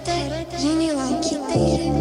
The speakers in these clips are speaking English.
ユニは生きている。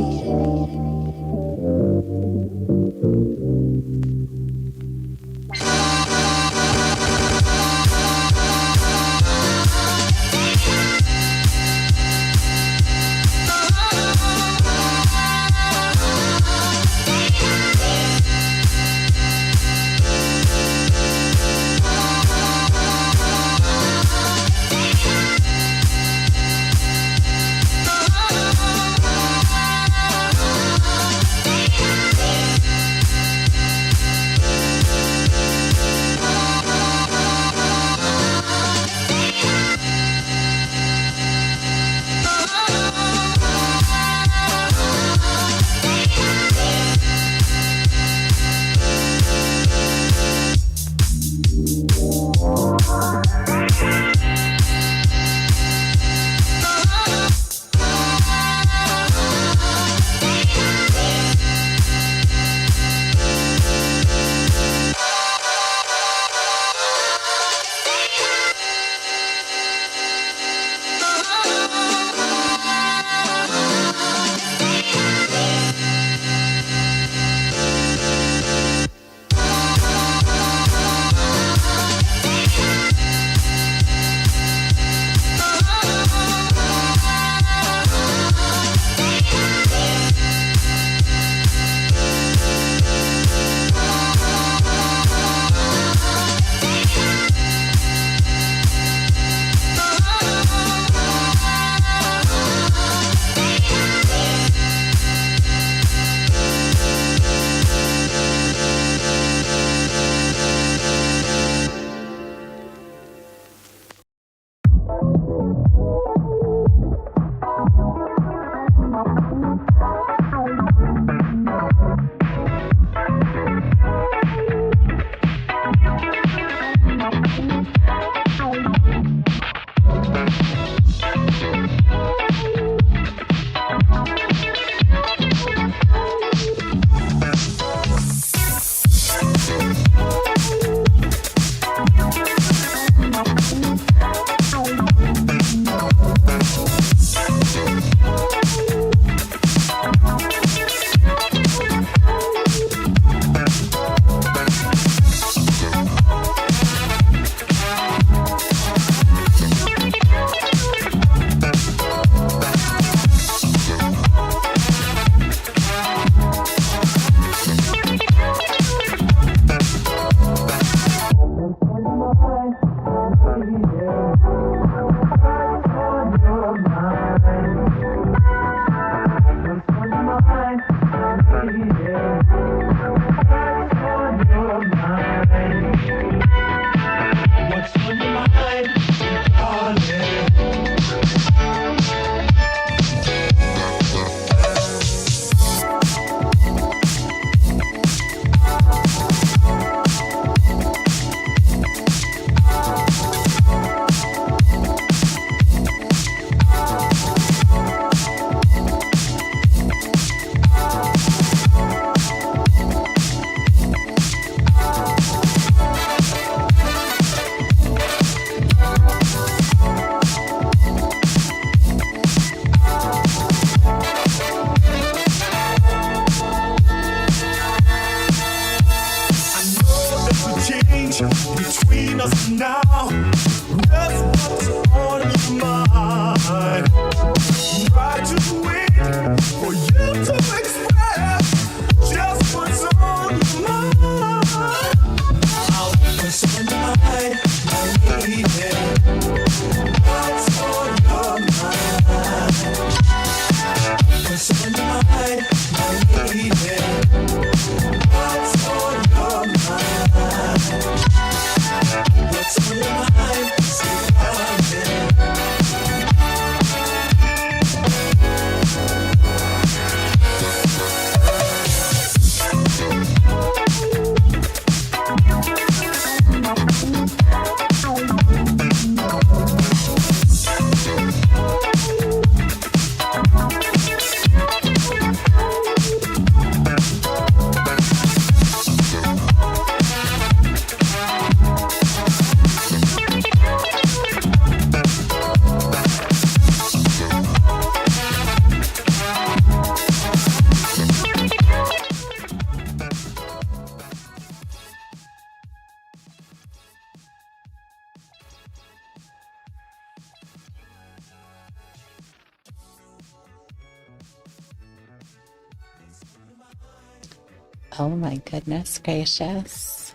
Oh my goodness gracious.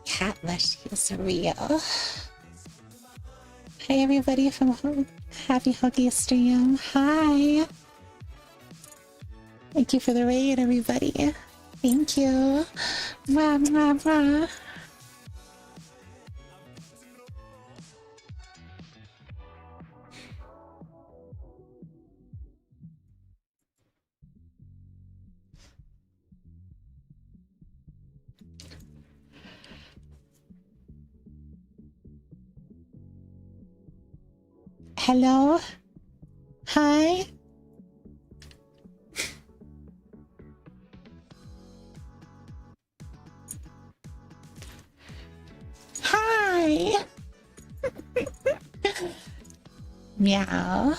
Cat Leshi is real. Hi everybody from Happy Huggy Stream. Hi. Thank you for the raid, everybody. Thank you. Mwah, mwah, mwah. Hello? Hi? Hi! Meow.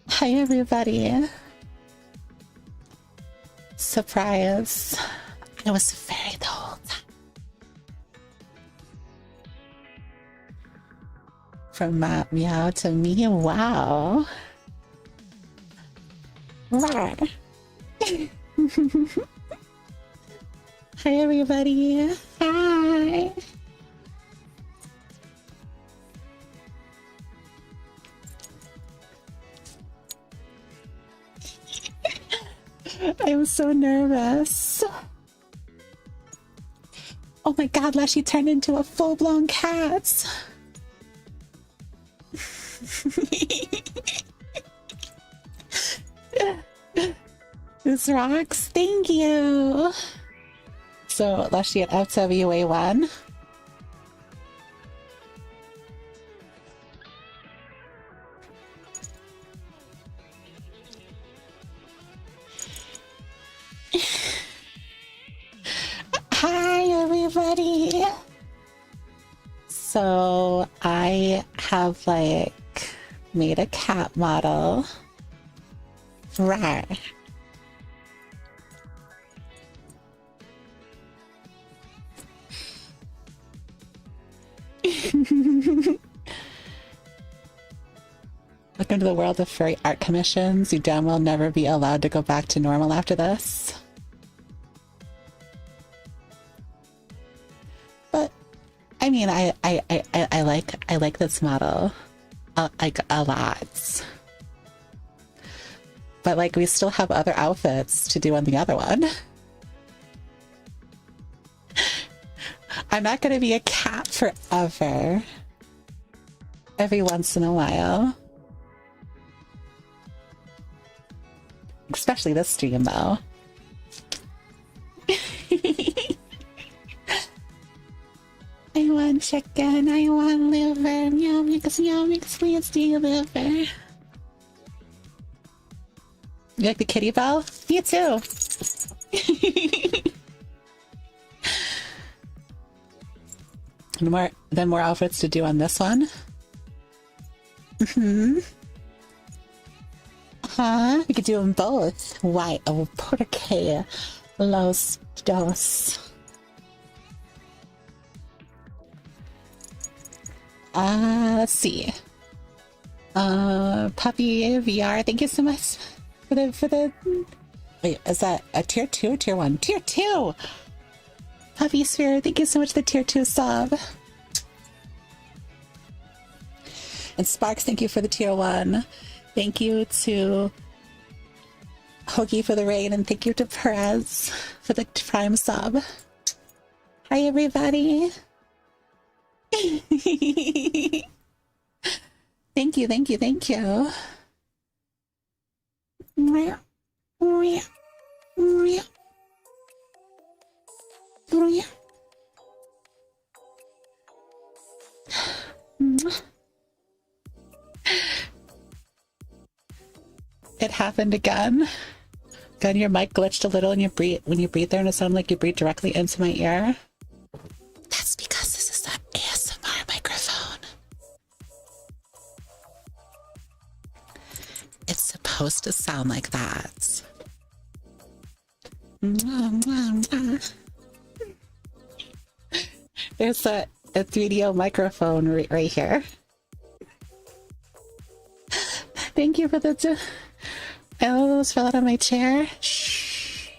Hi, everybody. Surprise. I was very the whole time. From meow to me, wow. Roar. Hi, everybody. Hi. I'm so nervous. Oh my god, Leshi turned into a full-blown cat. This rocks. Thank you. So, Leshi at FWA1. Hi, everybody. So, I have, like, made a cat model. Rawr. Welcome to the world of furry art commissions. You damn well never be allowed to go back to normal after this. But I mean, I like this model like a lot. But like we still have other outfits to do on the other one. I'm not gonna be a cat forever. Every once in a while. Especially this stream, though. I want chicken, I want liver, meow mix, please do liver. You like the kitty bell? Me too. More outfits to do on this one. Huh? We could do them both. Why? Oh, porque los dos. Let's see. Puppy VR, thank you so much for the. Wait, is that a tier 2 or tier 1? Tier 2! Puppy Sphere, thank you so much for the tier 2 sub. And Sparks, thank you for the tier 1. Thank you to Hoagie for the raid, and thank you to Perez for the prime sub. Hi, everybody. Thank you, thank you, thank you. It happened again. Gun, your mic glitched a little and you breathe when you breathe there, and it sounded like you breathed directly into my ear. That's because this is the ASMR microphone. It's supposed to sound like that. There's a 3DO microphone right here. Thank you for the... I almost fell out of my chair. Shh.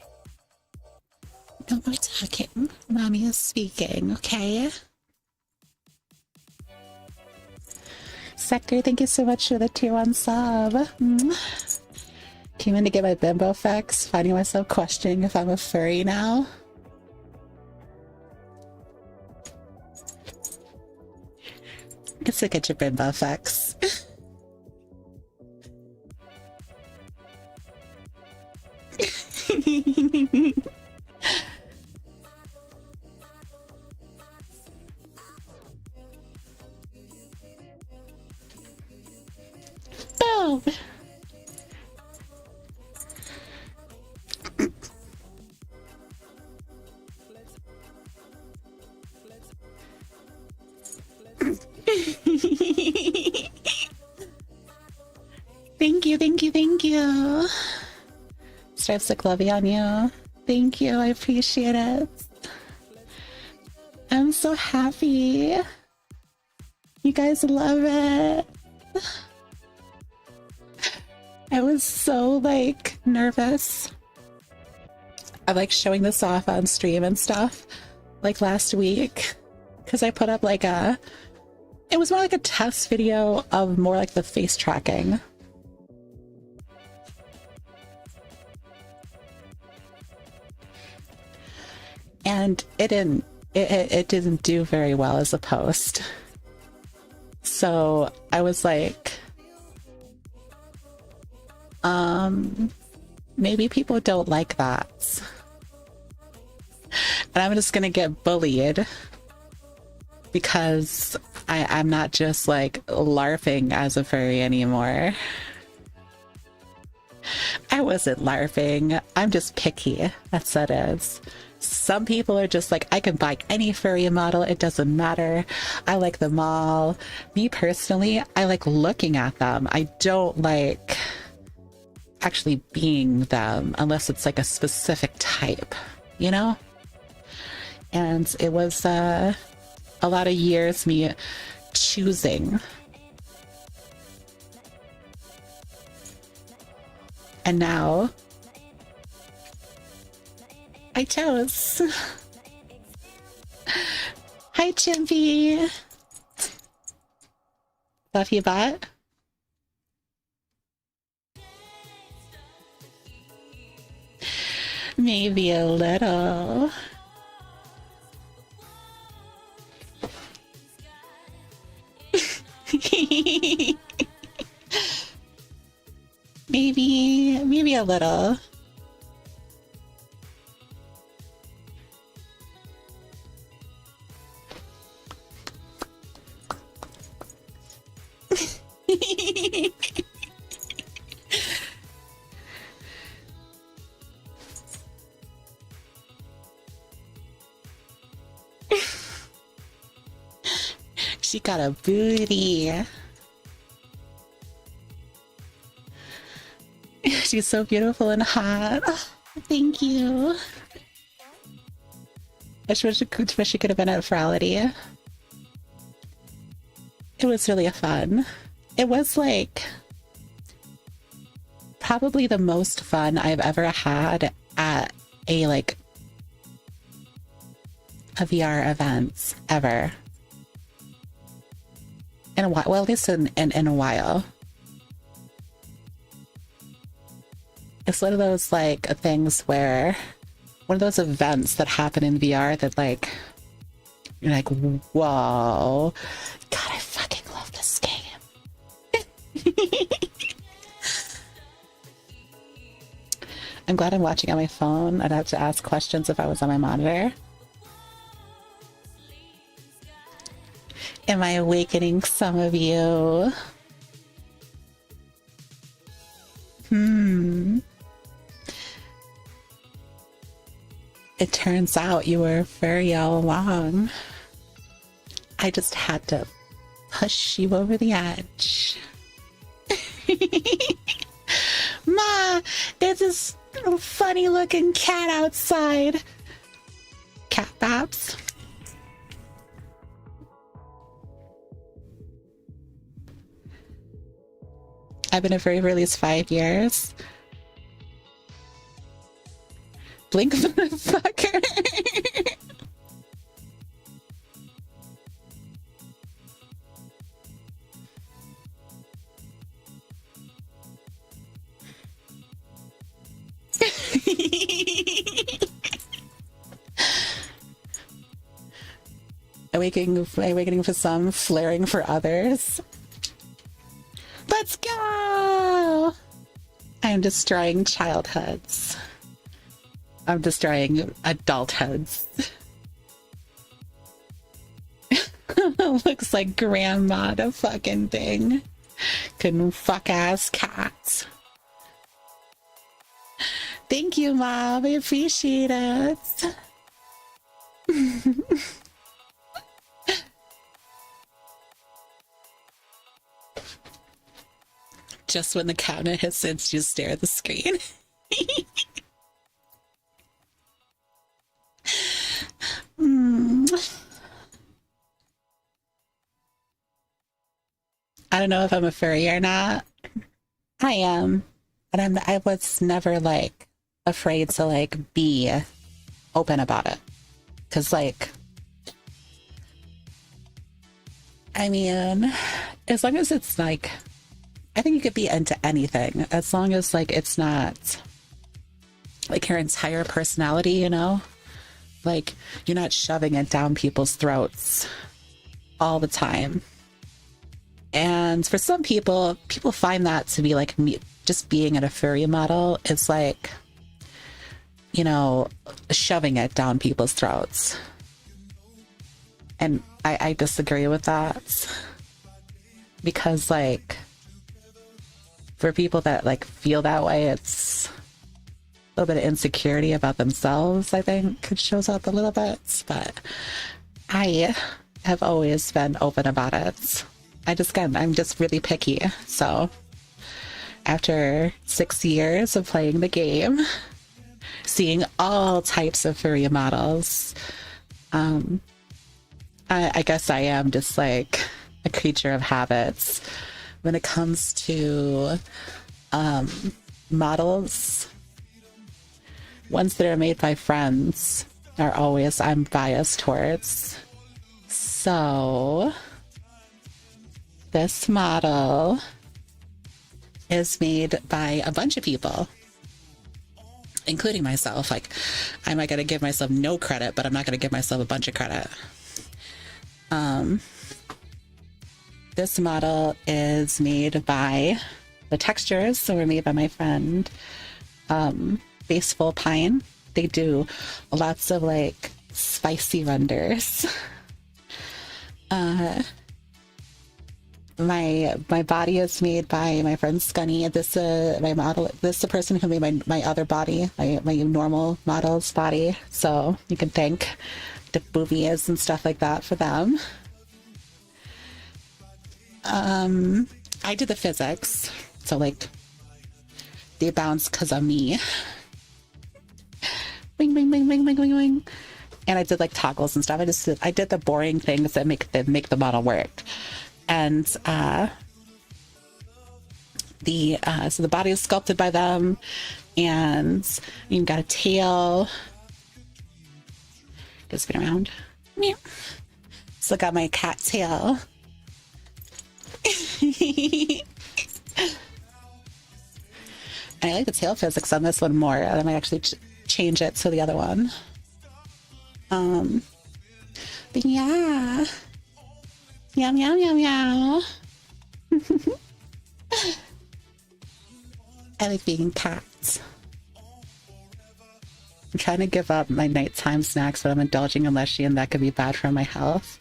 No more talking. Mommy is speaking, okay? Sector, thank you so much for the tier 1 sub. Came in to get my bimbo fix, finding myself questioning if I'm a furry now. Guess look at your bimbo fix. Boom! Thank you, thank you, thank you. Stripes look lovely on you. Thank you, I appreciate it. I'm so happy. You guys love it. I was so like nervous. I like showing this off on stream and stuff like last week because I put up like it was more like a test video of more like the face tracking. And it didn't do very well as a post. So I was like, maybe people don't like that. And I'm just gonna get bullied because I'm not just like LARPing as a furry anymore. I wasn't LARPing. I'm just picky. That's what it is. Some people are just like, I can buy any furry model. It doesn't matter. I like them all. Me personally, I like looking at them. I don't like actually being them unless it's like a specific type, you know? And it was a lot of years me choosing. And now I chose. Hi, Chimpy. Buffy bot. Maybe a little. maybe a little. She got a booty. She's so beautiful and hot. Oh, thank you. I wish she could have been at Frality. It was really fun. It was like probably the most fun I've ever had at a VR event ever. In a while, well, at least in a while. It's one of those like things where one of those events that happen in VR that like you're like, whoa, God, I fucking love this game. I'm glad I'm watching on my phone. I'd have to ask questions if I was on my monitor. Am I awakening some of you? It turns out you were furry all along. I just had to push you over the edge. Ma, there's this funny looking cat outside. Cat Babs. I've been a furry for at least 5 years. Blink motherfucker. Awakening for some, flaring for others. Let's go! I'm destroying childhoods. I'm destroying adulthoods. Looks like grandma, the fucking thing. Couldn't fuck ass cats. Thank you, Mom. I appreciate it. Just when the cabinet has sensed you stare at the screen. I don't know if I'm a furry or not. I am. But I was never like afraid to like be open about it. Cause like, I mean, as long as it's like, I think you could be into anything as long as like it's not like your entire personality, you know? Like you're not shoving it down people's throats all the time. And for some people find that to be like me, just being at a furry model is like, you know, shoving it down people's throats. And I disagree with that. Because like, for people that like feel that way, it's a little bit of insecurity about themselves, I think it shows up a little bit. But I have always been open about it. I'm just really picky. So after 6 years of playing the game, seeing all types of furry models, I guess I am just like a creature of habits. When it comes to models, ones that are made by friends are always I'm biased towards. So this model is made by a bunch of people, including myself. Like, I'm not going to give myself no credit, but I'm not going to give myself a bunch of credit. This model is made by the textures, so were made by my friend Baseful Pine. They do lots of like spicy renders. My body is made by my friend Scunny. This my model. This is the person who made my other body, my normal model's body. So you can thank the boobies and stuff like that for them. I did the physics, so like they bounce because of me. Bing, bing, bing, bing, bing, bing, bing. And I did like toggles and stuff. I did the boring things that make the model work. And so the body is sculpted by them, and you got a tail. Just spin around. Meow. So I got my cat tail. I like the tail physics on this one more. I might actually change it to the other one. But yeah. Meow, meow, meow, meow. I like being cats. I'm trying to give up my nighttime snacks, but I'm indulging in Leshi, and that could be bad for my health.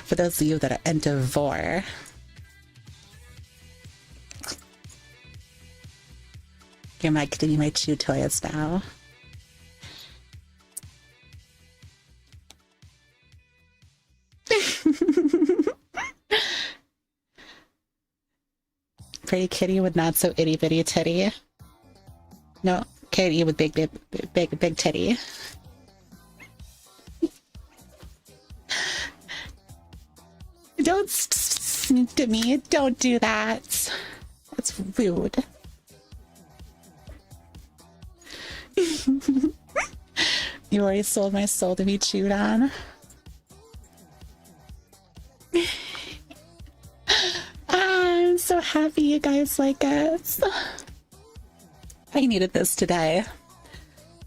For those of you that are into vor, you're getting my chew toys now. Pretty kitty with not so itty bitty titty. No, kitty with big titty. listening to me. Don't do that. That's rude. You already sold my soul to be chewed on. I'm so happy you guys like it. I needed this today.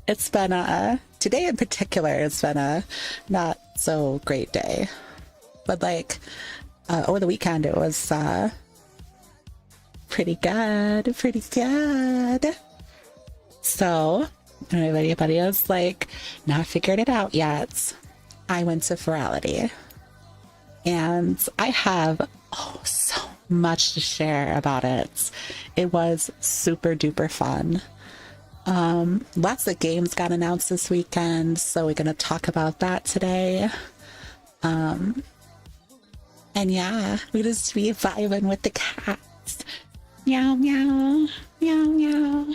It's been today in particular, it's been a not so great day. But like over the weekend it was pretty good, pretty good. So if anybody else like not figured it out yet, I went to Furry. And I have so much to share about it. It was super duper fun. Lots of games got announced this weekend, so we're gonna talk about that today. And yeah, we just be vibing with the cats. Meow meow, meow meow.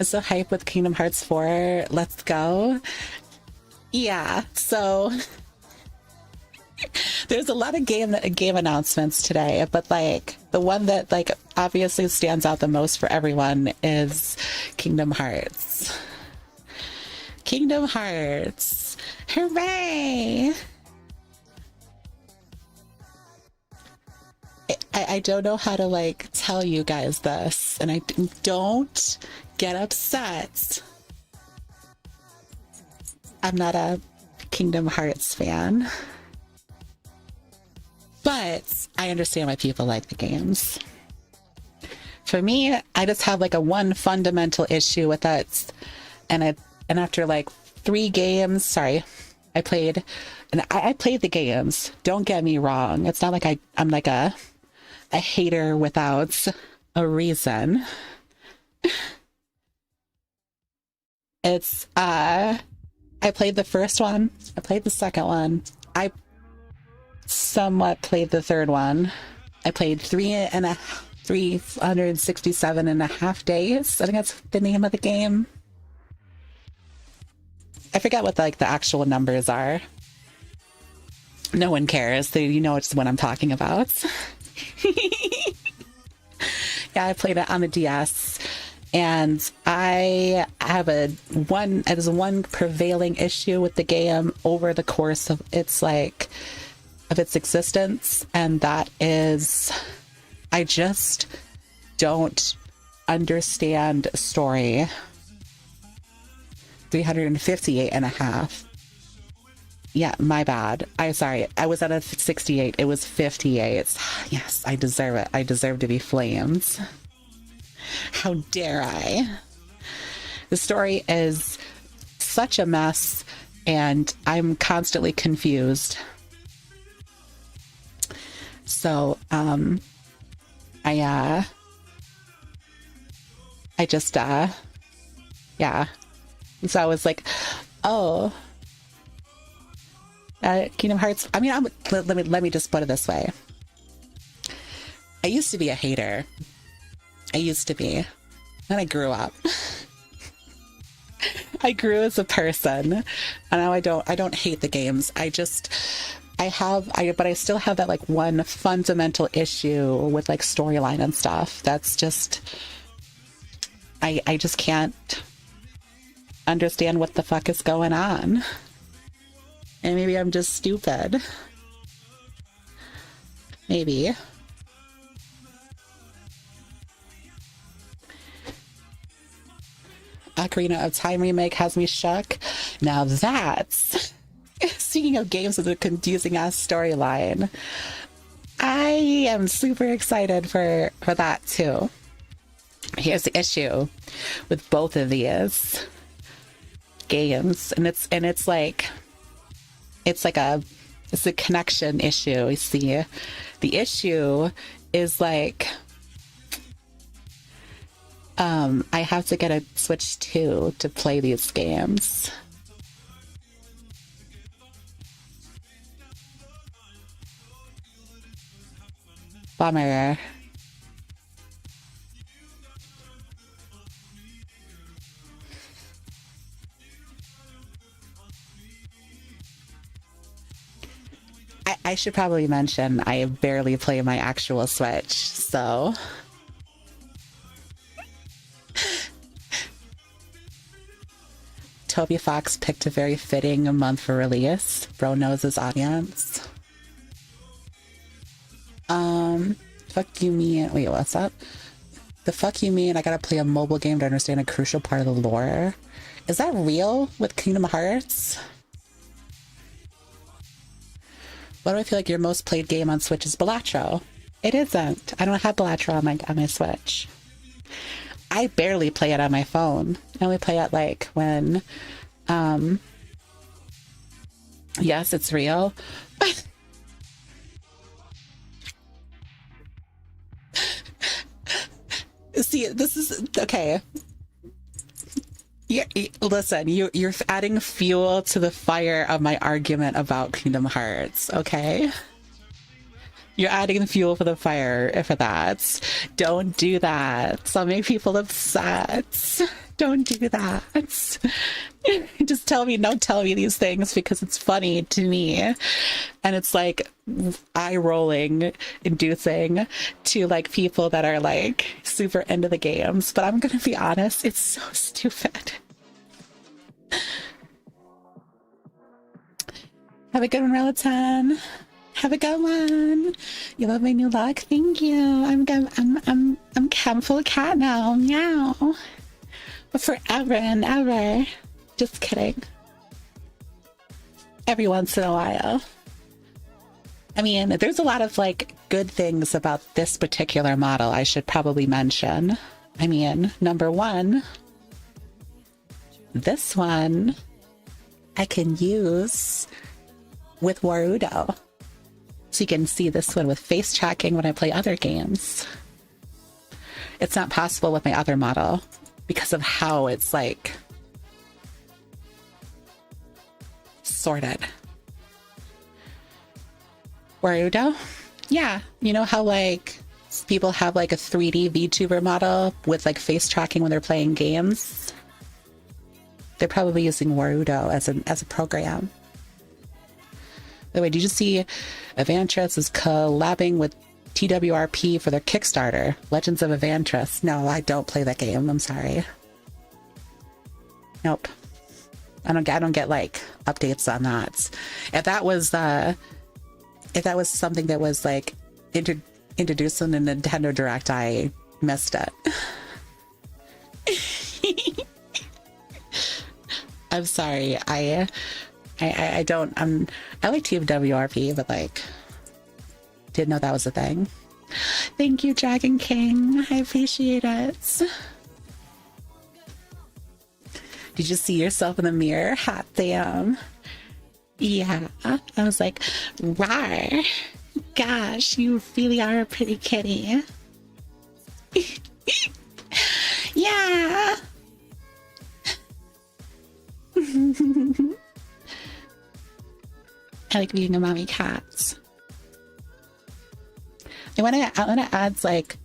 So hype with Kingdom Hearts 4. Let's go. Yeah, so there's a lot of game announcements today, but like the one that like obviously stands out the most for everyone is Kingdom Hearts. Kingdom Hearts. Hooray! I don't know how to like tell you guys this, and I don't get upset. I'm not a Kingdom Hearts fan, but I understand why people like the games. For me, I just have like a one fundamental issue with it, and after like 3 games, I played the games. Don't get me wrong. It's not like I'm like a hater without a reason. It's I played the first one, I played the second one, I somewhat played the third one. I played 367.5 days. I think that's the name of the game. I forget what like the actual numbers are. No one cares. You know it's what I'm talking about. Yeah, I played it on the DS, and I have one prevailing issue with the game over the course of its existence, and that is I just don't understand story. 358.5. Yeah, my bad. Sorry. I was at a 68. It was 58. Yes, I deserve it. I deserve to be flamed. How dare I? The story is such a mess, and I'm constantly confused. So, I just, yeah. So I was like, oh, Kingdom Hearts. I mean, let me just put it this way. I used to be a hater. I used to be. Then I grew up. I grew as a person, and now I don't hate the games. But I still have that like one fundamental issue with like storyline and stuff. That's just, I just can't understand what the fuck is going on. And maybe I'm just stupid. Maybe. Ocarina of Time remake has me shook. Now that's... Speaking of games with a confusing ass storyline, I am super excited for that too. Here's the issue with both of these games, and it's a connection issue. You see, the issue is like I have to get a Switch 2 to play these games. Bummer. I should probably mention I barely play my actual Switch, so. Toby Fox picked a very fitting month for release. Bro knows his audience. Fuck you mean? Wait, what's that? The fuck you mean I gotta play a mobile game to understand a crucial part of the lore? Is that real with Kingdom Hearts? What do I feel like your most played game on Switch is Balatro? It isn't. I don't have Balatro on my Switch. I barely play it on my phone. I only play it like when, yes, it's real. See, this is okay. Listen, you're adding fuel to the fire of my argument about Kingdom Hearts, okay? You're adding fuel for the fire for that. Don't do that. So make people upset. Don't do that. Just don't tell me these things because it's funny to me. And it's like eye rolling, inducing to like people that are like super into the games. But I'm going to be honest, it's so stupid. Have a good one, Relaton. Have a good one. You love my new look. Thank you. I'm full cat now. Meow. But forever and ever. Just kidding. Every once in a while. I mean, there's a lot of like good things about this particular model I should probably mention. I mean, number one, this one I can use with Warudo. So you can see this one with face tracking when I play other games. It's not possible with my other model because of how it's like sorted. Warudo? Yeah. You know how like people have like a 3D VTuber model with like face tracking when they're playing games? They're probably using Warudo as a program. By the way, did you see Evantris is collabing with TWRP for their Kickstarter, Legends of Evantris? No, I don't play that game. I'm sorry. Nope. I don't get like updates on that. If that was something that was like introduced in the Nintendo Direct, I missed it. I'm sorry. I like TWRP, but like didn't know that was a thing. Thank you, Dragon King. I appreciate it. Did you see yourself in the mirror? Hot damn. Yeah. I was like, rar. Gosh, you really are a pretty kitty. Yeah. I like being a mommy cat. I want to add like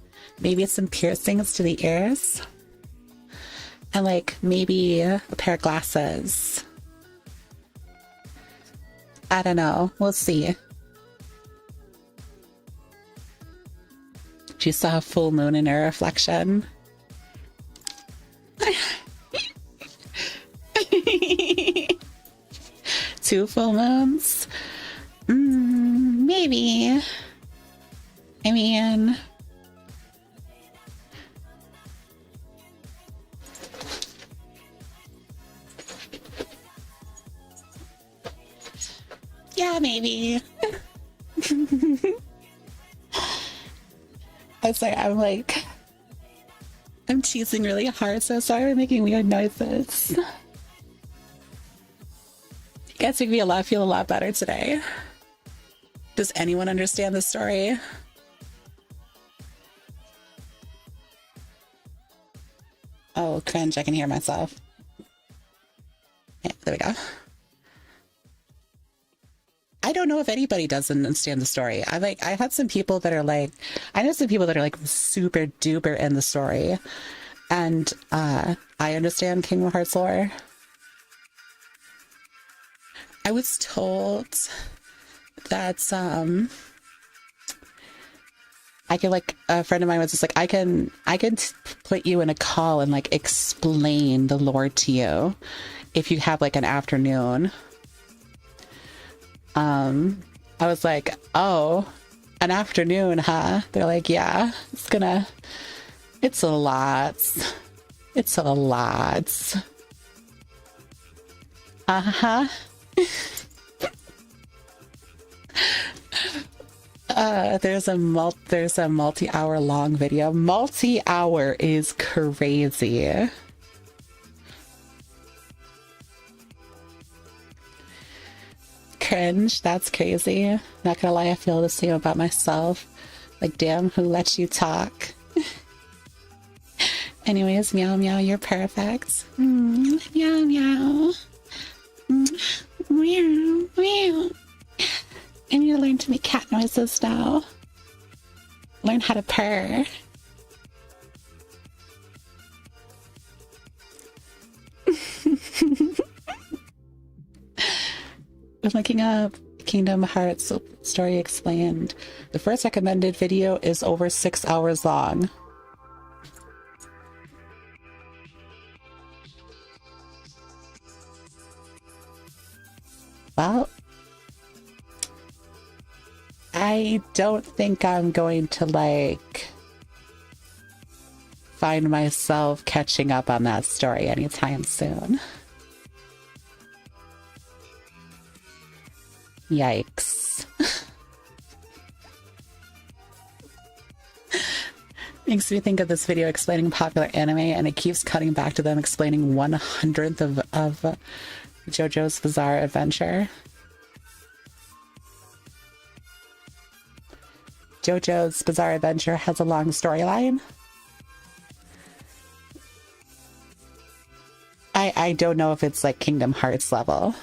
maybe some piercings to the ears and like maybe a pair of glasses. I don't know. We'll see. She saw a full moon in her reflection. Two full moons? Maybe. I mean, yeah, maybe. I'm sorry, I'm cheesing really hard, so sorry I'm making weird noises. You guys make me feel a lot better today. Does anyone understand the story? Oh, cringe, I can hear myself. Yeah, there we go. I don't know if anybody doesn't understand the story. I had some people that are like, I know some people that are like super duper in the story. And I understand Kingdom Hearts lore. I was told that's I could, like, a friend of mine was just like, I can put you in a call and like explain the lore to you if you have like an afternoon. I was like, oh, an afternoon, huh? They're like, yeah, it's a lot. It's a lot. Uh-huh. There's a multi-hour long video. Multi-hour is crazy. Cringe. That's crazy. Not gonna lie, I feel the same about myself. Like, damn, who let you talk? Anyways, meow meow, you're perfect. Meow meow. Meow meow. I need to learn to make cat noises now. Learn how to purr. I'm looking up Kingdom Hearts Story Explained. The first recommended video is over 6 hours long. Well, I don't think I'm going to, like, find myself catching up on that story anytime soon. Yikes. Makes me think of this video explaining popular anime, and it keeps cutting back to them explaining 1/100th of JoJo's Bizarre Adventure. JoJo's Bizarre Adventure has a long storyline. I don't know if it's like Kingdom Hearts level.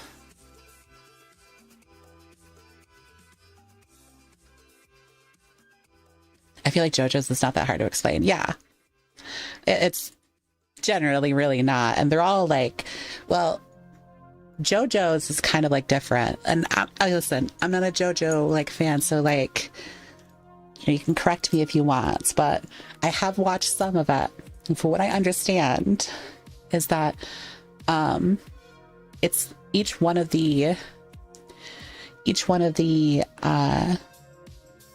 I feel like JoJo's is not that hard to explain. Yeah. It's generally really not. And they're all like, well, JoJo's is kind of like different. And I listen, I'm not a JoJo like fan, so like, you know, you can correct me if you want, but I have watched some of it. And for what I understand is that it's each one of the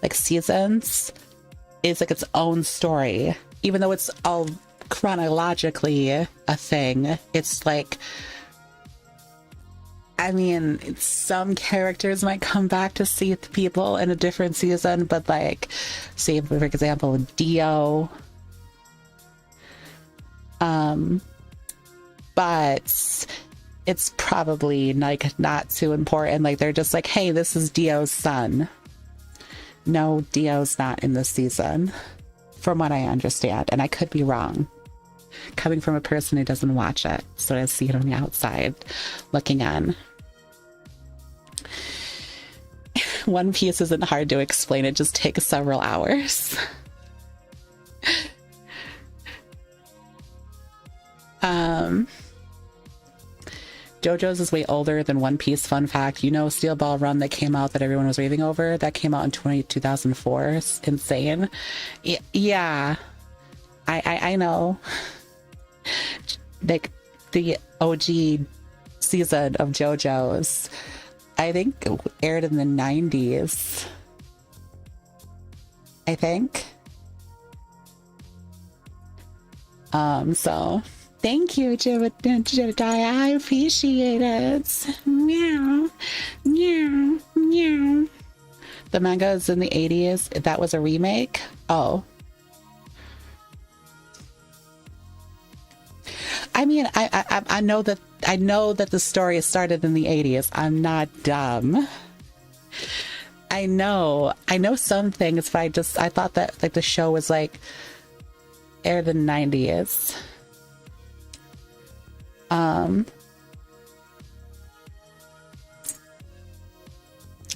like seasons is like its own story. Even though it's all chronologically a thing, it's like, I mean, some characters might come back to see the people in a different season, but like, say for example, Dio. But it's probably like not too important. Like they're just like, hey, this is Dio's son. No, Dio's not in this season, from what I understand, and I could be wrong. Coming from a person who doesn't watch it, so I see it on the outside looking in. One Piece isn't hard to explain, it just takes several hours. JoJo's is way older than One Piece. Fun fact, you know, Steel Ball Run that came out that everyone was raving over, that came out in 2004. It's insane. Yeah, I know. Like the OG season of JoJo's, I think aired in the 90s. I think. So thank you, Jedediah. I appreciate it. Meow, meow, meow. The manga is in the 80s. That was a remake. Oh. I mean, I know that the story started in the 80s. I'm not dumb. I know some things, but I thought that like the show was like aired in the 90s.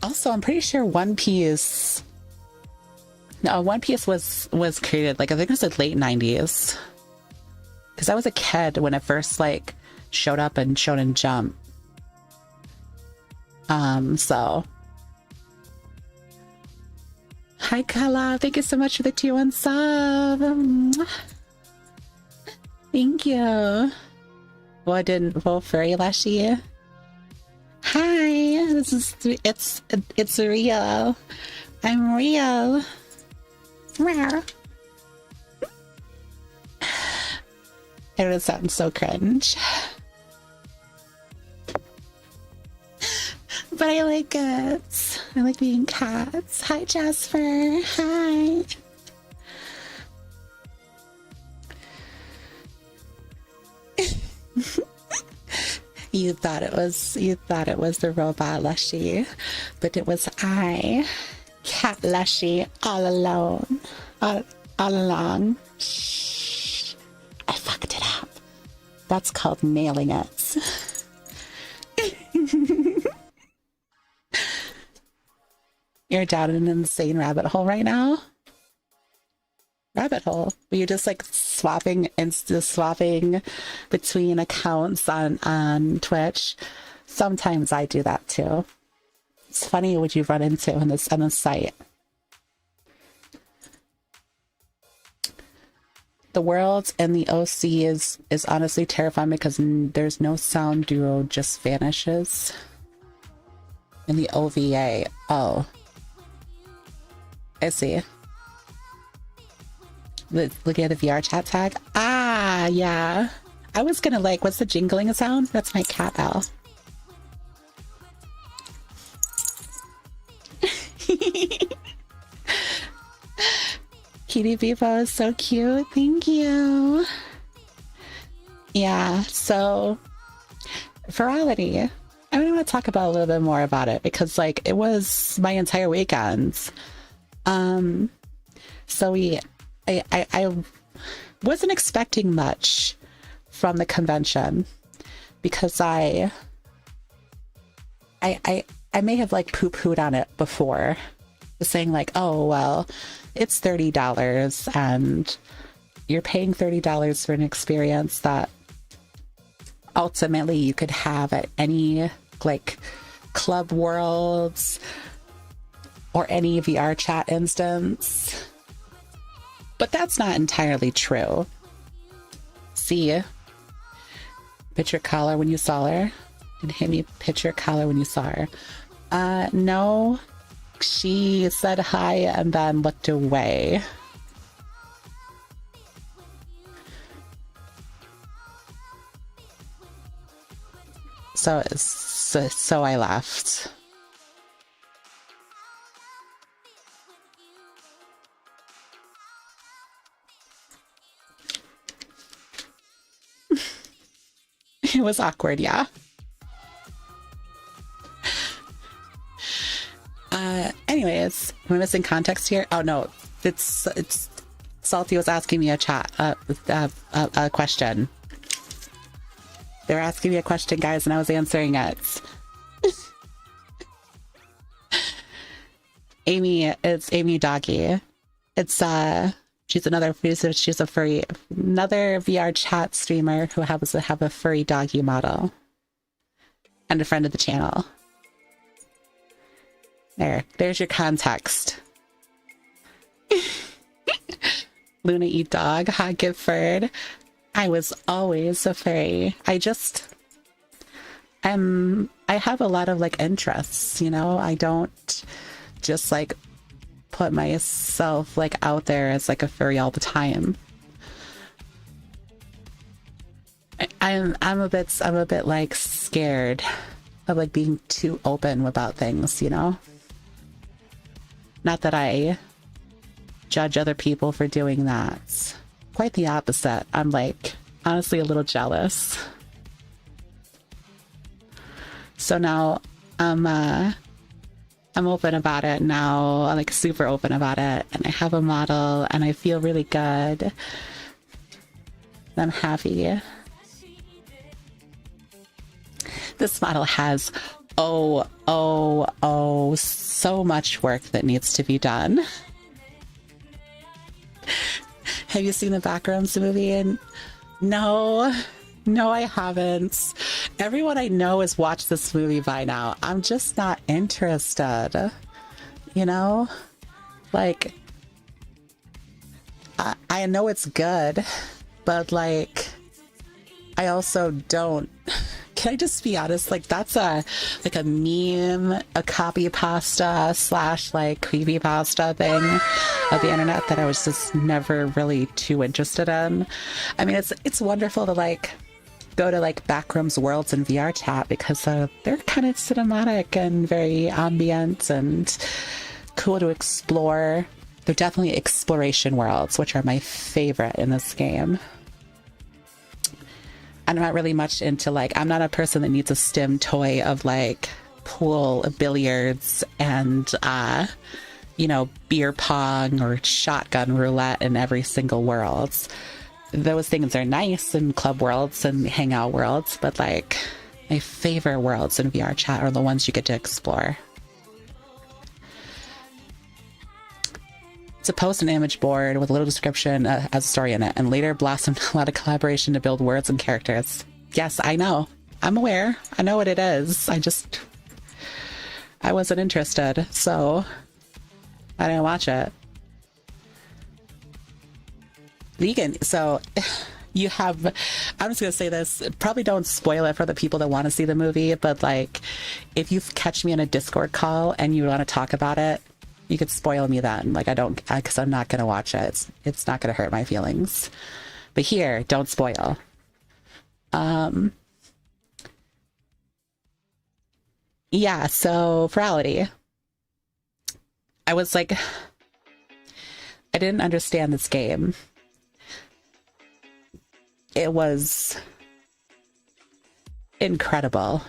Also, I'm pretty sure One Piece was created like, I think it was like late 90s. Because I was a kid when it first like showed up in Shonen Jump. So Hi, Kala. Thank you so much for the tier 1 sub. Thank you. Well, I didn't vote Furry Leshi. Hi, it's real. I'm real. Rare. It would sound so cringe. But I like it. I like being cats. Hi, Jasper. Hi. You thought it was the robot Leshi, but it was I, Cat Leshi, all alone, all along. Shh. I fucked it up. That's called nailing it. You're down in an insane rabbit hole right now. Rabbit hole. Were you just like swapping between accounts on Twitch? Sometimes I do that too. It's funny what you run into on this site. The world and the OC is honestly terrifying because there's no sound duo, just vanishes. In the OVA. Oh. I see. Look at the VR chat tag. Ah, yeah. I was gonna like, what's the jingling sound? That's my cat owl. Kitty Beepo is so cute. Thank you. Yeah, so virality. I want to talk about a little bit more about it because like it was my entire weekend. So I wasn't expecting much from the convention because I may have like poo-pooed on it before, saying like, oh well, it's $30 and you're paying $30 for an experience that ultimately you could have at any like Club Worlds or any VR chat instance. But that's not entirely true. See? Picture collar when you saw her. And hit me picture collar when you saw her. No. She said hi and then looked away. So I left. It was awkward, yeah. Anyways, am I missing context here? Oh no, it's Salty was asking me a question. They were asking me a question, guys, and I was answering it. It's Amy Doggy. It's she's another VR chat streamer who happens to have a furry doggy model. And a friend of the channel. There's your context. Luna eat dog, hot Gifford. I was always a furry. I have a lot of like interests, you know? I don't just like put myself like out there as like a furry all the time. I'm a bit like scared of like being too open about things, you know? Not that I judge other people for doing that. Quite the opposite. I'm like honestly a little jealous. So now I'm open about it now. I'm like super open about it, and I have a model and I feel really good. I'm happy. This model has so much work that needs to be done. Have you seen the Backrooms movie? And no, I haven't. Everyone I know has watched this movie by now. I'm just not interested, you know? Like, I know it's good, but like, I also don't. Can I just be honest? Like, that's a meme, a copy pasta / like creepy pasta thing of the internet that I was just never really too interested in. I mean, it's wonderful to like go to like backrooms worlds in VR chat because they're kind of cinematic and very ambient and cool to explore. They're definitely exploration worlds, which are my favorite in this game. I'm not really much into like, I'm not a person that needs a stim toy of like pool, billiards, and you know, beer pong or shotgun roulette in every single world. Those things are nice in club worlds and hangout worlds, but like my favorite worlds in VR chat are the ones you get to explore. To post an image board with a little description as a story in it, and later blossomed a lot of collaboration to build words and characters. Yes, I know. I'm aware. I know what it is. I wasn't interested, so I didn't watch it. Vegan. So you have, I'm just going to say this, probably don't spoil it for the people that want to see the movie, but like, if you catch me in a Discord call and you want to talk about it, you could spoil me then. Like, because I'm not going to watch it. It's not going to hurt my feelings. But here, don't spoil. Yeah, so Furry. I was like, I didn't understand this game. It was incredible.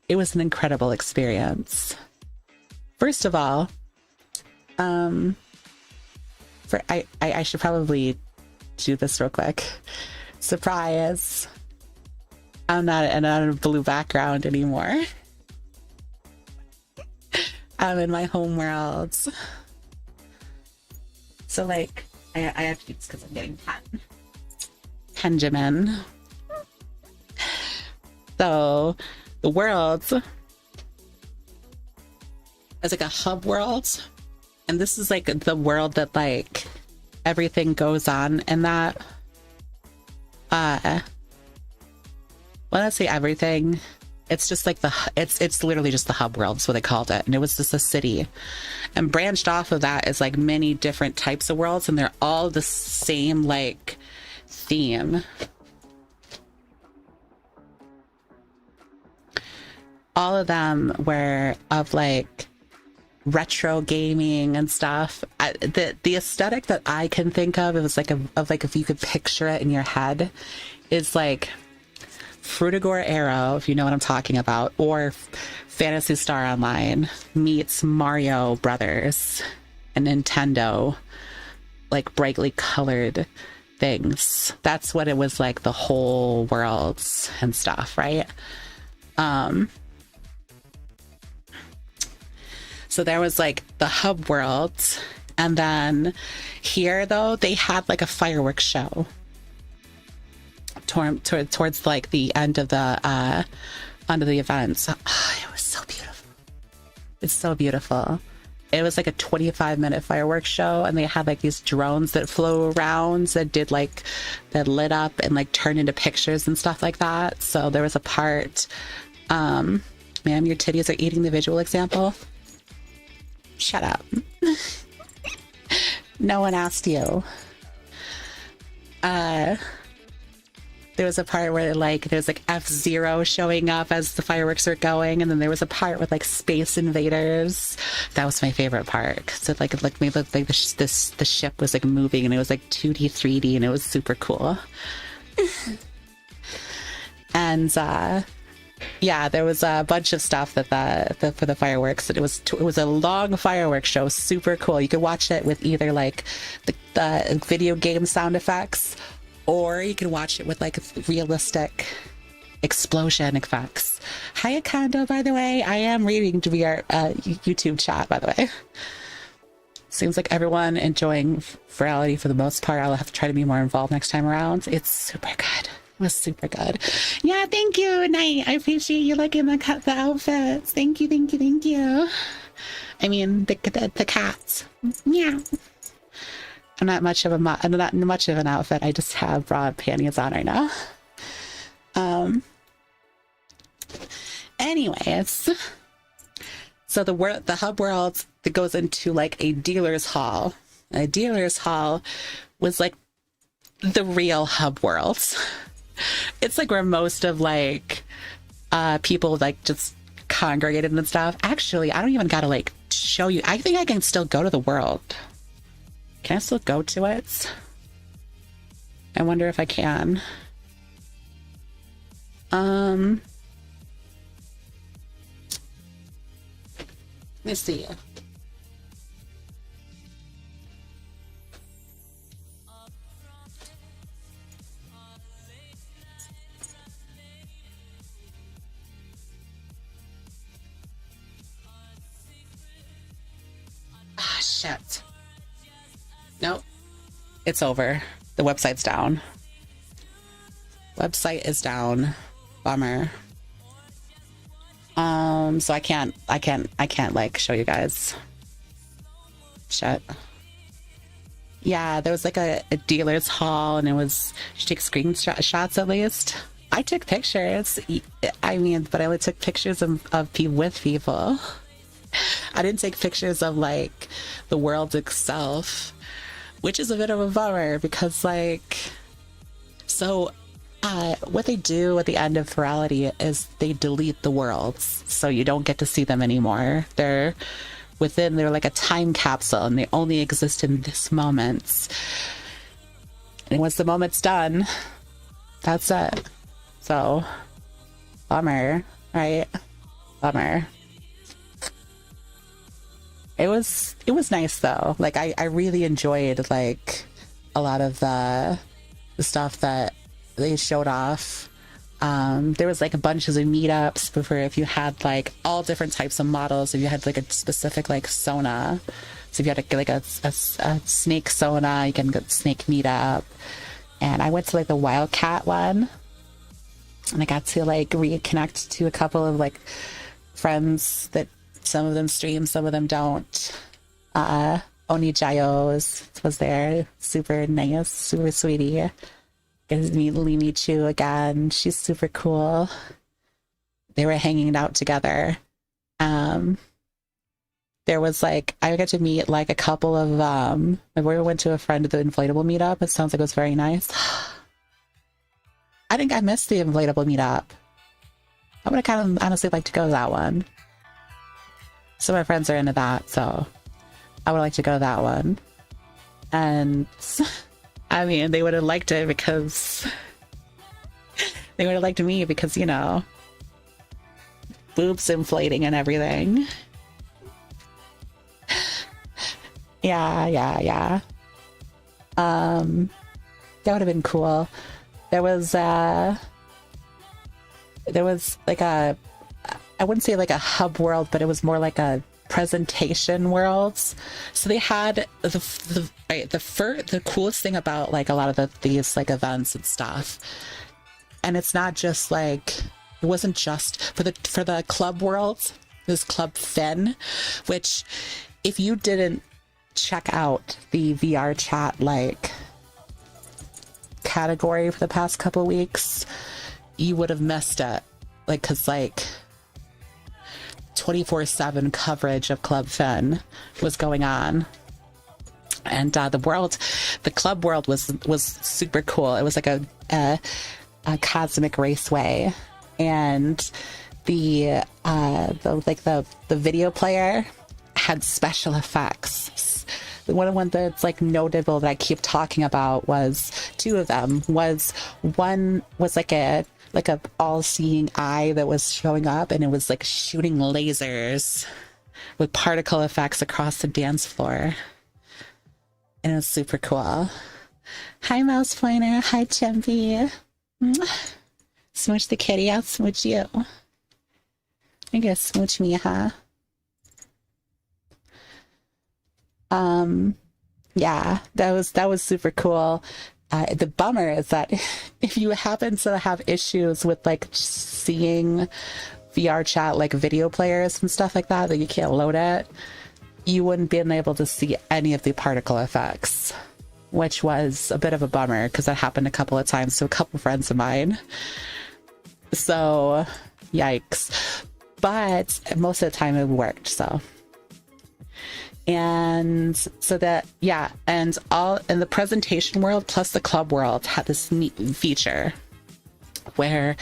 It was an incredible experience. First of all, I should probably do this real quick. Surprise. I'm not in a blue background anymore. I'm in my home world. So like, I have to do this because I'm getting Benjamin. So the world is like a hub world. And this is like the world that like everything goes on, and that well, let's say everything. It's just like it's literally just the hub world. That's what they called it. And it was just a city. And branched off of that is like many different types of worlds, and they're all the same like theme. All of them were of like retro gaming and stuff. The aesthetic that I can think of, it was like like if you could picture it in your head, is like Frutiger Arrow, if you know what I'm talking about, or Phantasy Star Online meets Mario Brothers and Nintendo, like brightly colored things. That's what it was like, the whole worlds and stuff, right? So there was like the hub world, and then here though they had like a fireworks show towards like the end of the events. Oh, it was so beautiful. It's so beautiful. It was like a 25-minute fireworks show, and they had like these drones that flew around that lit up and like turned into pictures and stuff like that. So there was a part, ma'am, your titties are eating the visual example. Shut up. No one asked you. There was a part where like there's like F-Zero showing up as the fireworks are going, and then there was a part with like Space Invaders. That was my favorite part. So like it made look like the ship was like moving, and it was like 2D, 3D, and it was super cool. And yeah, there was a bunch of stuff that for the fireworks. It was a long fireworks show, super cool. You could watch it with either like the video game sound effects, or you can watch it with like realistic explosion effects. Hi, Akando, by the way. I am reading to our YouTube chat, by the way. Seems like everyone enjoying Virality for the most part. I'll have to try to be more involved next time around. It's super good. It was super good. Yeah, thank you, Night. I appreciate you liking the outfits. Thank you, thank you, thank you. I mean, the cats. Meow. I'm not much of I'm not much of an outfit. I just have bra and panties on right now. Anyways, so the hub world that goes into like a dealer's hall. A dealer's hall was like the real hub world. It's like where most of like people like just congregated and stuff. Actually, I don't even gotta like show you. I think I can still go to the world. Can I still go to it? I wonder if I can. Let me see. Ah, shit. Nope. It's over. The website's down. Website is down. Bummer. So I can't like show you guys. Shit. Yeah, there was like a dealer's hall and it was, you take screenshots at least. I took pictures. I mean, but I only took pictures of people with people. I didn't take pictures of like the world itself, which is a bit of a bummer because like, so what they do at the end of Virality is they delete the worlds, so you don't get to see them anymore. They're like a time capsule and they only exist in this moment. And once the moment's done, that's it. So, bummer, right? Bummer. It was nice though. Like I really enjoyed like a lot of the stuff that they showed off. There was like a bunch of meetups for if you had like all different types of models. If you had like a specific like Sona, so if you had like a snake Sona, you can go snake meetup. And I went to like the Wildcat one, and I got to like reconnect to a couple of like friends that some of them stream, some of them don't. Oni Jayos was there, super nice, super sweetie. Get to meet Limi Chu again. She's super cool. They were hanging out together. There was like, I got to meet like a couple of my boy went to a friend of the inflatable meetup. It sounds like it was very nice. I think I missed the inflatable meetup. I would have kind of honestly liked to go to that one. So my friends are into that, so I would like to go to that one. And I mean, they would have liked it because they would have liked me because, you know, boobs inflating and everything. Yeah. That would have been cool. There was like a, I wouldn't say like a hub world, but it was more like a presentation worlds. So they had the coolest thing about like a lot of these like events and stuff, and it's not just like, it wasn't just for the club worlds. There's Club Finn, which if you didn't check out the VR chat like category for the past couple weeks, you would have missed it. Like, cause like 24/7 coverage of Club Finn was going on, and the club world was super cool. It was like a cosmic raceway, and the video player had special effects. One of the ones that's like notable that I keep talking about was two of them. One was like a all-seeing eye that was showing up, and it was like shooting lasers with particle effects across the dance floor, and it was super cool. Hi Mouse Pointer. Hi Chimpy. Smooch the kitty, I'll smooch you. You're gonna smooch me, huh? Yeah, that was super cool. The bummer is that if you happen to have issues with like seeing VR chat, like video players and stuff like that you can't load it, you wouldn't be able to see any of the particle effects, which was a bit of a bummer because that happened a couple of times to a couple friends of mine. So, yikes. But most of the time it worked, so. And so that, yeah, and all in the presentation world plus the club world had this neat feature where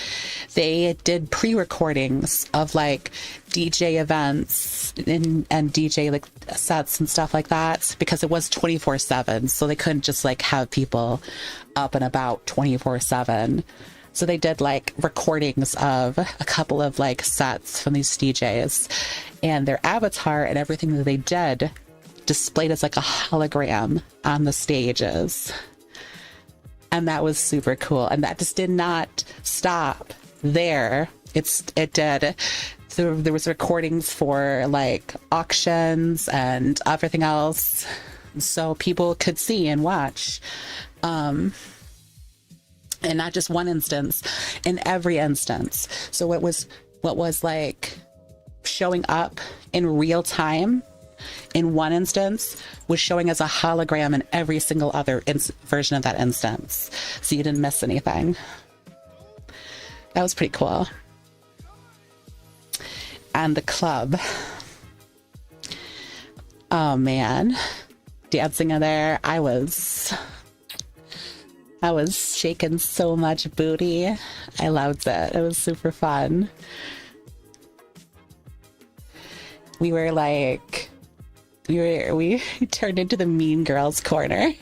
they did pre-recordings of like DJ events and DJ like sets and stuff like that, because it was 24/7, so they couldn't just like have people up and about 24/7. So they did like recordings of a couple of like sets from these DJs, and their avatar and everything that they did displayed as like a hologram on the stages. And that was super cool. And that just did not stop there. It did. There was recordings for like auctions and everything else, so people could see and watch. And not just one instance, in every instance. So what was like showing up in real time in one instance was showing as a hologram in every single other version of that instance, so you didn't miss anything. That was pretty cool. And the club, oh man, dancing in there, I was shaking so much booty. I loved it. It was super fun. We were like, we turned into the mean girls corner.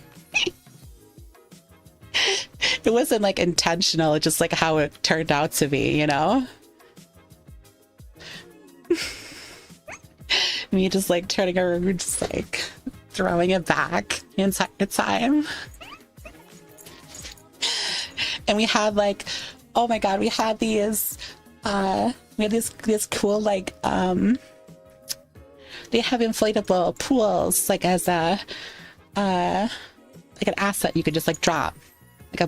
It wasn't like intentional, just like how it turned out to be, you know? Me just like turning around, just like throwing it back entire time. And we had like, oh my god, we had these cool like they have inflatable pools like as a like an asset you could just like drop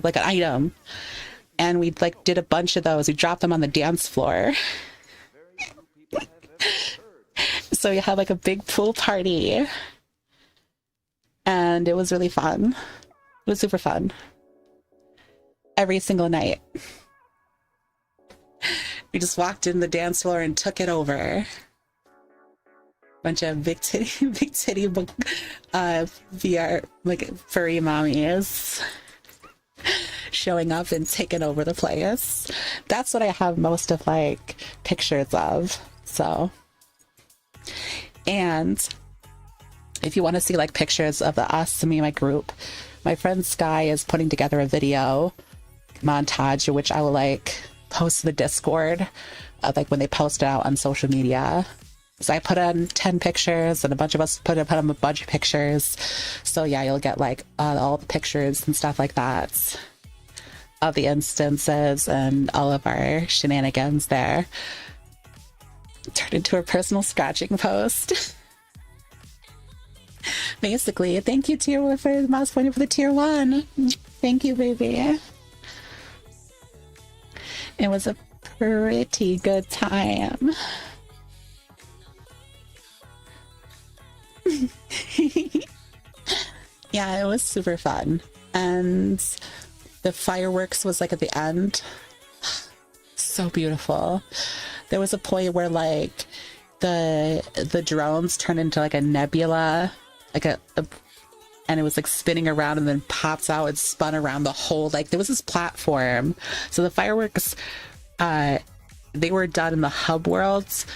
like an item, and we like did a bunch of those. We dropped them on the dance floor. So we had like a big pool party, and it was really fun. It was super fun. Every single night we just walked in the dance floor and took it over. Bunch of big titty VR like furry mommies showing up and taking over the place. That's what I have most of like pictures of. So, and if you want to see like pictures of us, me and my group, my friend Sky is putting together a video montage, which I will like post to the Discord, like when they post it out on social media. So I put on 10 pictures, and a bunch of us put on a bunch of pictures. So yeah, you'll get like all the pictures and stuff like that of the instances and all of our shenanigans there. Turned into a personal scratching post. Basically, thank you tier for the mouse pointer for the tier 1. Thank you, baby. It was a pretty good time. Yeah, it was super fun. And the fireworks was like at the end. So beautiful. There was a point where like the drones turned into like a nebula, like and it was like spinning around and then pops out and spun around the whole, like there was this platform. So the fireworks, they were done in the hub worlds,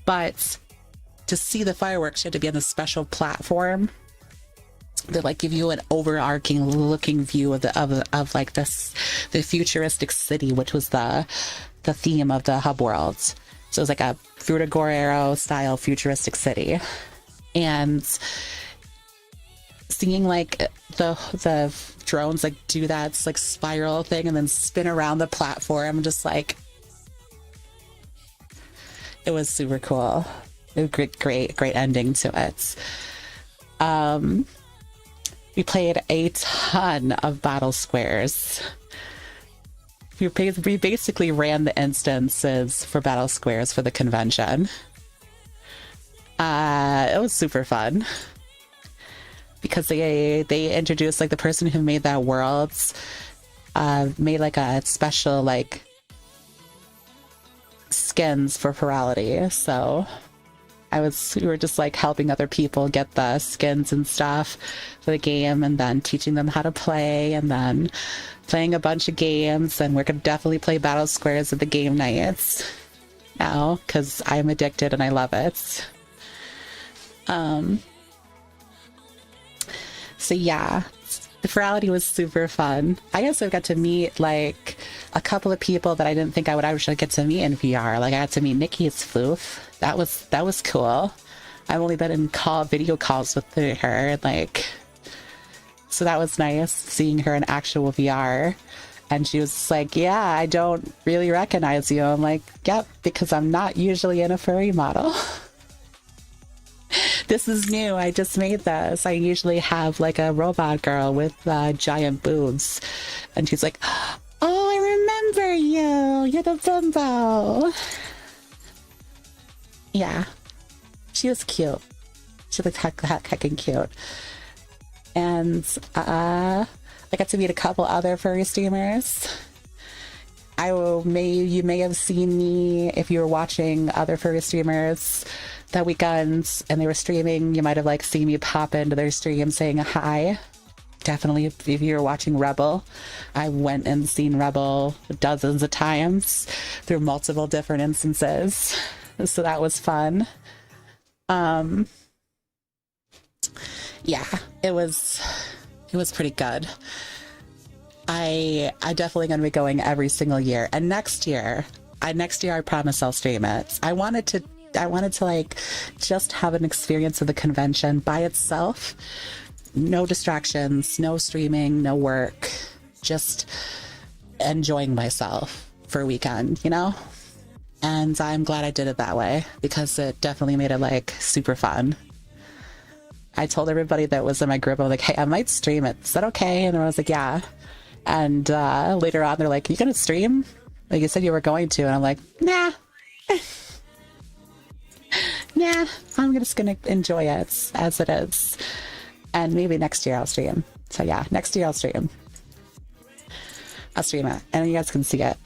but to see the fireworks you had to be on a special platform that like give you an overarching looking view of like this, the futuristic city, which was the theme of the hub worlds. So it was like a Frutigorero style futuristic city. And seeing like the drones like do that like spiral thing and then spin around the platform, just like, it was super cool. It was great ending to it. We played a ton of battle squares. we basically ran the instances for battle squares for the convention. It was super fun because they introduced like the person who made that worlds made like a special like skins for Furry. So we were just like helping other people get the skins and stuff for the game, and then teaching them how to play, and then playing a bunch of games. And we're gonna definitely play battle squares at the game nights now because I'm addicted and I love it. So yeah, the Furry was super fun. I also got to meet like a couple of people that I didn't think I would actually get to meet in VR. Like I got to meet Nikki's Floof. That was cool. I've only been in video calls with her, like, so that was nice seeing her in actual VR. And she was like, yeah, I don't really recognize you. I'm like, yep, because I'm not usually in a furry model. This is new. I just made this. I usually have like a robot girl with giant boobs. And she's like, oh, I remember you. You're the bimbo. Yeah. She was cute. She looked heckin' cute. And I got to meet a couple other furry streamers. You may have seen me if you were watching other furry streamers that weekend and they were streaming. You might have like seen me pop into their stream saying hi. Definitely, if you were watching Rebel, I went and seen Rebel dozens of times through multiple different instances. So that was fun. Yeah, it was pretty good. I definitely gonna be going every single year. And next year I promise I'll stream it. I wanted to like just have an experience of the convention by itself. No distractions, no streaming, no work, just enjoying myself for a weekend, you know? And I'm glad I did it that way because it definitely made it like super fun. I told everybody that was in my group, I was like, hey, I might stream it. Is that okay? And I was like, yeah. And later on, they're like, you gonna stream? Like you said you were going to. And I'm like, nah. Nah, I'm just gonna enjoy it as it is. And maybe next year I'll stream. So yeah, next year I'll stream. I'll stream it and you guys can see it.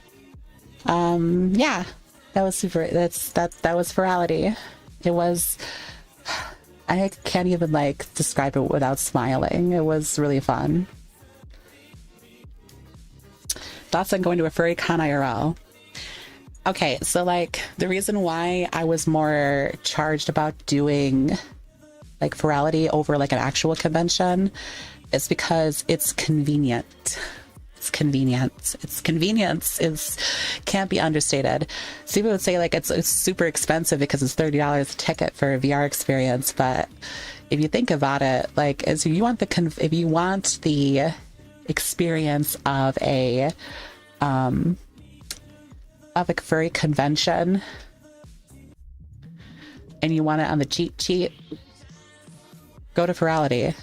Yeah, that was super. That was Furry. It was, I can't even like describe it without smiling. It was really fun. Thoughts on going to a furry con IRL? Okay, so like the reason why I was more charged about doing like Furry over like an actual convention is because it's convenient. Convenience can't be understated. So people would say like it's super expensive because it's $30 a ticket for a VR experience, but if you think about it, like if you want the experience of a furry convention and you want it on the cheap, go to Furry.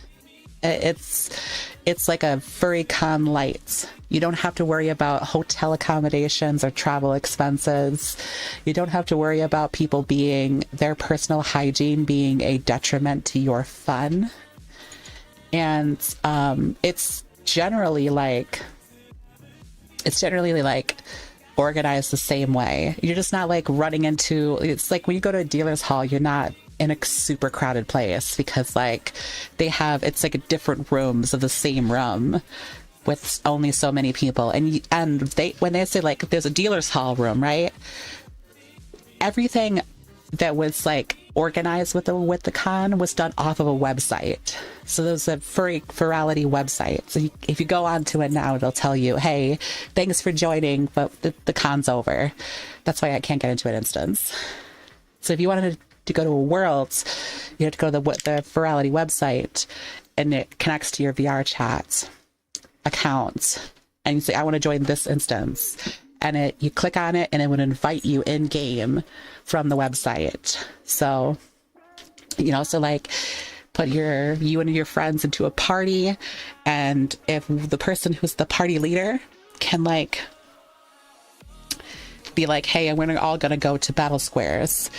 It's like a furry con light. You don't have to worry about hotel accommodations or travel expenses. You don't have to worry about their personal hygiene being a detriment to your fun. And it's generally like organized the same way. You're just not like running into, it's like when you go to a dealer's hall, you're not in a super crowded place because like it's like different rooms of the same room with only so many people. And when they say like there's a dealer's hall room, right? Everything that was like organized with the con was done off of a website. So there's a Furry website. So if you go onto it now, it'll tell you, hey, thanks for joining, but the con's over. That's why I can't get into an instance. So if you wanted to go to a Worlds, you have to go to the Furry website, and it connects to your VR chat account. And you say, I want to join this instance. And you click on it, and it would invite you in game from the website. So, so like put you and your friends into a party, and if the person who's the party leader can like be like, hey, we're all gonna go to Battle Squares,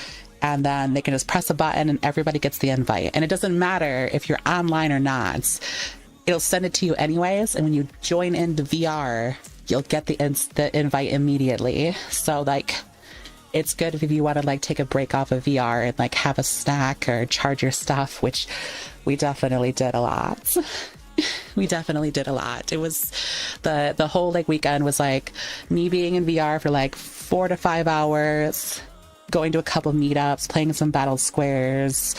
and then they can just press a button and everybody gets the invite. And it doesn't matter if you're online or not, it'll send it to you anyways. And when you join into VR, you'll get the invite immediately. So like, it's good if you want to like take a break off of VR and like have a snack or charge your stuff, which we definitely did a lot. We definitely did a lot. It was the whole like weekend was like me being in VR for like 4 to 5 hours, going to a couple meetups, playing some Battle Squares,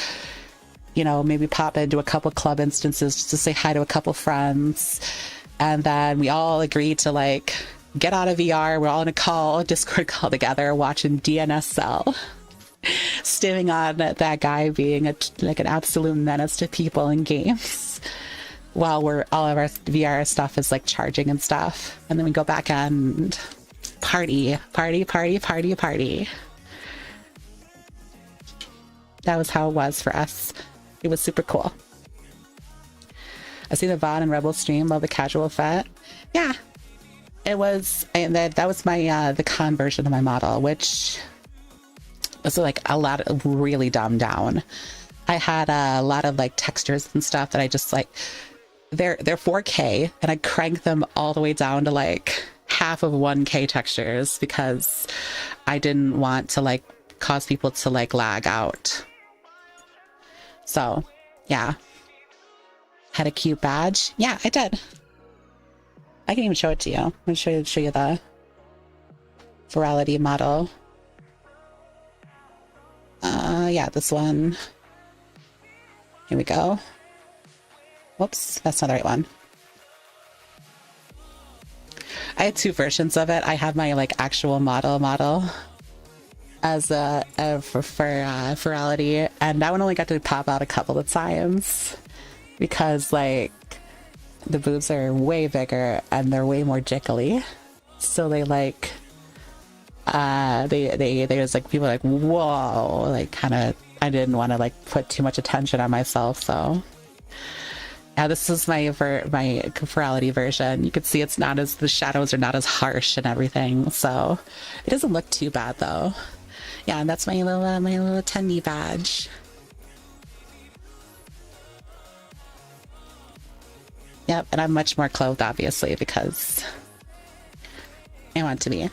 you know, maybe pop into a couple club instances just to say hi to a couple friends. And then we all agreed to like get out of VR. We're all in a Discord call together, watching DNSL, stimming on that guy being like an absolute menace to people in games, while all of our VR stuff is like charging and stuff. And then we go back and party. That was how it was for us. It was super cool. I see the VOD and Rebel stream. Love the casual fit. Yeah, it was, and that was my the con version of my model, which was like a lot of really dumbed down. I had a lot of like textures and stuff that I just like, they're 4K, and I cranked them all the way down to like half of 1K textures because I didn't want to like cause people to like lag out. So yeah, had a cute badge. Yeah, I did. I can even show it to you. I'm gonna show you the virality model. Yeah, this one. Here we go. Whoops, that's not the right one. I had 2 versions of it. I have my like actual model as for virality, and that one only got to pop out a couple of times because like the boobs are way bigger and they're way more jiggly. So they like there's like people like, whoa, like kind of, I didn't want to like put too much attention on myself. So yeah, this is my virality version. You can see it's not as, the shadows are not as harsh and everything. So it doesn't look too bad though. Yeah, and that's my little attendee badge. Yep, and I'm much more clothed, obviously, because I want to be.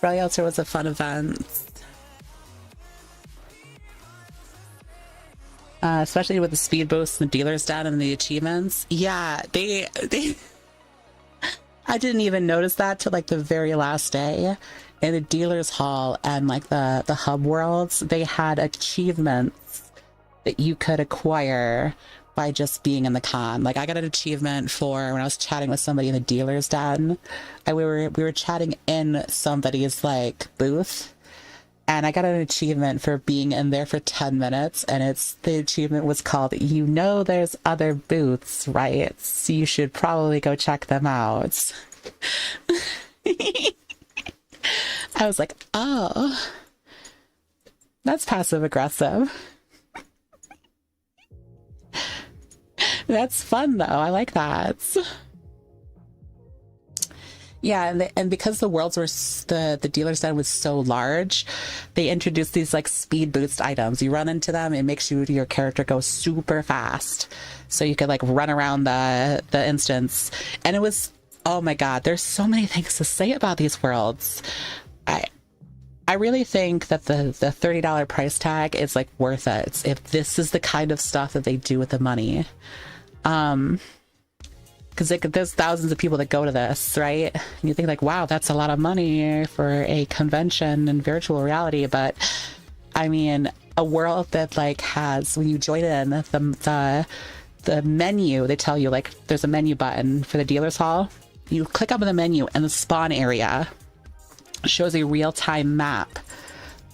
Rally Altar was a fun event. Especially with the speed boosts and the dealer's den and the achievements. Yeah, they I didn't even notice that till like the very last day. In the dealer's hall and like the hub worlds, they had achievements that you could acquire by just being in the con. Like I got an achievement for when I was chatting with somebody in the dealer's den. We were chatting in somebody's like booth, and I got an achievement for being in there for 10 minutes, and the achievement was called, you know, there's other booths, right? So you should probably go check them out. I was like, oh, that's passive aggressive. That's fun though. I like that. Yeah, and because the worlds were, the dealer's den was so large, they introduced these like speed boost items. You run into them, it makes your character go super fast, so you could like run around the instance. And it was, oh my god, there's so many things to say about these worlds. I really think that the $30 price tag is like worth it if this is the kind of stuff that they do with the money. Because there's thousands of people that go to this, right? And you think like, wow, that's a lot of money for a convention in virtual reality. But I mean, a world that like has, when you join in, the menu, they tell you like there's a menu button for the dealer's hall. You click up on the menu and the spawn area shows a real-time map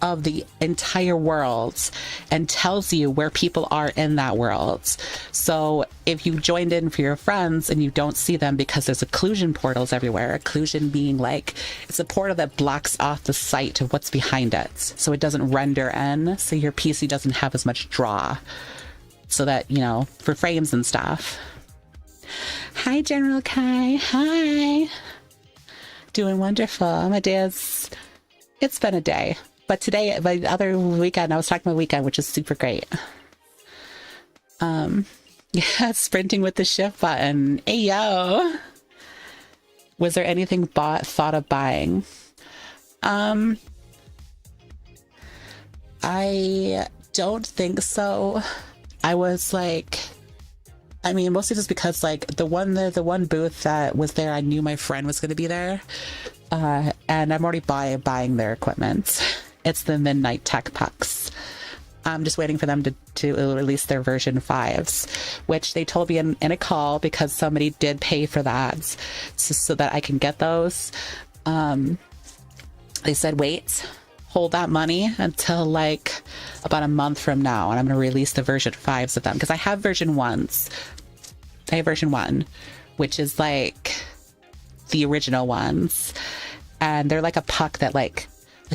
of the entire world and tells you where people are in that world. So if you joined in for your friends and you don't see them because there's occlusion portals everywhere, occlusion being like, it's a portal that blocks off the sight of what's behind it, so it doesn't render in, so your PC doesn't have as much draw so that, you know, for frames and stuff. Hi, General Kai. Hi. Doing wonderful. My day's, it's been a day. But today, my other weekend, I was talking about weekend, which is super great. Yeah, sprinting with the shift button. Hey, yo. Was there anything thought of buying? I don't think so. I was like, I mean, mostly just because like the one booth that was there, I knew my friend was going to be there, and I'm already buying their equipment. It's the Midnight Tech Pucks. I'm just waiting for them to release their version 5s, which they told me in a call because somebody did pay for that, so that I can get those. They said, wait, hold that money until like about a month from now, and I'm going to release the version 5s of them, because I have version 1s. I have version 1, which is like the original ones, and they're like a puck that like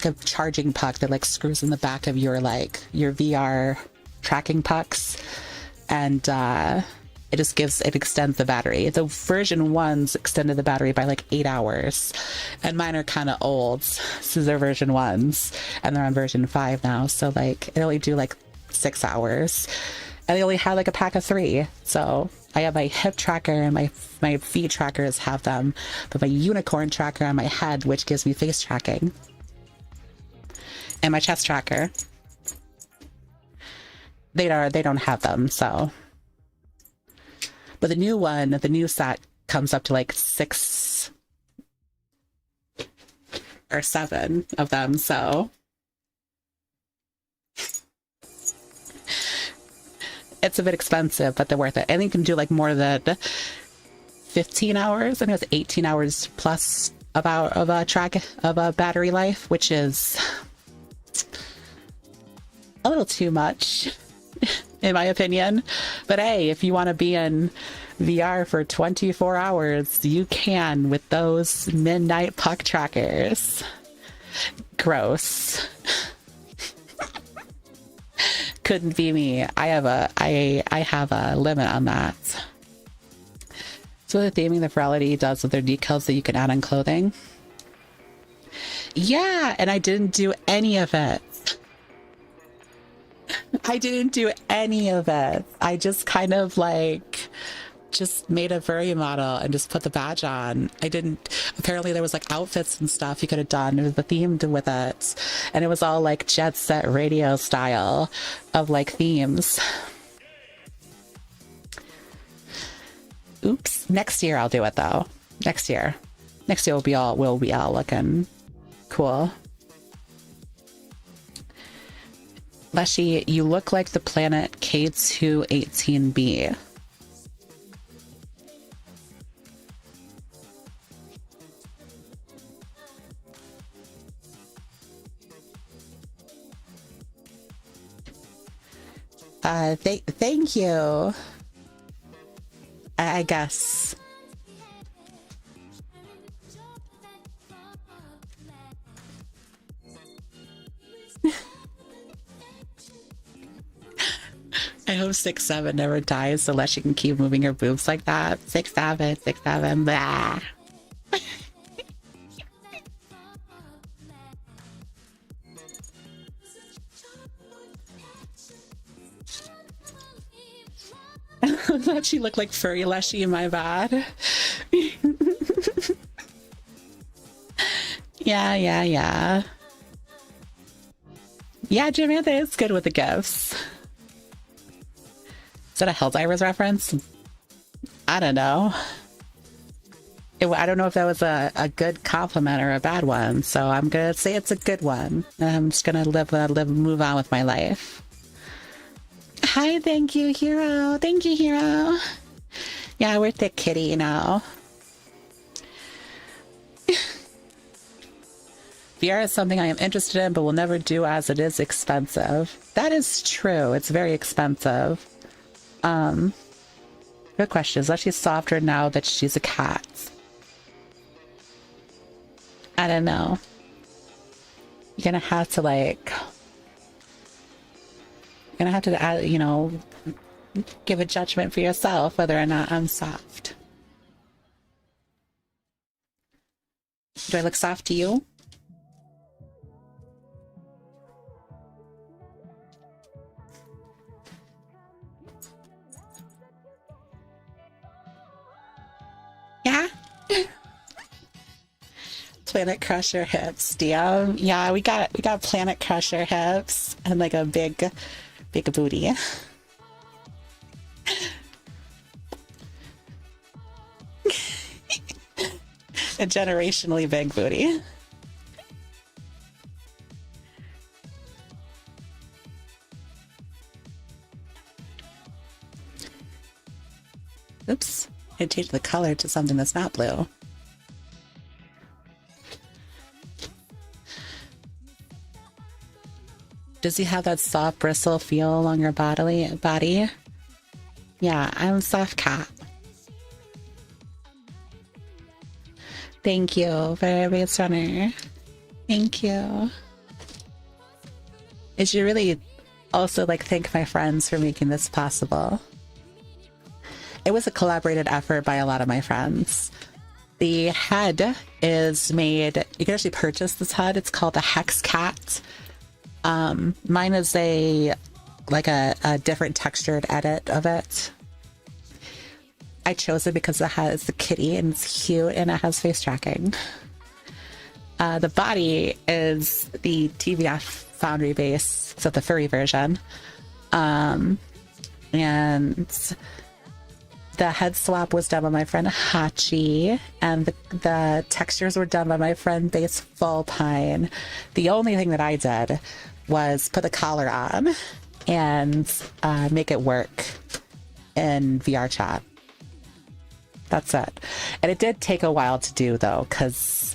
a charging puck that like screws in the back of your like your VR tracking pucks, and it extends the battery. The version 1s extended the battery by like 8 hours, and mine are kind of old, so they're version 1s, and they're on version 5 now, so like it only do like 6 hours, and they only had like a pack of 3. So I have my hip tracker and my feet trackers have them, but my unicorn tracker on my head, which gives me face tracking, and my chest tracker, they don't have them. So, but the new set comes up to like 6 or 7 of them. So it's a bit expensive, but they're worth it. And you can do like more than 15 hours. I think it's 18 hours plus of a battery life, which is a little too much in my opinion. But hey, if you want to be in VR for 24 hours, you can with those midnight puck trackers. Gross. Couldn't be me. I have a limit on that. So the theming that Virality does with their decals that you can add on clothing. Yeah, and I didn't do any of it. I didn't do any of it. I just kind of like just made a furry model and just put the badge on. I didn't, apparently there was like outfits and stuff you could have done with the themed with it, and it was all like jet set radio style of like themes. Oops. Next year I'll do it though. Next year we'll be all looking cool. Leshi, you look like the planet K218b. Thank you. I guess. I hope 6'7" never dies so Leshi can keep moving her boobs like that. 6'7", blah. I thought she looked like Furry Leshi, my bad. Yeah. Yeah, Jamantha is good with the gifts. Is that a Helldivers reference? I don't know. I don't know if that was a good compliment or a bad one, so I'm gonna say it's a good one. I'm just gonna move on with my life. Hi, thank you, Hero. Thank you, Hero. Yeah, we're thick kitty now. VR is something I am interested in, but will never do as it is expensive. That is true. It's very expensive. Good question. Is Leshi softer now that she's a cat? I don't know. You're gonna have to add, give a judgment for yourself whether or not I'm soft. Do I look soft to you? Yeah? Planet Crusher hips, damn. Yeah, we got Planet Crusher hips and like a big booty. A generationally big booty. Oops, I changed the color to something that's not blue. Does he have that soft bristle feel along your body? Yeah, I'm soft cat. Thank you, very base runner. Thank you. I should really also like thank my friends for making this possible. It was a collaborated effort by a lot of my friends. The head is made, you can actually purchase this head. It's called the Hex Cat. Mine is a different textured edit of it. I chose it because it has the kitty and it's cute and it has face tracking. The body is the TVF Foundry base, except the furry version. And the head swap was done by my friend Hachi, and the textures were done by my friend Base Fullpine. The only thing that I did was put the collar on and make it work in VR chat. That's it. And it did take a while to do, though, because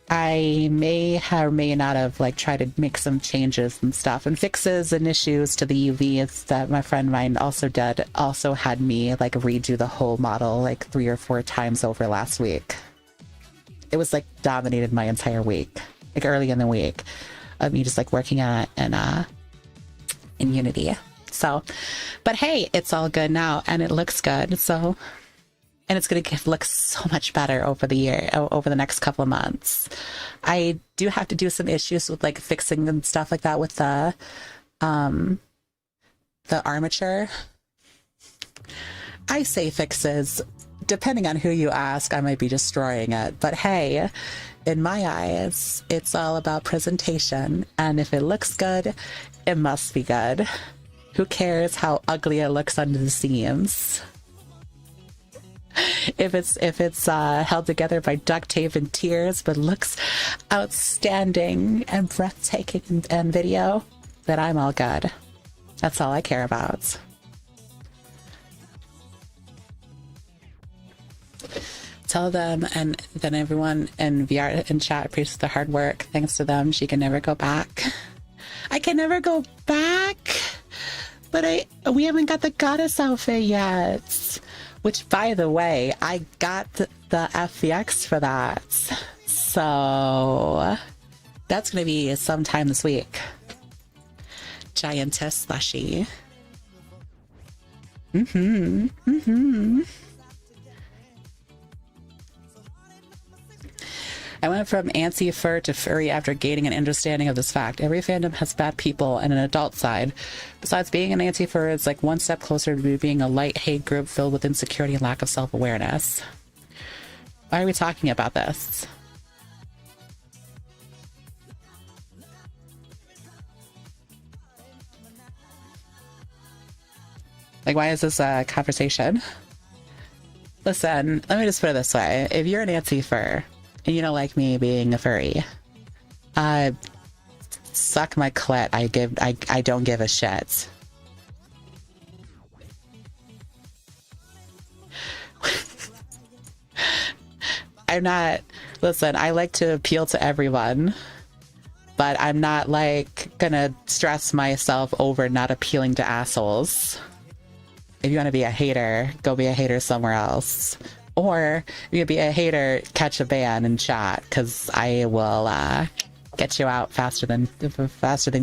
I may or may not have like tried to make some changes and stuff and fixes and issues to the UVs that my friend mine also did. Also had me like redo the whole model like 3 or 4 times over last week. It was like dominated my entire week, like early in the week of me just like working on it and in Unity. So, but hey, it's all good now and it looks good. So, and it's going to look so much better over the next couple of months. I do have to do some issues with like fixing and stuff like that with the armature. I say fixes. Depending on who you ask, I might be destroying it. But hey, in my eyes, it's all about presentation. And if it looks good, it must be good. Who cares how ugly it looks under the seams? If it's held together by duct tape and tears, but looks outstanding and breathtaking in video, then I'm all good. That's all I care about. Tell them and then everyone in VR and chat appreciates the hard work. Thanks to them, she can never go back. I can never go back, but we haven't got the goddess outfit yet. Which, by the way, I got the FVX for that. So that's going to be sometime this week. Giantess Leshi. I went from anti-fur to furry after gaining an understanding of this fact. Every fandom has bad people and an adult side. Besides being an anti-fur, it's like one step closer to being a light hate group filled with insecurity and lack of self-awareness. Why are we talking about this? Like, why is this a conversation? Listen, let me just put it this way. If you're an anti-fur, and you don't like me being a furry, suck my clit. I don't give a shit. I'm not, listen, I like to appeal to everyone, but I'm not like gonna stress myself over not appealing to assholes. If you want to be a hater, go be a hater somewhere else. Or if you be a hater, catch a ban and chat, because I will get you out faster than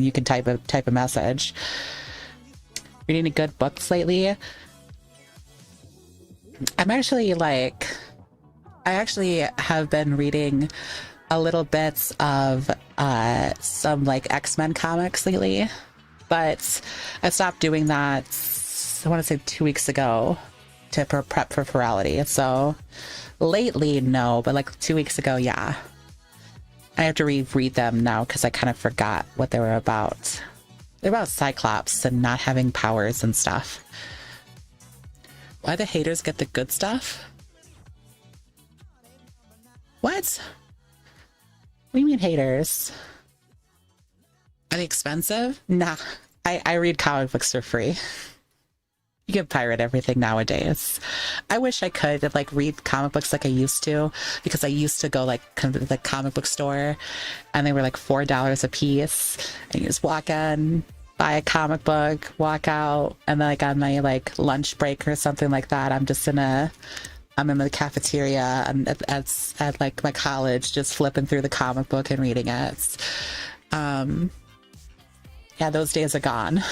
you can type a message. reading any good books lately? I'm actually like, I actually have been reading a little bits of some like X-Men comics lately, but I stopped doing that, I want to say 2 weeks ago to prep for Ferality. So lately, no, but like 2 weeks ago, yeah. I have to reread them now because I kind of forgot what they were about. They're about Cyclops and not having powers and stuff. Why the haters get the good stuff? What? What do you mean haters? Are they expensive? Nah, I read comic books for free. You can pirate everything nowadays. I wish I could like read comic books like I used to, because I used to go like to the comic book store and they were like $4 a piece, and you just walk in, buy a comic book, walk out, and then like on my like lunch break or something like that, I'm in the cafeteria and at like my college, just flipping through the comic book and reading it. Yeah, those days are gone.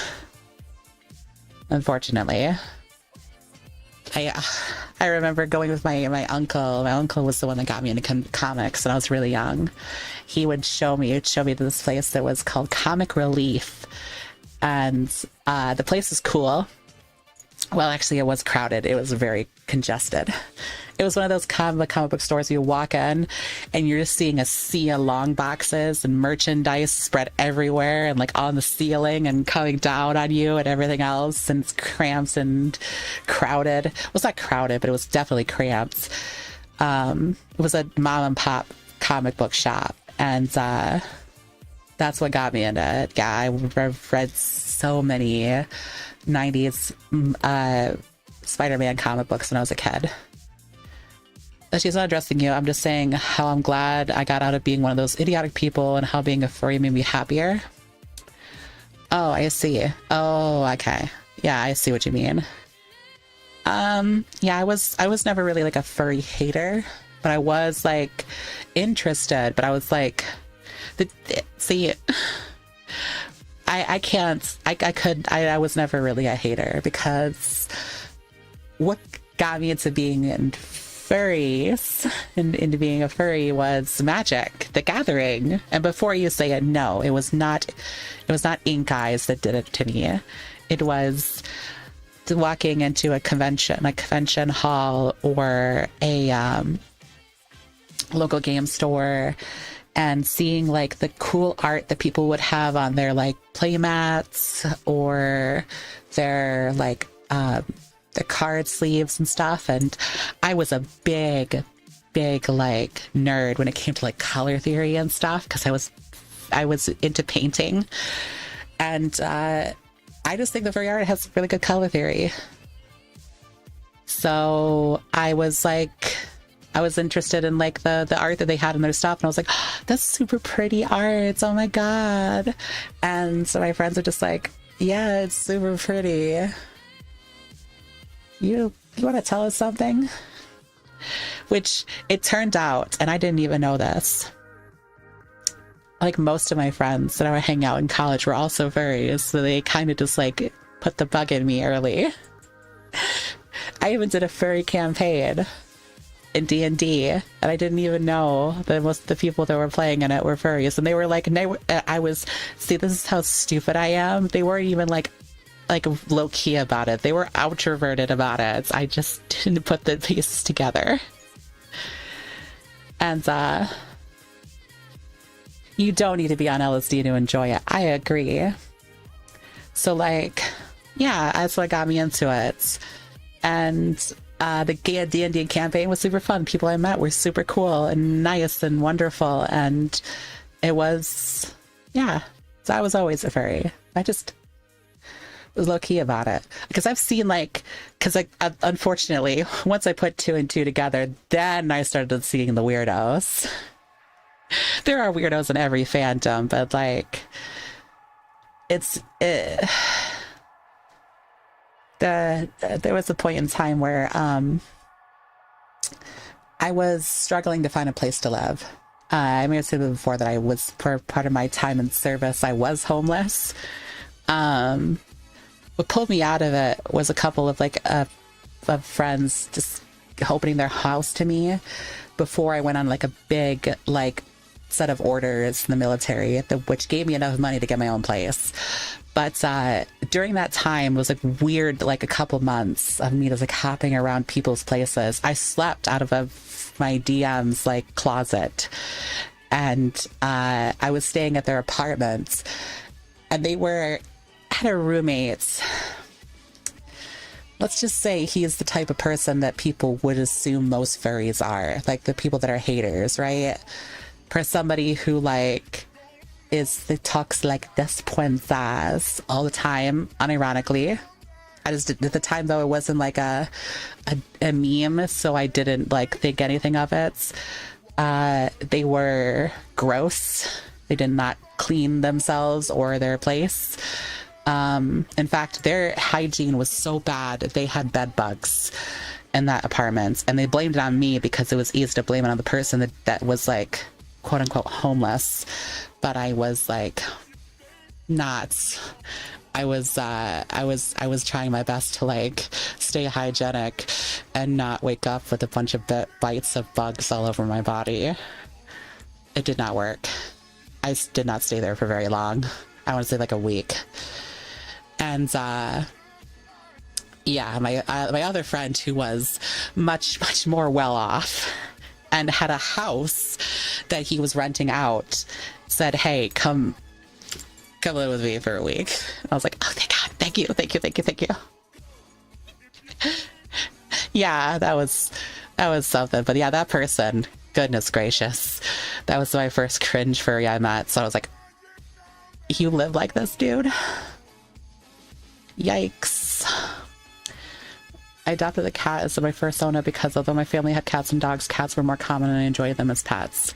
Unfortunately. I remember going with my uncle. My uncle was the one that got me into comics when I was really young. He would show me this place that was called Comic Relief. And the place was cool. Well, actually, it was crowded. It was very congested. It was one of those comic book stores you walk in and you're just seeing a sea of long boxes and merchandise spread everywhere and like on the ceiling and coming down on you and everything else. And it's cramped and crowded. It was not crowded, but it was definitely cramped. It was a mom and pop comic book shop. And that's what got me into it. Yeah, I've read so many 90s Spider-Man comic books when I was a kid. She's not addressing you. I'm just saying how I'm glad I got out of being one of those idiotic people and how being a furry made me happier. Oh, I see. Oh, okay. Yeah, I see what you mean. Yeah, I was never really like a furry hater, but I was like interested, but I was like, I was never really a hater, because what got me into being in furries and into being a furry was Magic the Gathering. And before you say it, no, it was not ink eyes that did it to me. It was walking into a convention hall or a local game store and seeing like the cool art that people would have on their like play mats or their like the card sleeves and stuff. And I was a big like nerd when it came to like color theory and stuff, because I was into painting. And I just think the furry art has really good color theory. So I was interested in like the art that they had in their stuff, and I was like, oh, that's super pretty art, oh my god. And so my friends are just like, yeah, it's super pretty. You want to tell us something? Which it turned out, and I didn't even know this, like most of my friends that I would hang out in college were also furries, so they kind of just like put the bug in me early. I even did a furry campaign in D&D, and I didn't even know that most of the people that were playing in it were furries, and they were like, see, this is how stupid I am. They weren't even like low-key about it. They were outroverted about it. I just didn't put the pieces together. And you don't need to be on LSD to enjoy it. I agree. So like, yeah, that's what got me into it. And the D&D campaign was super fun. People I met were super cool and nice and wonderful. And it was, yeah. So I was always a furry. I just was low-key about it, because I've seen unfortunately, once I put 2 and 2 together, then I started seeing the weirdos. There are weirdos in every fandom, but like there was a point in time where I was struggling to find a place to live. I may have said before that I was, for part of my time in service, I was homeless. what pulled me out of it was a couple of like of friends just opening their house to me before I went on like a big like set of orders in the military, which gave me enough money to get my own place. But during that time was like weird, like a couple months of me just like hopping around people's places. I slept out of my DM's like closet, and I was staying at their apartments, and had a roommate. Let's just say he is the type of person that people would assume most furries are, like the people that are haters, right? For somebody who like talks like this princess all the time, unironically. I just at the time though it wasn't like a meme, so I didn't like think anything of it. They were gross. They did not clean themselves or their place. In fact, their hygiene was so bad they had bed bugs in that apartment, and they blamed it on me because it was easy to blame it on the person that was like quote unquote homeless. But I was like not. I was trying my best to like stay hygienic and not wake up with a bunch of bites of bugs all over my body. It did not work. I did not stay there for very long. I want to say like a week. And yeah, my other friend, who was much more well off and had a house that he was renting out, said, "Hey, come live with me for a week." I was like, "Oh, thank God, thank you." Yeah, that was something. But yeah, that person, goodness gracious, that was my first cringe furry I met. So I was like, "You live like this, dude?" Yikes. I adopted a cat as my first owner because although my family had cats and dogs, cats were more common and I enjoyed them as pets.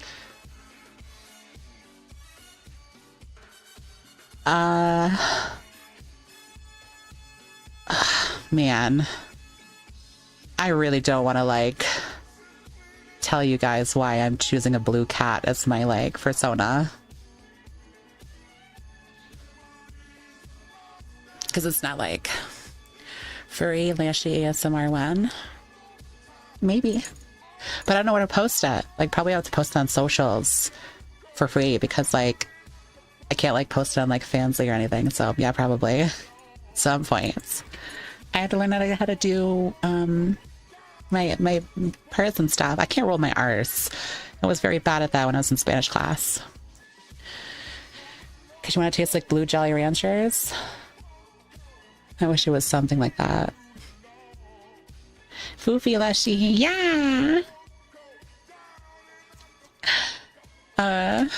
Man, I really don't want to like tell you guys why I'm choosing a blue cat as my like persona, because it's not like Furry, Leshi, ASMR one. Maybe. But I don't know where to post it. Like, probably I have to post it on socials for free because, like, I can't, like, post it on, like, Fansly or anything. So, yeah, probably. Some points. I had to learn how to do my purrs and stuff. I can't roll my R's. I was very bad at that when I was in Spanish class. Because you want to taste, like, blue Jolly Ranchers? I wish it was something like that. Foofy Leshi, yeah! Alright,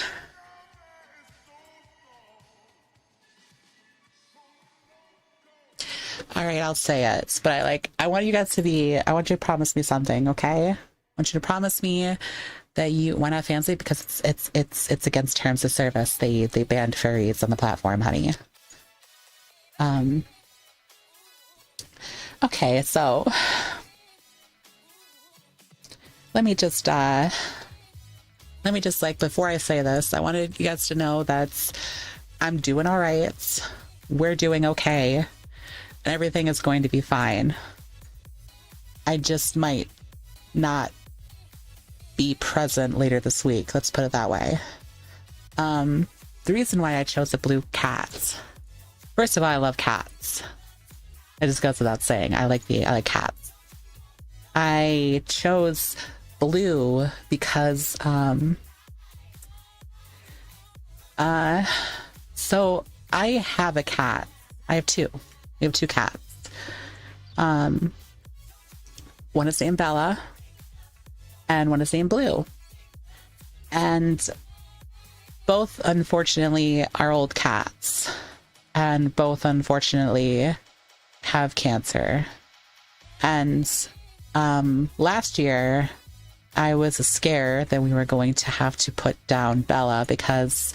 I'll say it. But I want you guys to I want you to promise me something, okay? I want you to promise me that you went out fancy because it's against terms of service. They banned furries on the platform, honey. Okay, so let me just like, before I say this, I wanted you guys to know that I'm doing all right. We're doing okay, and everything is going to be fine. I just might not be present later this week. Let's put it that way. The reason why I chose the blue cat. First of all, I love cats. It just goes without saying. I like cats. I chose blue because so I have a cat. I have two. We have two cats. One is named Bella and one is named Blue. And both unfortunately are old cats. And both unfortunately have cancer. And last year I was scared that we were going to have to put down Bella because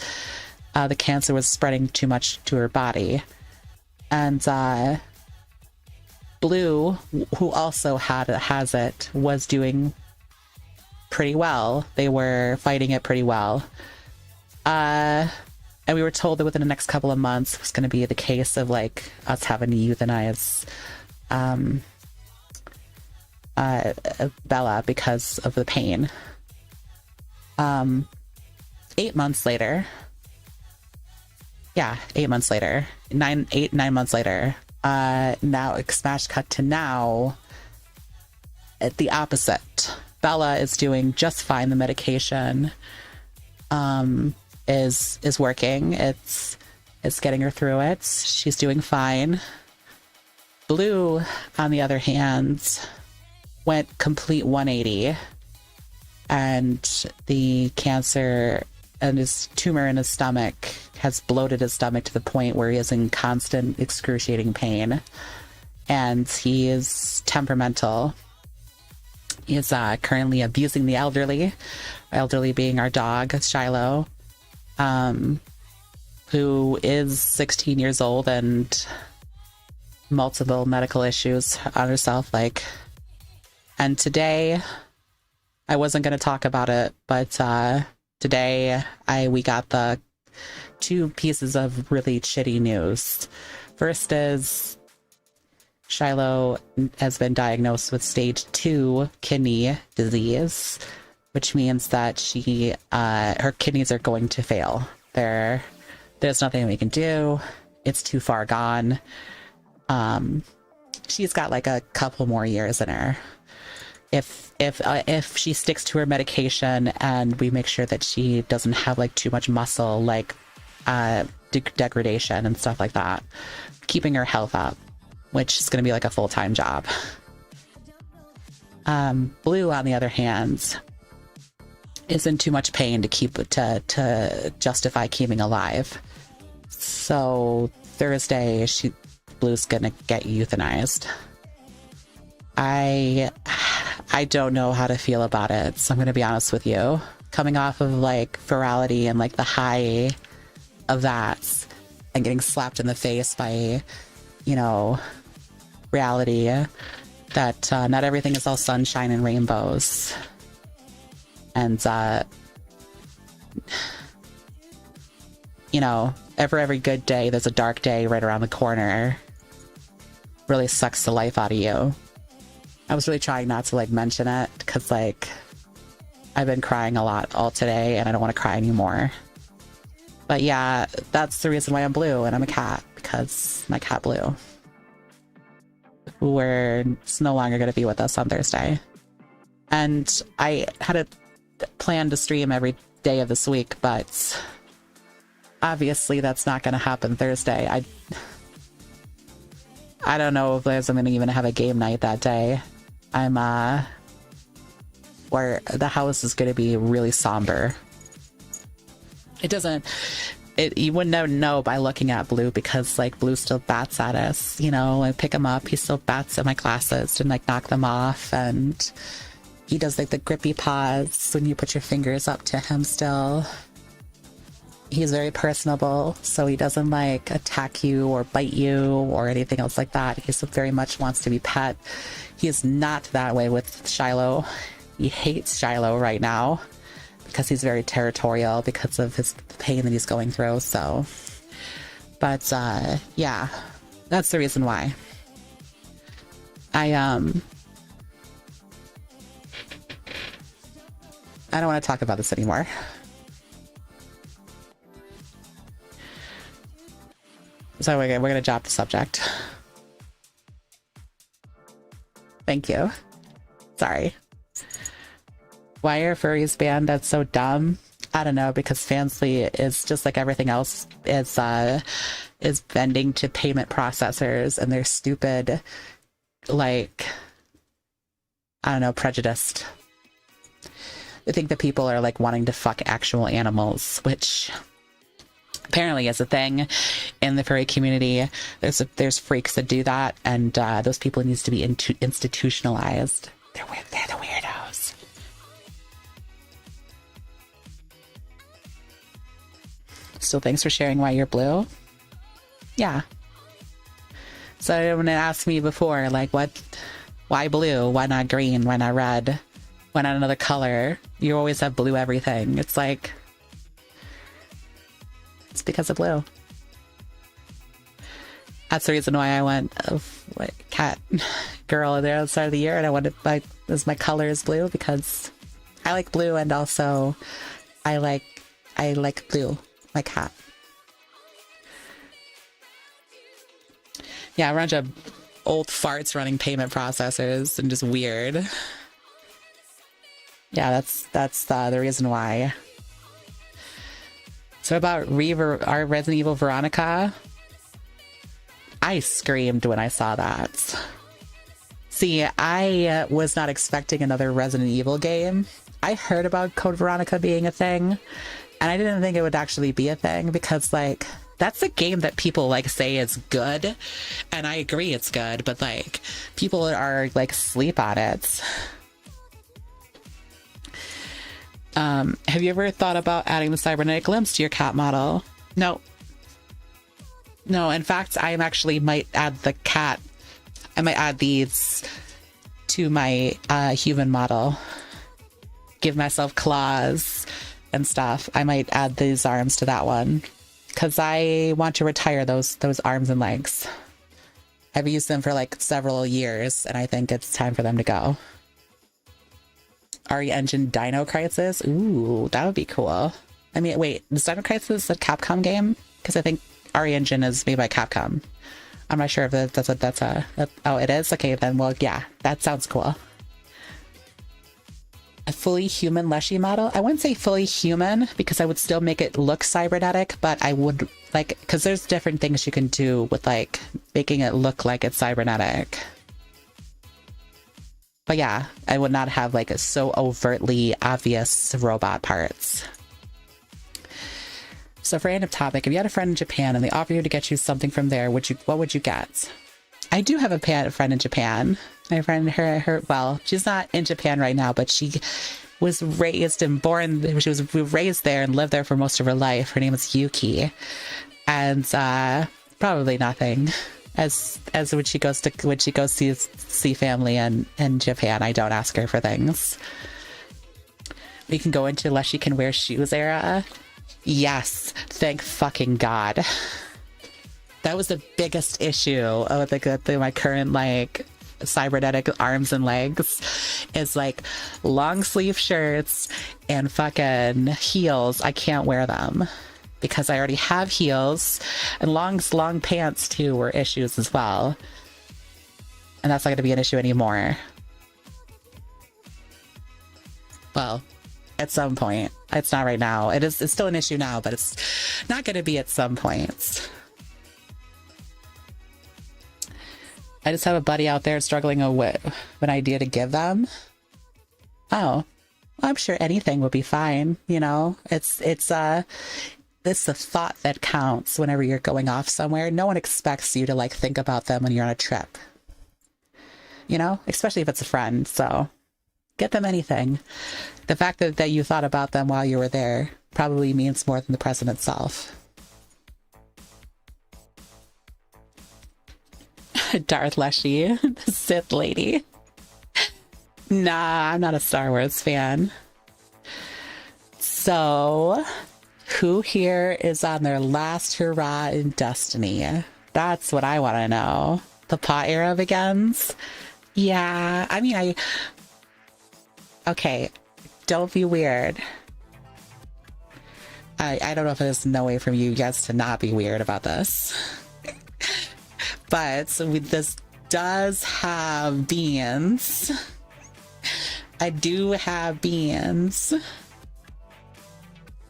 the cancer was spreading too much to her body. And Blue, who also has it, was doing pretty well. They were fighting it pretty well. And we were told that within the next couple of months it was going to be the case of like us having to euthanize Bella because of the pain. 8 months later, 8 months later, 9 months later, now smash cut to now, at the opposite. Bella is doing just fine. The medication is working. It's getting her through it. She's doing fine. Blue, on the other hand, went complete 180, and the cancer and his tumor in his stomach has bloated his stomach to the point where he is in constant excruciating pain, and he is temperamental. He is currently abusing the elderly being our dog Shiloh, who is 16 years old and multiple medical issues on herself. And today, I wasn't going to talk about it, but today we got the 2 pieces of really shitty news. First is Shiloh has been diagnosed with stage 2 kidney disease, which means that her kidneys are going to fail. There's nothing we can do. It's too far gone. She's got like a couple more years in her. If she sticks to her medication and we make sure that she doesn't have like too much muscle, like degradation and stuff like that, keeping her health up, which is going to be like a full-time job. Blue, on the other hand, is in too much pain to justify keeping alive. So Thursday, Blue's gonna get euthanized. I don't know how to feel about it, so I'm gonna be honest with you. Coming off of like virality and like the high of that, and getting slapped in the face by, reality, that not everything is all sunshine and rainbows. And for every good day, there's a dark day right around the corner. Really sucks the life out of you. I was really trying not to mention it because I've been crying a lot all today and I don't want to cry anymore. But yeah, that's the reason why I'm blue and I'm a cat, because my cat Blue, it's no longer going to be with us on Thursday. And I had a plan to stream every day of this week, but obviously that's not going to happen Thursday. I don't know if I'm going to even have a game night that day. Where the house is going to be really somber. You wouldn't know by looking at Blue, because Blue still bats at us, I pick him up, he still bats at my glasses to knock them off, and he does the grippy paws when you put your fingers up to him still. He's very personable, so he doesn't attack you or bite you or anything else like that. He very much wants to be pet. He is not that way with Shiloh. He hates Shiloh right now because he's very territorial because of his pain that he's going through. So, but yeah, that's the reason why. I don't want to talk about this anymore. So we're going to drop the subject. Thank you. Sorry. Why are furries banned? That's so dumb. I don't know, because Fansly is just like everything else, is bending to payment processors, and they're stupid, I don't know, prejudiced. They think that people are wanting to fuck actual animals, which apparently is a thing in the furry community. There's freaks that do that, and those people needs to be institutionalized. They're the weirdos. So thanks for sharing why you're blue. Yeah. So when they asked me before, why blue? Why not green? Why not red? Why not another color? You always have blue everything. It's It's because of blue. That's the reason why I went cat girl there at the start of the year, and I wanted my color is blue because I like blue, and also I like blue, my cat. Yeah, a bunch of old farts running payment processors and just weird. Yeah, that's the reason why. So about our Resident Evil Veronica, I screamed when I saw that. See, I was not expecting another Resident Evil game. I heard about Code Veronica being a thing, and I didn't think it would actually be a thing because, like, that's a game that people, like, say is good, and I agree it's good, but, like, people are, like, sleep on it. Have you ever thought about adding the cybernetic limbs to your cat model? No. No, in fact, I actually might add the cat. I might add these to my human model. Give myself claws and stuff. I might add these arms to that one because I want to retire those arms and legs. I've used them for like several years, and I think it's time for them to go. RE Engine Dino Crisis? Ooh, that would be cool. I mean, wait, is Dino Crisis a Capcom game? Because I think RE Engine is made by Capcom. I'm not sure if that's oh, it is? Okay, then, well, yeah, that sounds cool. A fully human Leshi model? I wouldn't say fully human because I would still make it look cybernetic, but I would, like, because there's different things you can do with, like, making it look like it's cybernetic. But yeah, I would not have, like, so overtly obvious robot parts. So for random topic, if you had a friend in Japan and they offer you to get you something from there, what would you get? I do have a friend in Japan. My friend, well, she's not in Japan right now, but she was raised and born, she was raised there and lived there for most of her life. Her name is Yuki. And probably nothing. As when she goes to see family in Japan, I don't ask her for things. We can go into Leshi can wear shoes era. Yes, thank fucking God. That was the biggest issue of my current, like, cybernetic arms and legs is, like, long sleeve shirts and fucking heels. I can't wear them because I already have heels, and long pants too were issues as well. And that's not going to be an issue anymore. Well, at some point. It's not right now. It's still an issue now, but it's not going to be at some point. I just have a buddy out there struggling with an idea to give them. Oh, well, I'm sure anything would be fine. You know, it's the thought that counts whenever you're going off somewhere. No one expects you to, like, think about them when you're on a trip. You know, especially if it's a friend. So get them anything. The fact that you thought about them while you were there probably means more than the present itself. Darth Leshi, the Sith lady. Nah, I'm not a Star Wars fan. So, who here is on their last hurrah in Destiny? That's what I want to know. The pot era begins? Yeah, I mean, okay, don't be weird. I don't know if there's no way from you guys to not be weird about this. But this does have beans. I do have beans.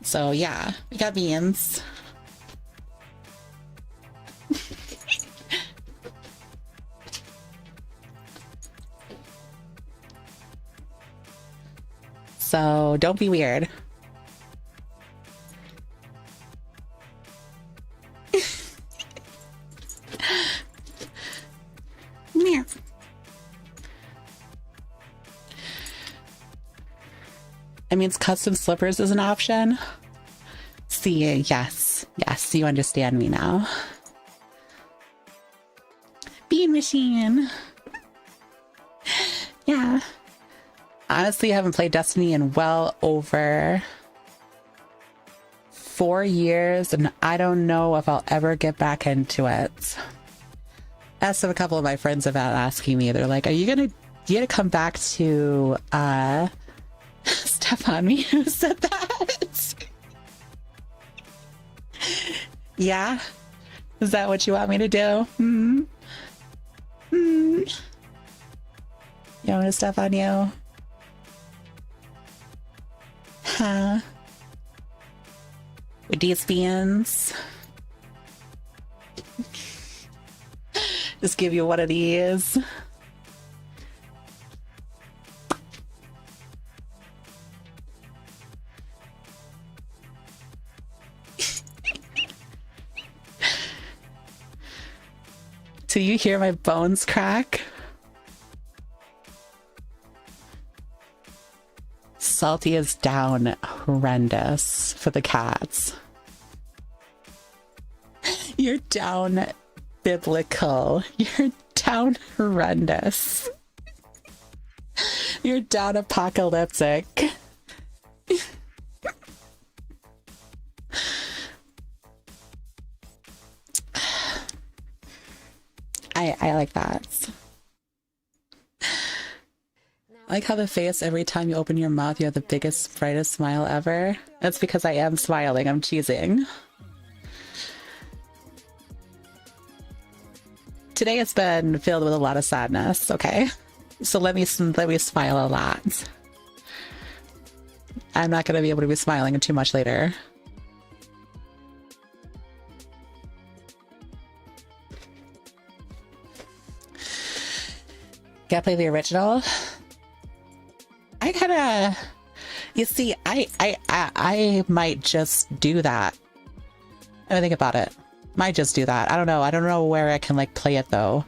So yeah, we got beans. So don't be weird. Meow. It means custom slippers is an option. See, yes, you understand me now. Bean machine. Yeah. Honestly, I haven't played Destiny in well over 4 years, and I don't know if I'll ever get back into it. As a couple of my friends have been asking me, they're like, you gonna come back to step on me? Who said that? Yeah, is that what you want me to do? You want me to step on you? Huh? With these beans? Just give you one of these. Do you hear my bones crack? Salty is down horrendous for the cats. You're down biblical. You're down horrendous. You're down apocalyptic. I like that. I like how the face, every time you open your mouth, you have the biggest, brightest smile ever. That's because I am smiling. I'm cheesing. Today has been filled with a lot of sadness, okay? So let me smile a lot. I'm not going to be able to be smiling too much later. Gotta play the original. I gotta, you see, I might just do that. I think about it. Might just do that. I don't know. I don't know where I can like play it though.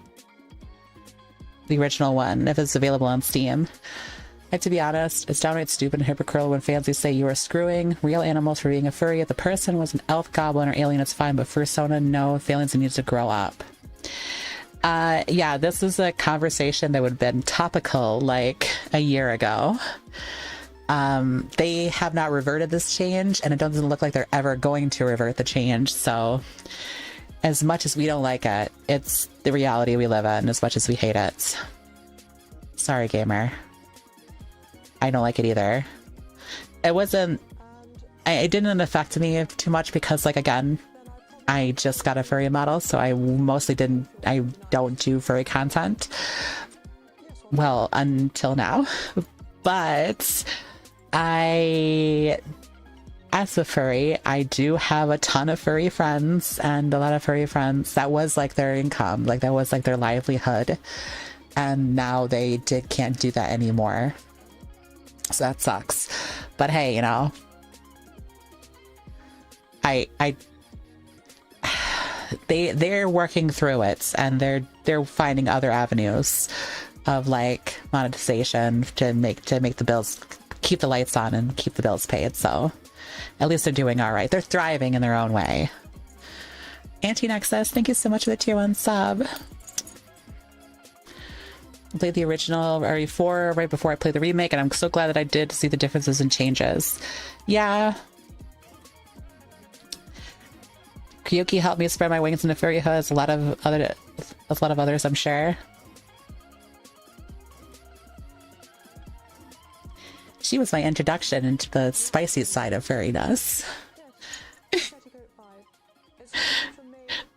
The original one, if it's available on Steam. Like, to be honest, it's downright stupid and hypocritical when fans say you are screwing real animals for being a furry. If the person was an elf, goblin, or alien, it's fine, but fursona, no. Failings needs to grow up. Yeah, this is a conversation that would have been topical like a year ago. They have not reverted this change, and it doesn't look like they're ever going to revert the change. So as much as we don't like it, it's the reality we live in as much as we hate it. Sorry, gamer. I don't like it either. It wasn't, it didn't affect me too much because, like, again, I just got a furry model, so I don't do furry content. Well, until now. But as a furry, I do have a ton of furry friends, and a lot of furry friends, that was like their income, like that was like their livelihood. And now they can't do that anymore. So that sucks. But hey, you know, they're working through it, and they're finding other avenues of like monetization to make the bills, keep the lights on and keep the bills paid. So at least they're doing all right. They're thriving in their own way. Anti-Nexus, thank you so much for the tier 1 sub. I played the original RE4 right before I played the remake, and I'm so glad that I did to see the differences and changes. Yeah. Kyoki helped me spread my wings into furry hood, as a lot of others, I'm sure. She was my introduction into the spicy side of furriness.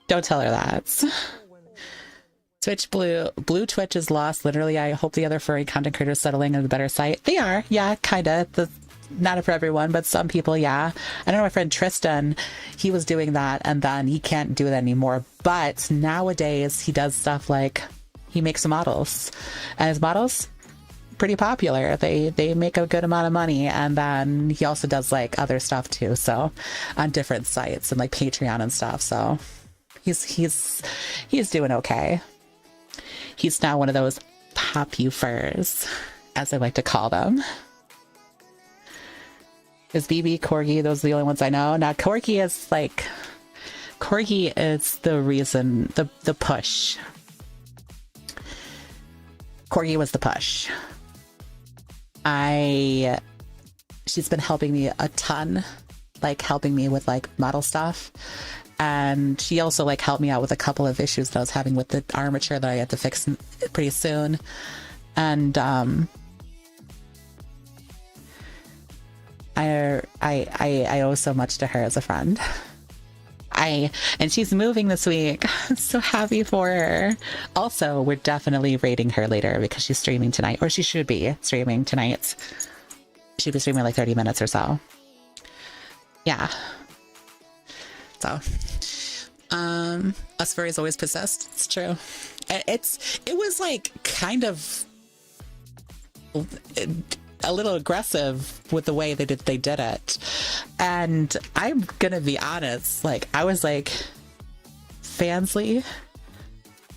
Don't tell her that. Twitch Blue Twitch is lost. Literally, I hope the other furry content creators settling in a better site. They are, yeah, kinda. Not for everyone, but some people, yeah. I know my friend Tristan, he was doing that, and then he can't do it anymore. But nowadays, he does stuff like he makes models, and his models pretty popular. They make a good amount of money, and then he also does like other stuff too. So on different sites and like Patreon and stuff. So he's doing okay. He's now one of those popufurs, as I like to call them. Is BB, Corgi, those are the only ones I know. Now Corgi is the reason, the push. Corgi was the push. She's been helping me a ton like helping me with like model stuff. And she also like helped me out with a couple of issues that I was having with the armature that I had to fix pretty soon. And I owe so much to her as a friend. And she's moving this week. I'm so happy for her. Also, we're definitely rating her later because she's streaming tonight, or she should be streaming tonight. She'll be streaming like 30 minutes or so. Yeah. So, us furries always possessed. It's true. It was like kind of a little aggressive with the way they did it. And I'm gonna be honest, like I was like, Fansly,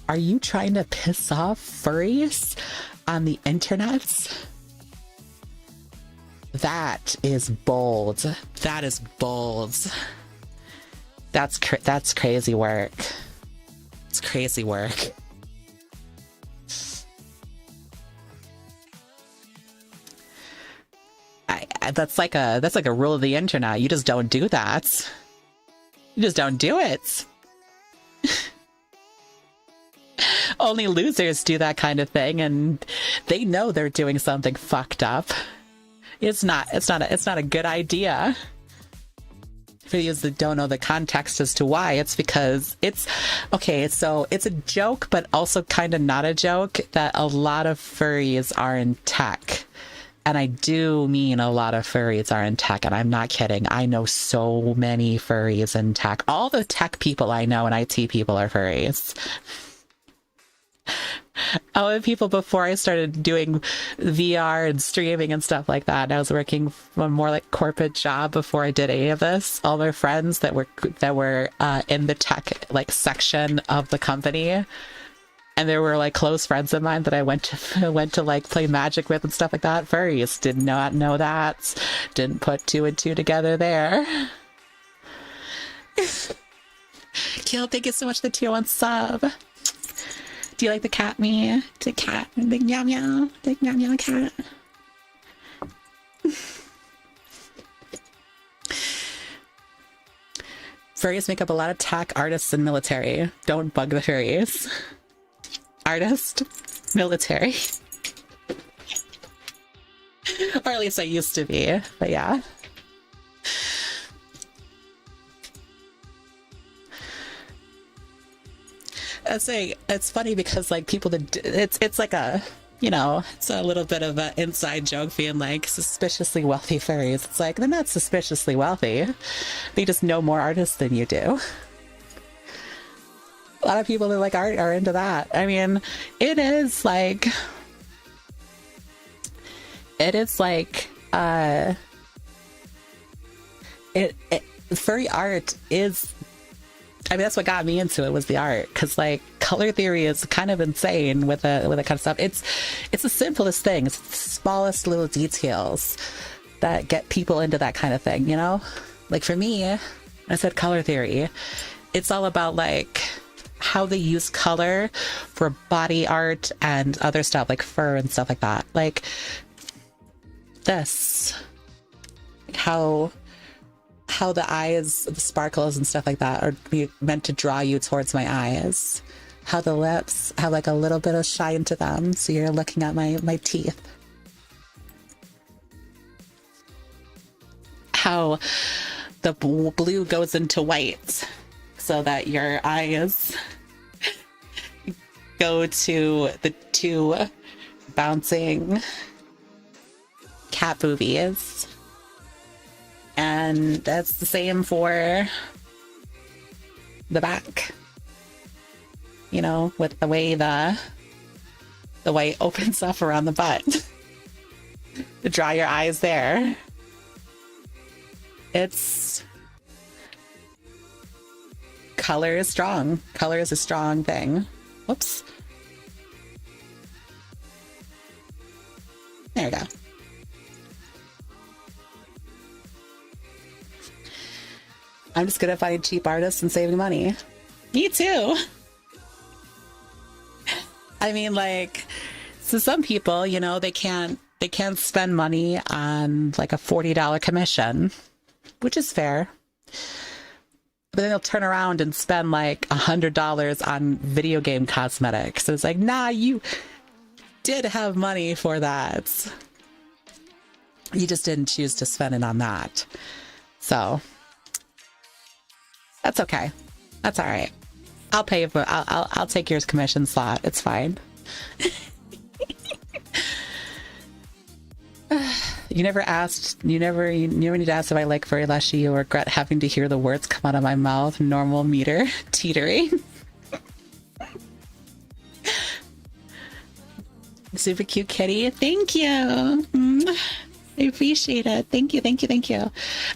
are you trying to piss off furries on the internet? That is bold. That is bold. That's crazy work. It's crazy work. That's like a rule of the internet. You just don't do that. You just don't do it. Only losers do that kind of thing, and they know they're doing something fucked up. It's not a good idea. For those that don't know the context as to why, it's because it's okay. So it's a joke, but also kind of not a joke that a lot of furries are in tech. And I do mean a lot of furries are in tech, and I'm not kidding. I know so many furries in tech. All the tech people I know and IT people are furries. All the people before I started doing VR and streaming and stuff like that, and I was working a more like corporate job before I did any of this. All my friends that were in the tech like section of the company. And there were like close friends of mine that I went to like play Magic with and stuff like that. Furries did not know that. Didn't put two and two together there. Kill, thank you so much for the tier 1 sub. Do you like the cat me? The cat, big meow meow, big meow meow cat. Furries make up a lot of tech, artists, and military. Don't bug the furries. Artist, military. Or at least I used to be, but yeah. I'd say it's funny because like people that it's like a, you know, it's a little bit of an inside joke being like suspiciously wealthy furries. It's like they're not suspiciously wealthy. They just know more artists than you do. A lot of people that like art are into that. I mean, it is like furry art is, I mean, that's what got me into it, was the art, because like color theory is kind of insane with that kind of stuff. It's the simplest thing. It's the smallest little details that get people into that kind of thing, you know? Like for me, I said color theory. It's all about like how they use color for body art and other stuff like fur and stuff like that. Like this, how the eyes, the sparkles and stuff like that are meant to draw you towards my eyes. How the lips have like a little bit of shine to them, so you're looking at my teeth. How the blue goes into white, so that your eyes go to the two bouncing cat boobies. And that's the same for the back. You know, with the way the white opens up around the butt. To draw your eyes there. It's... color is strong. Color is a strong thing. Whoops. There we go. I'm just good at finding cheap artists and saving money. Me too. I mean, like, so some people, you know, they can't spend money on like a $40 commission. which is fair. But then they'll turn around and spend like $100 on video game cosmetics. So it's like, nah, you did have money for that. You just didn't choose to spend it on that. So that's okay. That's all right. I'll pay for. I'll take your commission slot. It's fine. You never need to ask if I like furry Leshi or regret having to hear the words come out of my mouth. Normal meter teetering. Super cute kitty. Thank you. I appreciate it. Thank you.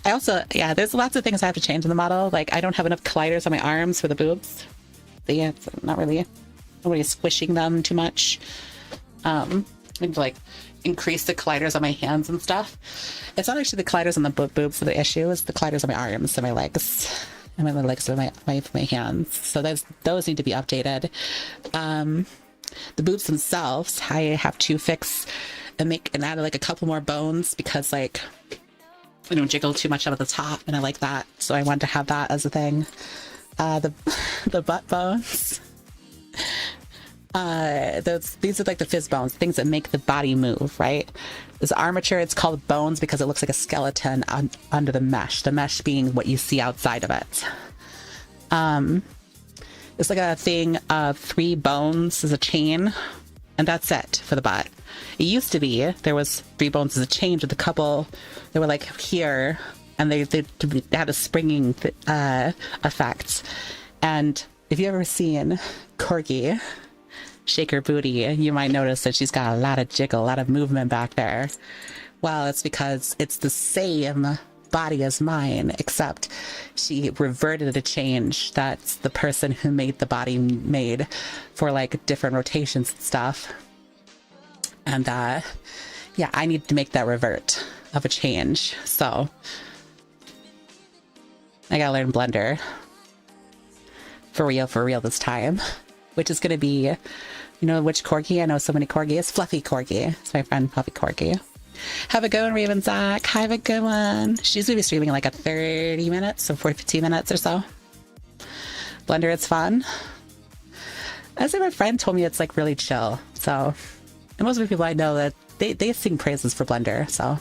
I also, yeah, there's lots of things I have to change in the model. Like, I don't have enough colliders on my arms for the boobs. So yeah, it's not really, nobody's squishing them too much. I need to like increase the colliders on my hands and stuff. It's not actually the colliders on the boobs the issue. It's the colliders on my arms and my legs. And my legs and my hands. So those need to be updated. The boobs themselves, I have to fix and add like a couple more bones because like I don't jiggle too much out of the top and I like that. So I wanted to have that as a thing. The butt bones. These are like the fizz bones, things that make the body move, right? This armature, it's called bones because it looks like a skeleton under the mesh being what you see outside of it. It's like a thing of 3 bones as a chain, and that's it for the butt. It used to be there was 3 bones as a chain with a couple. They were like here, and they had a springing effect. And if you've ever seen Corgi shake her booty, you might notice that she's got a lot of jiggle, a lot of movement back there. Well, it's because it's the same body as mine, except she reverted a change that's the person who made the body made for like different rotations and stuff. And yeah, I need to make that revert of a change. So I gotta learn Blender for real this time, which is gonna be, you know, which Corgi? I know so many Corgis. Fluffy Corgi. It's my friend Fluffy Corgi. Have a good one, Raven Zach. Have a good one. She's gonna be streaming like a 30 minutes or 15 minutes or so. Blender, it's fun. As my friend told me, it's like really chill. So, and most of the people I know that they sing praises for Blender. So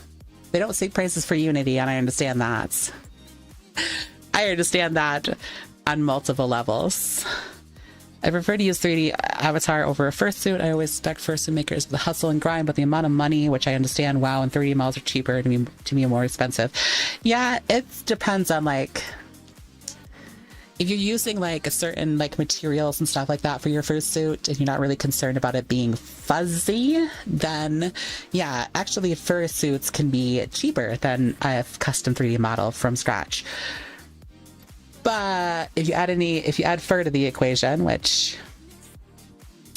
they don't sing praises for Unity, and I understand that. I understand that on multiple levels. I prefer to use 3D avatar over a fursuit. I always expect fursuit makers with the hustle and grind, but the amount of money, which I understand, WoW and 3D models are cheaper to me more expensive. Yeah, it depends on like if you're using like a certain like materials and stuff like that for your fursuit and you're not really concerned about it being fuzzy, then yeah, actually fursuits can be cheaper than a custom 3D model from scratch. But if you add fur to the equation, which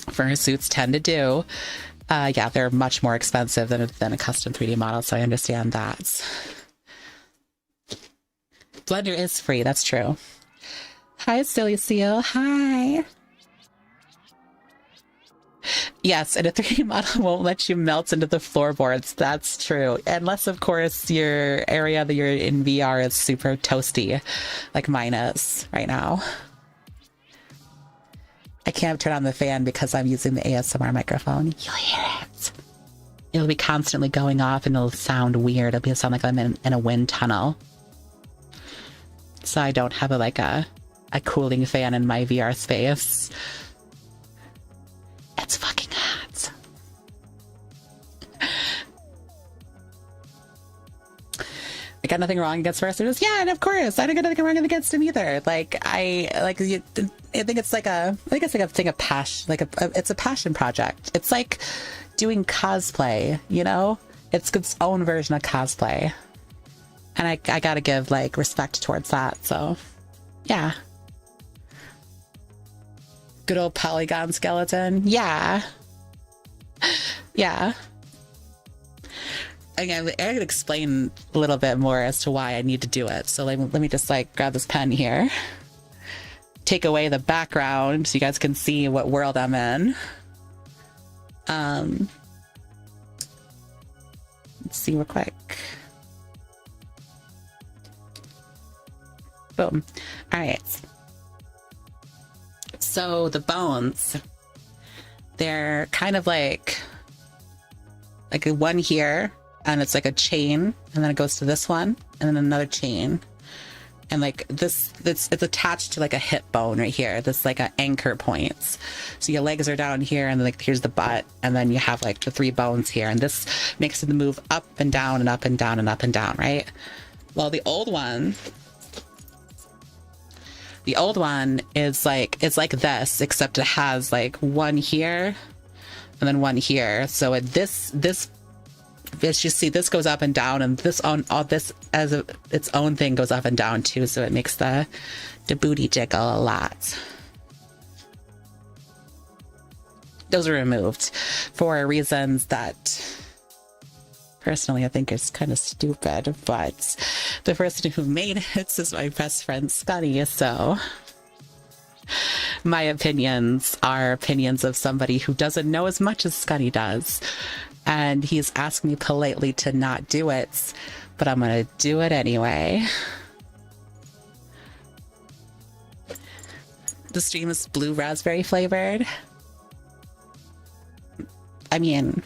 fursuits tend to do, yeah, they're much more expensive than a custom 3D model. So I understand that. Blender is free. That's true. Hi, Silly Seal. Hi. Yes, and a 3D model won't let you melt into the floorboards. That's true. Unless, of course, your area that you're in VR is super toasty, like mine is right now. I can't turn on the fan because I'm using the ASMR microphone. You'll hear it. It'll be constantly going off and it'll sound weird. It'll sound like I'm in a wind tunnel. So I don't have a cooling fan in my VR space. It's fucking hot. I got nothing wrong against fursuiters. Yeah, and of course, I don't got nothing wrong against them either. I think it's like a thing of passion. It's a passion project. It's like doing cosplay. You know, it's its own version of cosplay, and I gotta give like respect towards that. So, yeah. Good old polygon skeleton. Yeah. Yeah. Again, I could explain a little bit more as to why I need to do it. So let me just like grab this pen here. Take away the background so you guys can see what world I'm in. Let's see real quick. Boom. All right. So the bones, they're kind of like a one here, and it's like a chain, and then it goes to this one, and then another chain. And like this, it's attached to like a hip bone right here. That's like an anchor points. So your legs are down here, and then like here's the butt, and then you have like the 3 bones here, and this makes it move up and down and up and down and up and down, right? Well, the old one is like, it's like this, except it has like one here and then one here. So this as you see, this goes up and down, and this on all this as its own thing goes up and down too. So it makes the booty jiggle a lot. Those are removed for reasons that personally I think is kind of stupid, but the person who made it is my best friend Scotty, so my opinions are opinions of somebody who doesn't know as much as Scotty does. And he's asked me politely to not do it, but I'm gonna do it anyway. The stream is blue raspberry flavored. I mean,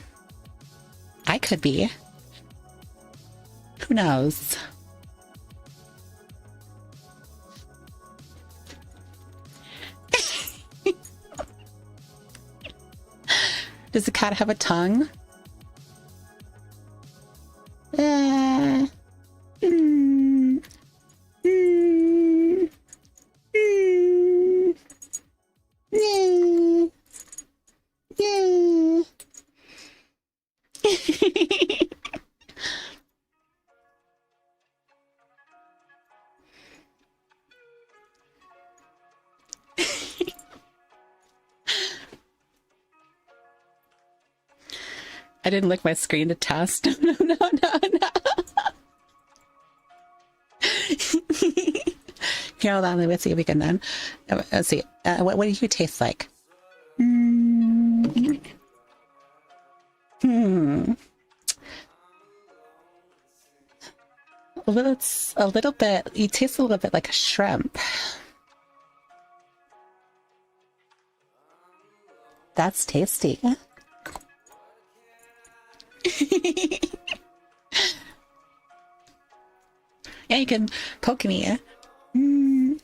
I could be. Who knows? Does the cat have a tongue? Mm, mm, mm, mm, mm. I didn't lick my screen to test. No. Here, hold on. Let's see if we can then. Let's see. What do you taste like? Hmm. Well, it's a little bit. You taste a little bit like a shrimp. That's tasty. Yeah, you can poke me. Mm.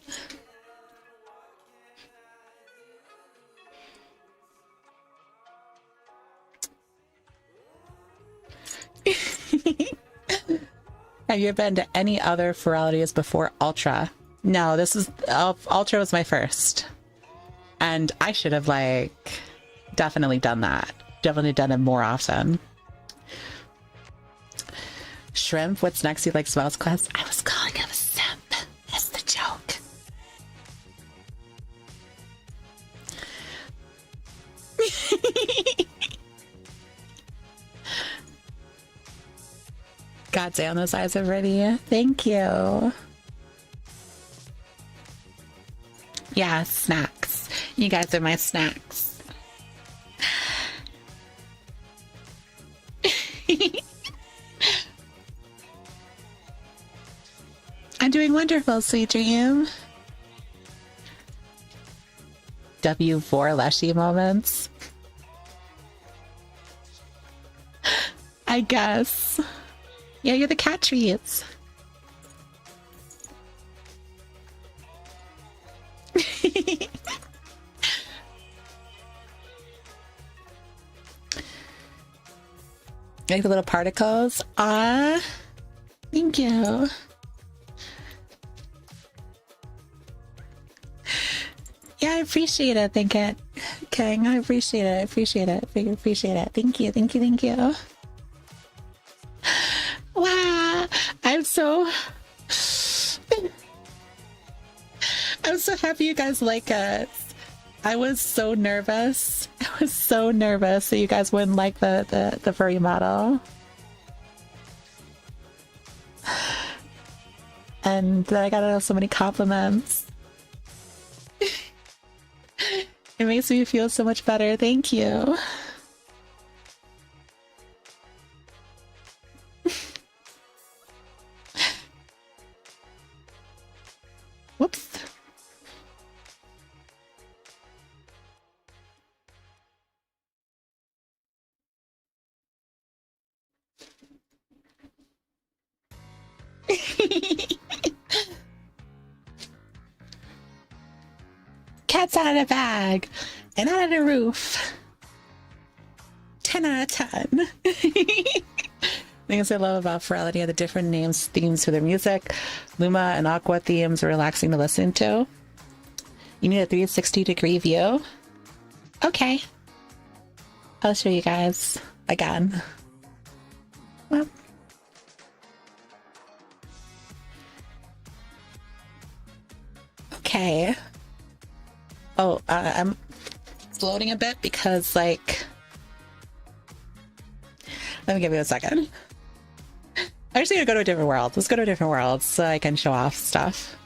Have you been to any other Feralities before Ultra? No, this is Ultra was my first, and I should have like definitely done that. Definitely done it more often. Shrimp, what's next? You like smells class? I was calling him a simp. That's the joke. God damn, those eyes are ready. Thank you. Yeah, snacks. You guys are my snacks. I'm doing wonderful, sweet dream. W4 Leshi moments. I guess. Yeah, you're the cat treats. Like the little particles. Ah, thank you. Yeah, I appreciate it. Thank it, King. I appreciate it. I appreciate it. I appreciate it. Thank you. Thank you. Thank you. Wow, I'm so happy you guys like it. I was so nervous. I was so nervous that you guys wouldn't like the furry model. And then I got so many compliments. It makes me feel so much better. Thank you. Cat's out of the bag and out of the roof. 10 out of 10. Things I love about Furry are the different themes for their music. Luma and Aqua themes are relaxing to listen to. You need a 360-degree view. Okay. I'll show you guys again. Well. Okay. Oh, I'm floating a bit because, like, let me give you a second. I'm just gonna go to a different world. Let's go to a different world so I can show off stuff.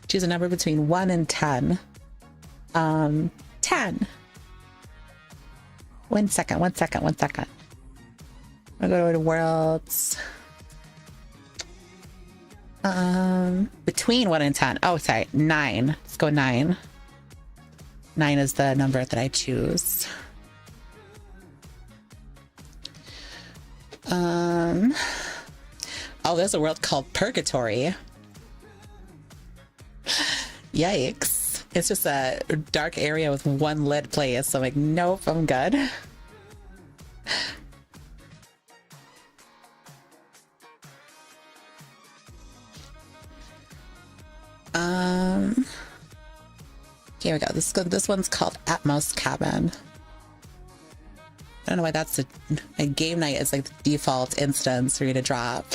Choose a number between 1 and 10. 10. One second. I'll go to worlds. Between 1 and 10. Oh, sorry, 9. Let's go 9. 9 is the number that I choose. Oh, there's a world called Purgatory. Yikes. It's just a dark area with one lit place. So I'm like, nope, I'm good. Here we go. This one's called Atmos Cabin. I don't know why that's a game night is like the default instance for you to drop.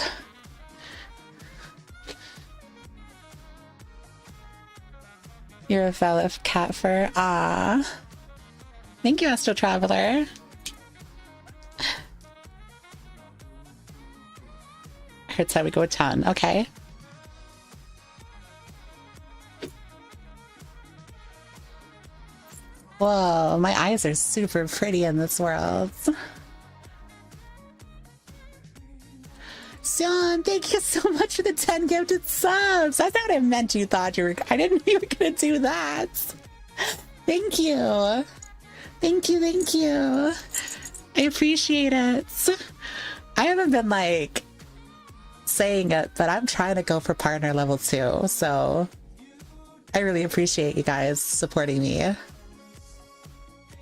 You're a fellow cat fur. Ah. Thank you, Astral Traveler. Here's how we go 10. Okay. Whoa, my eyes are super pretty in this world. Sean, thank you so much for the 10 gifted subs. That's not what I meant you thought you were. I didn't know you were gonna do that. Thank you. Thank you. I appreciate it. I haven't been like saying it, but I'm trying to go for partner level 2. So I really appreciate you guys supporting me.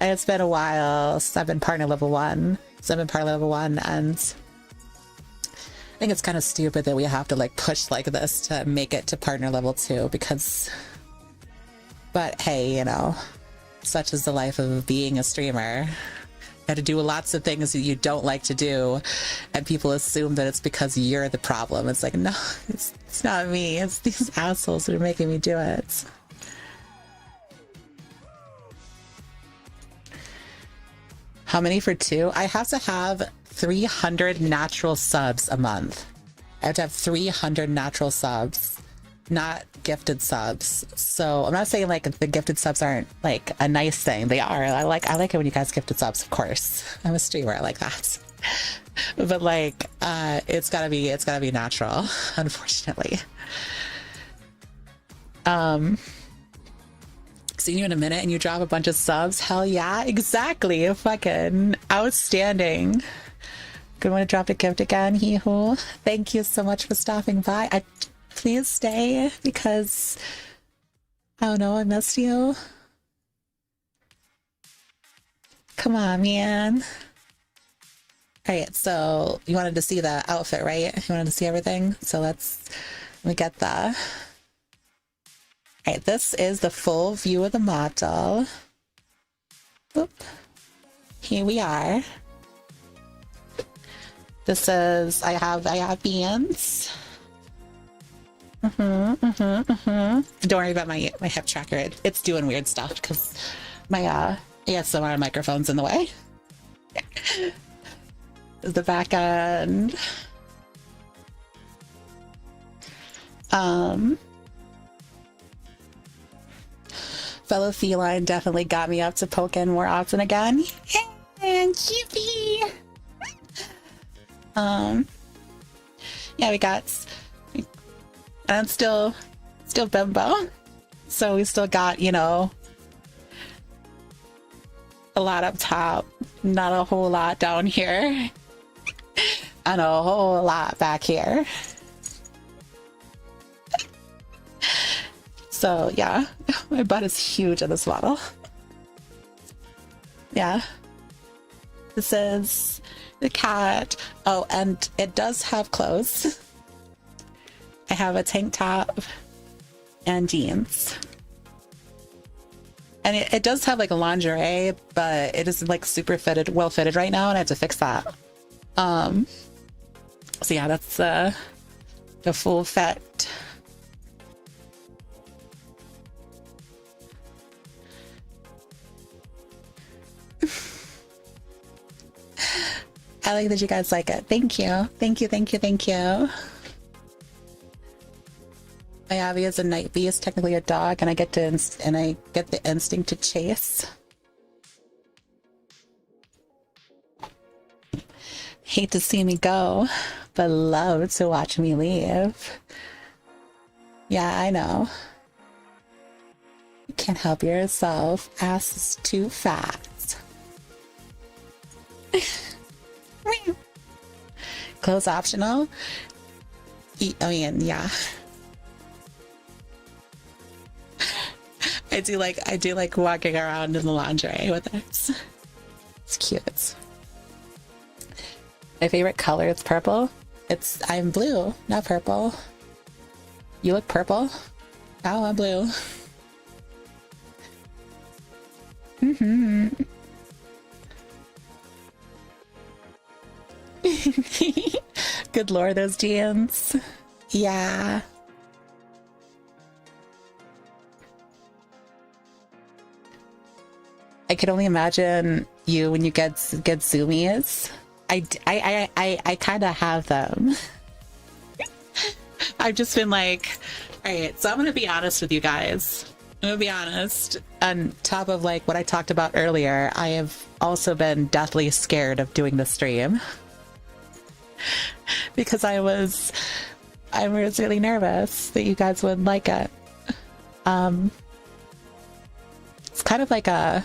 And it's been a while since I've been partner level 1. And I think it's kind of stupid that we have to like push like this to make it to partner level 2 because, but hey, you know, such is the life of being a streamer. You have to do lots of things that you don't like to do, and people assume that it's because you're the problem. It's like, no, it's not me. It's these assholes that are making me do it. How many for 2? I have to have 300 natural subs a month. I have to have 300 natural subs, not gifted subs. So I'm not saying like the gifted subs aren't like a nice thing. They are. I like it when you guys gifted subs, of course. I'm a streamer, I like that. But like it's gotta be natural, unfortunately. Seen you in a minute and you drop a bunch of subs. Hell yeah, exactly. Fucking outstanding. Good one to drop a gift again, hee-hoo. Thank you so much for stopping by. Please stay because I don't know, I missed you. Come on, man. Alright, so you wanted to see the outfit, right? You wanted to see everything? So let me get the... Alright, this is the full view of the model. Boop. Here we are. This is, I have bands. Don't worry about my hip tracker. It's doing weird stuff because my ASMR microphone's in the way. The back end. Fellow feline definitely got me up to poking more often again. And Chippy. Yeah, we got, and still bimbo, so we still got, you know, a lot up top, not a whole lot down here. and a whole lot back here. So yeah, my butt is huge in this model. Yeah. This is the cat. Oh, and it does have clothes. I have a tank top and jeans. And it does have like a lingerie, but it isn't like super fitted, well fitted right now, and I have to fix that. So yeah, that's the full fit. I like that you guys like it. Thank you. Thank you, thank you, thank you. My Abby is a night bee, is technically a dog, and I get the instinct to chase. Hate to see me go, but love to watch me leave. Yeah, I know. You can't help yourself. Ass is too fat. Clothes optional? I mean, yeah. I do like walking around in the lingerie with it. It's cute. My favorite color is purple. I'm blue, not purple. You look purple? Oh, I'm blue. Good lord, those jeans. Yeah. I could only imagine you when you get zoomies. I kind of have them. I've just been like, all right, so I'm gonna be honest with you guys. I'm gonna be honest. On top of like what I talked about earlier, I have also been deathly scared of doing the stream because I was really nervous that you guys would like it. It's kind of like a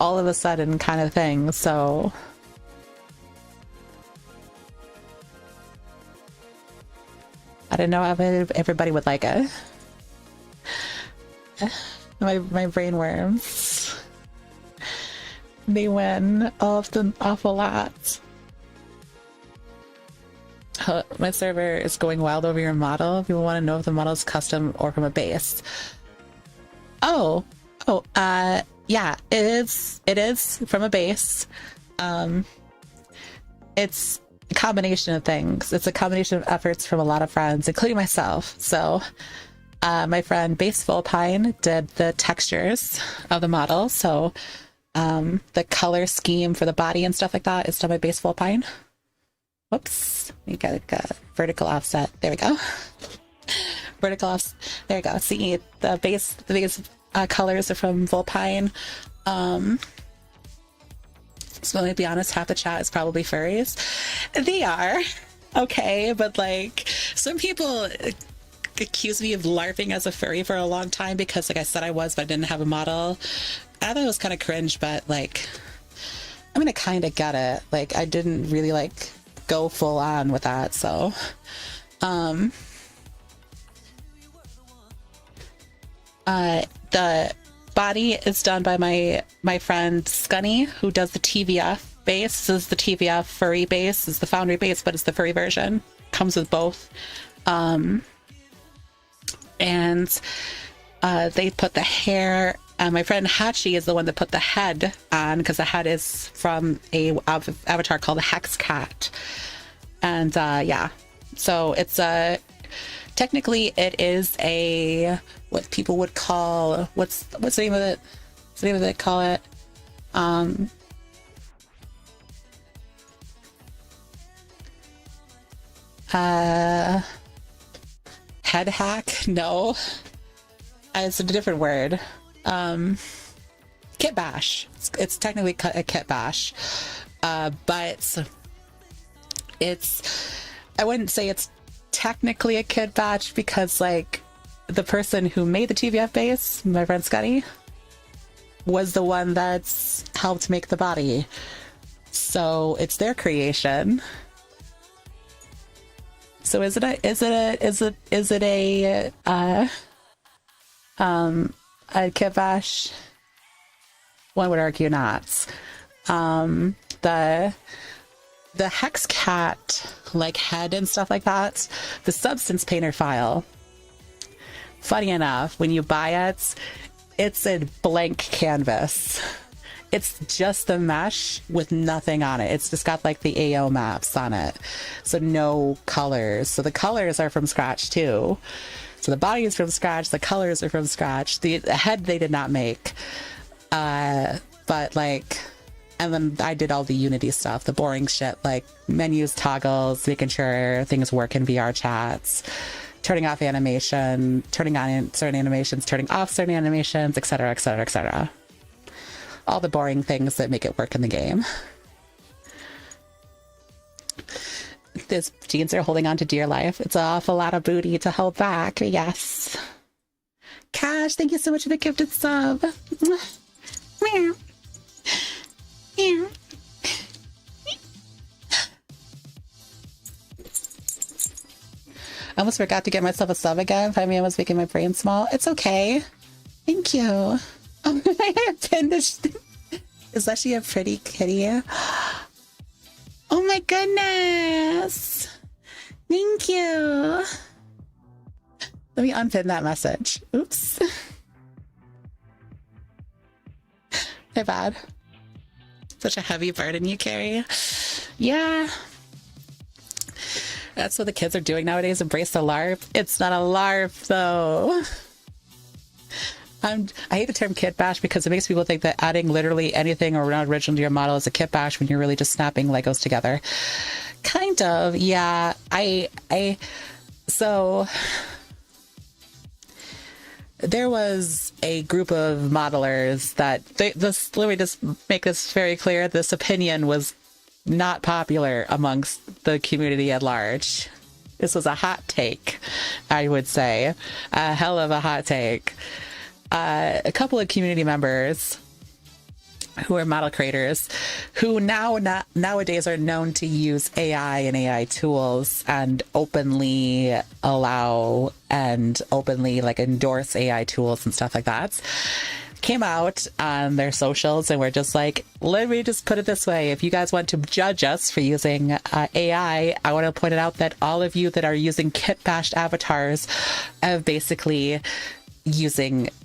all of a sudden kind of thing, so I didn't know if everybody would like it. My brain worms, they win often awful lot. My server is going wild over your model. People want to know if the model is custom or from a base. Yeah, it is from a base. It's a combination of things. It's a combination of efforts from a lot of friends, including myself. So my friend Base Pine did the textures of the model. So the color scheme for the body and stuff like that is done by Base Pine. Whoops, you got a vertical offset. There we go. Vertical offset. There we go. See, the base colors are from Vulpine. So let me be honest, half the chat is probably furries. They are. Okay, but like some people accuse me of LARPing as a furry for a long time because like I said I was, but I didn't have a model. I thought it was kind of cringe, but like I'm gonna kind of get it. Like I didn't really like go full on with that, so the body is done by my friend Scunny, who does the TVF base. This is the TVF furry base. This is the foundry base, but it's the furry version. Comes with both. And they put the hair. My friend Hachi is the one that put the head on because the head is from a avatar called the Hex Cat. And yeah, so it's technically it is a what people would call what's the name of it? What's the name of it? Call it head hack? No, it's a different word. Kit bash. It's technically a kit bash, but I wouldn't say it's technically a kit bash because like the person who made the TVF base, my friend Scotty, was the one that's helped make the body, so it's their creation. So is it a kibosh? One would argue not. The hex cat like head and stuff like that, the substance painter file, funny enough, when you buy it, it's a blank canvas. It's just the mesh with nothing on it. It's just got like the AO maps on it, so no colors. So the colors are from scratch too. So the body is from scratch, the colors are from scratch. The head they did not make, but like, and then I did all the Unity stuff, the boring shit, like menus, toggles, making sure things work in VR chats, turning off animation, turning on certain animations, turning off certain animations, etc., etc., etc. All the boring things that make it work in the game. These jeans are holding on to dear life. It's an awful lot of booty to hold back. Yes. Cash, thank you so much for the gifted sub. Meow. Meow. I almost forgot to get myself a sub again. I was making my brain small. It's okay. Thank you. I pinned this. Is Leshi a pretty kitty? Oh my goodness. Thank you. Let me unpin that message. Oops. My bad. Such a heavy burden you carry. Yeah. That's what the kids are doing nowadays. Embrace the LARP. It's not a LARP though. I hate the term kit bash because it makes people think that adding literally anything or not original to your model is a kit bash when you're really just snapping Legos together. Kind of, yeah. So there was a group of modelers that let me just make this very clear. This opinion was not popular amongst the community at large. This was a hot take, I would say. A hell of a hot take. A couple of community members who are model creators who nowadays are known to use AI and AI tools and openly allow and openly like endorse AI tools and stuff like that, came out on their socials and were just like, let me just put it this way. If you guys want to judge us for using AI, I want to point it out that all of you that are using kit bashed avatars have basically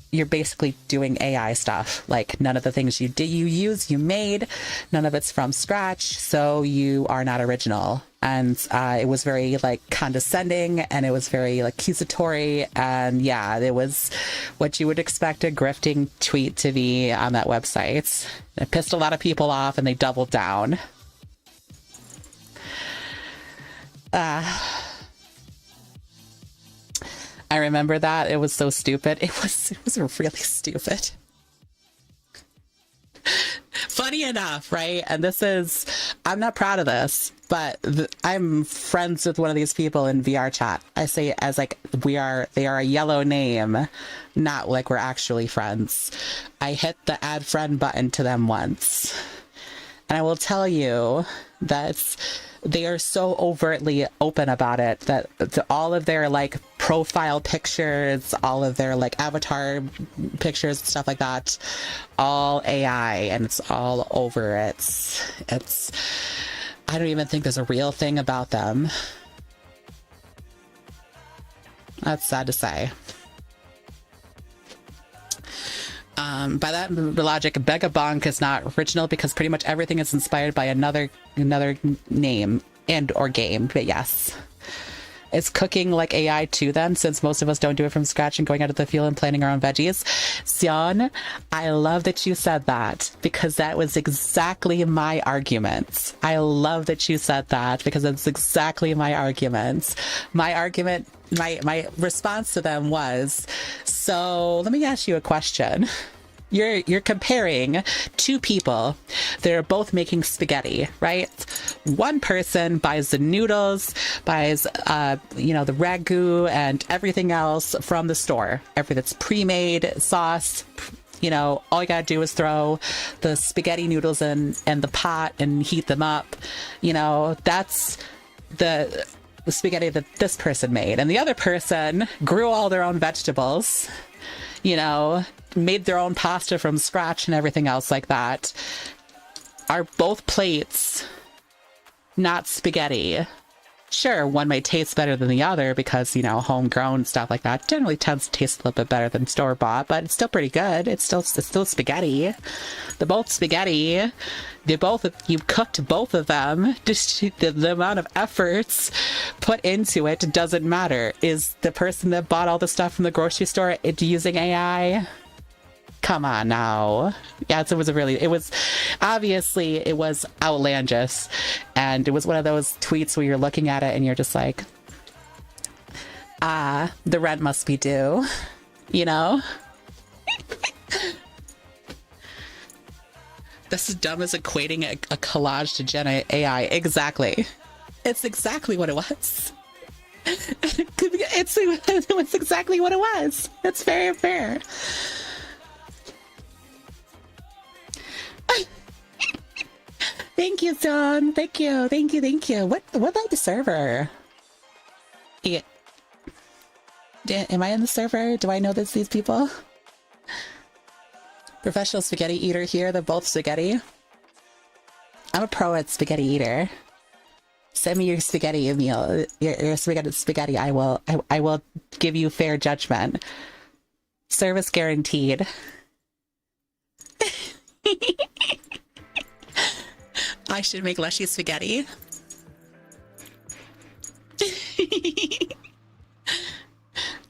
you're basically doing AI stuff. Like none of the things you made, none of it's from scratch, so you are not original. And it was very like condescending and it was very like accusatory, and yeah, it was what you would expect a grifting tweet to be on that website. It pissed a lot of people off and they doubled down. I remember that. It was so stupid. It was really stupid. Funny enough, right? And I'm not proud of this, but I'm friends with one of these people in VR chat. I say it as like they are a yellow name, not like we're actually friends. I hit the add friend button to them once. And I will tell you that they are so overtly open about it that all of their like profile pictures, all of their like avatar pictures, stuff like that, all AI, and it's all over it. I don't even think there's a real thing about them. That's sad to say. By that logic, Begabonk is not original because pretty much everything is inspired by another name and or game. But yes, it's cooking like AI to them, since most of us don't do it from scratch and going out of the field and planting our own veggies. Sion, I love that you said that because that was exactly my argument. I love that you said that because that's exactly my argument. My response to them was, so let me ask you a question. You're comparing two people that are both making spaghetti, right? One person buys the noodles, buys the ragu and everything else from the store. Everything that's pre-made, sauce, all you gotta do is throw the spaghetti noodles in the pot and heat them up. That's the spaghetti that this person made. And the other person grew all their own vegetables, you know, made their own pasta from scratch and everything else like that. Are both plates not spaghetti? Sure, one may taste better than the other because, you know, homegrown stuff like that generally tends to taste a little bit better than store-bought, but it's still pretty good. It's still spaghetti. They're both spaghetti. You cooked both of them. Just the amount of efforts put into it doesn't matter. Is the person that bought all the stuff from the grocery store using AI? Come on now. Yes, it was obviously it was outlandish, and it was one of those tweets where you're looking at it and you're just like, the rent must be due, you know? This is dumb as equating a collage to Gen AI. Exactly. It's exactly what it was. It was exactly what it was. It's very fair. Thank you, John. Thank you. What like the server? Yeah. Am I in the server? Do I know these people? Professional spaghetti eater here. They're both spaghetti. I'm a pro at spaghetti eater. Send me your spaghetti meal. Your spaghetti. I will give you fair judgment. Service guaranteed. I should make Leshi spaghetti.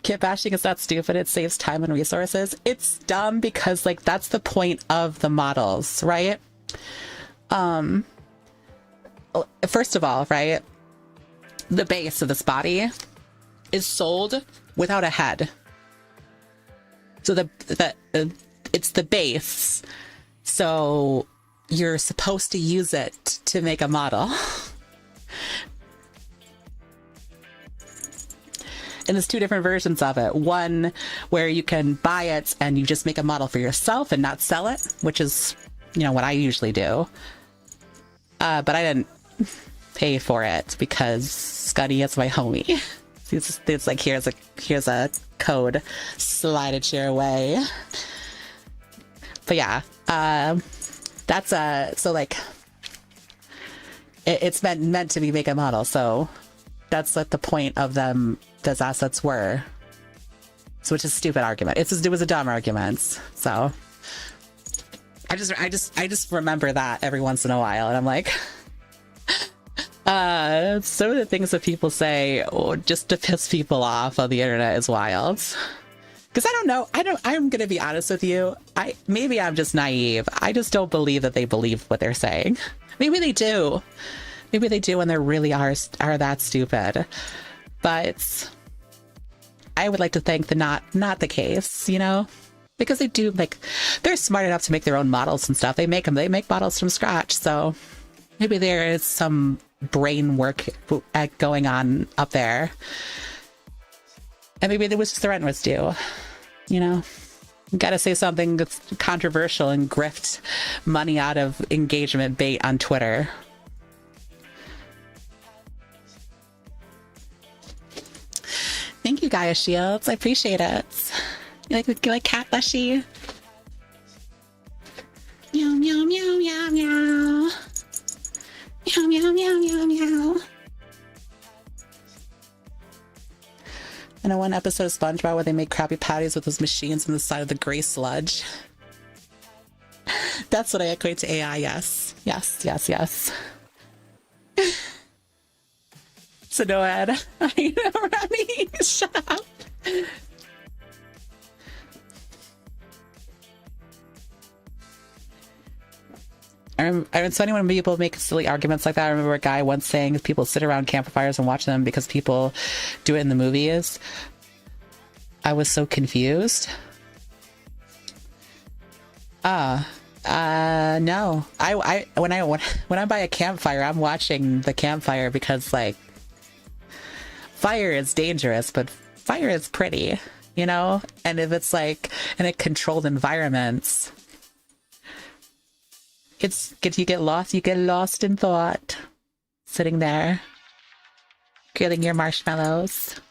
Kit bashing is not stupid. It saves time and resources. It's dumb because, like, that's the point of the models, right? First of all, right, the base of this body is sold without a head. So it's the base. So you're supposed to use it to make a model. And there's two different versions of it. One where you can buy it and you just make a model for yourself and not sell it, which is, you know, what I usually do. But I didn't pay for it because Scuddy is my homie. It's like, here's a code, slide it your way. But yeah, that's so like it's meant to be make a model. So that's what the point of them. Those assets were, so which is a stupid argument. It was a dumb argument. So I just remember that every once in a while, and I'm like, some of the things that people say just to piss people off on the internet is wild. Because I don't know. I'm gonna be honest with you. Maybe I'm just naive. I just don't believe that they believe what they're saying. Maybe they do. Maybe they do, and they really are that stupid. But I would like to think that not the case, you know, because they do, like, they're smart enough to make their own models and stuff. They make models from scratch. So maybe there is some brain work going on up there. And maybe it was just the rent was due, you know. You gotta say something that's controversial and grift money out of engagement bait on Twitter. Thank you, Gaia Shields. I appreciate it. You like cat Leshi? Meow, meow, meow, meow, meow. Meow, meow, meow, meow, meow. I know one episode of SpongeBob where they make Krabby Patties with those machines on the side of the gray sludge. That's what I equate to AI, yes. Yes. So no ad. I know, Remy. Shut up. It's funny when people make silly arguments like that. I remember a guy once saying people sit around campfires and watch them because people do it in the movies. I was so confused. No. When I buy a campfire, I'm watching the campfire because, like, fire is dangerous, but fire is pretty, you know? And if it's like in a controlled environment, you get lost in thought, sitting there, grilling your marshmallows.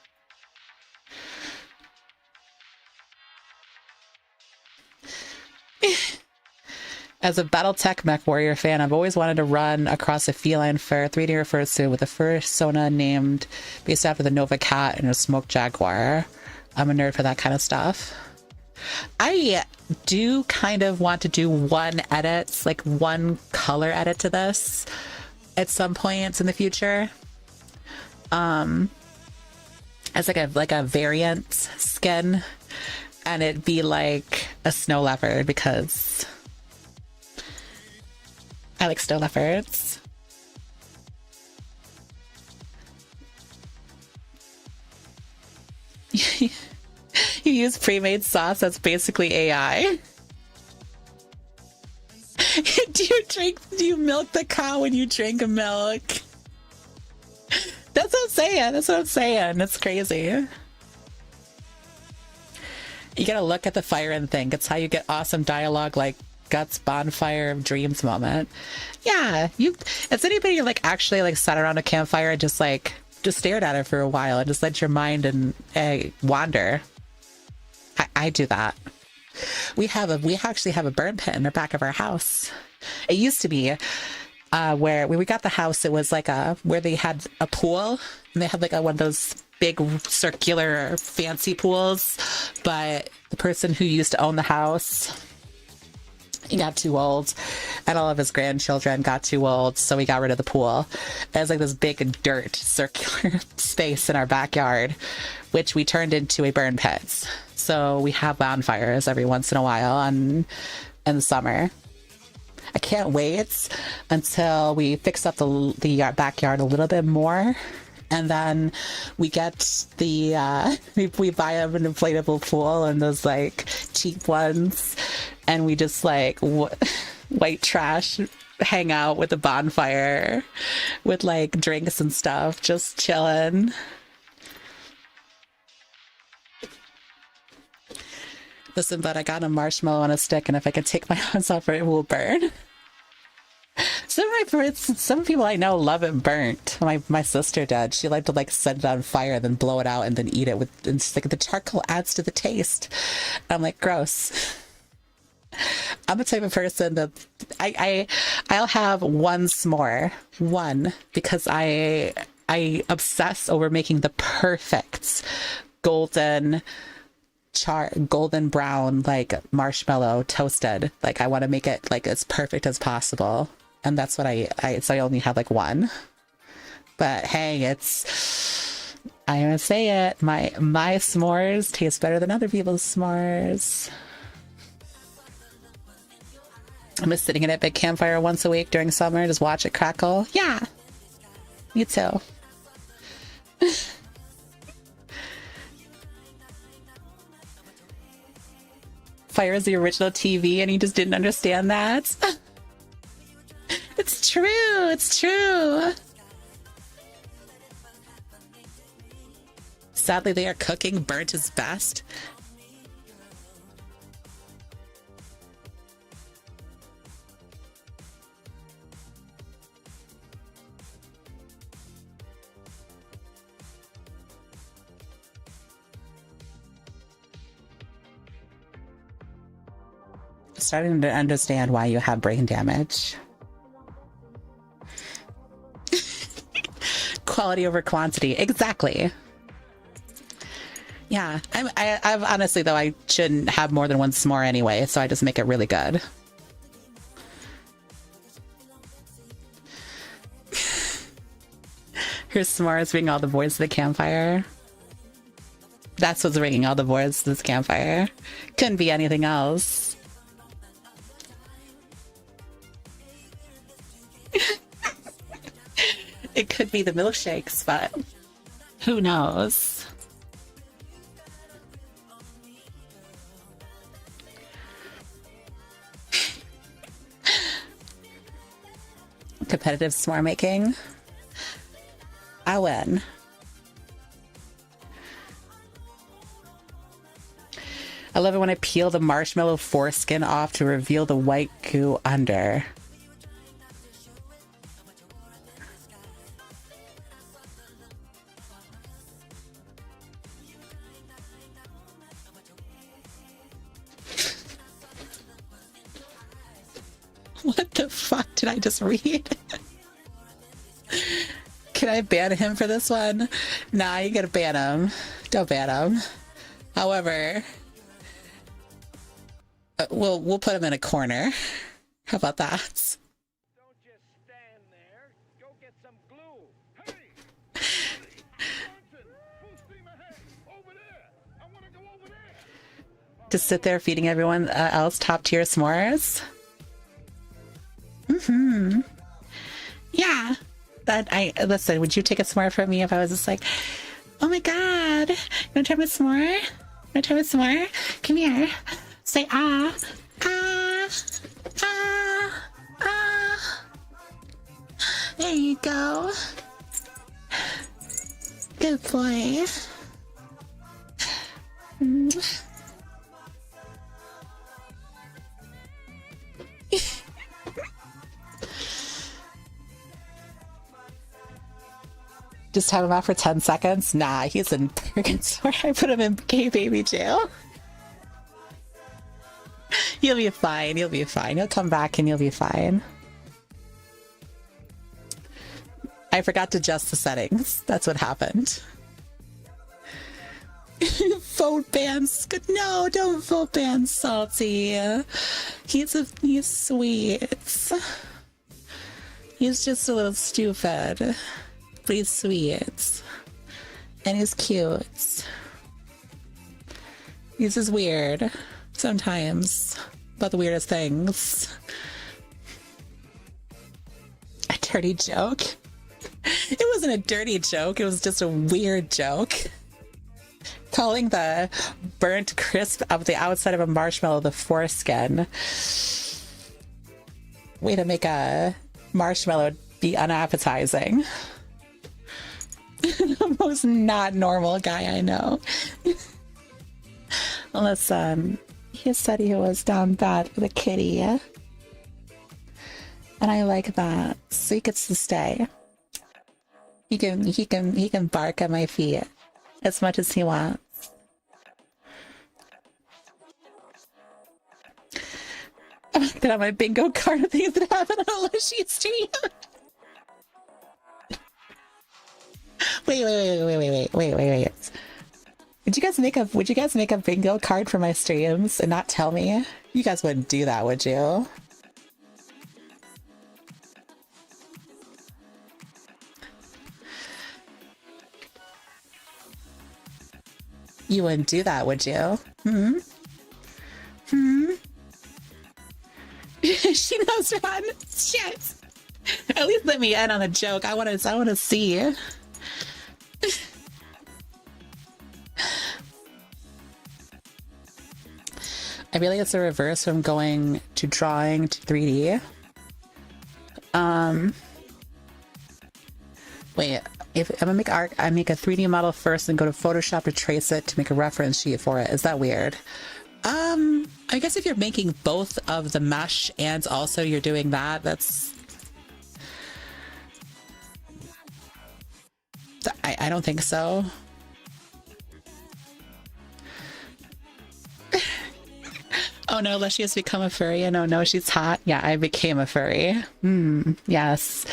As a Battletech Mech Warrior fan, I've always wanted to run across a feline fur 3D refers to with a fursona named based after the Nova cat and a smoked jaguar. I'm a nerd for that kind of stuff. I do kind of want to do one color edit to this at some point in the future. As like a variant skin, and it'd be like a snow leopard because I like snow leopards. You use pre-made sauce that's basically AI. Do you milk the cow when you drink milk? That's what I'm saying. That's what I'm saying. It's crazy. You gotta look at the fire and think. It's how you get awesome dialogue like Guts bonfire of dreams moment. Yeah, it's anybody like actually like sat around a campfire and just stared at it for a while and just let your mind and wander. I do that. We actually have a burn pit in the back of our house. It used to be where when we got the house, it was like where they had a pool and they had like one of those big circular fancy pools, but the person who used to own the house, he got too old and all of his grandchildren got too old, so we got rid of the pool. It was like this big dirt circular space in our backyard, which we turned into a burn pit. So we have bonfires every once in a while in the summer. I can't wait until we fix up the backyard a little bit more, and then we get we buy an inflatable pool and those like cheap ones, and we just like white trash hang out with a bonfire with like drinks and stuff, just chilling. Listen, but I got a marshmallow on a stick, and if I can take my hands off it, it will burn. Some people I know love it burnt. My sister did. She liked to like set it on fire, then blow it out, and then eat it with. And it's like the charcoal adds to the taste. I'm like, gross. I'm the type of person that I'll have one s'more, because I obsess over making the perfect golden brown like marshmallow toasted. Like I want to make it like as perfect as possible, and that's what so I only have like one. But hey, I'm gonna say it, my s'mores taste better than other people's s'mores. I'm just sitting in a big campfire once a week during summer, just watch it crackle. Yeah, me too. Fire is the original TV, and he just didn't understand that. It's true. It's true. Sadly, they are cooking. Burnt is best. Starting to understand why you have brain damage. Quality over quantity. Exactly. Yeah. I've honestly, though, I shouldn't have more than one s'more anyway, so I just make it really good. Here's s'mores bringing all the boys to the campfire. That's what's bringing all the boys to this campfire. Couldn't be anything else. It could be the milkshakes, but who knows? Competitive s'more making. I win. I love it when I peel the marshmallow foreskin off to reveal the white goo under. What the fuck did I just read? Can I ban him for this one? Nah, you gotta ban him. Don't ban him. However, we'll put him in a corner. How about that? Don't just stand there. Go get some glue. Hey! Full steam ahead. Over there. I want to go over there. Just sit there feeding everyone else top tier s'mores. Mm-hmm. Yeah. Listen, would you take a s'more from me if I was just like, oh my god, you wanna try my s'more? You wanna try my s'more? Come here. Say ah. Ah. Ah. Ah. There you go. Good boy. Just have him out for 10 seconds? Nah, he's in purgatory. I put him in gay baby jail. You'll be fine. You'll be fine. You'll come back and you'll be fine. I forgot to adjust the settings. That's what happened. Vote ban. No, don't vote ban Salty. He's sweet. He's just a little stupid. But he's sweet. And he's cute. He's just weird. Sometimes. About the weirdest things. A dirty joke? It wasn't a dirty joke. It was just a weird joke. Calling the burnt crisp of the outside of a marshmallow the foreskin. Way to make a marshmallow be unappetizing. The most not normal guy I know. Listen, he said he was down bad for the kitty. And I like that. So he gets to stay. He can bark at my feet as much as he wants. Get on my bingo card of things that happen on a Leshi stream. Wait. Would you guys make a bingo card for my streams and not tell me? You guys wouldn't do that, would you? You wouldn't do that, would you? She knows, Ron. Shit. At least let me end on a joke. I want to see. I feel like it's a reverse from going to drawing to 3D. Wait, if I'm gonna make art, I make a 3D model first and go to Photoshop to trace it to make a reference sheet for it. Is that weird? I guess if you're making both of the mesh and also you're doing that, that's... I don't think so. Oh no, Leshi has become a furry. I know, no, she's hot. Yeah, I became a furry. Yes.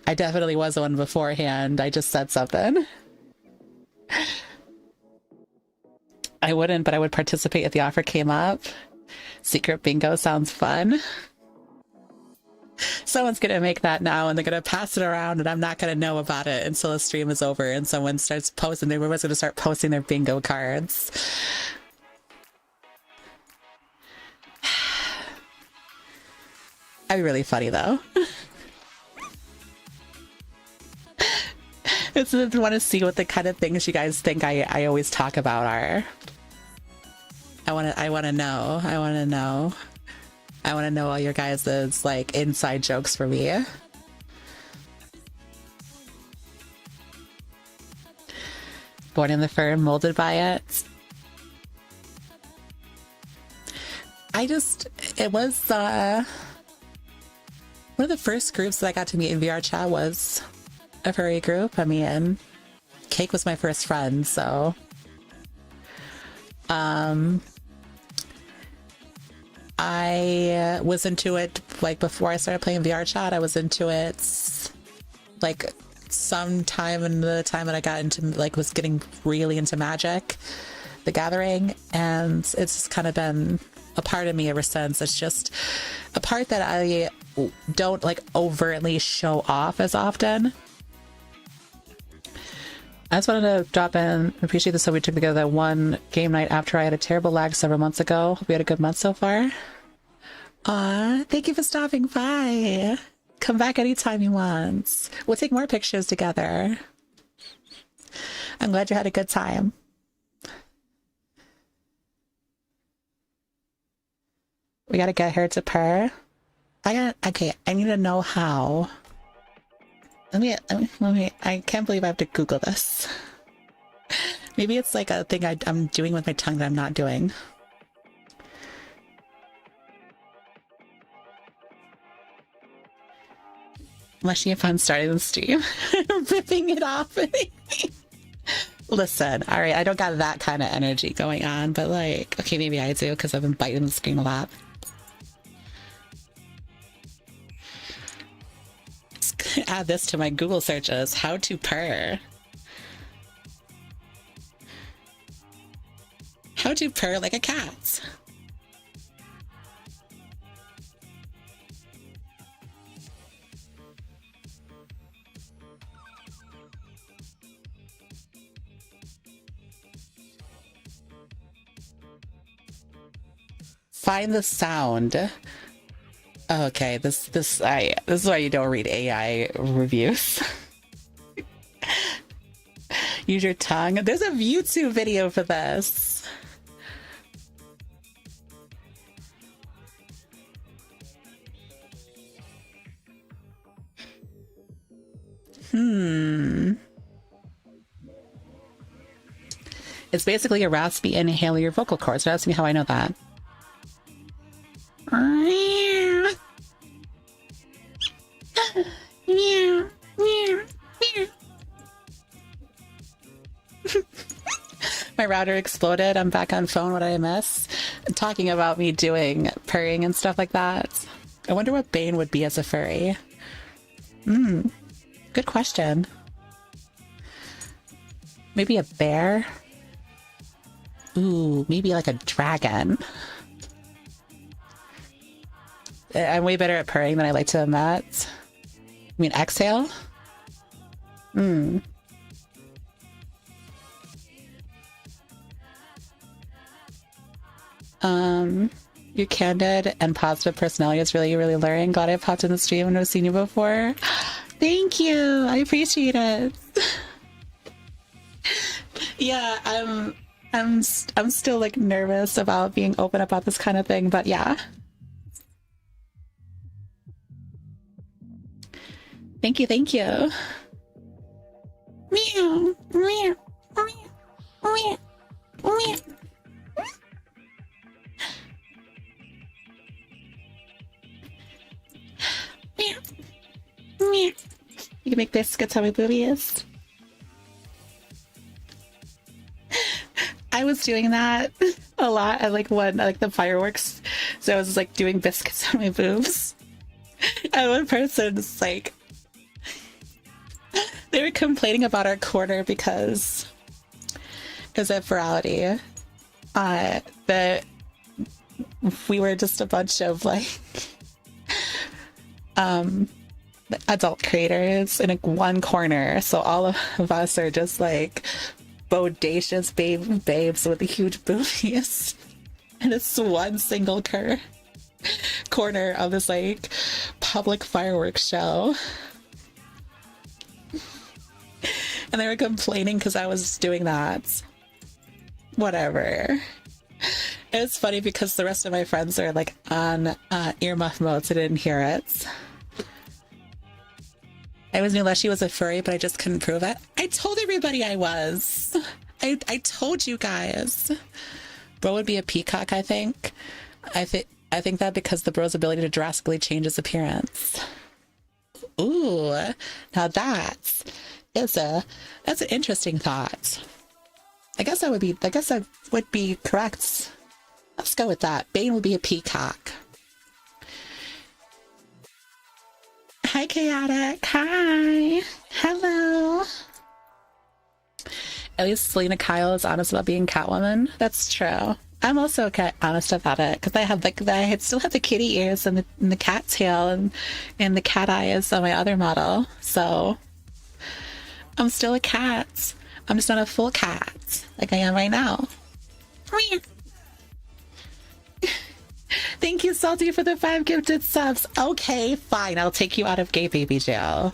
I definitely was one beforehand. I just said something. I wouldn't, but I would participate if the offer came up. Secret bingo sounds fun. Someone's gonna make that now and they're gonna pass it around and I'm not gonna know about it until the stream is over and someone starts posting. Everyone's gonna start posting their bingo cards. That'd be really funny though. I just want to see what the kind of things you guys think I always talk about are. I want to know. I want to know all your guys' like inside jokes for me. Born in the fur, molded by it. It was one of the first groups that I got to meet in VR chat was a furry group. I mean, Cake was my first friend, so I was into it like before I started playing VR chat. I was into it like sometime in the time that I got into like was getting really into Magic the Gathering, and it's kind of been a part of me ever since. It's just a part that I don't like overtly show off as often. I just wanted to drop in, appreciate this. So we took together that one game night after I had a terrible lag several months ago. Hope we had a good month so far. Aw, thank you for stopping by. Come back anytime you want. We'll take more pictures together. I'm glad you had a good time. We gotta get her to purr. Okay, I need to know how. Let me, I can't believe I have to Google this. Maybe it's like a thing I'm doing with my tongue that I'm not doing. Unless you have fun starting the stream. Ripping it off. Listen, alright, I don't got that kind of energy going on, but like, okay, maybe I do because I've been biting the screen a lot. Add this to my Google searches. How to purr. How to purr like a cat. Find the sound. Okay, this is why you don't read AI reviews. Use your tongue. There's a YouTube video for this. It's basically a raspy inhale your vocal cords. Ask me how I know that. My router exploded. I'm back on phone. What did I miss? Talking about me doing purring and stuff like that. I wonder what Bane would be as a furry. Good question. Maybe a bear? Ooh, maybe like a dragon. I'm way better at purring than I like to admit. I mean, exhale? Your candid and positive personality is really, really alluring. Glad I popped in the stream and I've seen you before. Thank you. I appreciate it. Yeah, I'm still like nervous about being open about this kind of thing, but yeah. Thank you, thank you. Meow, meow, meow, meow, meow. You can make biscuits on my boobies. I was doing that a lot at like the fireworks. So I was like doing biscuits on my boobs. And one person was like, they were complaining about our corner because of virality. That we were just a bunch of like adult creators in one corner, so all of us are just like bodacious babes with the huge boobies, and it's one single corner of this like public fireworks show, and they were complaining because I was doing that. Whatever. It's funny because the rest of my friends are like on earmuff mode, so I didn't hear it. I always knew Leshi was a furry, but I just couldn't prove it. I told everybody I was. I told you guys. Bro would be a peacock, I think. I think that because the bro's ability to drastically change his appearance. Ooh, now that's an interesting thought. I guess I would be correct Let's go with that. Bane would be a peacock. Hi, Chaotic. Hi. Hello. At least Selena Kyle is honest about being Catwoman. That's true. I'm also honest about it because I have I still have the kitty ears and the cat tail and the cat eyes on my other model. So I'm still a cat. I'm just not a full cat like I am right now. Thank you, Salty, for the 5 gifted subs. Okay, fine. I'll take you out of gay baby jail.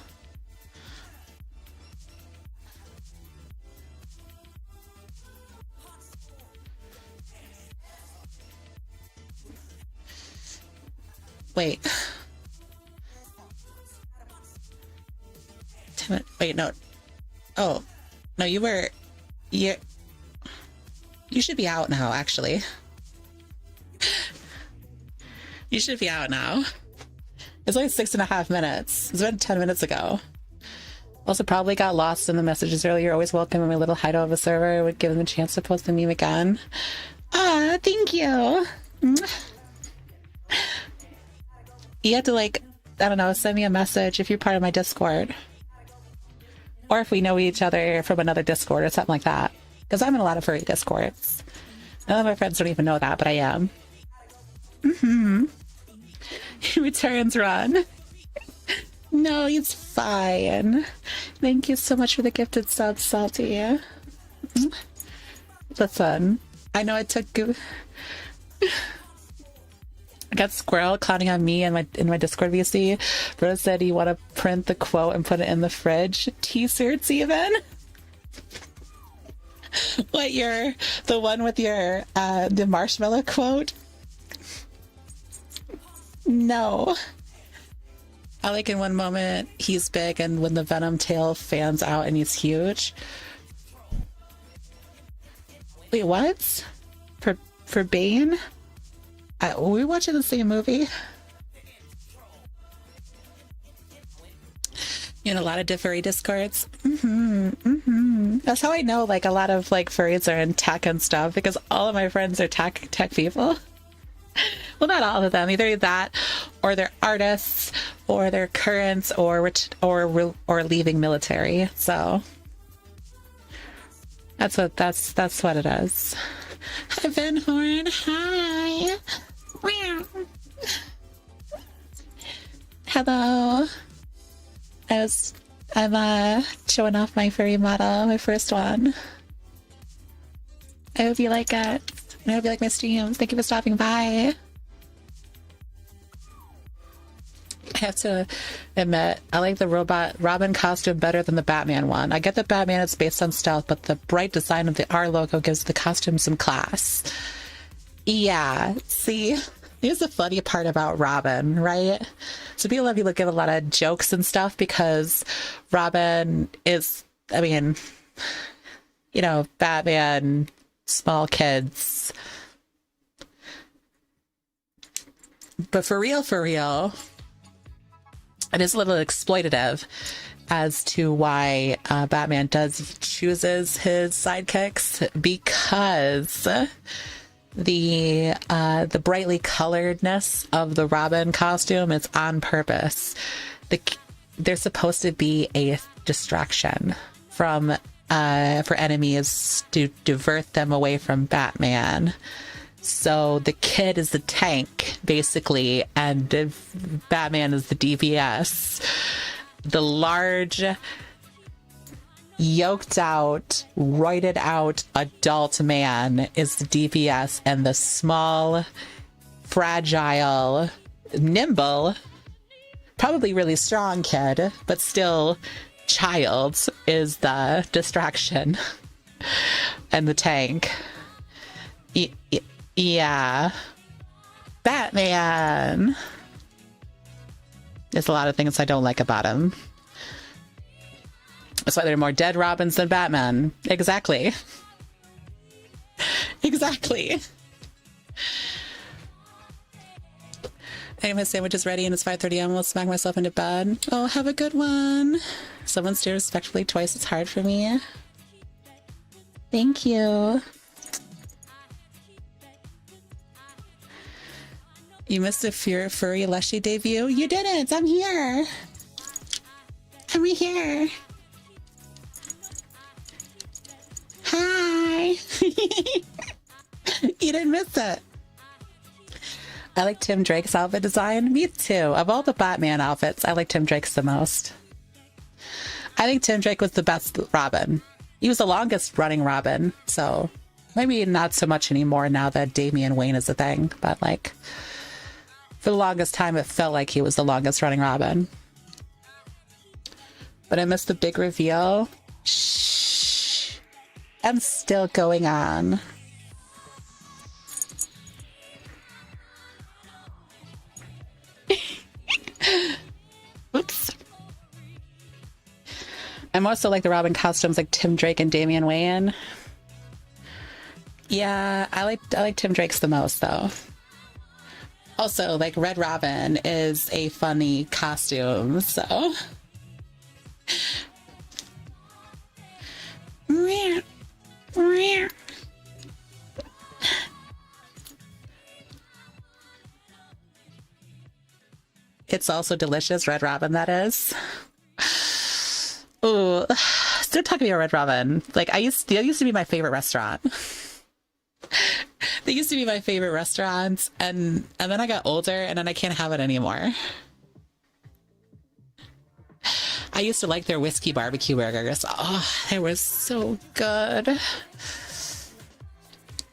Wait. Damn it. Wait, no. Oh. No, you should be out now, actually. You should be out now. It's only 6.5 minutes. It's been 10 minutes ago. Also probably got lost in the messages earlier. Always welcome in my little hideout of a server. I would give them a chance to post the meme again. Ah, thank you. You have to, like, I don't know, send me a message if you're part of my Discord. Or if we know each other from another Discord or something like that. Because I'm in a lot of furry Discords. None of my friends don't even know that, but I am. Returns run. No, it's fine. Thank you so much for the gifted sub, Salty. Listen, I know it took... I got Squirrel clowning on me in my Discord VC. Bro said you want to print the quote and put it in the fridge. T-shirts even? What, the one with your the marshmallow quote? No. I like in one moment he's big and when the venom tail fans out and he's huge. Wait, what? For Bane? Were we watching the same movie? In a lot of furry Discords. That's how I know, like, a lot of, like, furries are in tech and stuff, because all of my friends are tech people. Well, not all of them. Either that, or they're artists, or they're currents, or leaving military. So that's what it is. Hi, Van Horn. Hi. Hello. I'm showing off my furry model, my first one. I hope you like it. I hope you like my streams. Thank you for stopping by. I have to admit, I like the Robin costume better than the Batman one. I get that Batman is based on stealth, but the bright design of the R logo gives the costume some class. Yeah, see, here's the funny part about Robin, right? So people give a lot of jokes and stuff because Robin is, I mean, you know, Batman, small kids. But for real, it is a little exploitative as to why Batman chooses his sidekicks, because the brightly coloredness of the Robin costume is on purpose. They're supposed to be a distraction from for enemies to divert them away from Batman. So the kid is the tank, basically, and Batman is the DPS. The large, yoked out, roided out adult man is the DPS, and the small, fragile, nimble, probably really strong kid, but still child is the distraction and the tank. Yeah. Batman. There's a lot of things I don't like about him. That's why there are more dead Robins than Batman. Exactly. Exactly. Hey, my sandwich is ready and it's 5:30. I'm gonna smack myself into bed. Oh, have a good one. Someone stared respectfully twice as hard for me. Thank you. You missed a Furry Leshi debut? You didn't! I'm here! I'm right here! Hi! You didn't miss it. I like Tim Drake's outfit design. Me too. Of all the Batman outfits, I like Tim Drake's the most. I think Tim Drake was the best Robin. He was the longest running Robin, so maybe not so much anymore now that Damian Wayne is a thing, but like for the longest time it felt like he was the longest running Robin. But I missed the big reveal. Shh. I'm still going on. Oops. I'm also like the Robin costumes like Tim Drake and Damian Wayne. Yeah, I like Tim Drake's the most though. Also, like Red Robin is a funny costume, so it's also delicious, Red Robin, that is. Ooh, still talking about Red Robin. Like that used to be my favorite restaurant. They used to be my favorite restaurants, and then I got older, and then I can't have it anymore. I used to like their whiskey barbecue burgers. Oh, they were so good.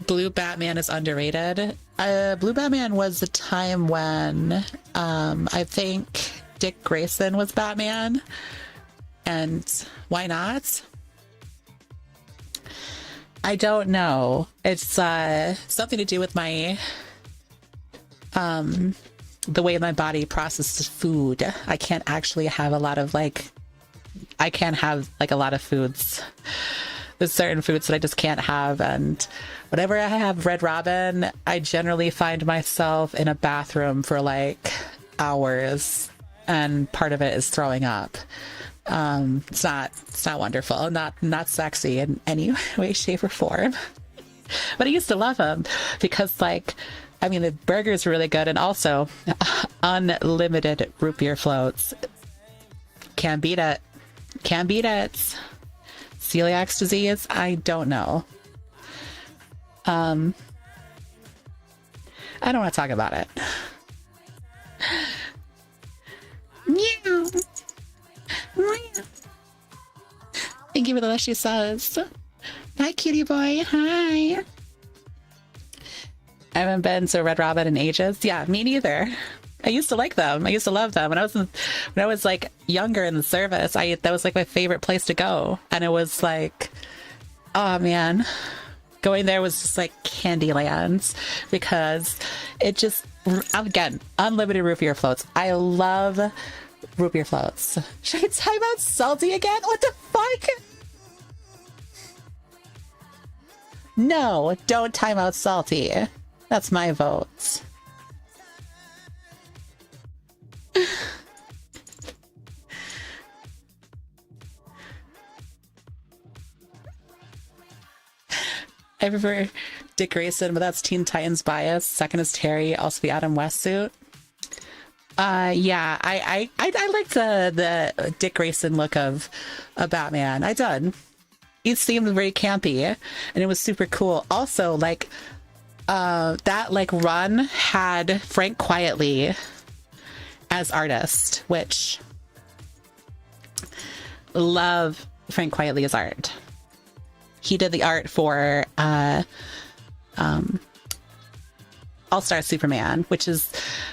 Blue Batman is underrated. Blue Batman was the time when I think Dick Grayson was Batman, and why not? I don't know. It's something to do with my the way my body processes food. I can't actually have a lot of I can't have like a lot of foods. There's certain foods that I just can't have, and whenever I have Red Robin, I generally find myself in a bathroom for like hours, and part of it is throwing up. It's not wonderful, not sexy in any way, shape, or form. But I used to love them because, like, I mean, the burgers were really good, and also unlimited root beer floats. Can't beat it. Can't beat it. Celiac disease? I don't know. I don't want to talk about it. Meow. Thank you for the Leshi sauce. Hi, cutie boy. Hi. I haven't been to Red Robin in ages. Yeah, me neither. I used to like them. I used to love them. When I was like younger in the service, that was like my favorite place to go. And it was like, oh man, going there was just like Candyland, because it just, again, unlimited root beer floats. I love root beer floats. Should I time out salty again? What the fuck? No, don't time out salty. That's my vote. I prefer Dick Grayson, but that's Teen Titans bias. Second is Terry, also the Adam West suit. Yeah, I like the Dick Grayson look of a Batman. I did. It seemed very campy, and it was super cool. Also, like that like run had Frank Quietly as artist, which love Frank Quietly as art. He did the art for All-Star Superman, which is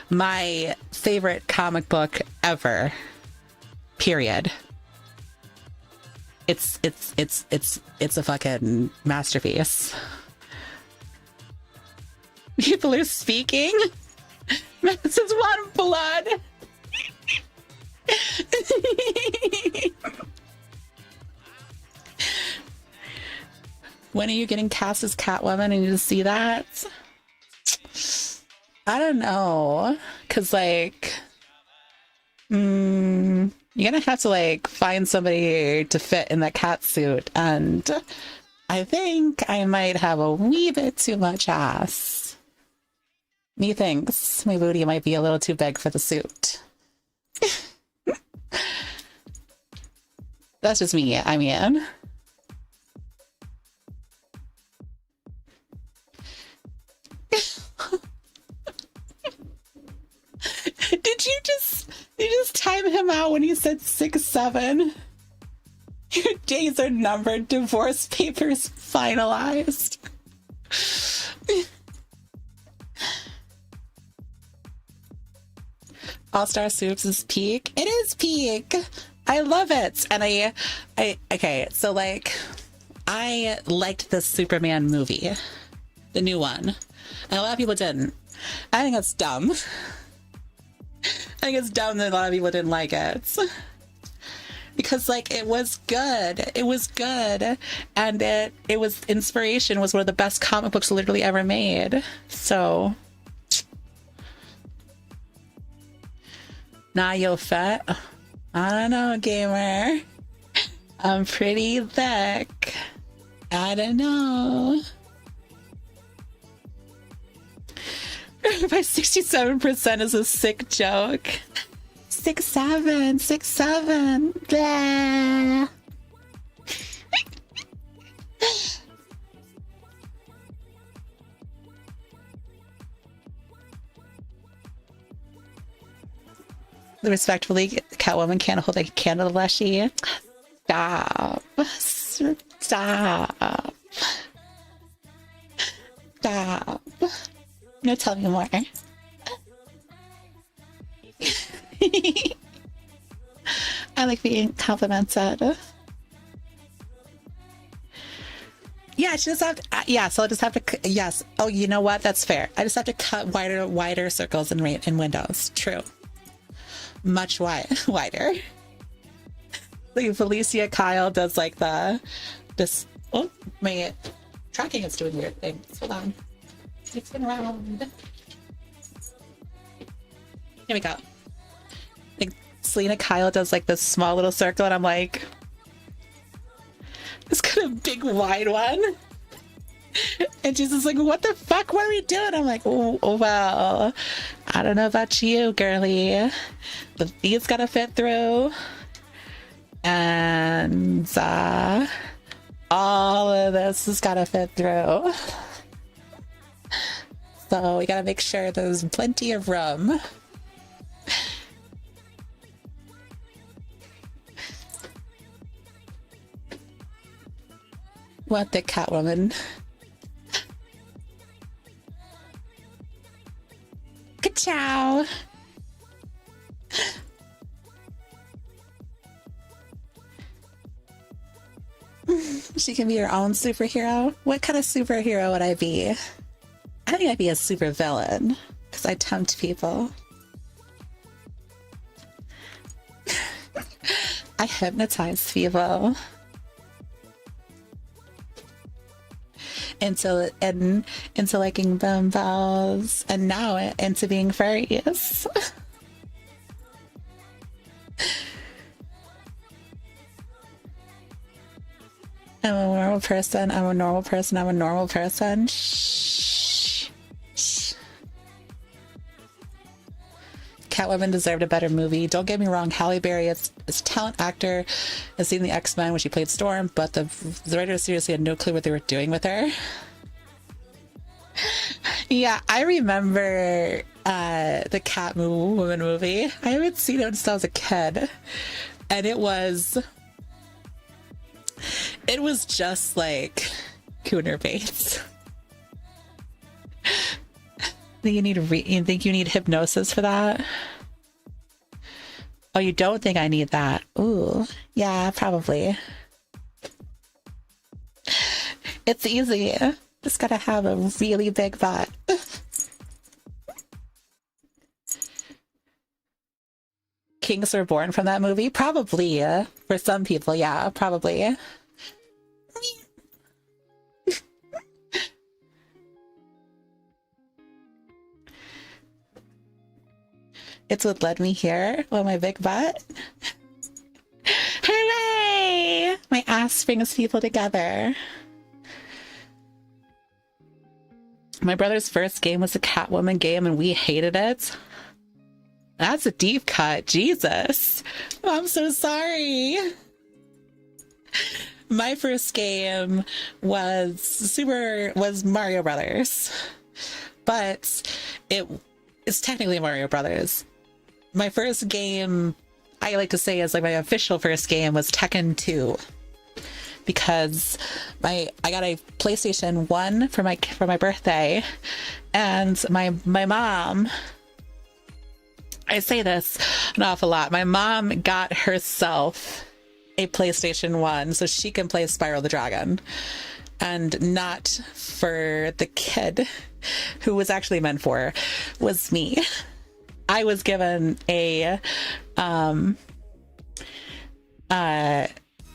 my favorite comic book ever. Period. It's a fucking masterpiece. People are speaking. This is one blood. When are you getting cast as Catwoman? I need to see that. I don't know, cause like, you're gonna have to like find somebody to fit in that cat suit, and I think I might have a wee bit too much ass. Methinks my booty might be a little too big for the suit. That's just me, I mean. Did you just time him out when he said 6'7"? Your days are numbered, divorce papers finalized. All-Star Soups is peak. It is peak. I love it. And okay, so like, I liked the Superman movie, the new one. And a lot of people didn't. I think that's dumb. I think it's dumb that a lot of people didn't like it. Because like, it was good. It was good. And it was inspiration, was one of the best comic books literally ever made. So nah, yo fat. I don't know, gamer. I'm pretty thick. I don't know. My 67% is a sick joke. 6'7", 6'7". Blah. Respectfully, Catwoman can't hold a candle to Leshi. Stop. Stop. Stop. No, tell me more. I like being complimented. Yeah, she just have to, yeah, so I just have to, yes. Oh, you know what? That's fair. I just have to cut wider circles in windows. True. Much wider. Like Felicia Kyle does like this. Oh, my tracking is doing weird things. Hold on. It's been around. Here we go. Like Selena Kyle does like this small little circle, and I'm like, it's got a big wide one. And she's just like, what the fuck? What are we doing? I'm like, oh well, I don't know about you, girly, but these gotta fit through. And all of this has gotta fit through. So we gotta make sure there's plenty of room. What the Catwoman? Ka-chow! She can be her own superhero. What kind of superhero would I be? I think I'd be a super villain because I tempt people. I hypnotize people into liking bimbos, and now into being furries. I'm a normal person. I'm a normal person. I'm a normal person. Shh. Shh. Catwoman deserved a better movie. Don't get me wrong. Halle Berry is a talent actor. I've seen the X-Men when she played Storm, but the writers seriously had no clue what they were doing with her. Yeah, I remember the Catwoman movie. I haven't seen it since I was a kid, and it was just like Cooner Bates. You think you need hypnosis for that? Oh, you don't think I need that? Ooh, yeah, probably. It's easy. Just gotta have a really big butt. Kings were born from that movie? Probably. For some people, yeah, probably. It's what led me here. Well, my big butt. Hooray! My ass brings people together. My brother's first game was a Catwoman game and we hated it. That's a deep cut. Jesus. I'm so sorry. My first game was Mario Brothers. But it's technically Mario Brothers. My first game, I like to say, is like my official first game was Tekken 2. Because I got a PlayStation 1 for my birthday, and my mom, I say this an awful lot, my mom got herself a PlayStation 1 so she can play Spyro the Dragon, and not for the kid who was actually meant for, was me. I was given a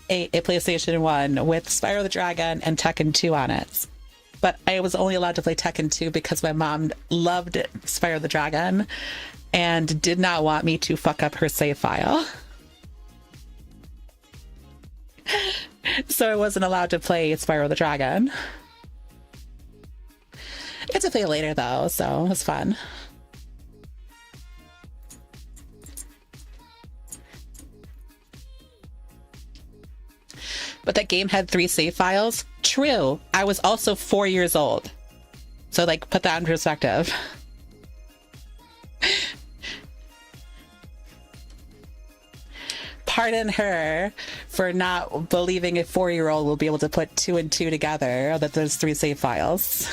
PlayStation 1 with Spyro the Dragon and Tekken 2 on it. But I was only allowed to play Tekken 2 because my mom loved Spyro the Dragon and did not want me to fuck up her save file. So I wasn't allowed to play Spyro the Dragon. I get to play later though, so it was fun. But that game had 3 save files. True. I was also 4 years old. So, like, put that in perspective. Pardon her for not believing a 4-year-old will be able to put 2 and 2 together, that there's 3 save files.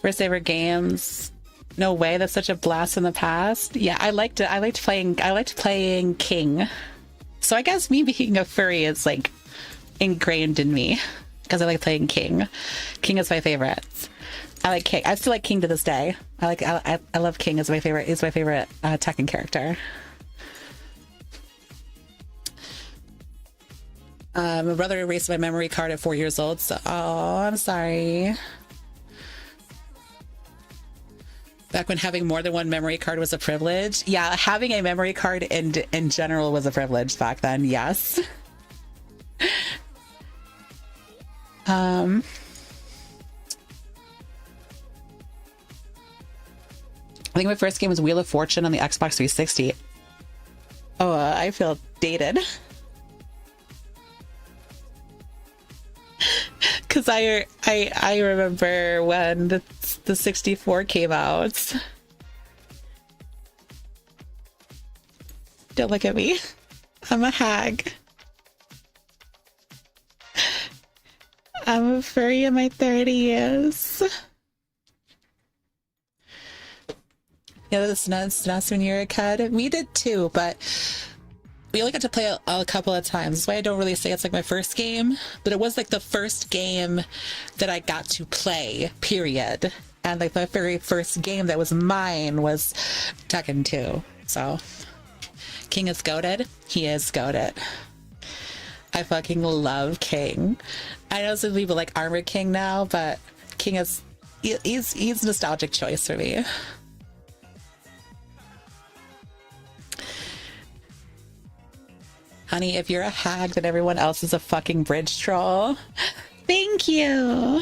First ever games. No way, that's such a blast in the past. Yeah, I liked playing King. So I guess me being a furry is like ingrained in me because I like playing King. King is my favorite. I like King. I still like King to this day. I love King as my favorite. He's my favorite Tekken character. My brother erased my memory card at 4 years old. So, oh, I'm sorry. Back when having more than one memory card was a privilege. Yeah, having a memory card in general was a privilege back then, yes. I think my first game was Wheel of Fortune on the Xbox 360. Oh, I feel dated. Because I remember when the 64 came out. Don't look at me. I'm a hag. I'm a furry in my 30s. Yeah, that's nuts when you're a kid. We did too, but we only got to play a couple of times. That's why I don't really say it's like my first game, but it was like the first game that I got to play, period. And like my very first game that was mine was Tekken 2. So King is goated. He is goated. I fucking love King. I know some people like Armored King now, but King is he's a nostalgic choice for me. Honey, if you're a hag, then everyone else is a fucking bridge troll. Thank you.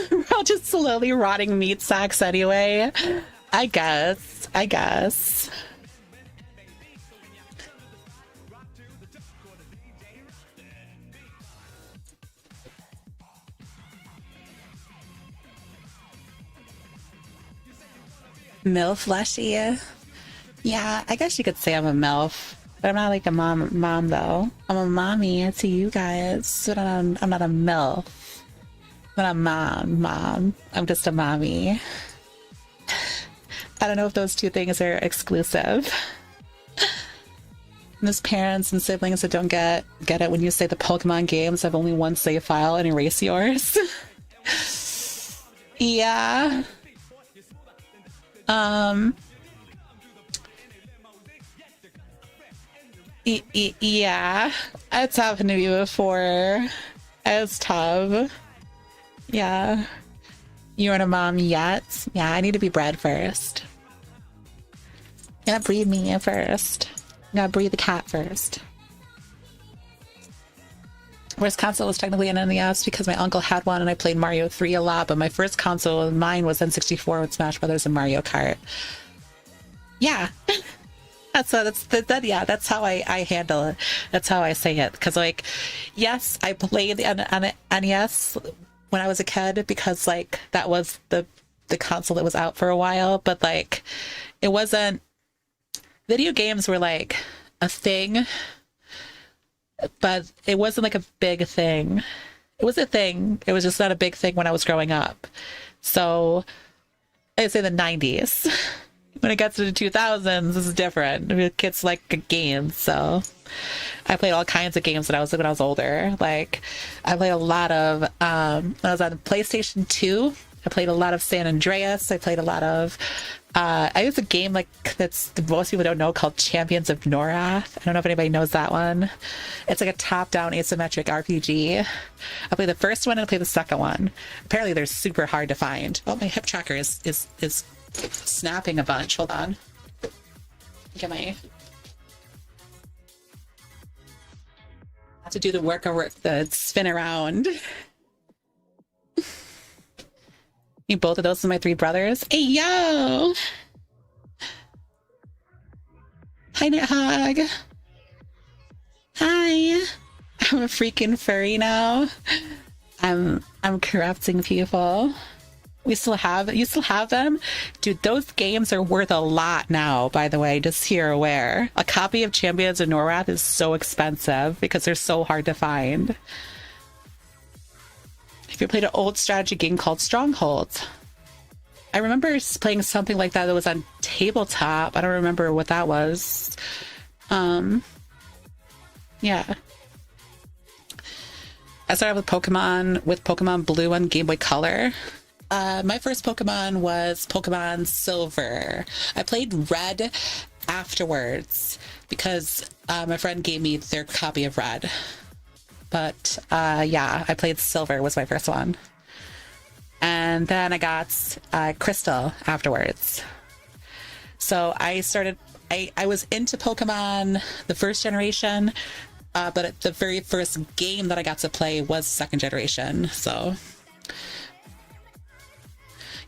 We're all just slowly rotting meat sacks anyway. I guess. MILF Leshi. Yeah, I guess you could say I'm a MILF. But I'm not like a mom though. I'm a mommy to you guys. But I'm not a MILF. I'm not a mom. I'm just a mommy. I don't know if those two things are exclusive. And there's parents and siblings that don't get it when you say the Pokemon games have only one save file and erase yours. Yeah. Yeah, it's happened to me before. It's tough. Yeah. You aren't a mom yet? Yeah, I need to be bred first. You gotta breed me first. You gotta breed the cat first. First console was technically an NES because my uncle had one and I played Mario 3 a lot, but my first console of mine was N64 with Smash Brothers and Mario Kart. Yeah. That's how I handle it. That's how I say it. Because, like, yes, I played the NES when I was a kid because, like, that was the console that was out for a while, but, like, it wasn't... Video games were, like, a thing, but it wasn't, like, a big thing. It was a thing. It was just not a big thing when I was growing up. So, I'd say the 90s. When it gets to the 2000s, this is different. Kids like games, so I played all kinds of games when I was older. Like, I played a lot of when I was on PlayStation 2. I played a lot of San Andreas. I played a lot of I used a game like that's most people don't know called Champions of Norath. I don't know if anybody knows that one. It's like a top-down asymmetric RPG. I played the first one and I played the second one. Apparently, they're super hard to find. Oh, my hip tracker is snapping a bunch. Hold on. Get my... I have to do the work the spin around. You both of those are my three brothers. Hey, yo! Hi, Nithog. Hi. I'm a freaking furry now. I'm corrupting people. You still have them? Dude, those games are worth a lot now, by the way, just so you're aware. A copy of Champions of Norath is so expensive because they're so hard to find. If you played an old strategy game called Stronghold. I remember playing something like that was on tabletop. I don't remember what that was. Yeah. I started with Pokemon Blue on Game Boy Color. My first Pokemon was Pokemon Silver. I played Red afterwards because my friend gave me their copy of Red. But yeah, I played Silver was my first one. And then I got Crystal afterwards. So I was into Pokemon the first generation, but the very first game that I got to play was second generation. So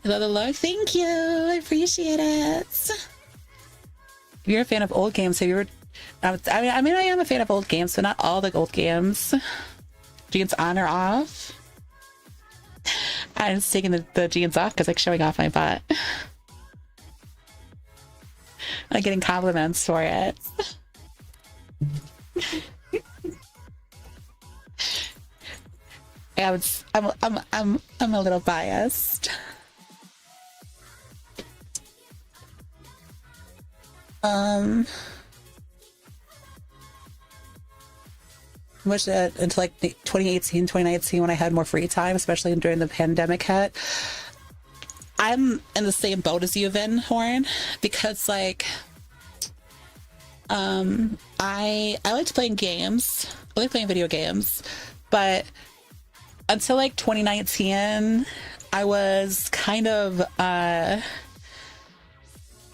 you love the look? Thank you. I appreciate it. If you're a fan of old games, have you ever... I mean, I am a fan of old games, but not all the old games. Jeans on or off? I'm just taking the jeans off because, like, showing off my butt. I'm getting compliments for it. Yeah, I'm a little biased. Wish that until like 2018, 2019 when I had more free time, especially during the pandemic hit. I'm in the same boat as you, Vin Horn, because like I liked playing games. I like playing video games, but until like 2019 I was kind of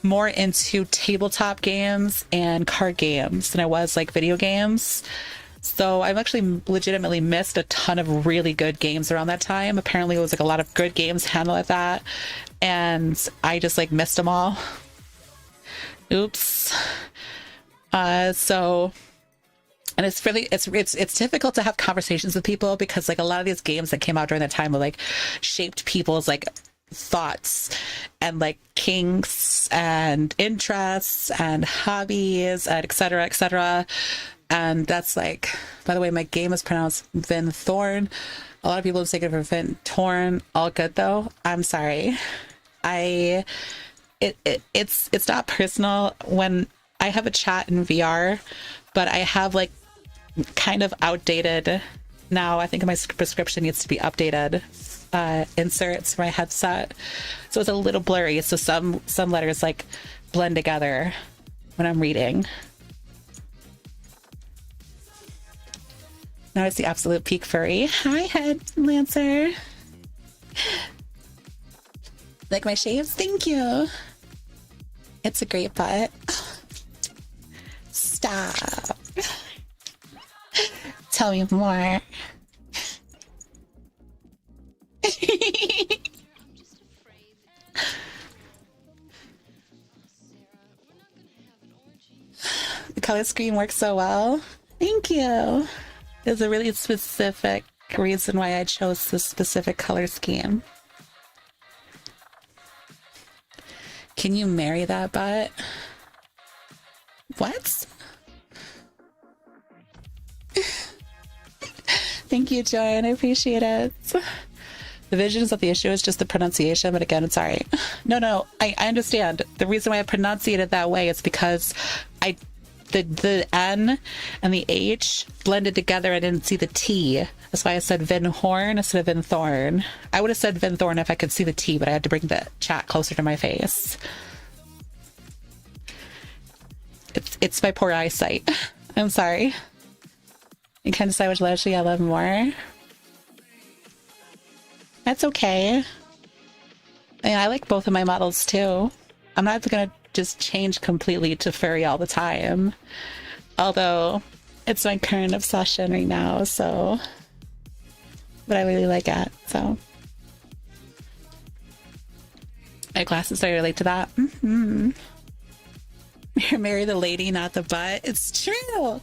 more into tabletop games and card games than I was like video games. So I've actually legitimately missed a ton of really good games around that time. Apparently it was like a lot of good games handled at that, and I just like missed them all. Oops. So, and it's really it's difficult to have conversations with people because like a lot of these games that came out during that time were like shaped people's like thoughts and like kinks and interests and hobbies and etc etc. And that's like, by the way, my game is pronounced Vin Thorn. A lot of people mistake it for Vin Torn. All good though. I'm sorry. It's not personal when I have a chat in VR, but I have like kind of outdated now. I think my prescription needs to be updated. Inserts for my headset, so it's a little blurry. So some letters like blend together when I'm reading. Now it's the absolute peak furry. Hi, Head Lancer. Like my shaves? Thank you. It's a great butt. Stop. Tell me more. The color scheme works so well. Thank you. There's a really specific reason why I chose this specific color scheme. Can you marry that butt? What? Thank you, Joanne. I appreciate it. The vision is not the issue, it's just the pronunciation, but again, it's all right. No, I understand. The reason why I pronunciate it that way is because the N and the H blended together. I didn't see the T. That's why I said Vinhorn instead of Vinthorn. I would have said Vinthorn if I could see the T, but I had to bring the chat closer to my face. It's my poor eyesight. I'm sorry. You can't decide which Leshi I love more. That's okay. I like both of my models too. I'm not gonna just change completely to furry all the time. Although it's my current obsession right now, so. But I really like it, so. My glasses are relate to that. Mm-hmm. Marry the lady, not the butt. It's true.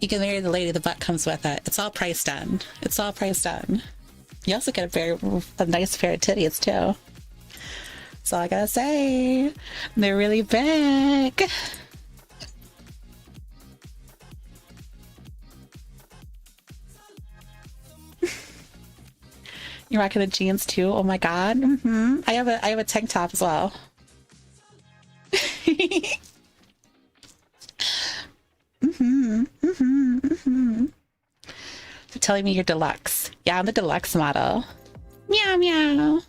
You can marry the lady, the butt comes with it. It's all priced in. It's all priced in. You also get a nice pair of titties too. That's all I gotta say. They're really big. You're rocking the jeans too. Oh my god. Mm-hmm. I have a tank top as well. They're telling me you're deluxe. Yeah, I'm the deluxe model. Meow meow.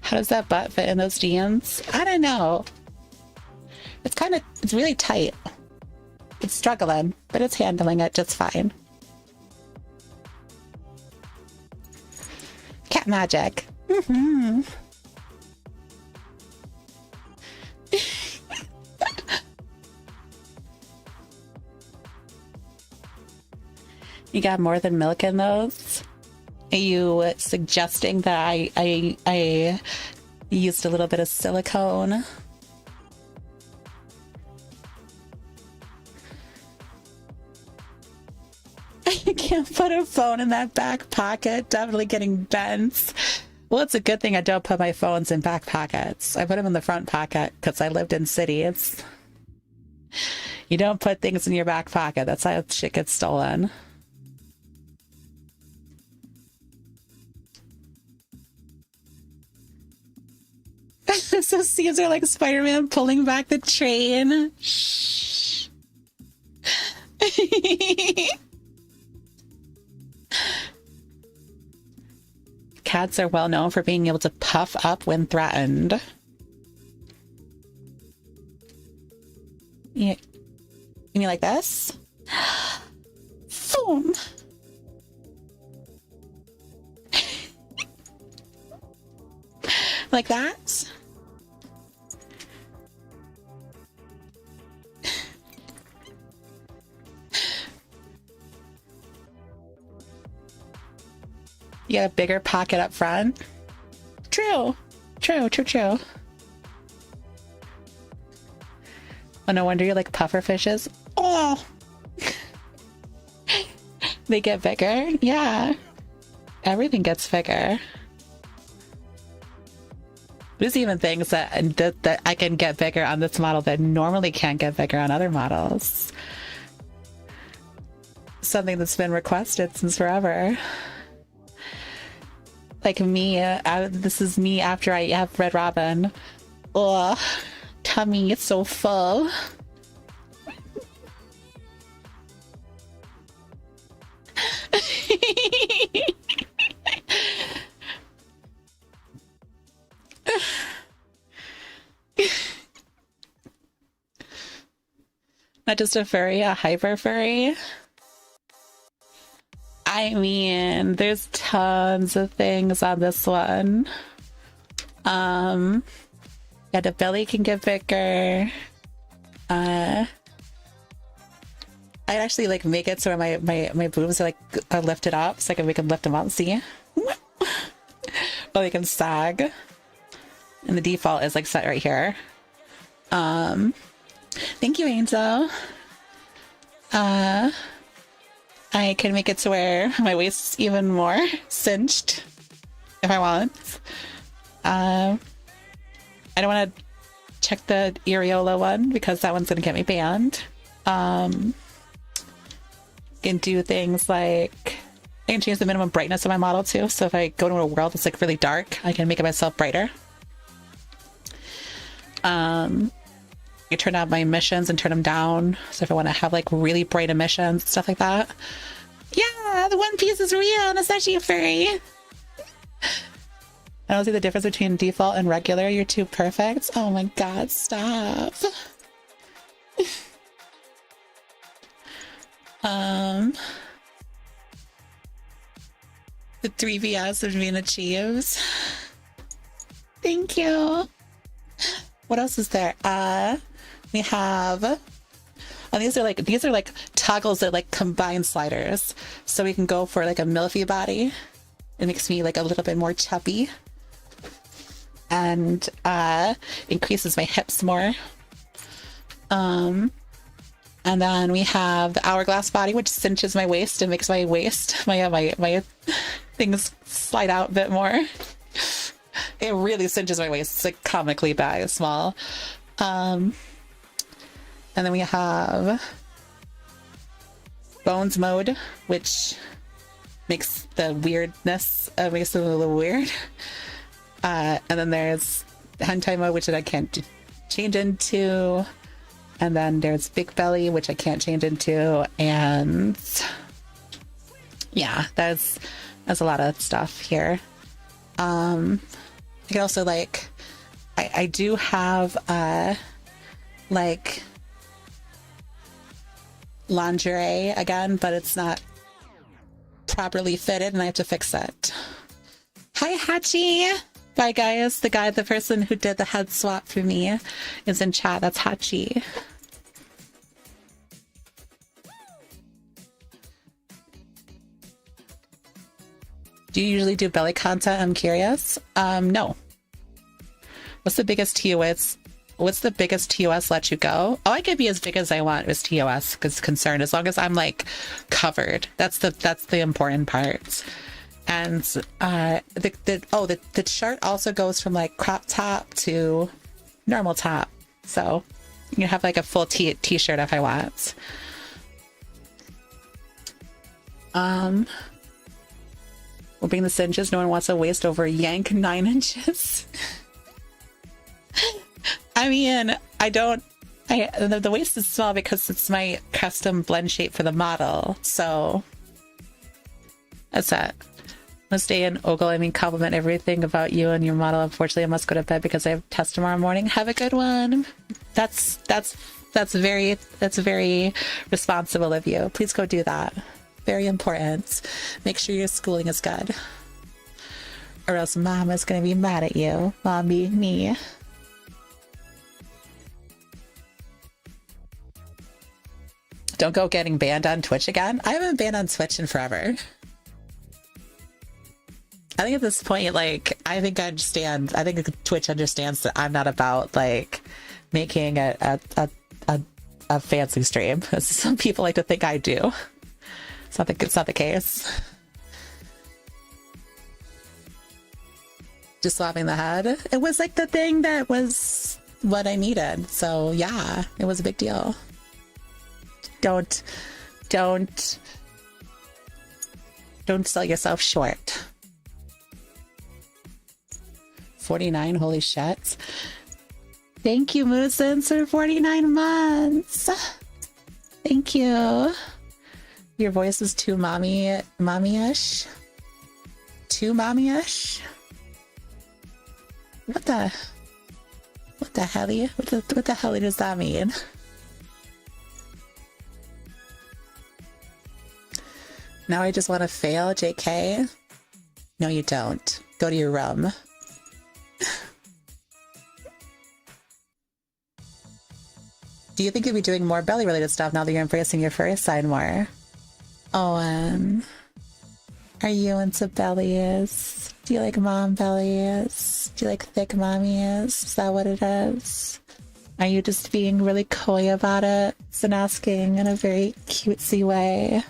How does that butt fit in those jeans? I don't know. It's really tight. It's struggling, but it's handling it just fine. Cat magic. Mm-hmm. You got more than milk in those? Are you suggesting that I used a little bit of silicone? I can't put a phone in that back pocket. Definitely getting bent. Well, it's a good thing I don't put my phones in back pockets. I put them in the front pocket because I lived in cities. You don't put things in your back pocket. That's how shit gets stolen. So Caesar like Spider-Man pulling back the train. Shh. Cats are well known for being able to puff up when threatened. Yeah. You mean like this? Boom. Like that? You got a bigger pocket up front? True. True. Oh, no wonder you like puffer fishes. Oh! They get bigger? Yeah. Everything gets bigger. There's even things that I can get bigger on this model that normally can't get bigger on other models. Something that's been requested since forever. Like me, this is me after I have Red Robin. Ugh, tummy is so full. Not just a furry, a hyper furry. I mean, there's tons of things on this one. Yeah, the belly can get bigger. I'd actually like make it so my boobs are like are lifted up, so I can make them lift them up. See, or they can sag. And the default is like set right here. Thank you, Angel. I can make it to where my waist's even more cinched if I want. I don't want to check the areola one because that one's gonna get me banned. Can do things like I can change the minimum brightness of my model too. So if I go to a world that's like really dark, I can make it myself brighter. I turn out my emissions and turn them down. So if I want to have like really bright emissions, stuff like that. Yeah, the One Piece is real and it's actually a furry. I don't see the difference between default and regular. You're too perfect. Oh my god, stop. The 3VS have been achieved. Thank you. What else is there? We have these are like toggles that like combine sliders. So we can go for like a milfy body. It makes me like a little bit more chubby. And increases my hips more. And then we have the hourglass body, which cinches my waist and makes my waist, my things slide out a bit more. It really cinches my waist. It's like comically bad, small. And then we have Bones mode, which makes the weirdness, makes it a little weird. And then there's hentai mode, which I can't change into. And then there's big belly, which I can't change into. And yeah, there's a lot of stuff here. I can also like, I do have like lingerie again, but it's not properly fitted and I have to fix it. Hi Hachi! Bye guys, the person who did the head swap for me is in chat. That's Hachi. Do you usually do belly content? I'm curious. No. What's the biggest TOS? What's the biggest TOS let you go? Oh, I can be as big as I want as TOS is concerned, as long as I'm like covered. That's the important part. And the chart also goes from like crop top to normal top. So you can have like a full t-shirt if I want. We'll bring the cinches. No one wants a waist over yank 9 inches. I mean, the waist is small because it's my custom blend shape for the model. So that's that. I'm gonna stay in Ogle. I mean, compliment everything about you and your model. Unfortunately, I must go to bed because I have test tomorrow morning. Have a good one. That's very responsible of you. Please go do that. Very important. Make sure your schooling is good, or else Mama's gonna be mad at you. Mom being me. Don't go getting banned on Twitch again. I haven't been banned on Twitch in forever. I think at this point, like, I think Twitch understands that I'm not about like making a fancy stream. Some people like to think I do. It's not the case. Just swapping the head. It was like the thing that was what I needed. So yeah, it was a big deal. Don't sell yourself short. 49, holy shit. Thank you, Moosins, for 49 months. Thank you. Your voice is too mommy-ish. Too mommy-ish? What the hell? What the hell does that mean? Now I just want to fail, JK. No, you don't. Go to your room. Do you think you'll be doing more belly-related stuff now that you're embracing your furry side more? Owen, are you into bellies? Do you like mom bellies? Do you like thick mommies? Is that what it is? Are you just being really coy about it and asking in a very cutesy way?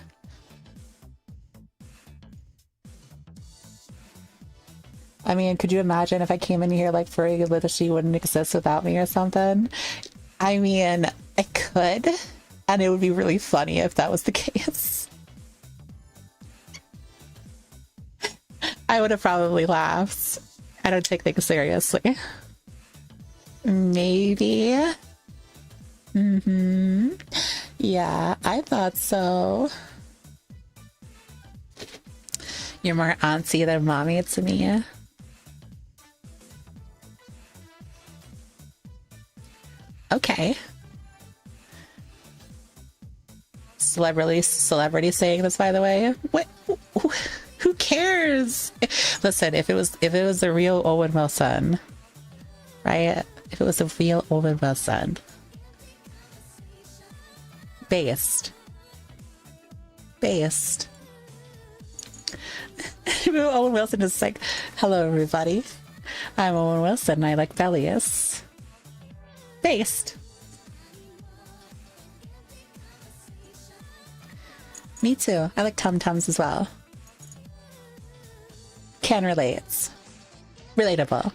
I mean, could you imagine if I came in here like Furry Leshi wouldn't exist without me or something? I mean, I could, and it would be really funny if that was the case. I would have probably laughed. I don't take things seriously. Maybe. Yeah, I thought so. You're more auntie than mommy to me. Okay. Celebrity saying this, by the way. What? Who cares? Listen, if it was the real Owen Wilson, right? If it was a real Owen Wilson, based. Owen Wilson is like, hello everybody, I'm Owen Wilson and I like bellies. Based. Me too. I like tum-tums as well. Can relate. Relatable.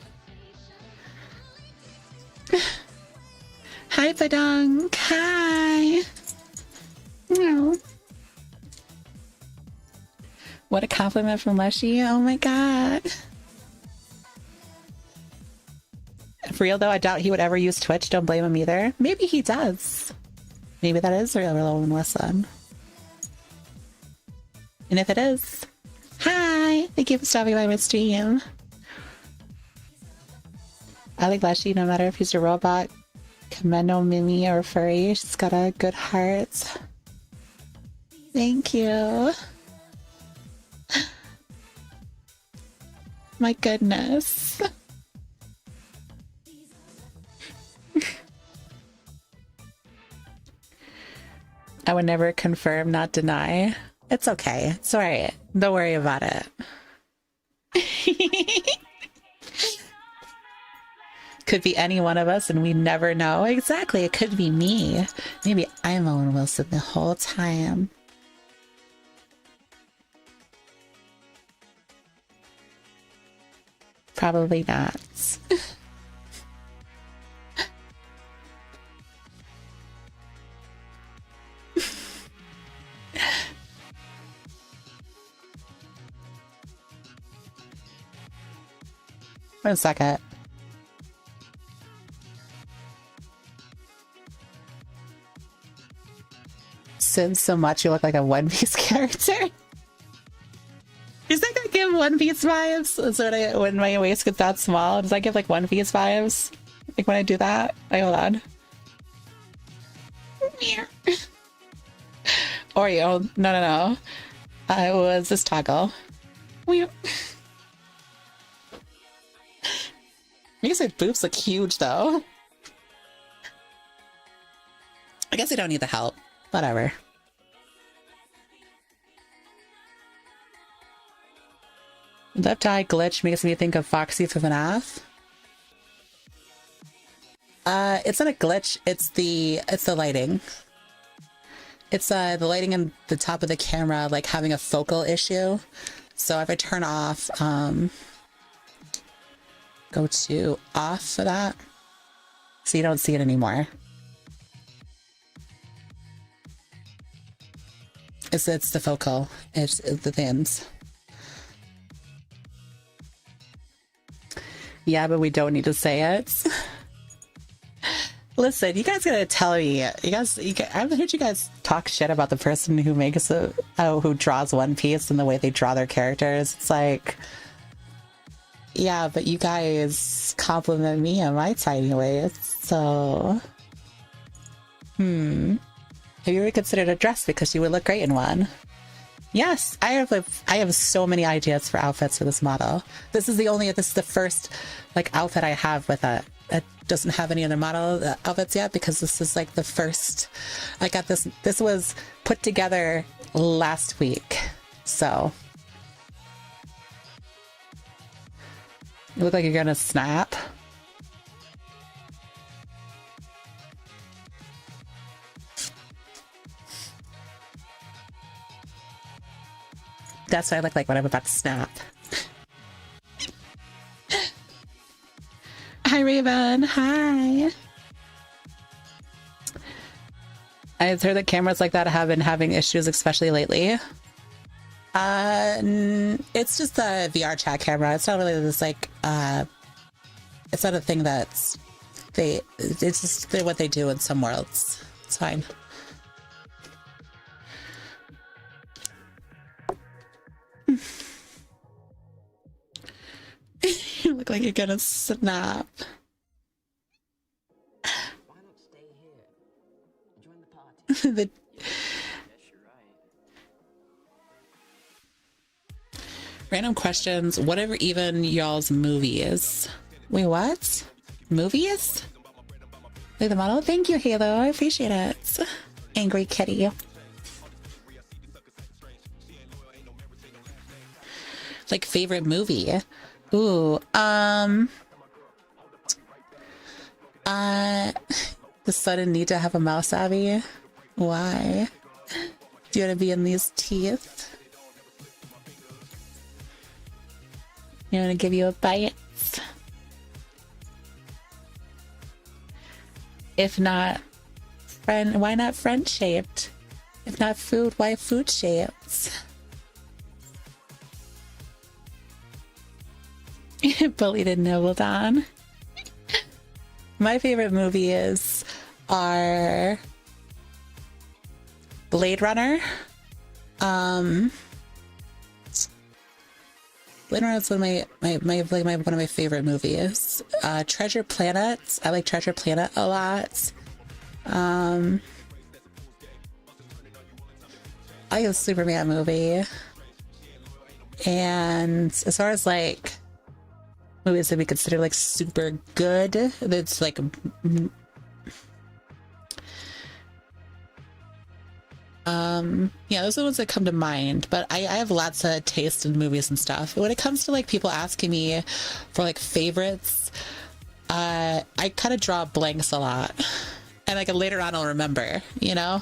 Hi, Badong. Hi. No. What a compliment from Leshi. Oh my god. For real though, I doubt he would ever use Twitch. Don't blame him either. Maybe he does. Maybe that is a real Owen Wilson. And if it is, hi! Thank you for stopping by my stream. I like Leshi no matter if he's a robot, Kameno, Mimi, or Furry. She's got a good heart. Thank you. My goodness. I would never confirm, not deny. It's okay. It's alright. Don't worry about it. Could be any one of us and we never know. Exactly. It could be me. Maybe I'm Owen Wilson the whole time. Probably not. One second. Sims so much you look like a One Piece character. Does that gonna give One Piece vibes? So when my waist gets that small, does that give like One Piece vibes? Like when I do that? Wait, hold on. Oreo. No. It was this toggle. I guess my boobs look huge though. I guess I don't need the help. Whatever. Left eye glitch makes me think of Foxy from FNAF. It's not a glitch, it's the lighting. It's the lighting in the top of the camera like having a focal issue. So if I turn off go to off for that, so you don't see it anymore. It's the focal, it's the thins. Yeah, but we don't need to say it. Listen, you guys gotta tell me. I've heard you guys talk shit about the person who makes who draws One Piece and the way they draw their characters. It's like, yeah, but you guys compliment me on my tiny ways, so. Have you ever considered a dress because you would look great in one? Yes, I have so many ideas for outfits for this model. This is the first like outfit I have with it. It doesn't have any other model outfits yet because this is like the first. I got this. This was put together last week, so you look like you're gonna snap. That's what I look like when I'm about to snap. Hi, Raven. Hi. I've heard that cameras like that have been having issues, especially lately. It's just a VR chat camera. It's not really this like, it's not a thing that's, it's just what they do in some worlds. It's fine. You look like you're gonna snap. Why not stay here? Join the party. the, Yes, you're right. Random questions. Whatever even y'all's movie is. Wait, what? Movies? Like the model? Thank you, Halo. I appreciate it. Angry kitty. Like favorite movie? Ooh, the sudden need to have a mouse, Abby. Why? Do you want to be in these teeth? You want to give you a bite? If not friend, why not friend shaped? If not food, why food shaped? Bullied and nibbled on. My favorite movies are Blade Runner. Blade Runner is one of my favorite movies. Treasure Planet. I like Treasure Planet a lot. I like the Superman movie. And as far as like movies that we consider like super good, that's like yeah, those are the ones that come to mind. But I have lots of taste in movies and stuff. When it comes to like people asking me for like favorites, I kind of draw blanks a lot, and like later on I'll remember, you know.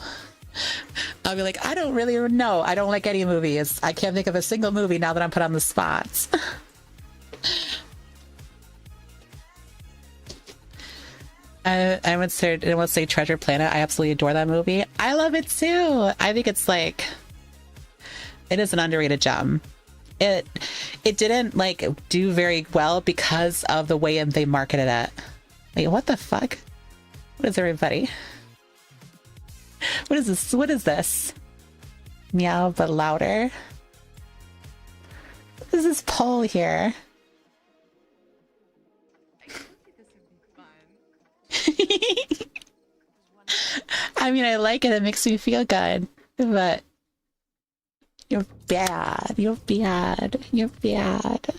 I'll be like, I don't really know, I don't like any movies, I can't think of a single movie now that I'm put on the spot. I would say Treasure Planet. I absolutely adore that movie. I love it too. I think it's like, it is an underrated gem. It didn't like do very well because of the way they marketed it. Wait, what the fuck? What is everybody? What is this? What is this? Meow, but louder. What is this poll here? I mean, I like it. It makes me feel good. But you're bad. You're bad. You're bad.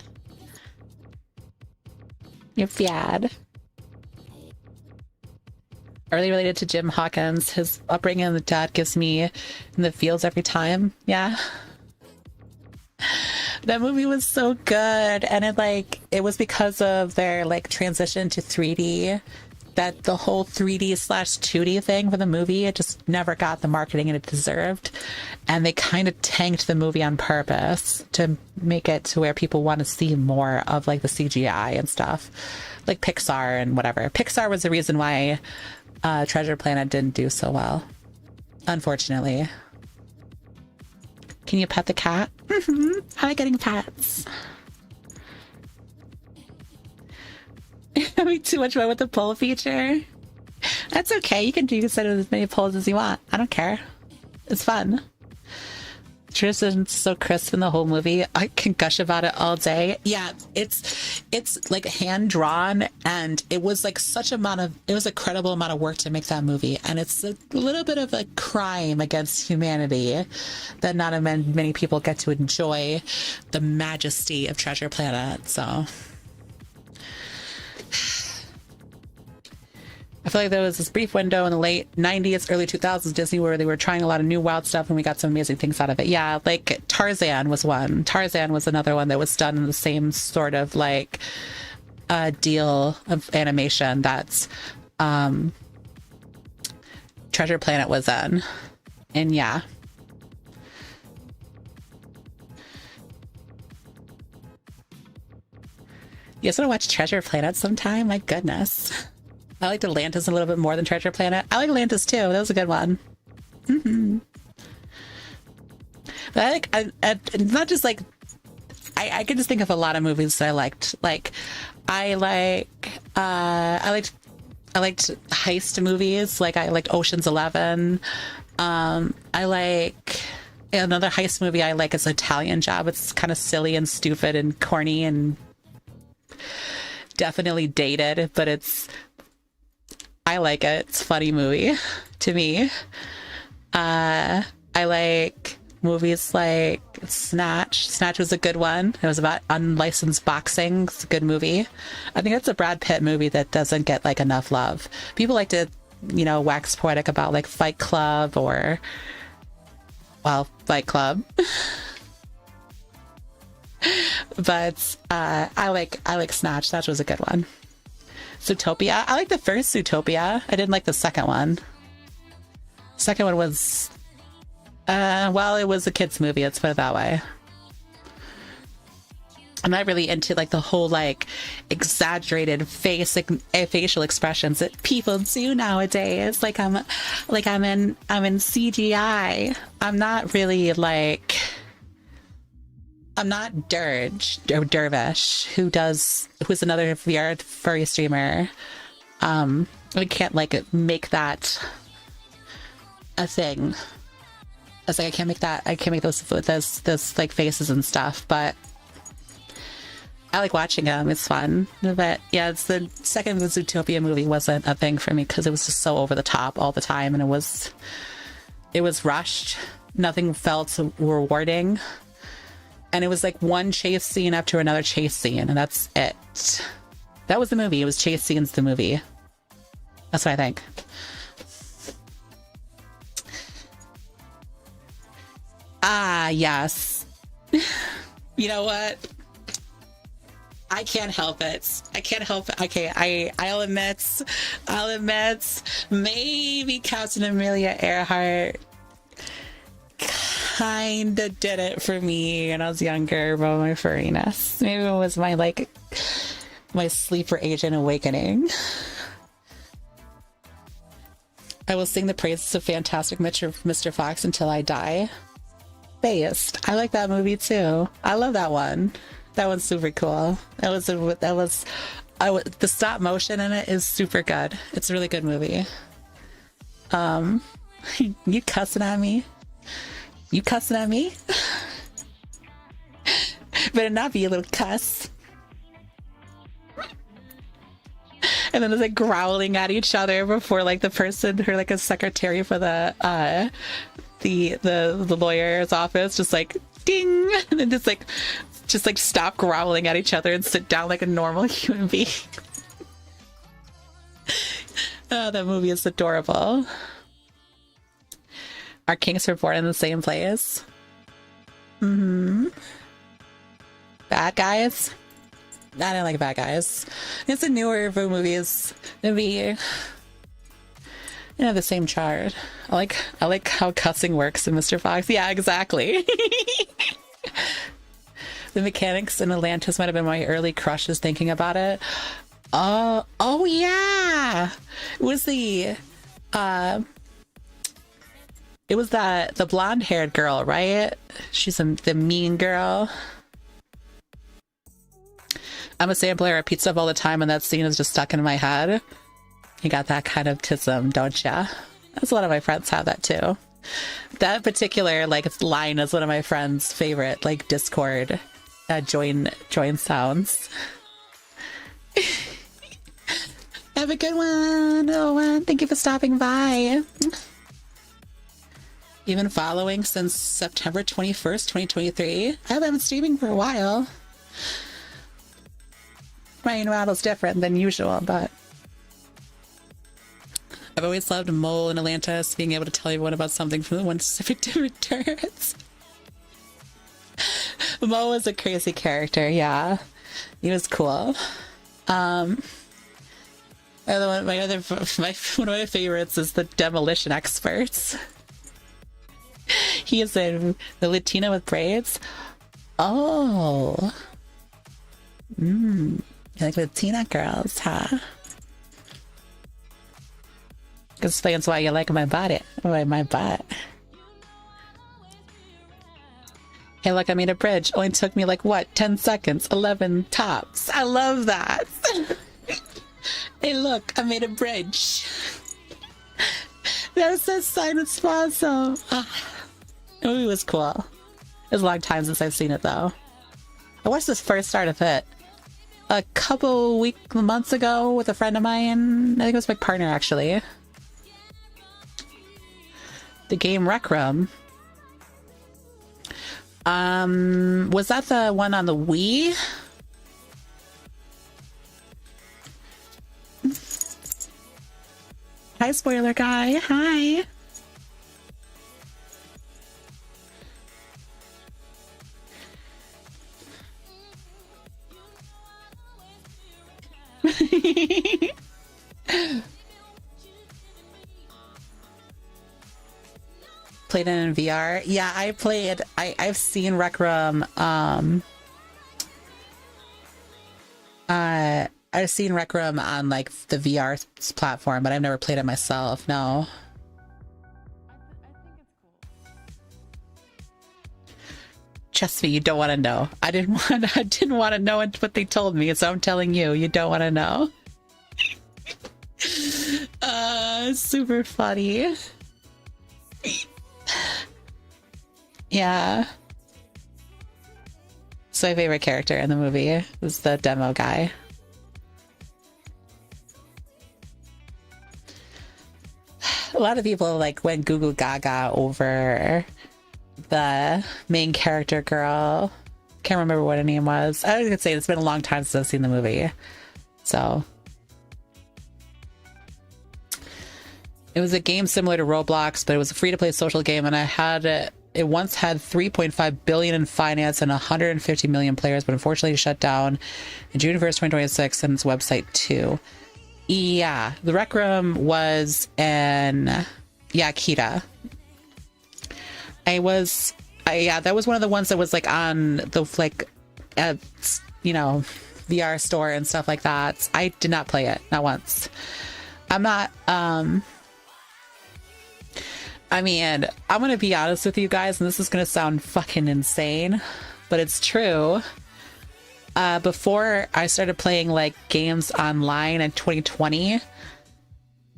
You're bad. Are they related to Jim Hawkins? His upbringing and the dad gives me in the feels every time. Yeah. That movie was so good. And it was because of their like transition to 3D, that the whole 3D/2D thing for the movie, it just never got the marketing it deserved. And they kind of tanked the movie on purpose to make it to where people want to see more of like the CGI and stuff, like Pixar and whatever. Pixar was the reason why Treasure Planet didn't do so well, unfortunately. Can you pet the cat? I like getting pets. Having too much fun with the poll feature. That's okay. You can set as many polls as you want. I don't care. It's fun. Tristan's so crisp in the whole movie. I can gush about it all day. Yeah, it's like hand drawn, and it was like it was a credible amount of work to make that movie, and it's a little bit of a crime against humanity that not many people get to enjoy the majesty of Treasure Planet. So I feel like there was this brief window in the late 90s, early 2000s Disney where they were trying a lot of new wild stuff, and we got some amazing things out of it. Yeah, like Tarzan was one. Tarzan was another one that was done in the same sort of like deal of animation that's Treasure Planet was in. And yeah. You guys want to watch Treasure Planet sometime? My goodness. I liked Atlantis a little bit more than Treasure Planet. I like Atlantis too. That was a good one. But not just like, I could just think of a lot of movies that I liked. Like, I liked heist movies. Like, I liked Ocean's 11. I like another heist movie I like is Italian Job. It's kind of silly and stupid and corny and definitely dated, but I like it. It's a funny movie to me. I like movies like Snatch. Snatch was a good one. It was about unlicensed boxing. It's a good movie. I think it's a Brad Pitt movie that doesn't get like enough love. People like to, wax poetic about like Fight Club or, Fight Club. But I like Snatch. Snatch was a good one. Zootopia. I like the first Zootopia. I didn't like the second one. Second one was, it was a kid's movie. Let's put it that way. I'm not really into like the whole like exaggerated facial expressions that people do nowadays. Like I'm in CGI. I'm not really like. I'm not Dervish, who's another VR furry streamer. We can't like make that a thing. I was like, I can't make those like faces and stuff, but I like watching them. It's fun. But yeah, it's the second Zootopia movie wasn't a thing for me because it was just so over the top all the time, and it was rushed. Nothing felt rewarding. And it was like one chase scene after another chase scene, and that's it. That was the movie. It was chase scenes, the movie. That's what I think. Ah, yes. You know what? I can't help it. Okay, I'll admit, maybe Captain Amelia Earhart kinda did it for me when I was younger about my furriness. Maybe it was my sleeper agent awakening. I will sing the praises of Fantastic Mr. Fox until I die. Based. I like that movie too. I love that one. That one's super cool. The stop motion in it is super good. It's a really good movie. You cussing at me? You cussing at me? Better not be a little cuss. And then it's like growling at each other before like the person who like a secretary for the lawyer's office just like ding, and then just like stop growling at each other and sit down like a normal human being. Oh, that movie is adorable. Our kings were born in the same place. Bad Guys. I don't like Bad Guys. It's a newer movies. Maybe the same chart. I like how cussing works in Mr. Fox. Yeah, exactly. The mechanics in Atlantis might have been my early crushes thinking about it. Oh yeah. It was the blonde-haired girl, right? She's the mean girl. I'm a sampler of pizza all the time, and that scene is just stuck in my head. You got that kind of tism, don't ya? That's a lot of my friends have that too. That particular like line is one of my friend's favorite like Discord join sounds. Have a good one. Oh, thank you for stopping by. You've been following since September 21st, 2023. I haven't been streaming for a while. My model's different than usual, but I've always loved Mole and Atlantis, being able to tell everyone about something from the one specific different turns. Mo was a crazy character, yeah. He was cool. One of my favorites is the Demolition Experts. He is in the Latina with braids. Oh. You like Latina girls, huh? Explains why you like my body. My butt. Hey, look, I made a bridge. Only took me like, what, 10 seconds? 11 tops. I love that. Hey, look, I made a bridge. That was so Simon Sponso. The movie was cool. It was a long time since I've seen it, though. I watched this first start of it a couple months ago with a friend of mine. I think it was my partner, actually. The game Rec Room. Was that the one on the Wii? Hi, spoiler guy. Hi. Played it in VR. Yeah, I've seen Rec Room. I've seen Rec Room on like the VR platform, but I've never played it myself. No. Trust me, you don't want to know. I didn't want to know what they told me, so I'm telling you, you don't want to know. Super funny. Yeah. So my favorite character in the movie was the demo guy. A lot of people like went goo goo gaga over the main character girl. Can't remember what her name was. I was gonna say it's been a long time since I've seen the movie. So it was a game similar to Roblox, but it was a free-to-play social game, and it once had 3.5 billion in finance and 150 million players, but unfortunately shut down in June 1st, 2026, and its website too. Yeah, the Rec Room was in Kita. That was one of the ones that was like on the VR store and stuff like that. I did not play it, not once. I'm not I mean, I'm gonna be honest with you guys, and this is gonna sound fucking insane, but it's true. Before I started playing like games online in 2020,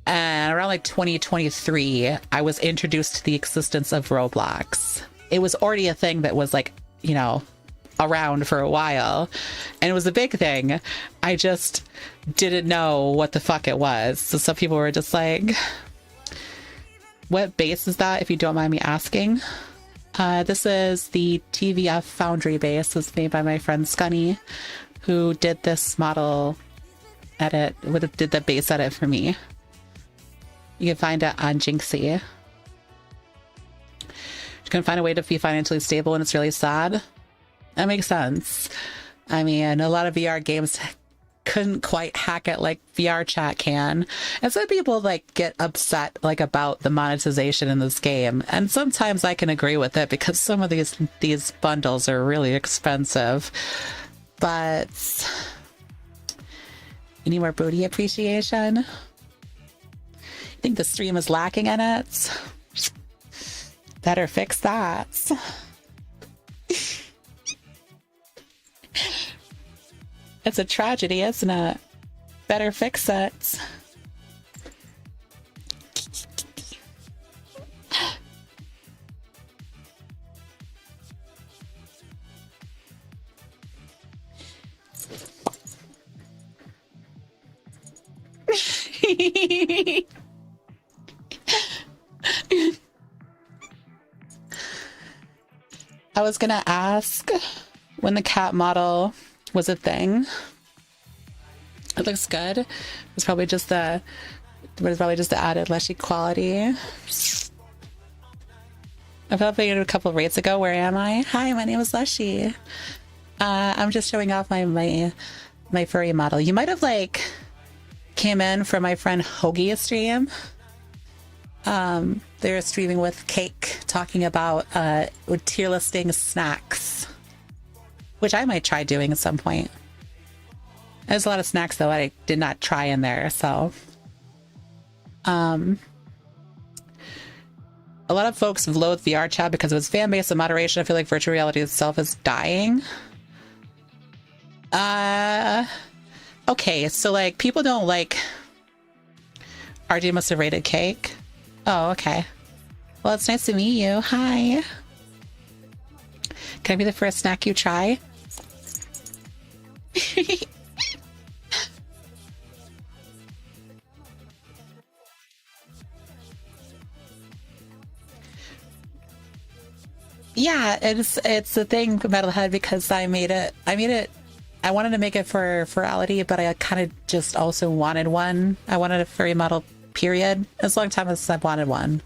and around like 2023, I was introduced to the existence of Roblox. It was already a thing that was like, around for a while, and it was a big thing. I just didn't know what the fuck it was. So some people were just like, what base is that, if you don't mind me asking? This is the TVF Foundry base. It was made by my friend Scunny, who did this model edit, did the base edit for me. You can find it on Jinxie. You can find a way to be financially stable, and it's really sad. That makes sense. I mean, a lot of VR games couldn't quite hack it like VR chat can, and some people like get upset like about the monetization in this game, and sometimes I can agree with it because some of these bundles are really expensive. But you need more booty appreciation? You think the stream is lacking in it? Better fix that. It's a tragedy, isn't it? Better fix it. I was gonna ask when the cat model was a thing. It looks good. It's probably just the added Leshi quality. I updated a couple of rates ago. Where am I? Hi, my name is Leshi. I'm just showing off my furry model. You might have like came in from my friend Hoagie's stream. They were streaming with Cake, talking about with tier listing snacks, which I might try doing at some point. There's a lot of snacks though I did not try in there, so a lot of folks have loathed VR chat because of its fan base and moderation. I feel like virtual reality itself is dying. Okay, so like people don't like. RJ must have rated Cake. Oh, okay. Well, it's nice to meet you. Hi. Can I be the first snack you try? Yeah, it's the thing, Metalhead, because I wanted to make it for Ality, but I kind of just also wanted one. I wanted a furry model, period. As long time as I've wanted one.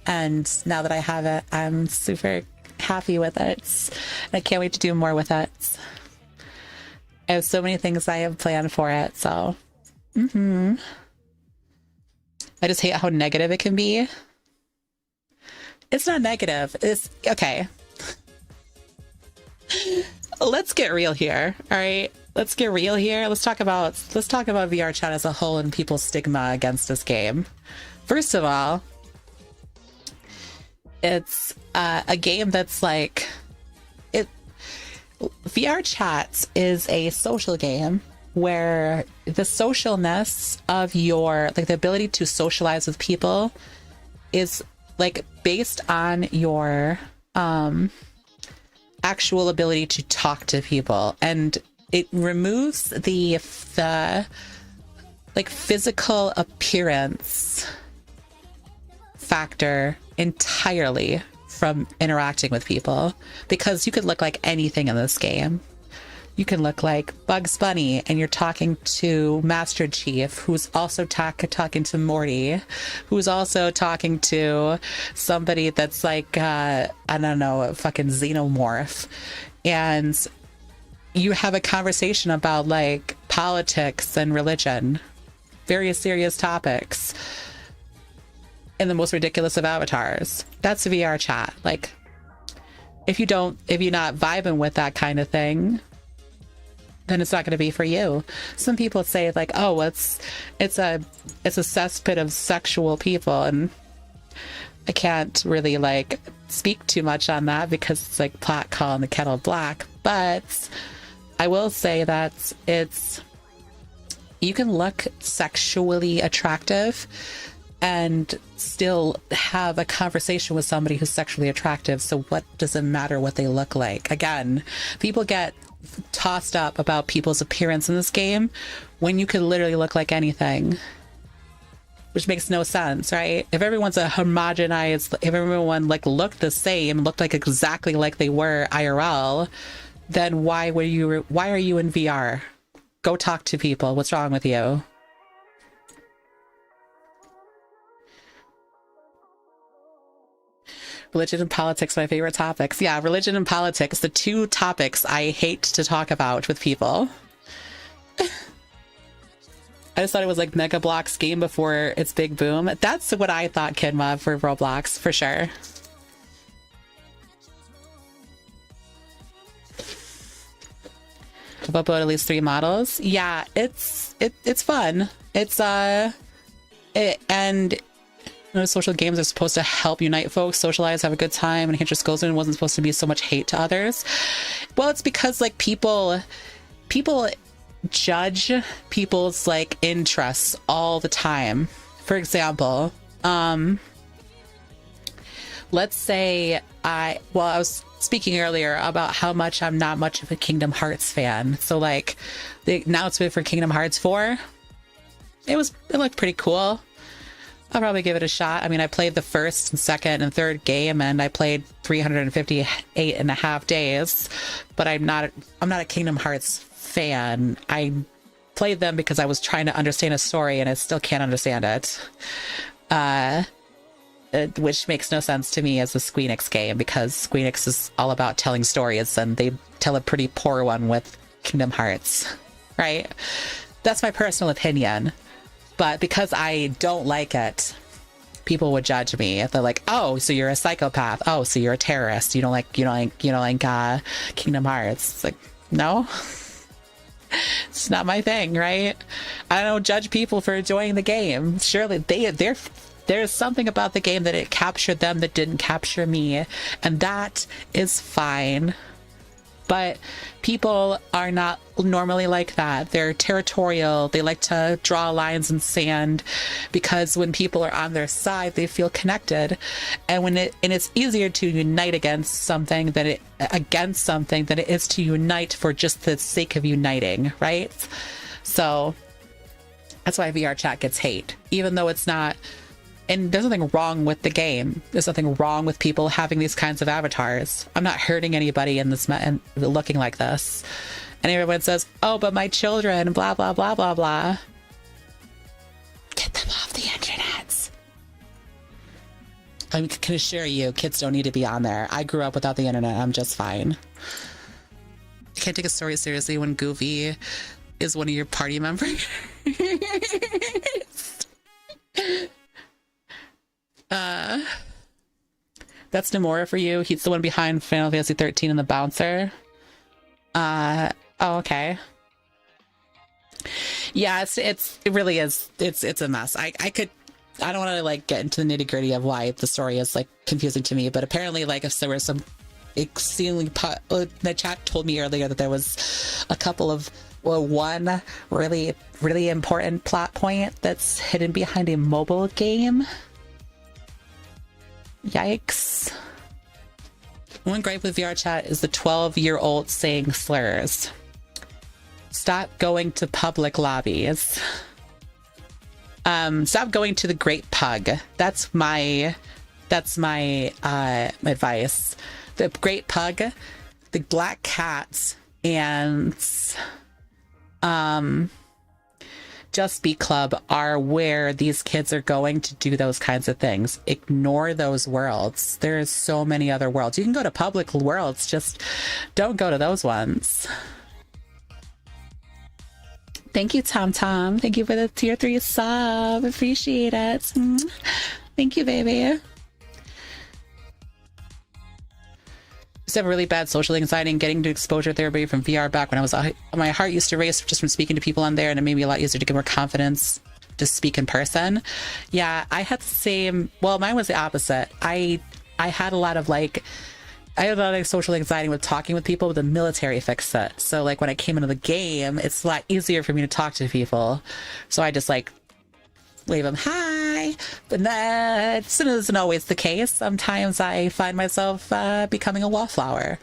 And now that I have it, I'm super happy with it. And I can't wait to do more with it. I have so many things I have planned for it, so. I just hate how negative it can be. It's not negative. It's okay. Let's get real here. All right. Let's get real here. Let's talk about VR chat as a whole and people's stigma against this game. First of all, it's a game that's like VR chat is a social game where the socialness of the ability to socialize with people is like based on your actual ability to talk to people, and it removes the like physical appearance factor entirely from interacting with people, because you could look like anything in this game. You can look like Bugs Bunny and you're talking to Master Chief, who's also talking to Morty, who's also talking to somebody that's like, I don't know, a fucking xenomorph. And you have a conversation about like politics and religion, very serious topics, in the most ridiculous of avatars. That's VR chat. Like, if you're not vibing with that kind of thing, then it's not going to be for you. Some people say like, oh, it's a cesspit of sexual people, and I can't really like speak too much on that because it's like pot calling the kettle black. But I will say that you can look sexually attractive and still have a conversation with somebody who's sexually attractive. So what does it matter what they look like? Again, people get tossed up about people's appearance in this game when you could literally look like anything, which makes no sense, right? If everyone's if everyone like looked the same, looked like exactly like they were IRL, then why are you in VR? Go talk to people. What's wrong with you? Religion and politics, my favorite topics. Yeah, religion and politics, the two topics I hate to talk about with people. I just thought it was like Mega Bloks game before its big boom. That's what I thought, Kidma, for Roblox, for sure. I've uploaded at least 3 models. Yeah, it's fun. It's social games are supposed to help unite folks, socialize, have a good time, and Hinter Skolzen wasn't supposed to be so much hate to others. Well, it's because like people judge people's like interests all the time. For example, let's say I was speaking earlier about how much I'm not much of a Kingdom Hearts fan. So like the announcement for Kingdom Hearts 4, it looked pretty cool. I'll probably give it a shot. I mean, I played the first and second and third game, and I played 358 and a half days, but I'm not a Kingdom Hearts fan. I played them because I was trying to understand a story, and I still can't understand it. Which makes no sense to me as a Squeenix game, because Squeenix is all about telling stories, and they tell a pretty poor one with Kingdom Hearts, right? That's my personal opinion. But because I don't like it, people would judge me. They're like, "Oh, so you're a psychopath. Oh, so you're a terrorist. You don't like Kingdom Hearts." It's like, no, it's not my thing, right? I don't judge people for enjoying the game. Surely there's something about the game that it captured them that didn't capture me, and that is fine. But people are not normally like that. They're territorial. They like to draw lines in sand, because when people are on their side, they feel connected. And it's easier to unite against something than it is to unite for just the sake of uniting, right? So that's why VR chat gets hate, even though it's not. And there's nothing wrong with the game. There's nothing wrong with people having these kinds of avatars. I'm not hurting anybody in this and looking like this. And everyone says, "Oh, but my children, blah, blah, blah, blah, blah." Get them off the internet. I can assure you, kids don't need to be on there. I grew up without the internet. I'm just fine. You can't take a story seriously when Goofy is one of your party members. That's Nomura for you. He's the one behind Final Fantasy 13 and the bouncer. Oh, okay. Yeah, it really is. It's a mess. I don't want to like get into the nitty gritty of why the story is like confusing to me, but apparently, like, if there was some exceedingly the chat told me earlier that there was a couple of one really, really important plot point that's hidden behind a mobile game. Yikes. One gripe with VR chat is the 12-year-old saying slurs. Stop going to public lobbies. Stop going to the Great Pug. That's my advice. The Great Pug, the Black Cat, and Just Be Club are where these kids are going to do those kinds of things. Ignore those worlds. There's so many other worlds. You can go to public worlds, just don't go to those ones. Thank you, Tom Tom. Thank you for the tier 3 sub. Appreciate it. Thank you, baby. I have really bad social anxiety and getting to exposure therapy from VR back when I was my heart used to race just from speaking to people on there, and it made me a lot easier to get more confidence to speak in person. Yeah, I had the same. Well, mine was the opposite. I had a lot of social anxiety with talking with people, but the military fixed it. So like when I came into the game, it's a lot easier for me to talk to people. So I just like wave them hi, but that isn't always the case. Sometimes I find myself becoming a wallflower,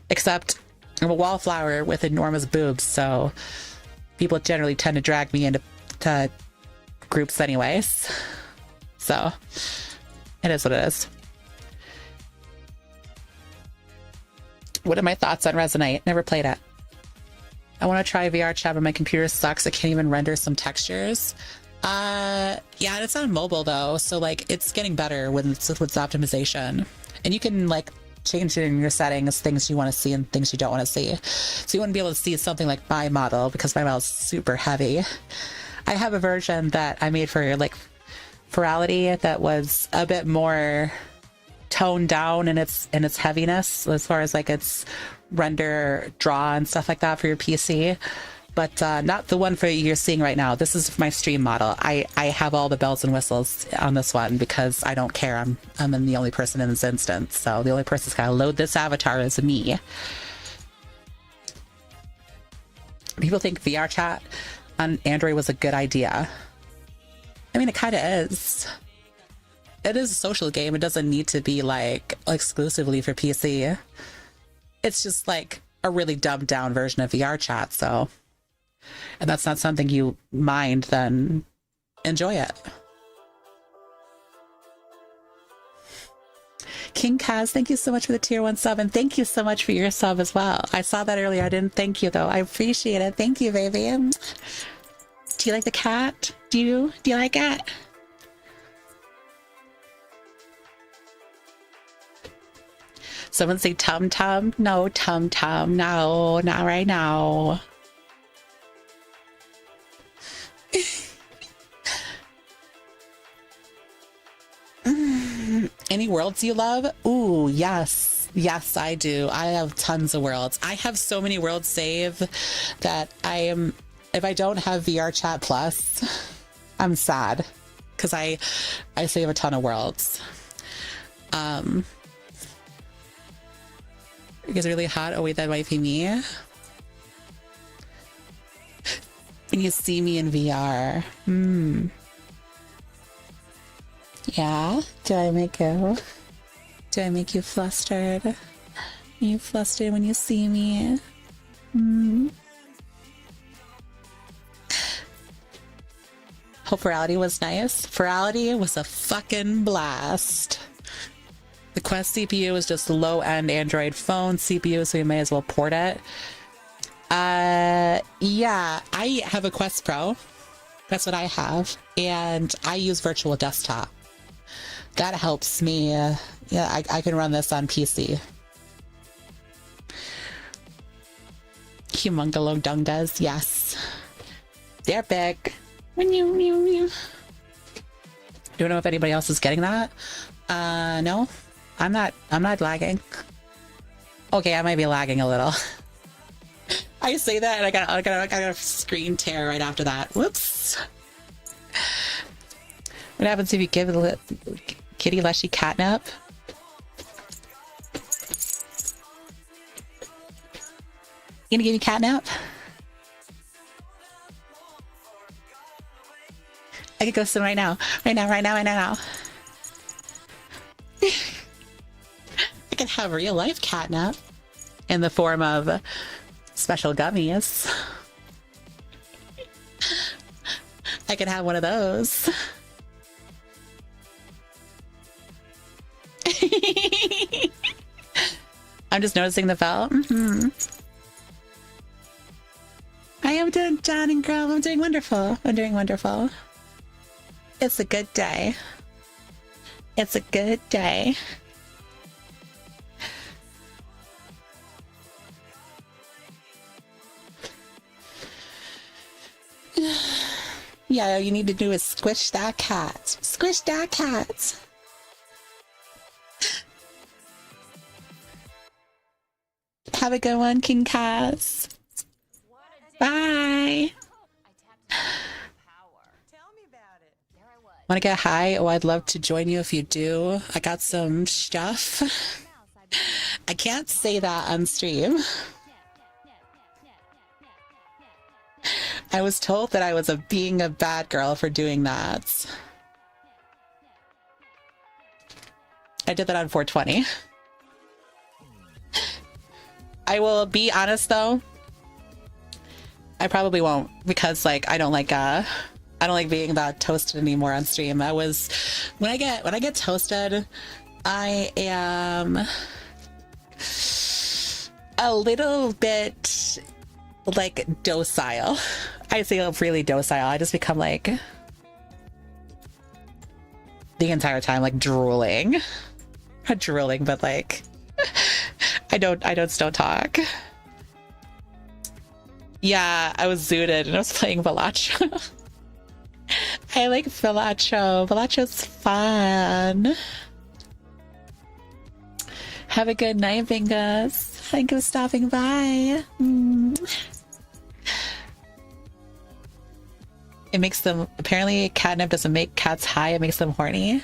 except I'm a wallflower with enormous boobs, so people generally tend to drag me into groups anyways. So it is what it is. What are my thoughts on Resonate? Never played it. I want to try VR chat, but my computer sucks. I can't even render some textures. Yeah, it's on mobile though, so like it's getting better with its optimization, and you can like change it in your settings, things you want to see and things you don't want to see. So you wouldn't be able to see something like my model because my model is super heavy. I have a version that I made for like Furry that was a bit more toned down in its heaviness as far as like its render draw and stuff like that for your PC. But not the one you're seeing right now. This is my stream model. I have all the bells and whistles on this one because I don't care. I'm the only person in this instance. So the only person that's got to load this avatar is me. People think VR chat on Android was a good idea. I mean, it kind of is. It is a social game. It doesn't need to be like exclusively for PC. It's just like a really dumbed down version of VR chat. So, and that's not something you mind, then enjoy it. King Kaz, thank you so much for the tier 1 sub, and thank you so much for your sub as well. I saw that earlier. I didn't thank you though. I appreciate it. Thank you, baby. Do you like the cat? Do you like it? Someone say Tum Tum. No, Tum Tum. No, not right now. Any worlds you love? Ooh, yes. Yes, I do. I have tons of worlds. I have so many worlds saved that if I don't have VR Chat Plus, I'm sad because I save a ton of worlds. It gets really hot. Oh wait, that might be me. When you see me in VR. Yeah? Do I make you flustered? Are you flustered when you see me? Hope Virality was nice. Virality was a fucking blast. The Quest CPU is just low-end Android phone CPU, so you may as well port it. Yeah, I have a Quest Pro. That's what I have. And I use virtual desktop. That helps me. Yeah, I can run this on PC. Humongolo Dungas, yes. They're big. Don't know if anybody else is getting that. No, I'm not lagging. Okay, I might be lagging a little. I say that and I got a screen tear right after that. Whoops. What happens if you give Kitty Leshi catnip? You gonna give me catnip? I could go some right now. Right now. I could have real life catnip in the form of special gummies. I could have one of those. I'm just noticing the bell. I am doing, John and girl. I'm doing wonderful. It's a good day. Yeah, all you need to do is squish that cat. Squish that cat. Have a good one, King Kaz. Bye. Want to get high? Oh, I'd love to join you if you do. I got some stuff. I can't say that on stream. I was told that I was being a bad girl for doing that. I did that on 420. I will be honest though. I probably won't because like I don't like being that toasted anymore on stream. I was when I get toasted, I am a little bit like docile. I feel really docile. I just become like the entire time like drooling. Not drooling, but like I don't still talk. Yeah, I was zooted and I was playing Valacho. I like Valacho. Valacho's fun. Have a good night, Bingas. Thank you for stopping by. It makes them, apparently catnip doesn't make cats high, it makes them horny.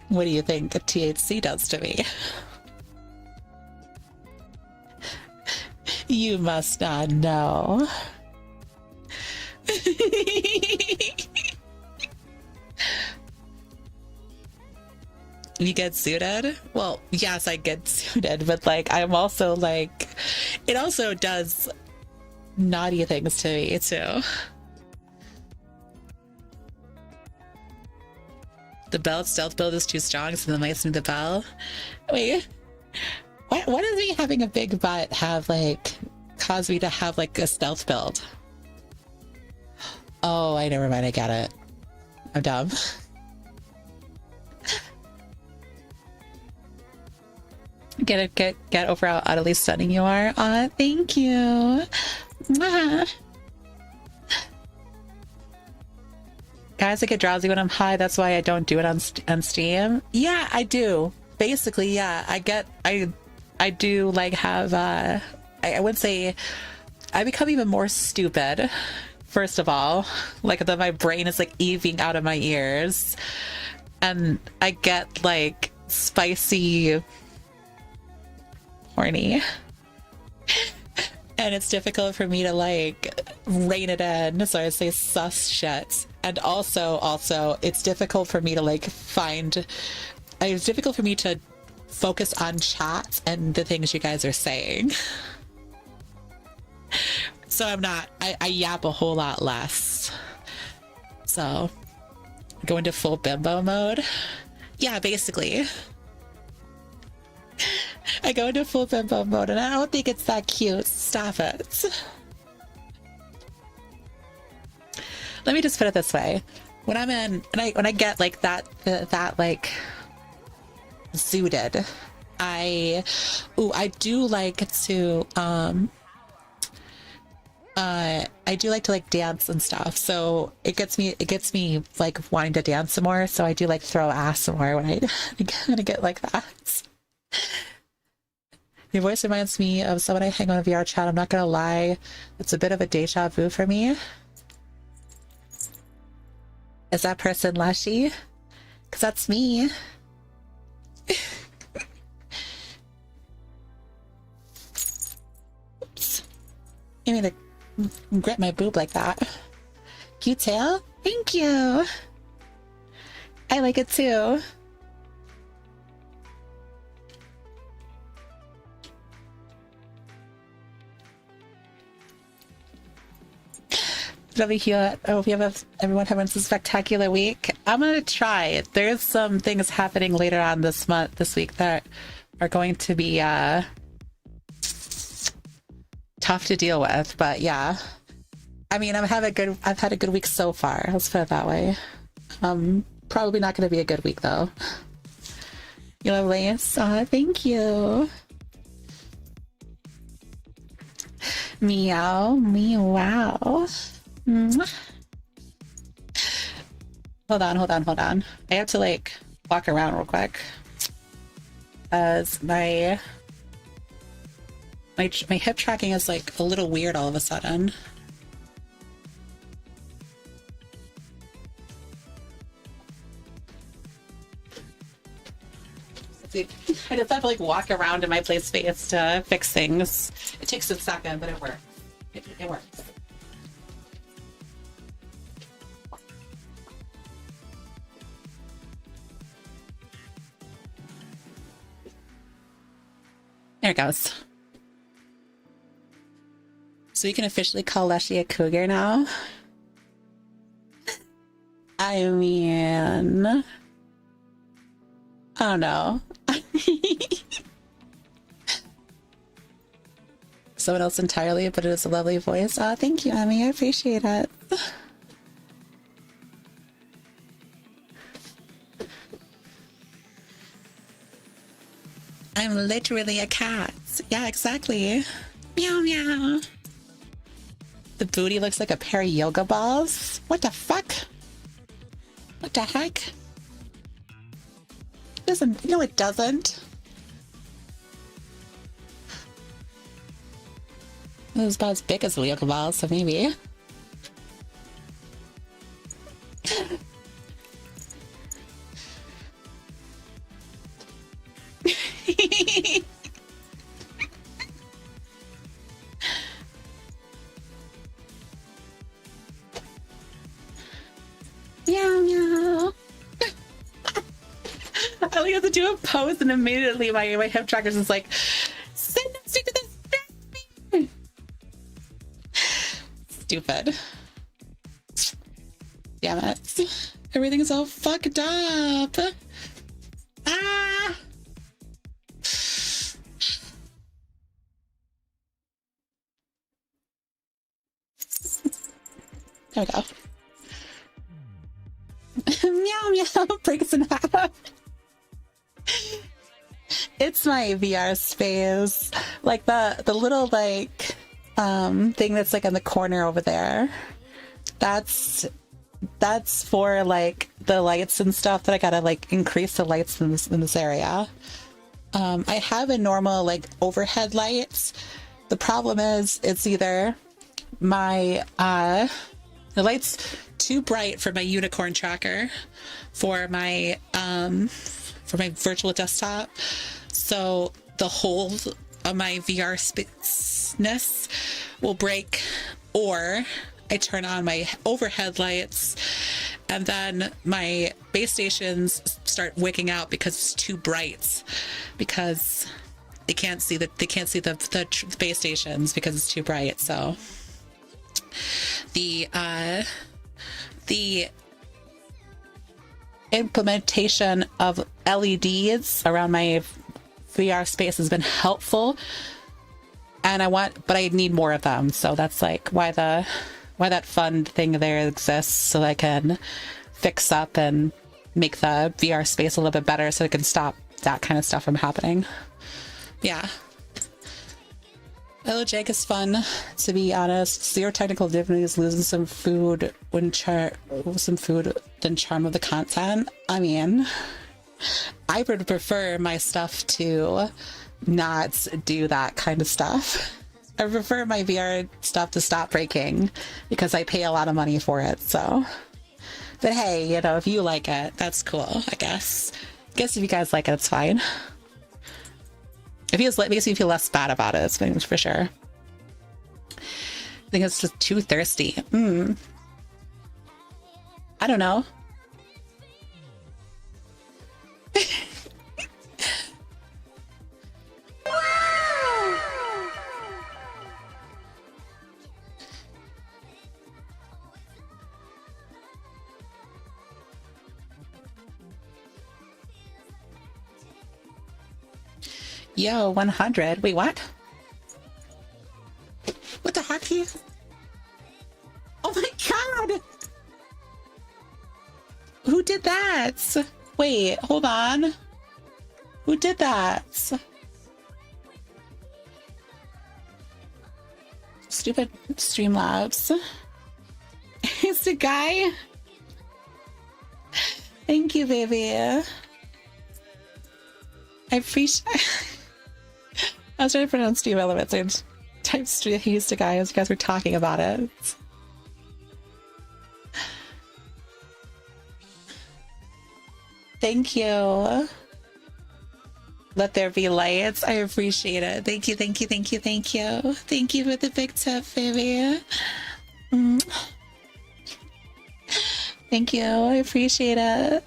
What do you think a THC does to me? You must not know. You get suited? Well, yes, I get suited, but like I'm also like It also does naughty things to me too. The belt stealth build is too strong, so the mice need the bell. Wait, what does me having a big butt have like caused me to have like a stealth build? Oh, I never mind. I get it. I'm dumb. Get over how utterly stunning you are. Aw, thank you. Mwah. Guys, I get drowsy when I'm high. That's why I don't do it on Steam. Yeah, I do. Basically, yeah. I do like have I would say I become even more stupid. First of all, like that my brain is like evening out of my ears, and I get like spicy horny. And it's difficult for me to like rein it in, so I say sus shit. And also it's difficult for me to like it's difficult for me to focus on chat and the things you guys are saying. So I yap a whole lot less. So go into full bimbo mode. Yeah, basically. I go into full bimbo mode and I don't think it's that cute. Stop it. Let me just put it this way. When I'm in, when I get like that like zooted, I do like to I do like to like dance and stuff. So it gets me like wanting to dance some more. So I do like throw ass some more when I get like that. Your voice reminds me of someone I hang on a VR chat. I'm not gonna lie, it's a bit of a deja vu for me. Is that person Leshi? Because that's me. Oops. You mean to grip my boob like that? Cute tail? Thank you. I like it too. I hope everyone having a spectacular week. I'm gonna try. There's some things happening later on this week that are going to be tough to deal with. But yeah, I mean, I've had a good week so far. Let's put it that way. Probably not going to be a good week though. You lovely. Thank you. Meow, meow. Hold on. I have to like walk around real quick as my hip tracking is like a little weird all of a sudden. I just have to like walk around in my play space to fix things. It takes a second, but it works. It works. There it goes. So you can officially call Leshi a cougar now? I mean, I don't know. Someone else entirely, but it is a lovely voice. Thank you, Emmy. I appreciate it. I'm literally a cat. Yeah, exactly. Meow, meow. The booty looks like a pair of yoga balls. What the fuck? What the heck? It doesn't. No, it doesn't. It was about as big as a yoga ball, so maybe. Meow, meow. I only have to do a pose and immediately my hip tracker's just like, send them straight to this. stupid. Damn it. Everything's all fucked up. Ah! There we go. Meow meow breaks in half. It's my VR space. Like the little like thing that's like in the corner over there. That's for like the lights and stuff that I gotta like increase the lights in this area. I have a normal like overhead lights. The problem is it's either my the light's too bright for my unicorn tracker for my virtual desktop, so the whole of my VR spaceness will break, or I turn on my overhead lights and then my base stations start wicking out because it's too bright, because they can't see the base stations because it's too bright. So the implementation of LEDs around my VR space has been helpful, and but I need more of them. So that's like why that fund thing there exists, so I can fix up and make the VR space a little bit better so it can stop that kind of stuff from happening. Yeah. Hello, Jake. Is fun, to be honest. Zero technical difficulties, losing some food than charm of the content. I mean, I would prefer my stuff to not do that kind of stuff. I prefer my VR stuff to stop breaking because I pay a lot of money for it. So, but hey, you know, if you like it, that's cool, I guess. I guess if you guys like it, it's fine. It makes me feel less bad about it, it's for sure. I think it's just too thirsty. I don't know. Yo, 100. Wait, what? What the heck? Oh my god! Who did that? Wait, hold on. Who did that? Stupid Streamlabs. It's the guy. Thank you, baby. I appreciate. I was trying to pronounce Steve Elements and type he used a guy as you guys were talking about it. Thank you. Let there be lights. I appreciate it. Thank you, thank you, thank you, thank you. Thank you for the big tip, baby. Thank you. I appreciate it.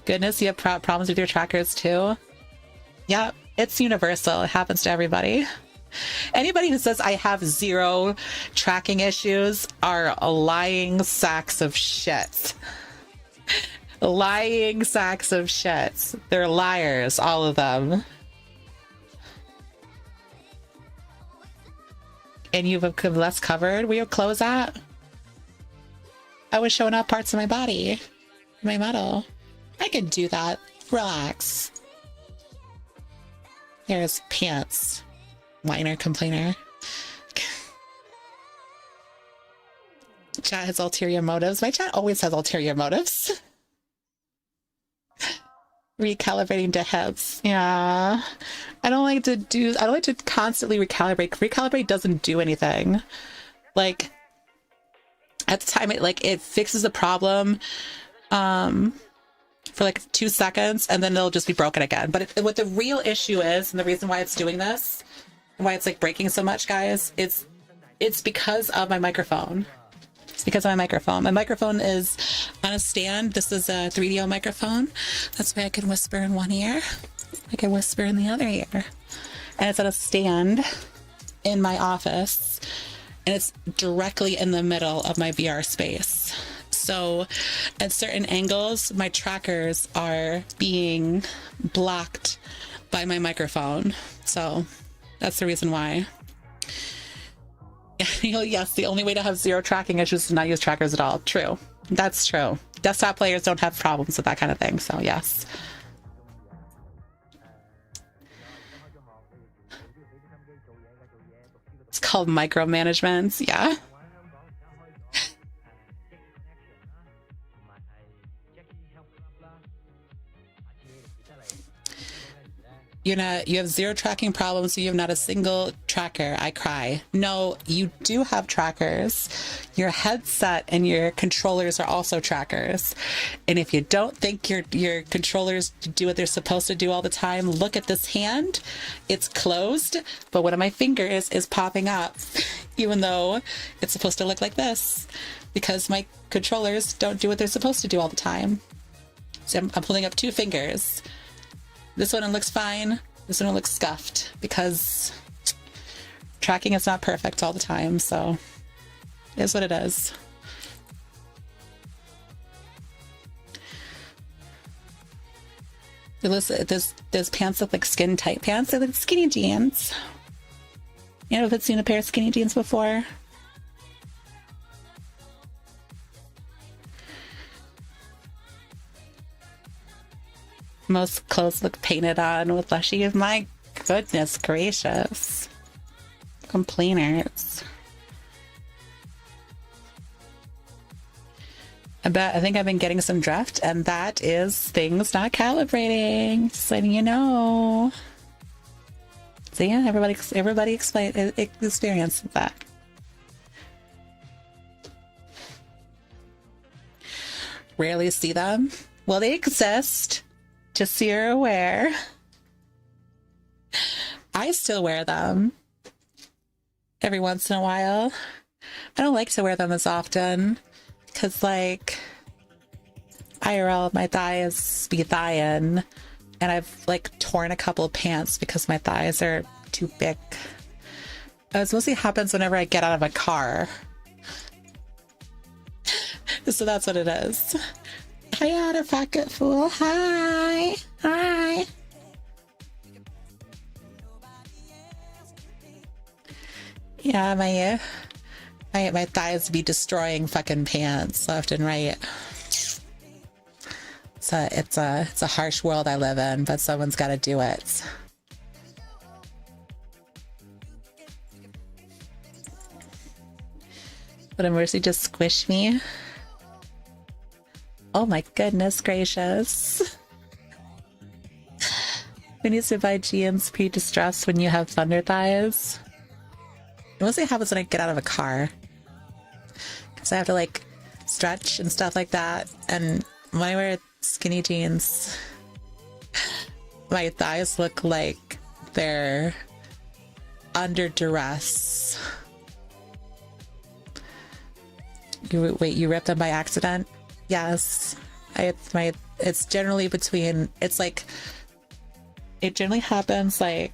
Goodness, you have problems with your trackers too? Yeah, it's universal. It happens to everybody. Anybody who says I have zero tracking issues are lying sacks of shit. Lying sacks of shit. They're liars, all of them. And you have less covered? Where your clothes at? I was showing off parts of my body. My model. I can do that. Relax. There's pants. Whiner, complainer. Chat has ulterior motives. My chat always has ulterior motives. Recalibrating to hips. Yeah. I don't like to constantly recalibrate. Recalibrate doesn't do anything. Like, at the time it fixes the problem for like 2 seconds, and then it'll just be broken again. But what the real issue is, and the reason why it's doing this, and why it's like breaking so much, guys, it's because of my microphone. It's because of my microphone. My microphone is on a stand. This is a 3DO microphone. That's why I can whisper in one ear. I can whisper in the other ear. And it's on a stand. in my office, and it's directly in the middle of my VR space. So at certain angles, my trackers are being blocked by my microphone. So that's the reason why. Yes, the only way to have zero tracking issues is to not use trackers at all. True. That's true. Desktop players don't have problems with that kind of thing. So yes. It's called micromanagement. Yeah. You have zero tracking problems, so you have not a single tracker. I cry. No, you do have trackers. Your headset and your controllers are also trackers. And if you don't think your controllers do what they're supposed to do all the time, look at this hand. It's closed, but one of my fingers is popping up, even though it's supposed to look like this, because my controllers don't do what they're supposed to do all the time. So I'm holding up two fingers. This one looks fine. This one looks scuffed because tracking is not perfect all the time. So it is what it is. Those pants look like skin tight pants. They're like skinny jeans. You know, if it's seen a pair of skinny jeans before. Most clothes look painted on with Leshi. My goodness gracious. Complainers. I think I've been getting some drift, and that is things not calibrating. Just letting you know. So yeah, everybody experienced that. Rarely see them. Well, they exist. Just so you're aware. I still wear them every once in a while. I don't like to wear them as often because, like, IRL, my thighs be thighin', and I've, like, torn a couple of pants because my thighs are too big. It mostly happens whenever I get out of a car. So that's what it is. Hi, out of pocket fool. Hi. Hi. Yeah, my thighs be destroying fucking pants left and right. So it's a harsh world I live in, but someone's got to do it. But Mercy just squished me. Oh my goodness gracious. Who needs to buy GM's pre-distressed when you have thunder thighs? It mostly happens when I get out of a car. Because I have to, like, stretch and stuff like that. And when I wear skinny jeans, my thighs look like they're under duress. You ripped them by accident? Yes. It's generally between, it's like, it generally happens like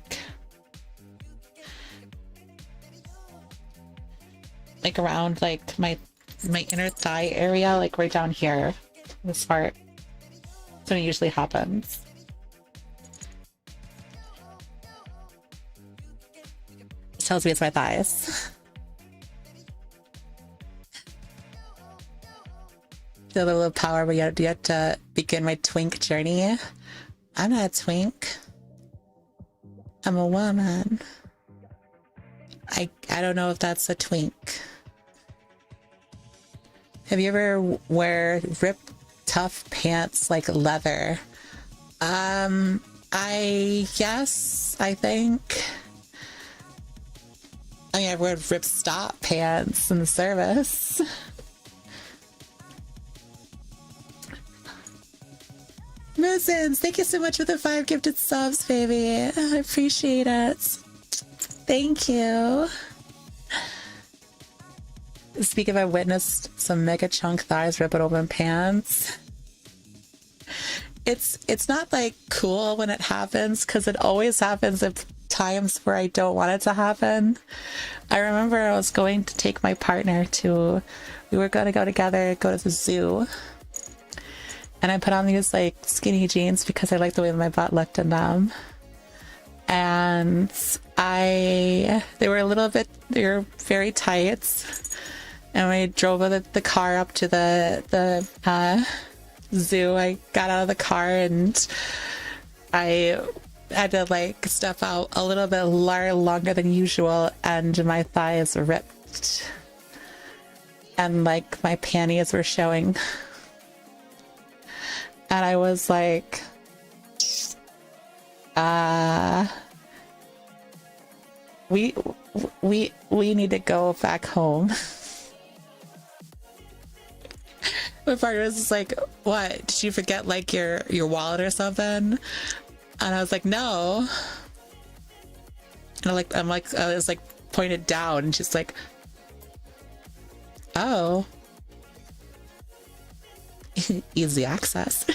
around like my inner thigh area, like right down here, this part. That's when it usually happens. It tells me it's my thighs. The little power, but yet to begin my twink journey. I'm not a twink. I'm a woman. I don't know if that's a twink. Have you ever wear ripped tough pants like leather? Yes, I think. I mean, I've worn ripped stop pants in the service. Mosins, thank you so much for the 5 gifted subs, baby. I appreciate it. Thank you. Speaking of, I've witnessed some mega chunk thighs ripping open pants. It's not like cool when it happens, because it always happens if times where I don't want it to happen. I remember I was going to take my partner to, we were going to go together, go to the zoo. And I put on these like skinny jeans because I liked the way my butt looked in them. And they were very tight. And we drove the car up to the zoo. I got out of the car and I had to like step out a little bit longer than usual, and my thighs ripped. And like my panties were showing. And I was like, we need to go back home. My partner was just like, what? Did you forget like your wallet or something? And I was like, no. And I was like pointed down, and she's like, oh. Easy access.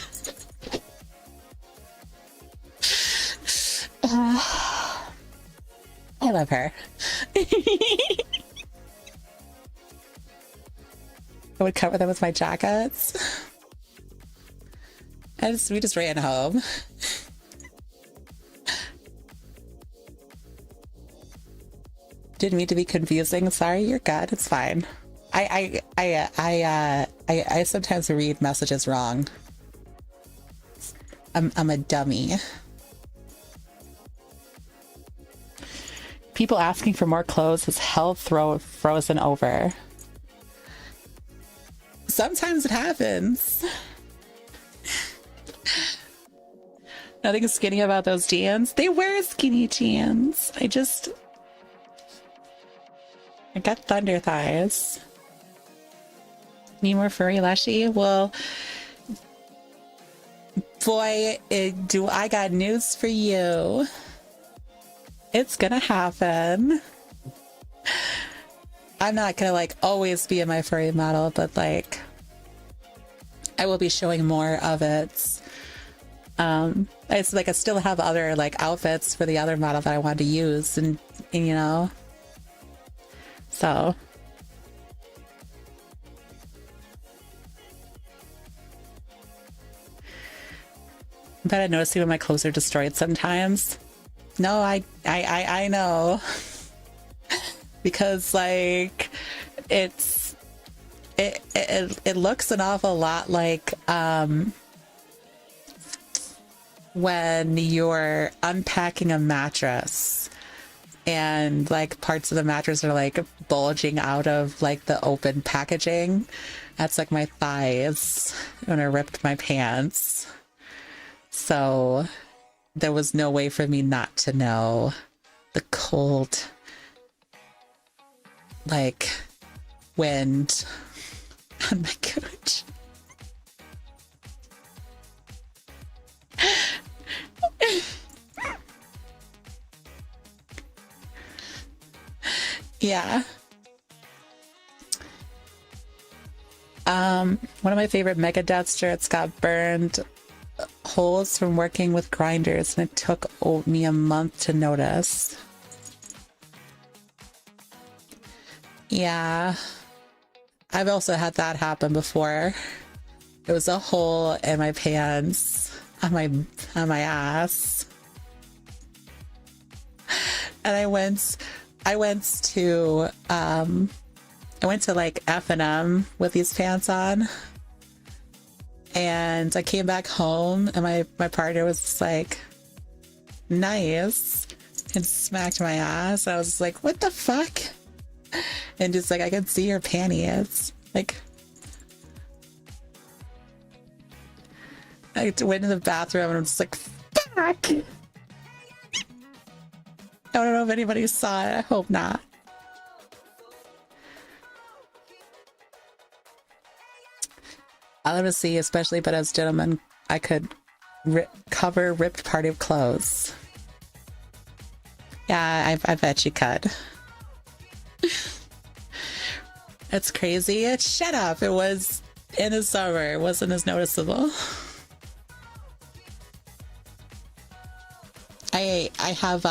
I love her. I would cover them with my jackets. We just ran home. Didn't mean to be confusing. Sorry, you're good. It's fine. I sometimes read messages wrong. I'm a dummy. People asking for more clothes is hell frozen over. Sometimes it happens. Nothing skinny about those jeans. They wear skinny jeans. I got thunder thighs. Need more furry Leshi? Well, boy, do I got news for you. It's gonna happen. I'm not gonna like always be in my furry model, but like I will be showing more of it. I still have other like outfits for the other model that I wanted to use, and you know, so. But I notice even my clothes are destroyed sometimes. No, I know. Because like it looks an awful lot like when you're unpacking a mattress and like parts of the mattress are like bulging out of like the open packaging. That's like my thighs when I ripped my pants. So there was no way for me not to know the cold, like, wind on my couch. Yeah. One of my favorite Megadeth shirts got burned holes from working with grinders, and it took me a month to notice. Yeah, I've also had that happen before. It was a hole in my pants on my ass, and I went to like F&M with these pants on. And I came back home, and my partner was just like, nice, and smacked my ass. I was like, what the fuck? And just like, I could see your panties. Like, I went to the bathroom and I was like, fuck! I don't know if anybody saw it. I hope not. I'll never see, especially, but as gentlemen, I could cover ripped part of clothes. Yeah, I bet you could. It's crazy. Shut up. It was in the summer. It wasn't as noticeable. I have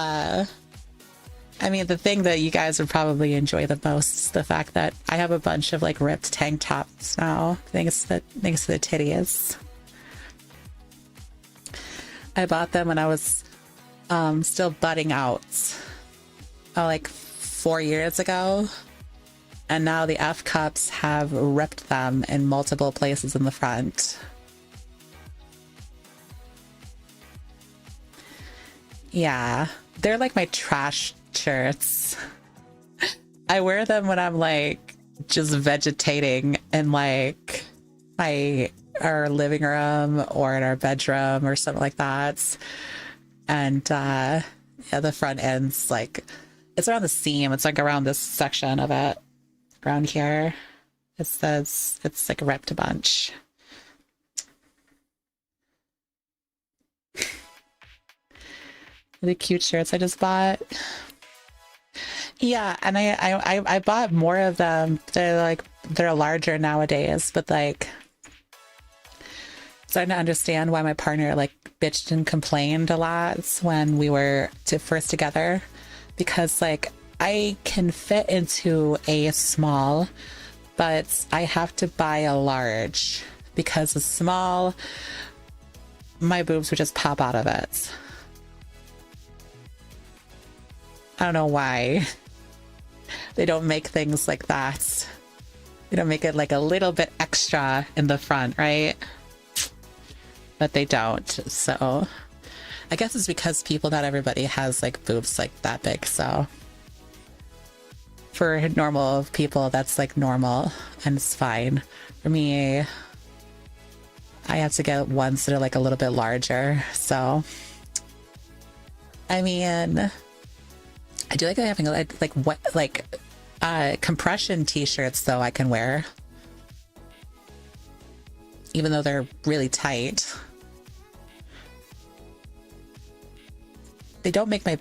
I mean, the thing that you guys would probably enjoy the most is the fact that I have a bunch of like ripped tank tops now, thanks to the titties. I bought them when I was still budding out, like 4 years ago, and now the F cups have ripped them in multiple places in the front. Yeah, they're like my trash shirts. I wear them when I'm like just vegetating in like our living room or in our bedroom or something like that. And yeah, the front end's like, it's around the seam. It's like around this section of it, around here. It says it's like ripped a bunch. The cute shirts I just bought. Yeah, and I bought more of them. They're larger nowadays, but like starting to understand why my partner like bitched and complained a lot when we were first together, because like I can fit into a small, but I have to buy a large because a small, my boobs would just pop out of it. I don't know why they don't make things like that. They don't make it like a little bit extra in the front, right? But they don't. So I guess it's because not everybody has like boobs like that big. So for normal people, that's like normal and it's fine. For me, I have to get ones that are like a little bit larger. So, I mean, I do like having compression t-shirts though I can wear, even though they're really tight. They don't make my,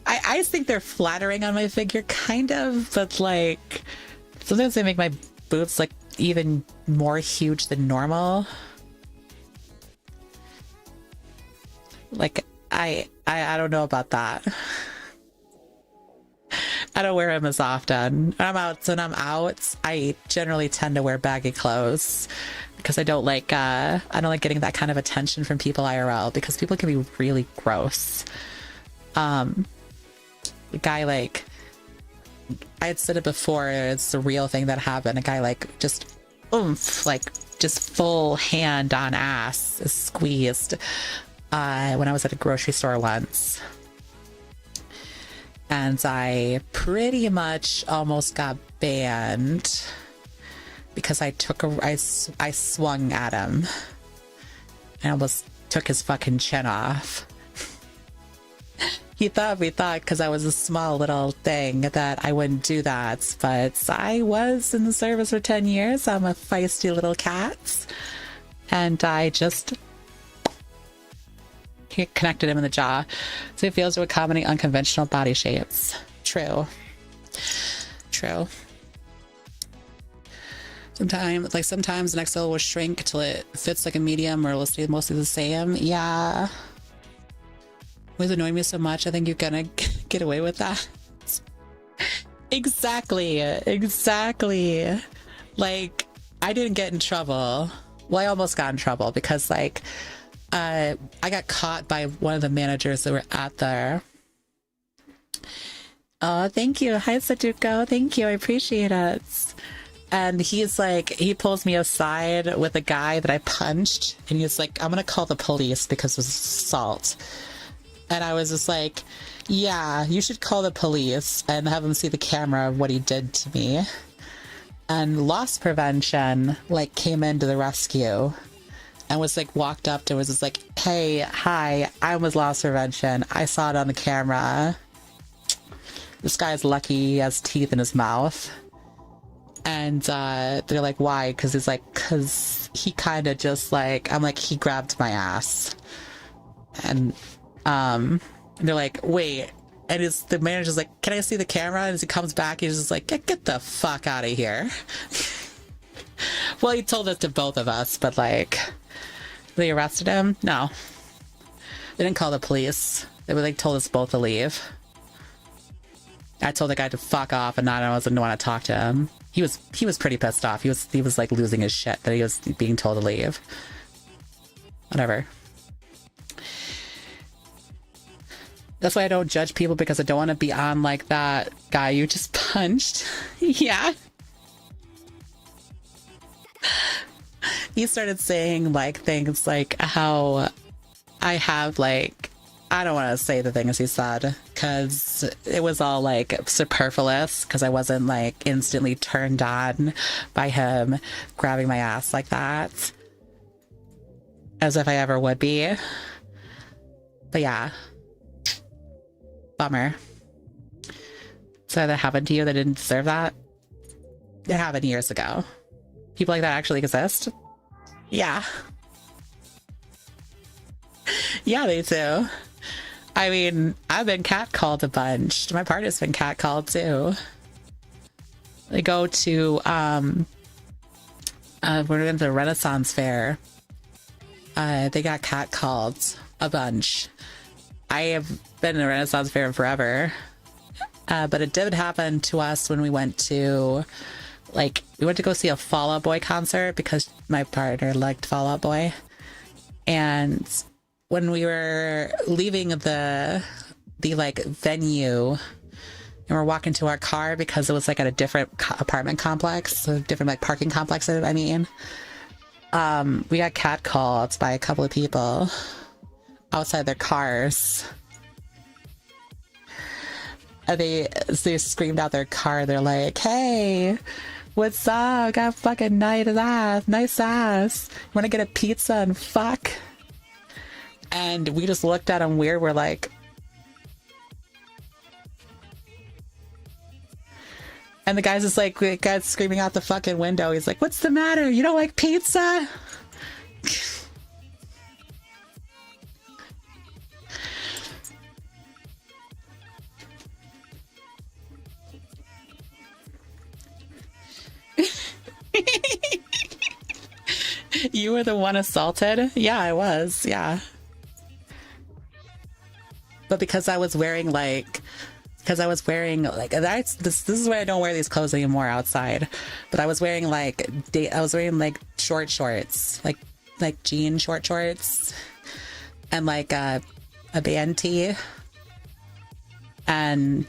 I think they're flattering on my figure kind of, but like sometimes they make my boobs like even more huge than normal. Like I don't know about that. I don't wear them as often. When I'm out, I generally tend to wear baggy clothes because I don't like getting that kind of attention from people IRL, because people can be really gross. The guy, like, I had said it before, it's a real thing that happened. A guy like just just full hand on ass is squeezed when I was at a grocery store once. And I pretty much almost got banned because I swung at him. I almost took his fucking chin off. We thought because I was a small little thing that I wouldn't do that, but I was in the service for 10 years. I'm a feisty little cat, and I just connected him in the jaw, so he feels to accommodate unconventional body shapes. True. Sometimes an XL will shrink till it fits like a medium, or it'll stay mostly the same. Yeah. What's annoying me so much, I think you're gonna get away with that. Exactly. Like, I didn't get in trouble. Well, I almost got in trouble because, like, I got caught by one of the managers that were at there. Oh, thank you. Hi, Saduko. Thank you. I appreciate it. And he's like, he pulls me aside with a guy that I punched, and he's like, I'm gonna call the police because it was assault. And I was just like, yeah, you should call the police and have them see the camera of what he did to me. And loss prevention like came into the rescue and was like, walked up to, was just like, hey, hi, I was loss prevention. I saw it on the camera. This guy's lucky he has teeth in his mouth. And they're like, why? Because he's like, because he kind of just like, I'm like, he grabbed my ass. And they're like, wait. And the manager's like, can I see the camera? And as he comes back, he's just like, get the fuck out of here. Well, he told this to both of us, but like, they arrested him? No. They didn't call the police. They were like told us both to leave. I told the guy to fuck off, and I wasn't want to talk to him. He was pretty pissed off. He was like losing his shit that he was being told to leave. Whatever. That's why I don't judge people, because I don't want to be on like that guy you just punched. Yeah. He started saying like things like how I have like, I don't want to say the things he said because it was all like superfluous, because I wasn't like instantly turned on by him grabbing my ass like that, as if I ever would be. But yeah, bummer. So that happened to you? That didn't deserve that? It happened years ago. People like that actually exist? Yeah. Yeah, they do. I mean, I've been catcalled a bunch. My partner's been catcalled too. They go to we're in the Renaissance Fair. They got catcalled a bunch. I have been in a Renaissance Fair forever. But it did happen to us when we went to go see a Fall Out Boy concert, because my partner liked Fall Out Boy. And when we were leaving the like venue and we're walking to our car, because it was like at a different apartment complex, a different like parking complex, I mean, we got catcalled by a couple of people outside their cars. And they screamed out their car. They're like, "Hey, what's up? Got fucking nice ass. Want to get a pizza and fuck?" And we just looked at them weird. We're like, and the guy's just like, the guy's screaming out the fucking window. He's like, "What's the matter? You don't like pizza?" You were the one assaulted? Yeah, I was. Yeah. But because I was wearing like this is why I don't wear these clothes anymore outside. But I was wearing like short shorts, like jean short shorts, and like a band tee, and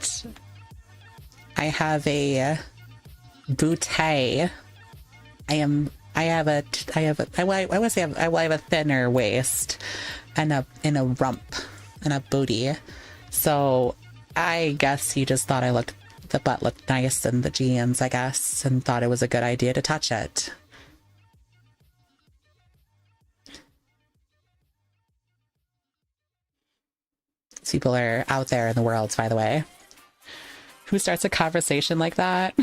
I have a bootay. I have a thinner waist and a rump and a booty. So I guess he just thought the butt looked nice in the jeans, I guess, and thought it was a good idea to touch it. These people are out there in the world, by the way. Who starts a conversation like that?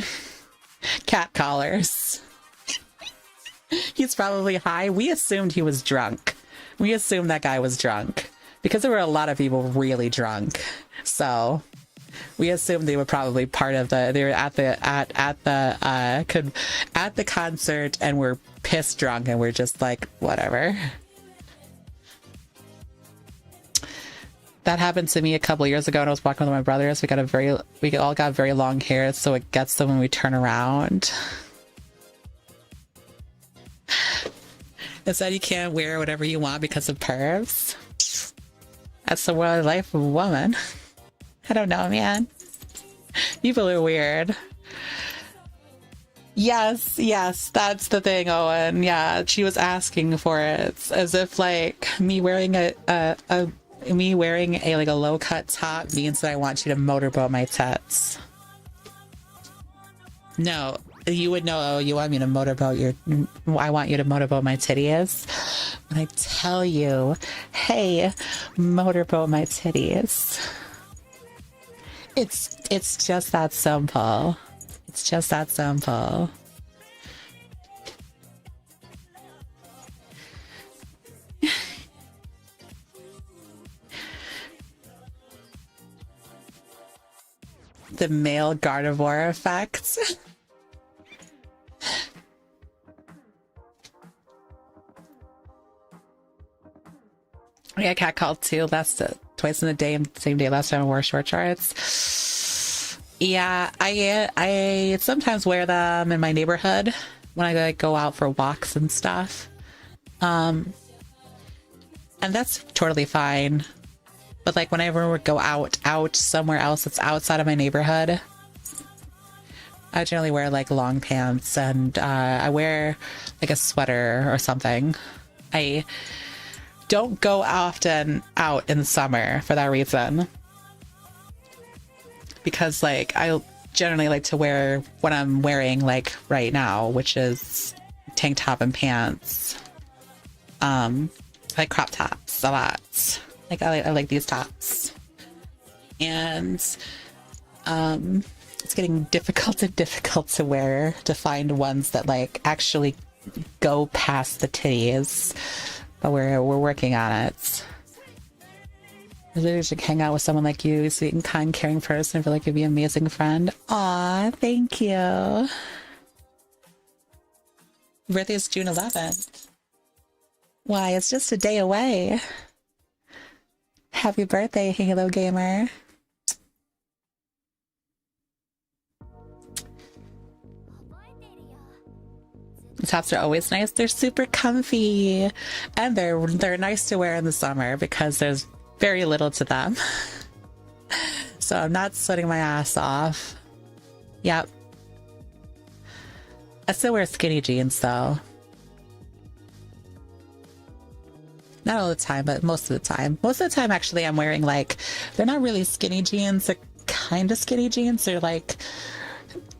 Cat callers. He's probably high. We assumed he was drunk. We assumed that guy was drunk because there were a lot of people really drunk. So we assumed they were probably part of they were at the concert and were pissed drunk, and we're just like, whatever. That happened to me a couple years ago when I was walking with my brothers. We all got very long hair, so it gets them when we turn around. It said you can't wear whatever you want because of pervs. That's the world life of a woman. I don't know, man. People are weird. Yes, that's the thing, Owen. Yeah, she was asking for it, as if like me wearing a low cut top means that I want you to motorboat my tits. No, you would know. Oh, you want me to motorboat I want you to motorboat my titties. When I tell you, hey, motorboat my titties. It's just that simple. It's just that simple. The male carnivore effect. I got catcalled too twice in a day, same day last time I wore short shorts. Yeah, I sometimes wear them in my neighborhood when I like go out for walks and stuff. And that's totally fine. But like whenever we go out somewhere else that's outside of my neighborhood, I generally wear like long pants and I wear like a sweater or something. I don't go often out in the summer for that reason. Because like I generally like to wear what I'm wearing like right now, which is tank top and pants. Like crop tops a lot. Like I like these tops. And it's getting difficult to wear, to find ones that like actually go past the titties. But we're working on it. I literally should hang out with someone like you, sweet and kind, caring person. I feel like you'd be an amazing friend. Aw, thank you. Your birthday is June 11th. Why, it's just a day away. Happy birthday, Halo Gamer. The tops are always nice. They're super comfy. And they're nice to wear in the summer because there's very little to them. So I'm not sweating my ass off. Yep. I still wear skinny jeans though. Not all the time, but most of the time. Most of the time, actually, I'm wearing like, they're not really skinny jeans. They're kind of skinny jeans. They're like,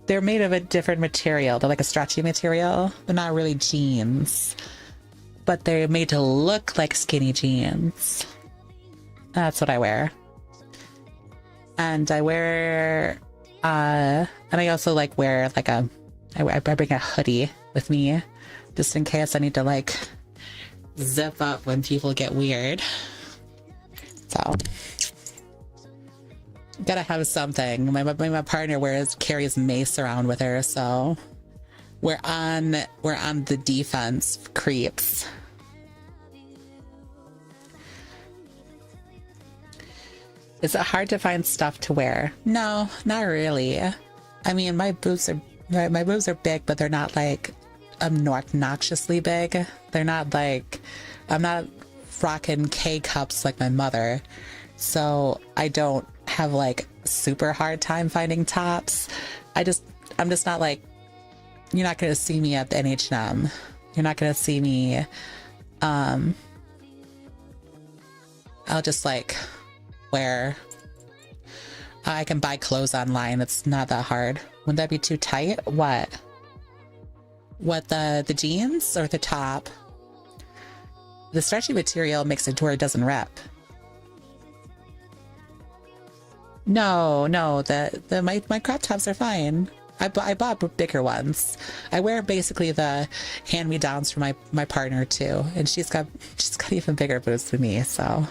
they're made of a different material. They're like a stretchy material. They're not really jeans, but they're made to look like skinny jeans. That's what I wear. And I wear, and I also like wear like I bring a hoodie with me just in case I need to like zip up when people get weird. So gotta have something. My partner carries mace around with her, so we're on the defense for creeps. Is it hard to find stuff to wear? No, not really. I mean, my boobs are big, but they're not like obnoxiously big. They're not like, I'm not rocking K cups like my mother, so I don't have like super hard time finding tops. I'm just not like, you're not gonna see me at the NH&M. You're not gonna see me. I'll just like wear. I can buy clothes online. It's not that hard. Wouldn't that be too tight? What the jeans or the top? The stretchy material makes it to where it doesn't rip. No, my crop tops are fine. I bought bigger ones. I wear basically the hand-me-downs for my partner too, and she's got even bigger boobs than me, so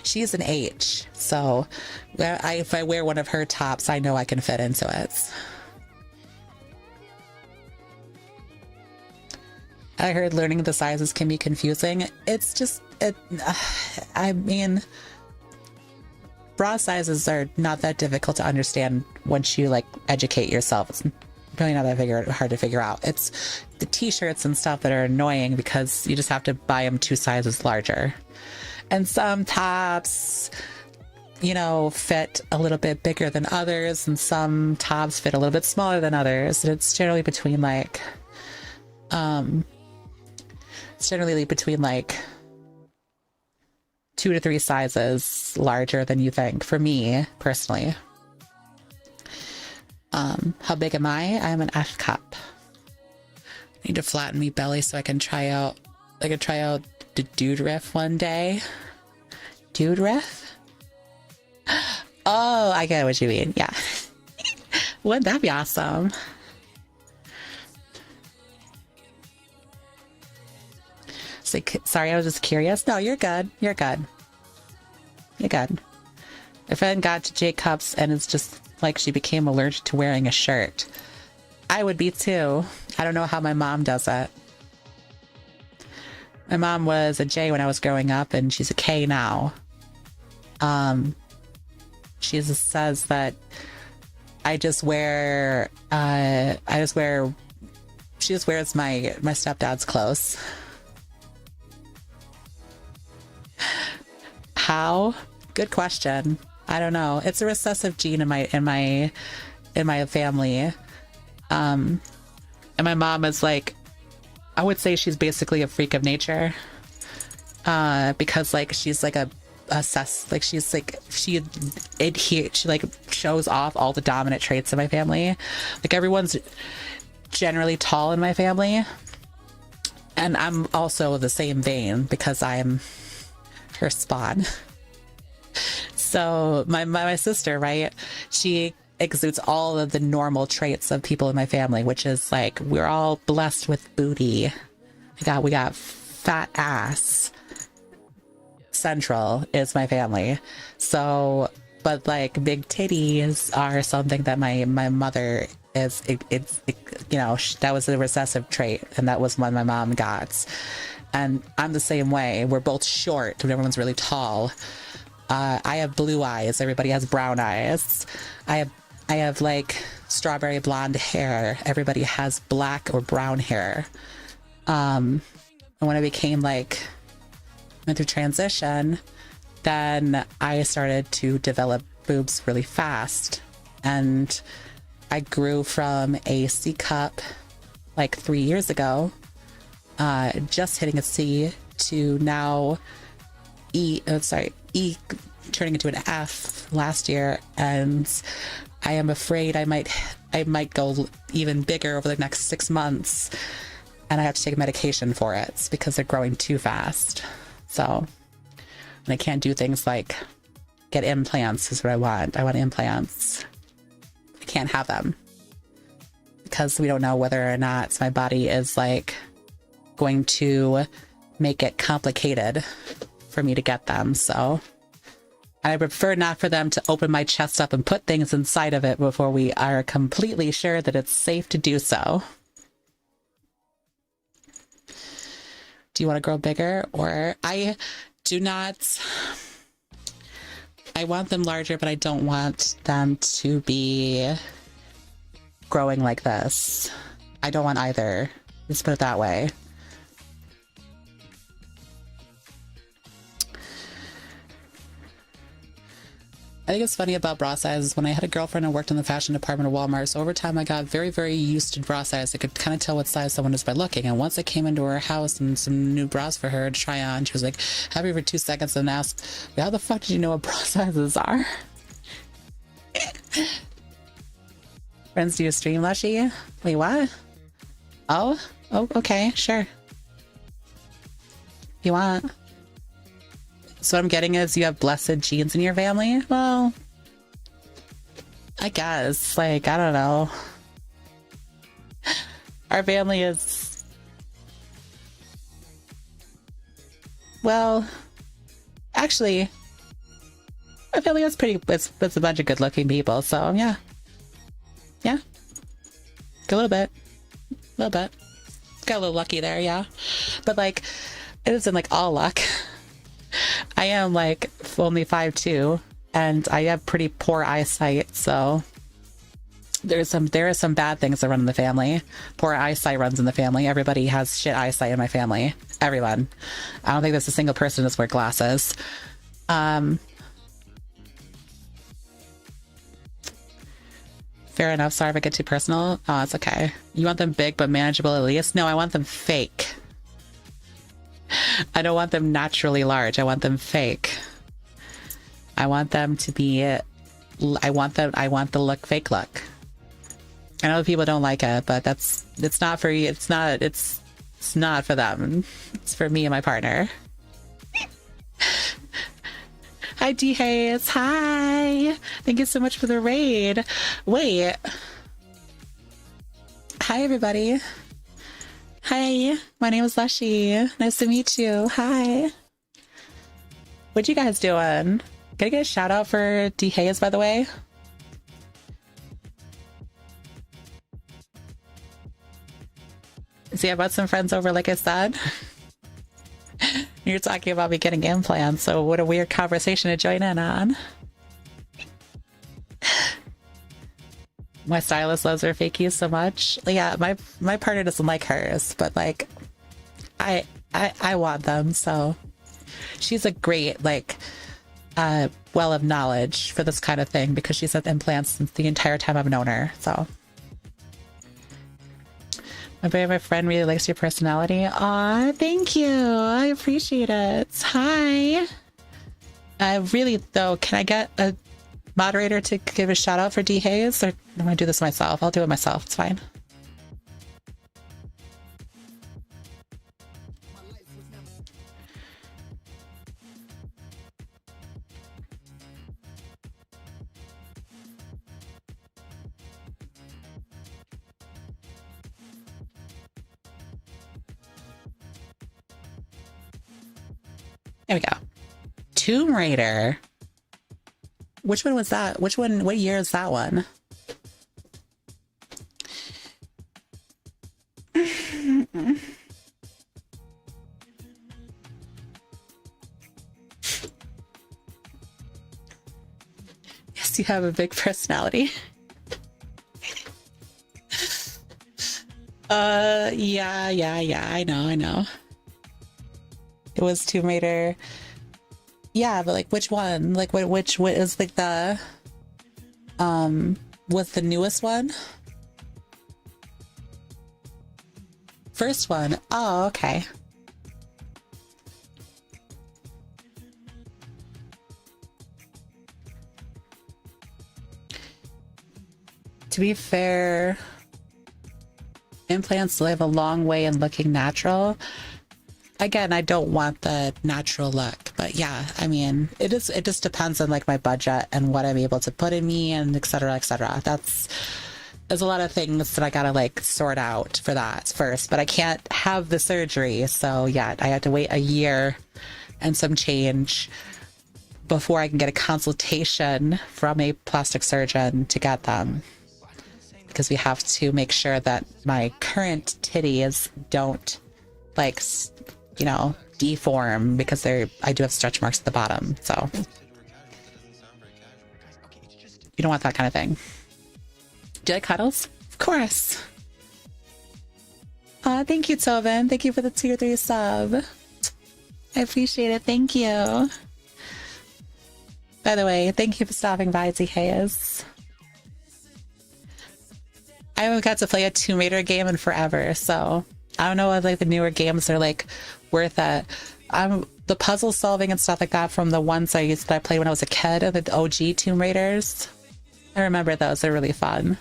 she's an H, so if I wear one of her tops, I know I can fit into it. I heard learning the sizes can be confusing. It's just, I mean, bra sizes are not that difficult to understand once you like educate yourself. It's really not that hard to figure out. It's the t-shirts and stuff that are annoying because you just have to buy them 2 sizes larger. And some tops, you know, fit a little bit bigger than others, and some tops fit a little bit smaller than others. And it's generally between like, 2 to 3 sizes larger than you think, for me personally. How big am I? I'm an F cup. I need to flatten me belly so I can try out the dude riff one day. Dude riff? Oh, I get what you mean. Yeah. Wouldn't that be awesome? Sorry, I was just curious. No, you're good. You're good. You're good. My friend got to J cups and it's just like she became allergic to wearing a shirt. I would be too. I don't know how my mom does it. My mom was a J when I was growing up, and she's a K now. She just says that I just wear, she just wears my stepdad's clothes. How? Good question. I don't know. It's a recessive gene in my family. And my mom is like, I would say she's basically a freak of nature. Because like she's like she like shows off all the dominant traits of my family. Like everyone's generally tall in my family, and I'm also the same vein because I'm her spawn. So my sister, right, she exudes all of the normal traits of people in my family, which is like we're all blessed with booty. We got fat ass. Central is my family. So, but like big titties are something that my mother is, you know, that was a recessive trait, and that was one my mom got. And I'm the same way. We're both short, but everyone's really tall. I have blue eyes. Everybody has brown eyes. I have like strawberry blonde hair. Everybody has black or brown hair. And when I became like went through transition, then I started to develop boobs really fast, and I grew from a C cup like 3 years ago, just hitting a C, to now E turning into an F last year, and I am afraid I might go even bigger over the next 6 months, and I have to take medication for it because they're growing too fast. So, and I can't do things like get implants is what I want. I want implants. I can't have them because we don't know whether or not my body is like going to make it complicated for me to get them. So I prefer not for them to open my chest up and put things inside of it before we are completely sure that it's safe to do so. Do you want to grow bigger? Or I do not. I want them larger, but I don't want them to be growing like this. I don't want either. Let's put it that way. I think it's funny about bra sizes. When I had a girlfriend, I worked in the fashion department of Walmart. So over time, I got very, very used to bra size. I could kind of tell what size someone is by looking. And once I came into her house and some new bras for her to try on, she was like happy for 2 seconds and asked, "How the fuck did you know what bra sizes are?" Friends, do you stream, Leshi? Wait, what? Oh, okay, sure. You want? So what I'm getting is you have blessed genes in your family? Well, I guess. Like, I don't know. Our family is... Well, actually, our family is pretty... It's a bunch of good-looking people, so yeah. Yeah. A little bit. A little bit. Got a little lucky there, yeah. But, like, it isn't, like, all luck. I am like only 5'2", and I have pretty poor eyesight, so there are some bad things that run in the family. Poor eyesight runs in the family. Everybody has shit eyesight in my family. Everyone. I don't think there's a single person that's wear glasses. Fair enough. Sorry if I get too personal. Oh, it's okay. You want them big but manageable at least? No, I want them fake. I don't want them naturally large. I want them fake. I want them to be... I want the look, fake look. I know people don't like it, but it's not for you. It's not for them. It's for me and my partner. Hi, D Hayes. Hi. Thank you so much for the raid. Wait. Hi, everybody. Hi, my name is Leshi. Nice to meet you. Hi. What you guys doing? Can I get a shout out for D Hayes, by the way? See, I brought some friends over, like I said. You're talking about me getting implants, so what a weird conversation to join in on. My stylist loves her fakies so much. Yeah, my partner doesn't like hers, but like I want them, so she's a great like well of knowledge for this kind of thing because she's had implants the entire time I've known her. So my friend really likes your personality. Aw, thank you. I appreciate it. Hi. Really though, can I get a moderator to give a shout out for D Hayes, or I'm gonna do this myself? I'll do it myself. It's fine. There we go. Tomb Raider. Which one was that? Which one? What year is that one? Yes, you have a big personality. Yeah. I know. It was Tomb Raider. Yeah, but like which one? Like what is like the was the newest one? First one. Oh, okay. To be fair, implants live a long way in looking natural. Again, I don't want the natural look, but yeah, I mean, it just depends on like my budget and what I'm able to put in me and et cetera, et cetera. There's a lot of things that I gotta like sort out for that first, but I can't have the surgery. So yeah, I have to wait a year and some change before I can get a consultation from a plastic surgeon to get them. Because we have to make sure that my current titties don't like, you know, deform because I do have stretch marks at the bottom. So you don't want that kind of thing. Do you like cuddles? Of course. Thank you, Tobin. Thank you for the tier 3 sub. I appreciate it. Thank you. By the way, thank you for stopping by, T. Hayes. I haven't got to play a Tomb Raider game in forever, so I don't know if like the newer games are like worth it. The puzzle solving and stuff like that from the ones that I played when I was a kid, the OG Tomb Raiders. I remember those. They're really fun.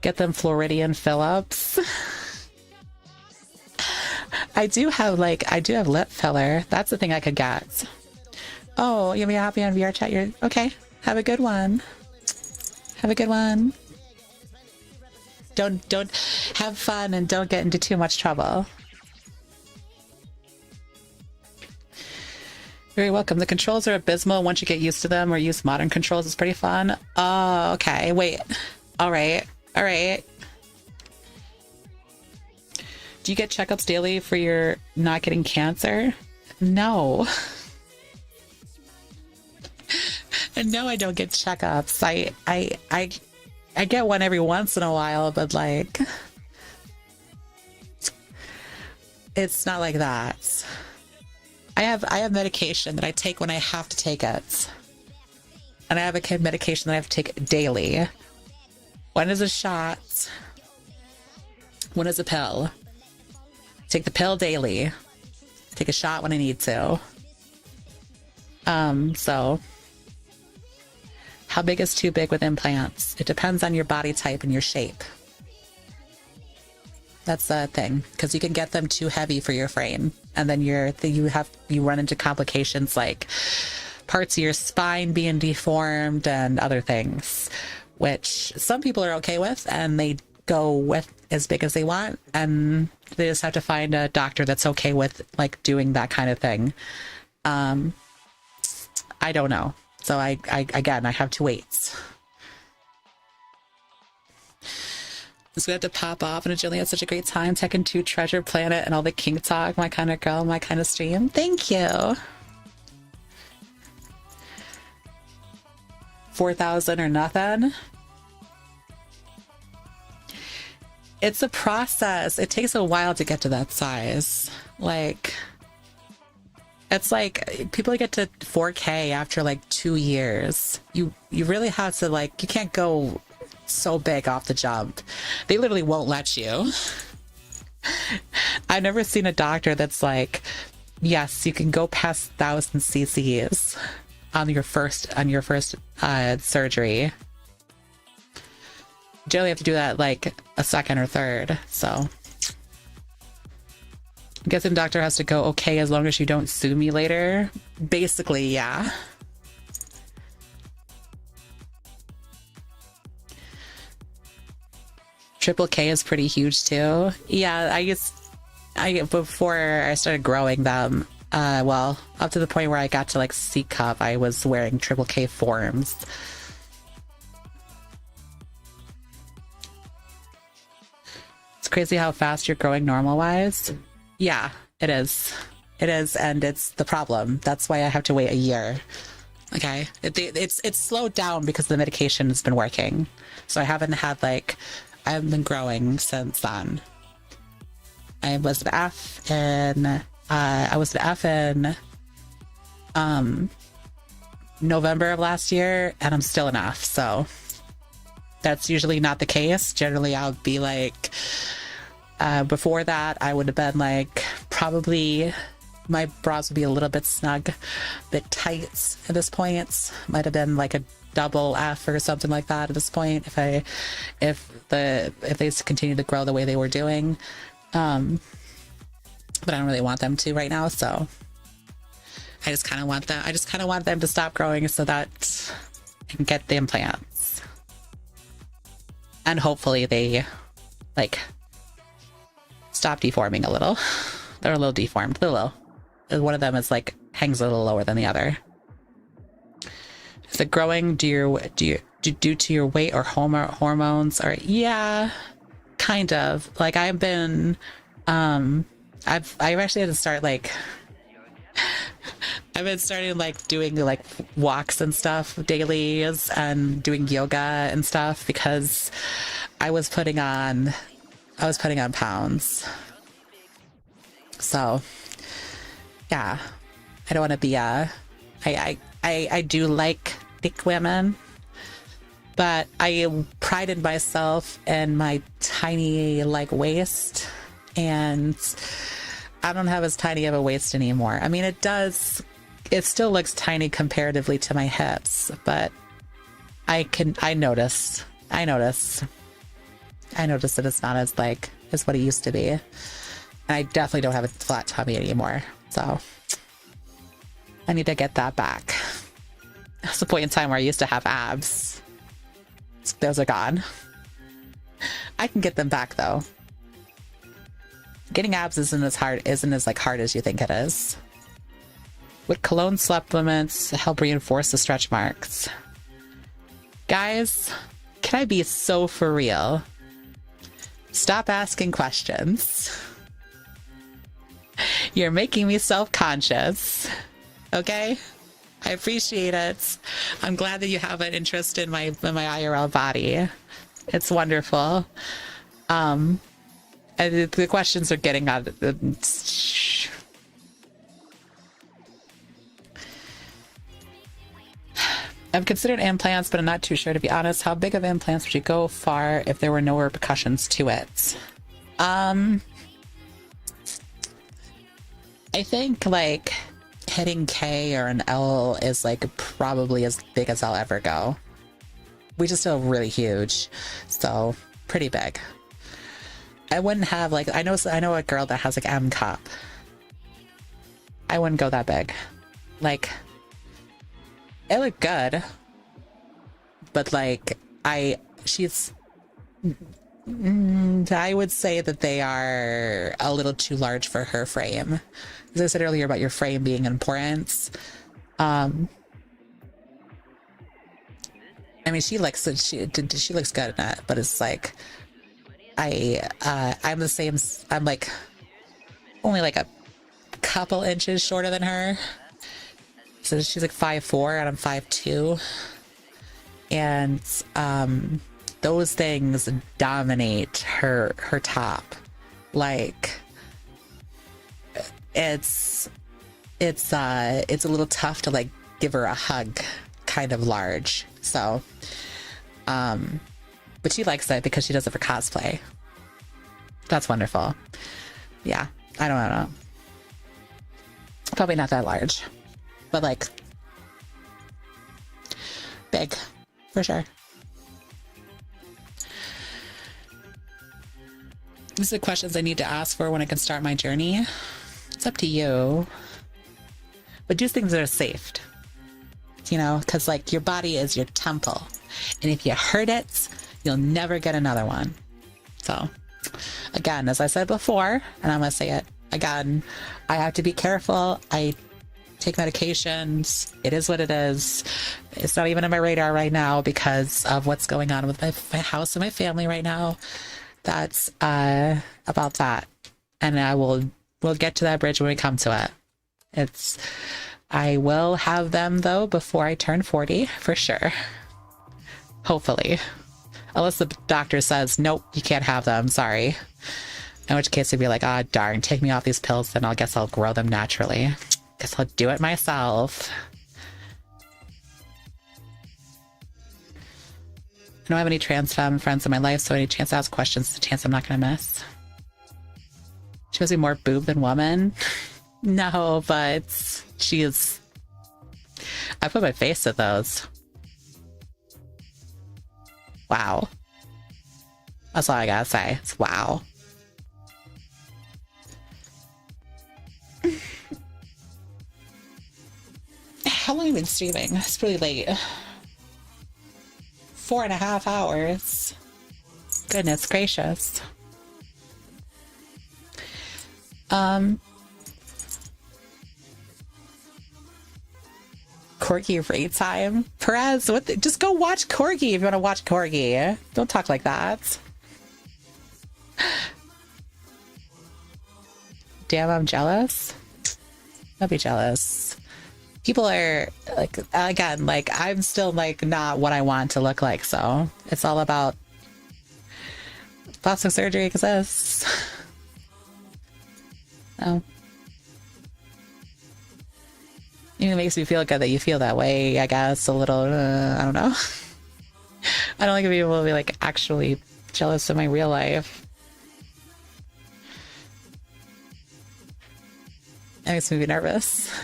Get them Floridian Phillips. I do have lip filler. That's the thing I could get. Oh, you'll be happy on VR chat. You're okay. Have a good one. Have a good one. Don't have fun and don't get into too much trouble. Very welcome. The controls are abysmal once you get used to them or use modern controls. It's pretty fun. Oh, okay. Wait. All right. Do you get checkups daily for your not getting cancer? No. No, I don't get checkups. I get one every once in a while, but like it's not like that. I have medication that I take when I have to take it. And I have a medication that I have to take daily. One is a shot. One is a pill. Take the pill daily. Take a shot when I need to. So how big is too big with implants? It depends on your body type and your shape. That's the thing, because you can get them too heavy for your frame, and then you run into complications like parts of your spine being deformed and other things, which some people are okay with, and they go with as big as they want, and they just have to find a doctor that's okay with like doing that kind of thing. I don't know. So I have to wait. It's gonna have to pop off, and Jillian had such a great time. Tekken 2, Treasure Planet, and all the kink talk. My kind of girl, my kind of stream. Thank you. 4,000 or nothing. It's a process. It takes a while to get to that size. Like, it's like people get to 4K after like 2 years. You really have to, like, you can't go so big off the jump. They literally won't let you. I've never seen a doctor that's like, yes, you can go past 1,000 cc's on your first surgery. You only have to do that like a second or third. So I'm guessing doctor has to go, okay, as long as you don't sue me later. Basically, yeah. Triple K is pretty huge too. Yeah, before I started growing them, well, up to the point where I got to like C cup, I was wearing Triple K forms. It's crazy how fast you're growing normal wise. Yeah, it is. It is, and it's the problem. That's why I have to wait a year. Okay, it's slowed down because the medication has been working. So I haven't been growing since then. I was an F in November of last year, and I'm still an F. So that's usually not the case. Generally, I'll be like, before that, I would have been like, probably my bras would be a little bit snug, a bit tight at this point. Might have been like a double F or something like that at this point if they continue to grow the way they were doing. But I don't really want them to right now, so I just kind of want them to stop growing so that I can get the implants. And hopefully they like stop deforming a little. They're a little deformed, a little. One of them is like hangs a little lower than the other. Is it growing due to your weight or hormones? Or yeah, kind of. Like I've actually had to start like I've been starting like doing like walks and stuff dailies and doing yoga and stuff because I was putting on pounds. So yeah, I don't want to be I do like thick women, but I prided myself in my tiny like waist, and I don't have as tiny of a waist anymore. I mean, it still looks tiny comparatively to my hips, but I notice that it's not as like as what it used to be. And I definitely don't have a flat tummy anymore. So I need to get that back. That's the point in time where I used to have abs. Those are gone. I can get them back though. Getting abs isn't as hard as you think it is. Would cologne supplements help reinforce the stretch marks? Guys, can I be so for real? Stop asking questions. You're making me self-conscious. Okay? I appreciate it. I'm glad that you have an interest in my IRL body. It's wonderful. And the questions are getting out of the... I've considered implants, but I'm not too sure, to be honest. How big of implants would you go far if there were no repercussions to it? I think like hitting K or an L is like probably as big as I'll ever go. We just feel really huge, so pretty big. I wouldn't have like I know a girl that has like M cup. I wouldn't go that big. Like it looked good, but like I would say that they are a little too large for her frame. As I said earlier about your frame being important. I mean, she looks good in it, but it's like I'm the same. I'm like only like a couple inches shorter than her. So she's like 5'4" and I'm 5'2". And those things dominate her top. Like it's a little tough to like give her a hug kind of large. So but she likes it because she does it for cosplay. That's wonderful. Yeah, I don't know. Probably not that large, but like big for sure. These are the questions I need to ask for when I can start my journey. It's up to you, but do things that are safe, you know, because like your body is your temple, and if you hurt it, you'll never get another one. So again, as I said before, and I'm gonna say it again, I have to be careful. I take medications. It is what it is. It's not even on my radar right now because of what's going on with my house and my family right now. That's about that, and we'll get to that bridge when we come to it. I will have them though before I turn 40 for sure. Hopefully, unless the doctor says nope, you can't have them. Sorry. In which case, it'd be like, ah, darn, take me off these pills, then I guess I'll grow them naturally. Guess I'll do it myself. I don't have any trans femme friends in my life, so any chance to ask questions is a chance I'm not going to miss. She must be more boob than woman. No, but she is. I put my face to those. Wow. That's all I gotta say. It's wow. How long have you been streaming? It's really late. 4.5 hours. Goodness gracious. Corgi raid time. Perez, just go watch Corgi if you want to watch Corgi. Don't talk like that. Damn, I'm jealous. I'll be jealous. People are like, again, like I'm still like not what I want to look like, so it's all about plastic surgery exists. Oh. It makes me feel good that you feel that way, I guess, a little, I don't know. I don't like to be able to be like actually jealous of my real life. It makes me nervous.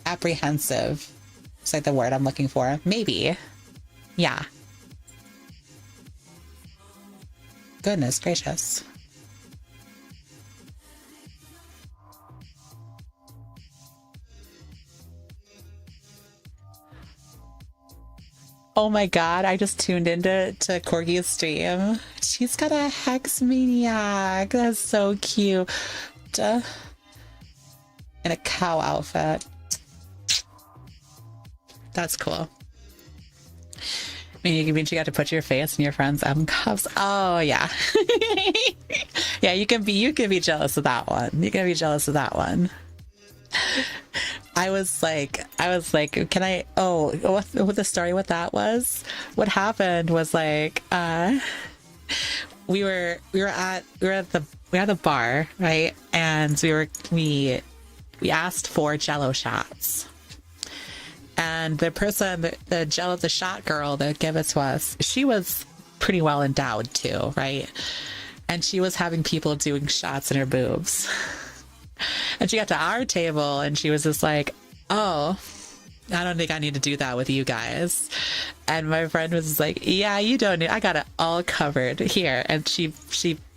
Apprehensive. It's like the word I'm looking for. Maybe. Yeah. Goodness gracious. Oh my god, I just tuned into Corgi's stream. She's got a Hex Maniac. That's so cute. In a cow outfit. That's cool. I mean, you got to put your face in your friend's cuffs. Oh yeah. Yeah, you can be jealous of that one. You can be jealous of that one. I was like, can I? Oh, what the story with that was? What happened was like, we were at the bar, right? And we asked for Jello shots, and the person, the Jello, the shot girl that gave it to us, she was pretty well endowed too, right? And she was having people doing shots in her boobs. And she got to our table and she was just like, oh, I don't think I need to do that with you guys. And my friend was just like, yeah, you don't need, I got it all covered here. And she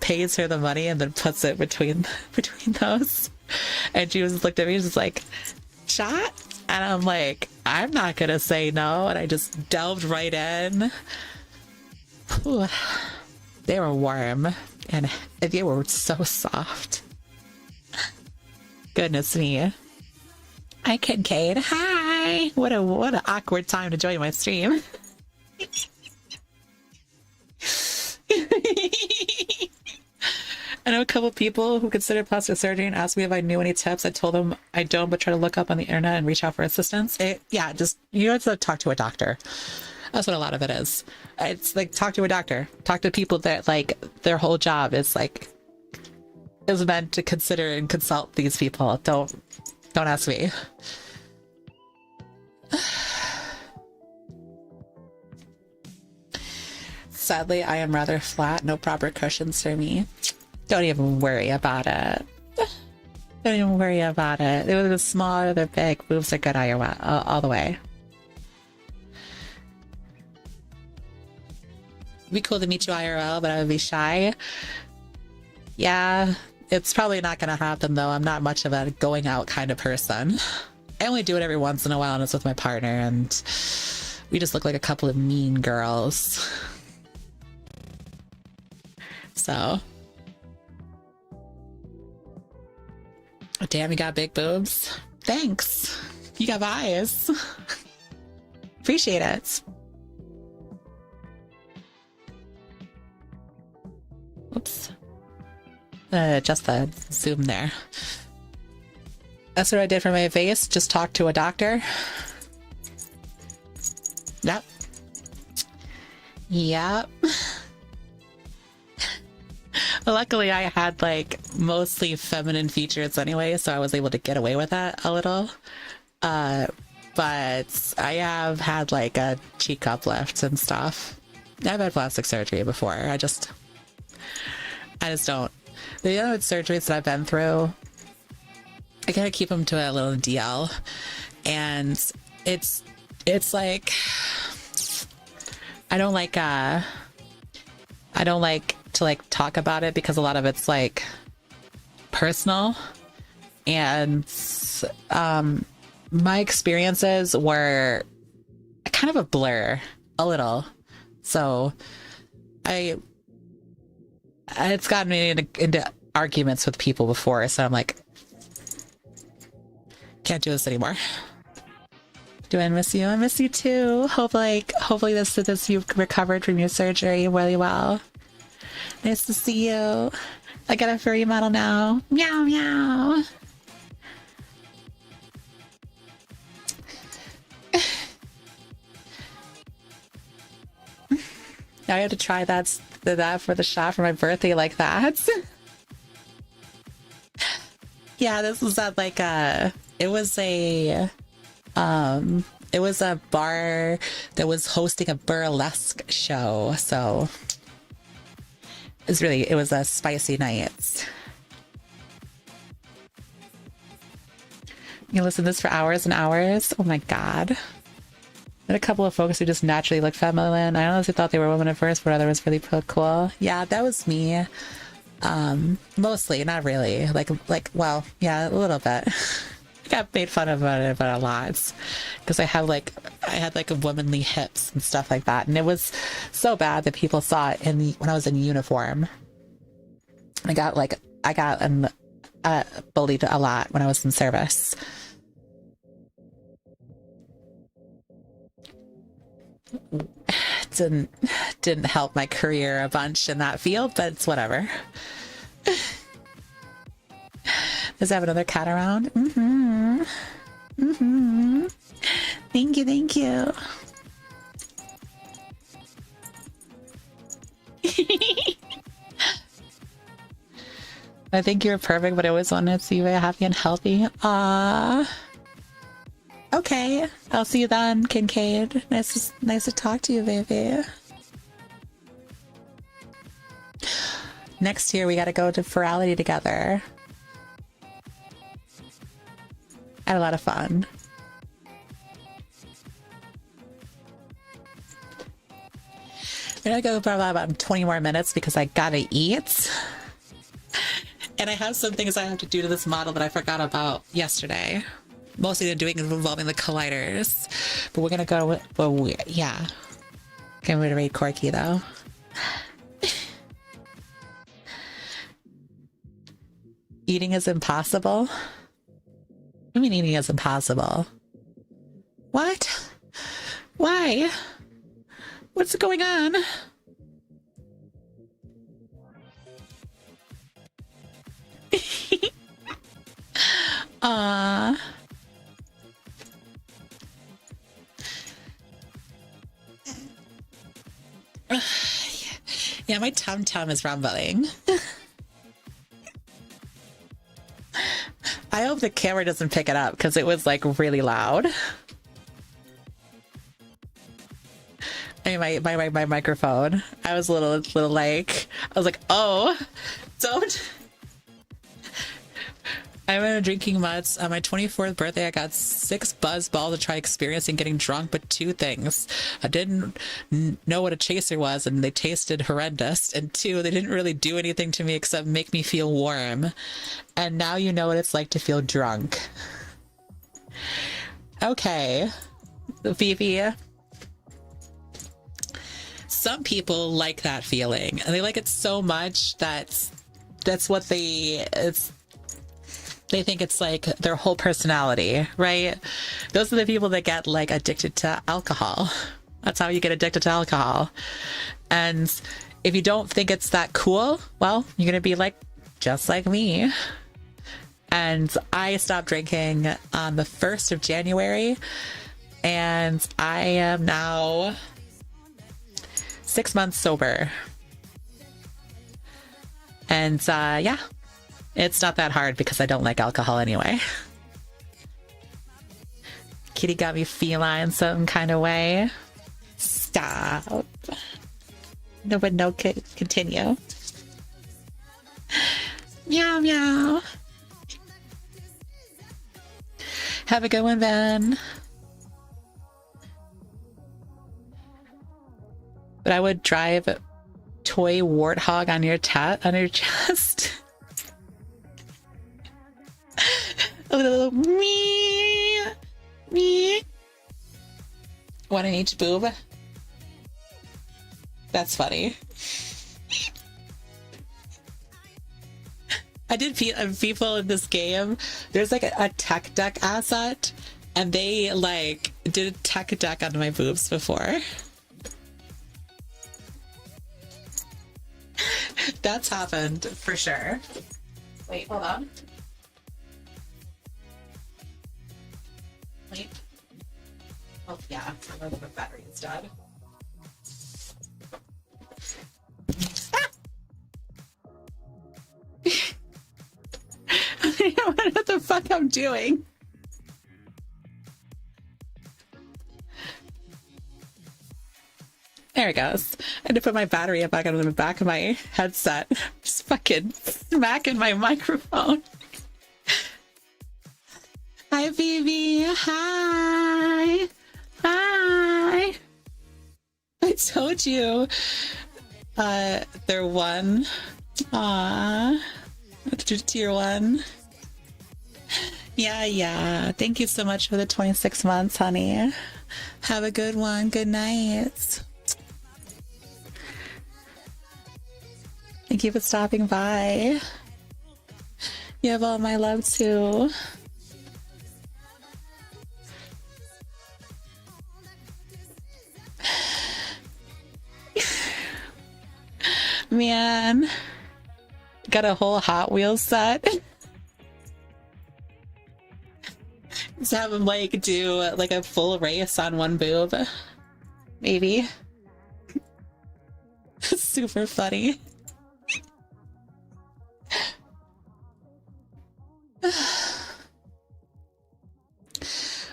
pays her the money and then puts it between those. And she was looked at me and was like, shot? And I'm like, I'm not gonna say no. And I just delved right in. Whew. They were warm and they were so soft. Goodness me. Hi, Kincaid. Hi. What an awkward time to join my stream. know a couple people who consider plastic surgery and asked me if I knew any tips. I told them I don't, but try to look up on the internet and reach out for assistance. Yeah, just you have to talk to a doctor. That's what a lot of it is. It's like talk to a doctor. Talk to people that like their whole job is like is meant to consider and consult these people. Don't ask me. Sadly, I am rather flat. No proper cushions for me. Don't even worry about it. Don't even worry about it. They were small or they're big. Boobs are good all the way. It'd be cool to meet you IRL, but I would be shy. Yeah, it's probably not going to happen though. I'm not much of a going out kind of person. I only do it every once in a while and it's with my partner and we just look like a couple of mean girls. So. Damn, you got big boobs. Thanks. You got eyes. Appreciate it. Oops. Just the zoom there. That's what I did for my face. Just talk to a doctor. Yep. Yep. Luckily, I had like mostly feminine features anyway, so I was able to get away with that a little. But I have had like a cheek uplift and stuff. I've had plastic surgery before. I just don't. The other surgeries that I've been through, I gotta keep them to a little DL, and it's like I don't like to like talk about it because a lot of it's like personal, and my experiences were kind of a blur a little, so it's gotten me into arguments with people before, so I'm like, can't do this anymore. Do I miss you? I miss you too. Hopefully this you've recovered from your surgery really well. Nice to see you. I got a furry model now. Meow meow. Now I have to try that for the shot for my birthday like that. Yeah, this was at like it was a bar that was hosting a burlesque show, so it was a spicy night. You listen to this for hours and hours. Oh my god. And a couple of folks who just naturally look feminine. I honestly thought they were women at first, but other was really cool. Yeah, that was me. Mostly, not really. Well, yeah, a little bit. I got made fun of it, but a lot, because I had like womanly hips and stuff like that, and it was so bad that people saw it when I was in uniform. I got bullied a lot when I was in service. Didn't help my career a bunch in that field, but it's whatever. Does I have another cat around? Mm-hmm. Mm-hmm. Thank you. I think you're perfect, but I always wanted to see you happy and healthy. Okay, I'll see you then, Kincaid. Nice to talk to you, baby. Next year, we gotta go to Furry together. I had a lot of fun. I'm gonna go for about 20 more minutes because I gotta eat. And I have some things I have to do to this model that I forgot about yesterday. Mostly involving the colliders. But we're gonna go with, yeah. Can't wait to read Corky though. Eating is impossible? What do you mean eating is impossible? What? Why? What's going on? Aww. Yeah, my tum-tum is rumbling. I hope the camera doesn't pick it up because it was like really loud. I mean, my microphone. I was a little like, I was like, oh, don't. I went drinking mutts. On my 24th birthday, I got 6 buzz balls to try experiencing getting drunk, but 2 things. I didn't know what a chaser was, and they tasted horrendous. And 2, they didn't really do anything to me except make me feel warm. And now you know what it's like to feel drunk. Okay. Vivi. Some people like that feeling, and they like it so much that that's what they think it's like their whole personality, right? Those are the people that get like addicted to alcohol. That's how you get addicted to alcohol. And if you don't think it's that cool, well, you're gonna be like just like me. And I stopped drinking on the 1st of January, and I am now 6 months sober. And yeah, it's not that hard because I don't like alcohol anyway. Kitty got me feline some kind of way. Stop. No, but no, continue. Meow, meow. Have a good one, Ben. But I would drive toy warthog on your chest. A little me. One in each boob. That's funny. I did people in this game. There's like a tech deck asset, and they like did a tech deck on my boobs before. That's happened for sure. Wait, hold on. Wait. Oh yeah, the battery is dead. I don't know what the fuck I'm doing. There it goes. I had to put my battery back on the back of my headset. Just fucking smacking my microphone. Hi, Phoebe. Hi. Hi. I told you. They're 1. Aww. Tier 1. Yeah. Thank you so much for the 26 months, honey. Have a good one. Good night. Thank you for stopping by. You have all my love too. Man, got a whole Hot Wheels set. Just have him like do like a full race on one boob. Maybe. Super funny.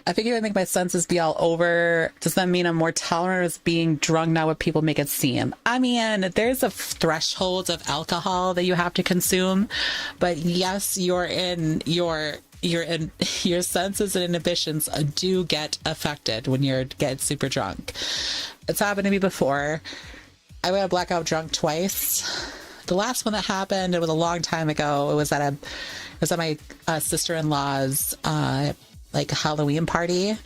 I figure it would make my senses be all over. Does that mean I'm more tolerant of being drunk now what people make it seem? I mean, there's a threshold of alcohol that you have to consume, but yes, your senses and inhibitions do get affected when you're get super drunk. It's happened to me before. I went blackout drunk twice. The last one that happened, it was a long time ago. It was at my sister-in-law's like Halloween party,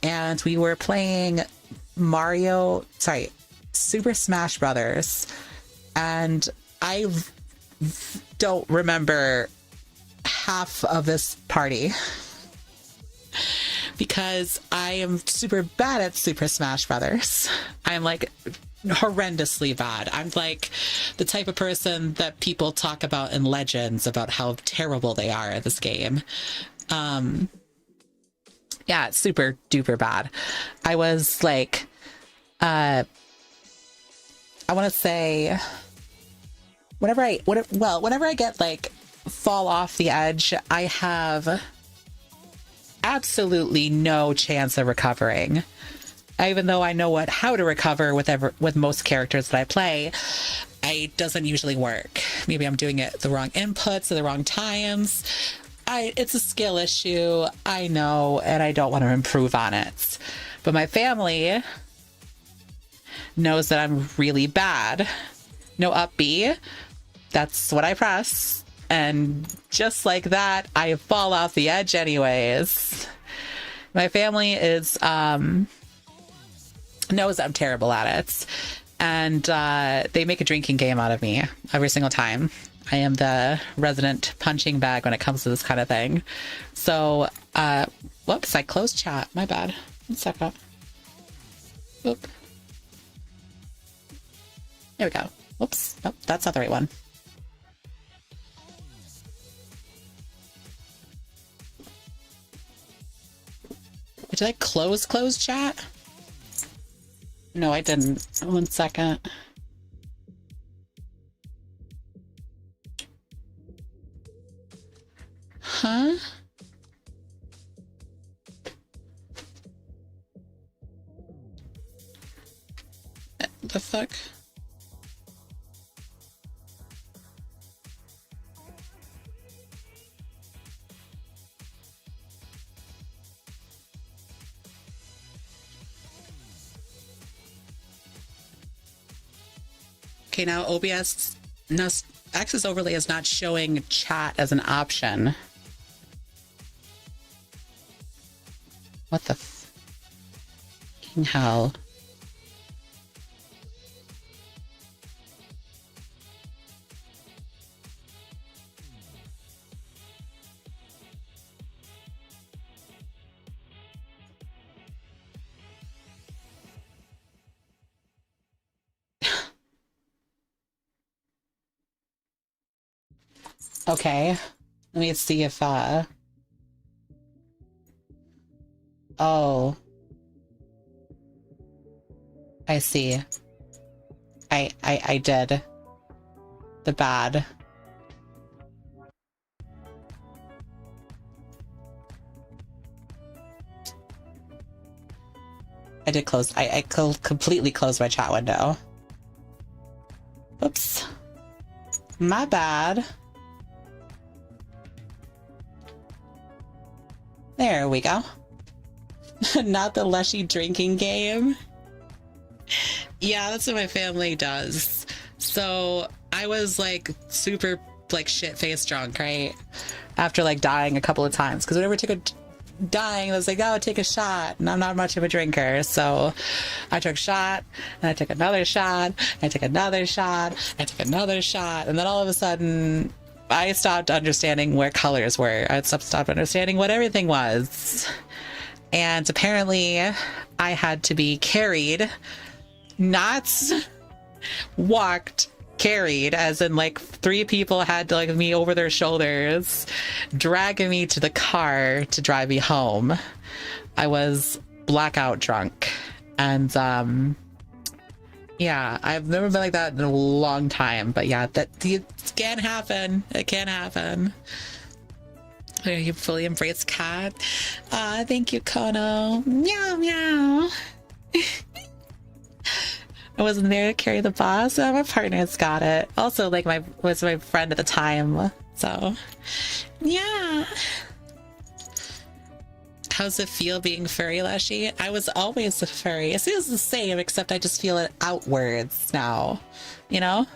and we were playing Super Smash Brothers, and I don't remember half of this party because I am super bad at Super Smash Brothers. I'm like horrendously bad. I'm like the type of person that people talk about in legends about how terrible they are at this game. Yeah, it's super duper bad. I was like, I want to say, whenever I get like fall off the edge, I have absolutely no chance of recovering. Even though I know how to recover with most characters that I play, it doesn't usually work. Maybe I'm doing it the wrong inputs at the wrong times. It's a skill issue, I know, and I don't want to improve on it. But my family knows that I'm really bad. No up B. That's what I press. And just like that, I fall off the edge anyways. My family is knows I'm terrible at it. And they make a drinking game out of me every single time. I am the resident punching bag when it comes to this kind of thing. So, whoops, I closed chat. My bad. 1 second. Oop. There we go. Whoops. Nope, that's not the right one. Did I close chat? No, I didn't. 1 second. Huh? The fuck? Okay, now OBS Access Overlay is not showing chat as an option. What the fucking hell? Okay, let me see if oh, I see. I did the bad. I did close. I completely closed my chat window. Oops. My bad. There we go. Not the Leshi drinking game. Yeah, that's what my family does. So I was like super like shit-faced drunk, right? After like dying a couple of times. Because whenever I took a dying, I was like, oh, take a shot. And I'm not much of a drinker. So I took a shot, and I took another shot, I took another shot, I took another shot, and then all of a sudden I stopped understanding where colors were. I stopped understanding what everything was. And apparently I had to be carried, not walked, carried, as in like 3 people had to like me over their shoulders, dragging me to the car to drive me home. I was blackout drunk. And yeah, I've never been like that in a long time, but yeah, that it can happen. It can happen. You fully embrace cat. Thank you, Kono. Meow meow. I wasn't there to carry the boss. My partner's got it. Also, like was my friend at the time. So, yeah. How's it feel being furry, Leshi? I was always a furry. It feels the same, except I just feel it outwards now. You know?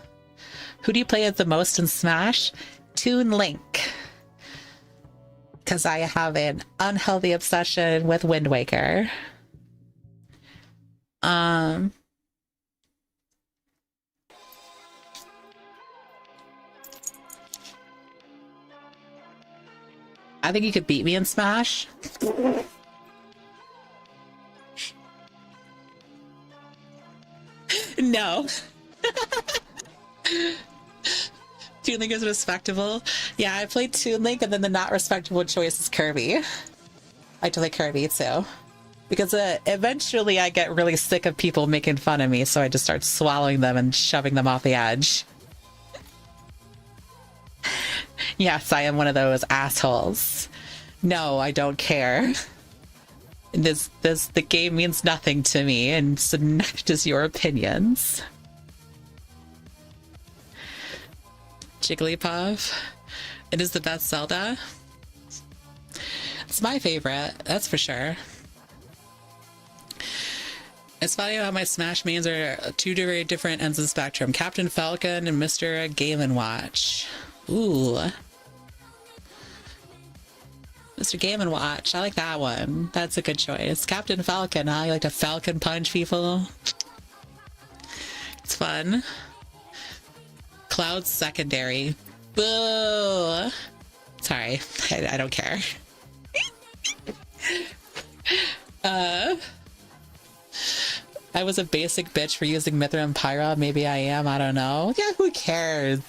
Who do you play as the most in Smash? Toon Link. Because I have an unhealthy obsession with Wind Waker. I think you could beat me in Smash. No. Toon Link is respectable. Yeah, I played Toon Link, and then the not respectable choice is Kirby. I like to play Kirby too. Because eventually I get really sick of people making fun of me, so I just start swallowing them and shoving them off the edge. Yes, I am one of those assholes. No, I don't care. The game means nothing to me, and so neither does your opinions. Jigglypuff. It is the best Zelda. It's my favorite, that's for sure. It's funny how my Smash mains are two very different ends of the spectrum. Captain Falcon and Mr. Game & Watch. Ooh. Mr. Game & Watch. I like that one. That's a good choice. Captain Falcon, huh? You like to Falcon punch people? It's fun. Cloud secondary. Boo! Sorry. I don't care. I was a basic bitch for using Mithra and Pyra. Maybe I am. I don't know. Yeah, who cares?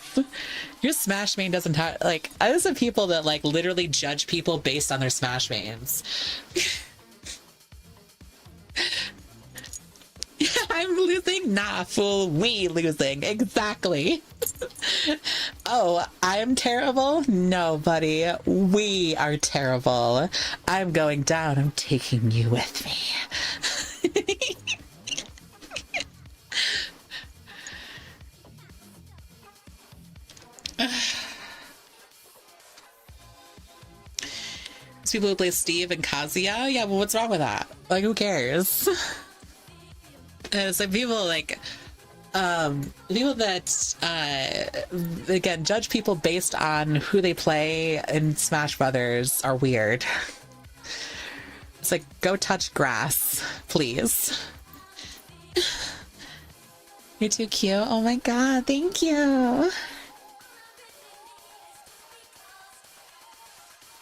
Your Smash main doesn't have... Like, I was the people that, like, literally judge people based on their Smash mains. I'm losing? Nah, fool. We losing. Exactly. Oh, I'm terrible? No, buddy. We are terrible. I'm going down. I'm taking you with me. There's people who play Steve and Kazuya. Yeah, but what's wrong with that? Like, who cares? And it's like people like people that again judge people based on who they play in Smash Brothers are weird. It's like, go touch grass, please. You're too cute. Oh my god, thank you.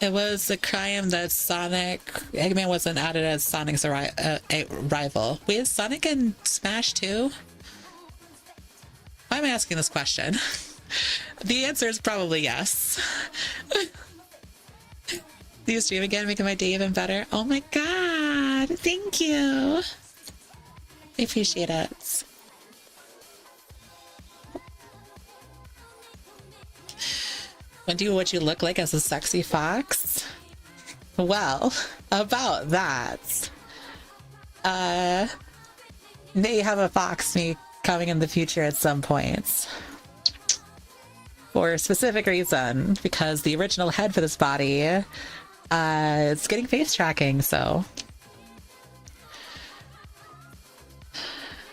It was a crime that Eggman wasn't added as Sonic's rival. Wait, is Sonic in Smash too? Why am I asking this question? The answer is probably yes. Do you stream again, making my day even better? Oh my god, thank you. I appreciate it. What you look like as a sexy fox? Well, about that. May have a fox me coming in the future at some point. For a specific reason, because the original head for this body, it's getting face tracking, so.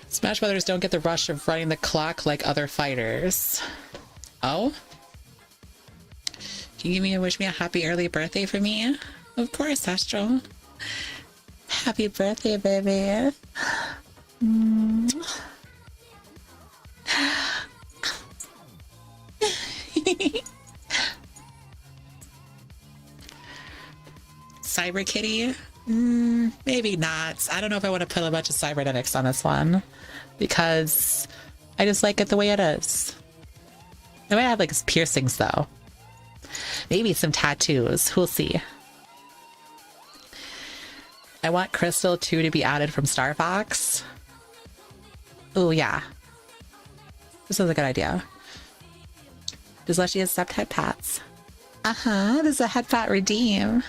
Smash Brothers don't get the rush of running the clock like other fighters. Oh? Can you wish me a happy early birthday for me? Of course, Astro. Happy birthday, baby. Cyber Kitty? Maybe not. I don't know if I want to put a bunch of cybernetics on this one, because I just like it the way it is. I might have like piercings though. Maybe some tattoos. We'll see. I want Crystal 2 to be added from Star Fox. Oh, yeah. This is a good idea. Does Leshi accept head pats? Uh-huh. There's a head pat redeem.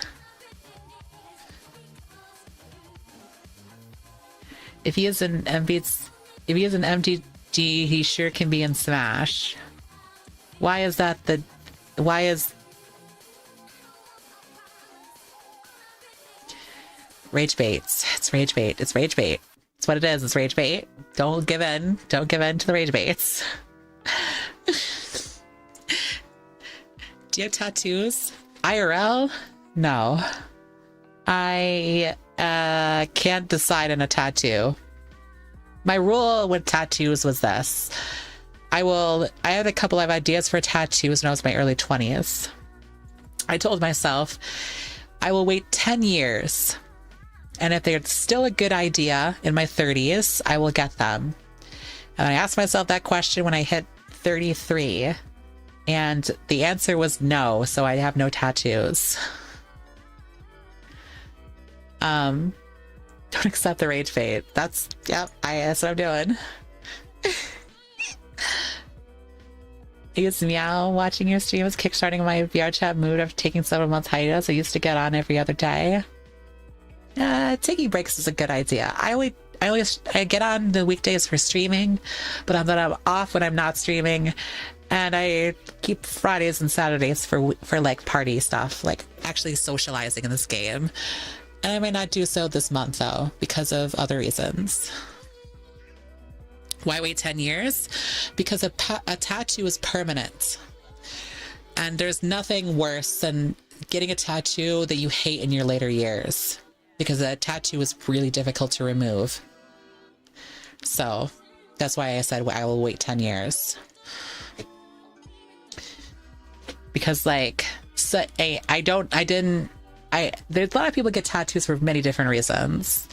If he is an MTG, he sure can be in Smash. Why is that the... Why is... Rage bait. It's rage bait. It's rage bait. It's what it is. It's rage bait. Don't give in. Don't give in to the rage baits. Do you have tattoos? IRL? No. I can't decide on a tattoo. My rule with tattoos was this. I had a couple of ideas for tattoos when I was in my early 20s. I told myself, I will wait 10 years. And if they're still a good idea in my 30s, I will get them. And I asked myself that question when I hit 33. And the answer was no, so I have no tattoos. Don't accept the rage fate. That's what I'm doing. I used to meow watching your streams, kickstarting my VR chat mood after taking several months hiatus. I used to get on every other day. Taking breaks is a good idea. I get on the weekdays for streaming, but then I'm off when I'm not streaming, and I keep Fridays and Saturdays for like party stuff, like actually socializing in this game. And I may not do so this month though, because of other reasons. Why wait 10 years? Because a tattoo is permanent. And there's nothing worse than getting a tattoo that you hate in your later years. Because a tattoo is really difficult to remove. So that's why I said I will wait 10 years. Because like, so there's a lot of people get tattoos for many different reasons.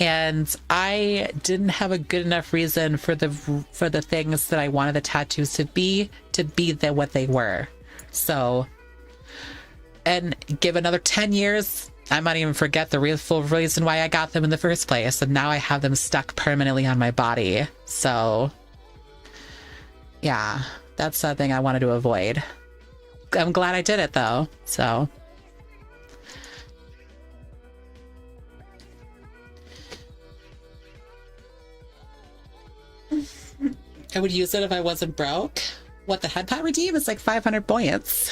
And I didn't have a good enough reason for the things that I wanted the tattoos to be what they were. So, and give another 10 years, I might even forget the full reason why I got them in the first place. And now I have them stuck permanently on my body. So, yeah, that's something I wanted to avoid. I'm glad I did it though. So. I would use it if I wasn't broke. What, the head pat redeem is like 500 points.